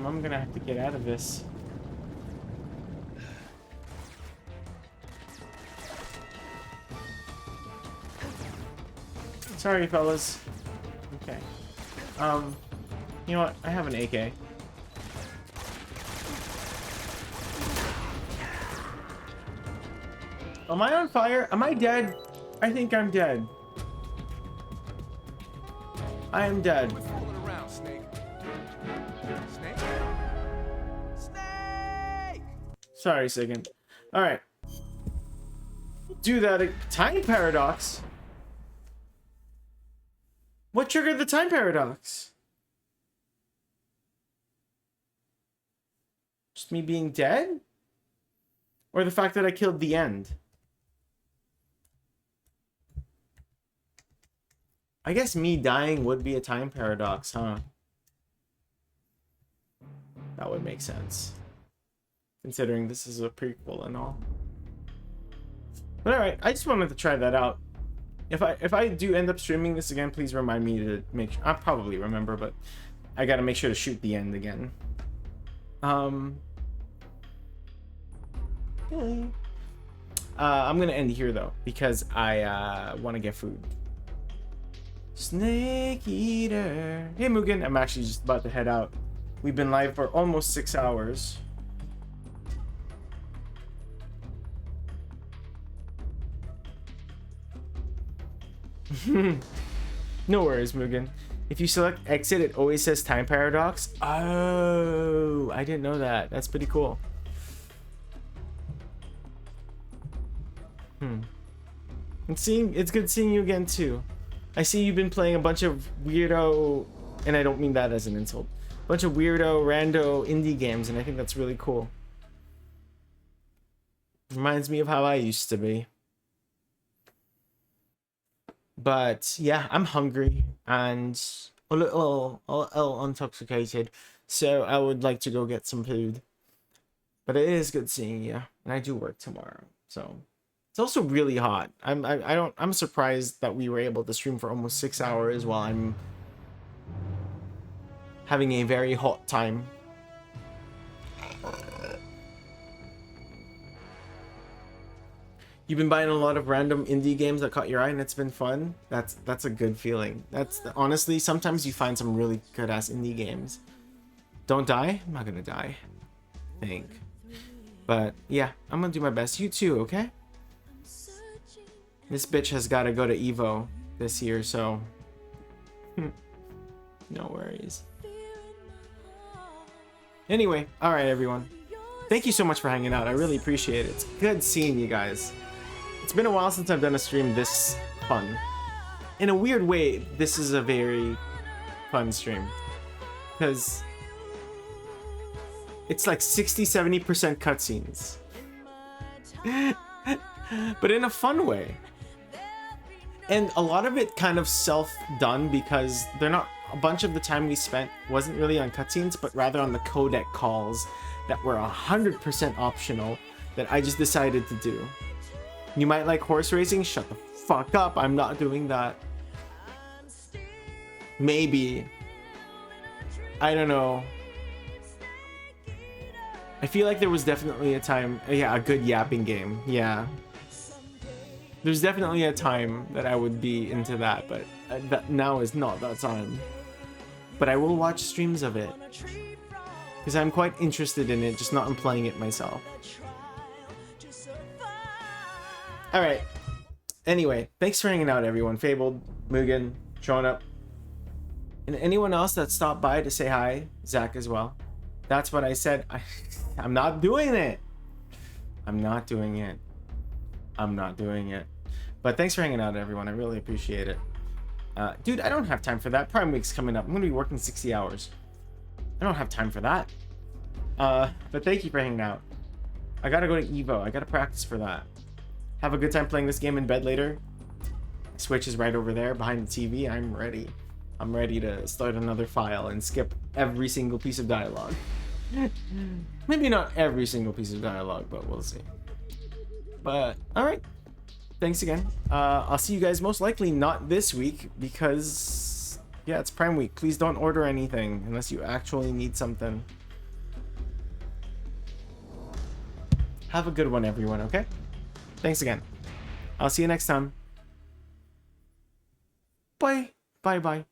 I'm gonna have to get out of this. Sorry, fellas. Okay. You know what? I have an AK. Am I on fire? Am I dead? I think I'm dead. I am dead. What's fooling around, Snake? Snake? Snake! Sorry, second. Alright. Do that. Time paradox? What triggered the time paradox? Just me being dead? Or the fact that I killed the end? I guess me dying would be a time paradox, huh? That would make sense. Considering this is a prequel and all. But alright, I just wanted to try that out. If I do end up streaming this again, please remind me to make sure. I'll probably remember, but I gotta make sure to shoot the end again. I'm gonna end here though, because I want to get food. Snake Eater. Hey Mugen, I'm actually just about to head out. We've been live for almost 6 hours. No worries, Mugen. If you select exit, it always says time paradox. Oh, I didn't know that. That's pretty cool. It's good seeing you again too. I see you've been playing a bunch of weirdo, and I don't mean that as an insult, bunch of weirdo, rando indie games, and I think that's really cool. Reminds me of how I used to be. But yeah, I'm hungry and a little intoxicated, so I would like to go get some food. But it is good seeing you, and I do work tomorrow, so it's also really hot. I'm surprised that we were able to stream for almost 6 hours while I'm having a very hot time. You've been buying a lot of random indie games that caught your eye, and it's been fun. That's a good feeling. Honestly, sometimes you find some really good ass indie games. Don't die. I'm not gonna die, I think. But yeah, I'm gonna do my best. You too, okay? This bitch has got to go to Evo this year, so no worries. Anyway, all right, everyone. Thank you so much for hanging out. I really appreciate it. It's good seeing you guys. It's been a while since I've done a stream this fun. In a weird way, this is a very fun stream. Because it's like 60-70% cutscenes. But in a fun way. And a lot of it kind of self-done because they're not... A bunch of the time we spent wasn't really on cutscenes, but rather on the codec calls that were 100% optional that I just decided to do. You might like horse racing? Shut the fuck up. I'm not doing that. Maybe. I don't know. I feel like there was definitely a time... Yeah, a good yapping game. Yeah. There's definitely a time that I would be into that, but that now is not that time. But I will watch streams of it. Because I'm quite interested in it, just not in playing it myself. Alright. Anyway, thanks for hanging out, everyone. Fabled, Mugen, showing up. And anyone else that stopped by to say hi, Zach as well. That's what I said. I'm not doing it. I'm not doing it. I'm not doing it. But thanks for hanging out, everyone. I really appreciate it. Dude, I don't have time for that. Prime Week's coming up. I'm going to be working 60 hours. I don't have time for that. But thank you for hanging out. I got to go to Evo. I got to practice for that. Have a good time playing this game in bed later. Switch is right over there behind the TV. I'm ready. I'm ready to start another file and skip every single piece of dialogue. Maybe not every single piece of dialogue, but we'll see. But, alright. Thanks again. I'll see you guys most likely not this week because, yeah, it's Prime Week. Please don't order anything unless you actually need something. Have a good one, everyone, okay? Thanks again. I'll see you next time. Bye. Bye-bye.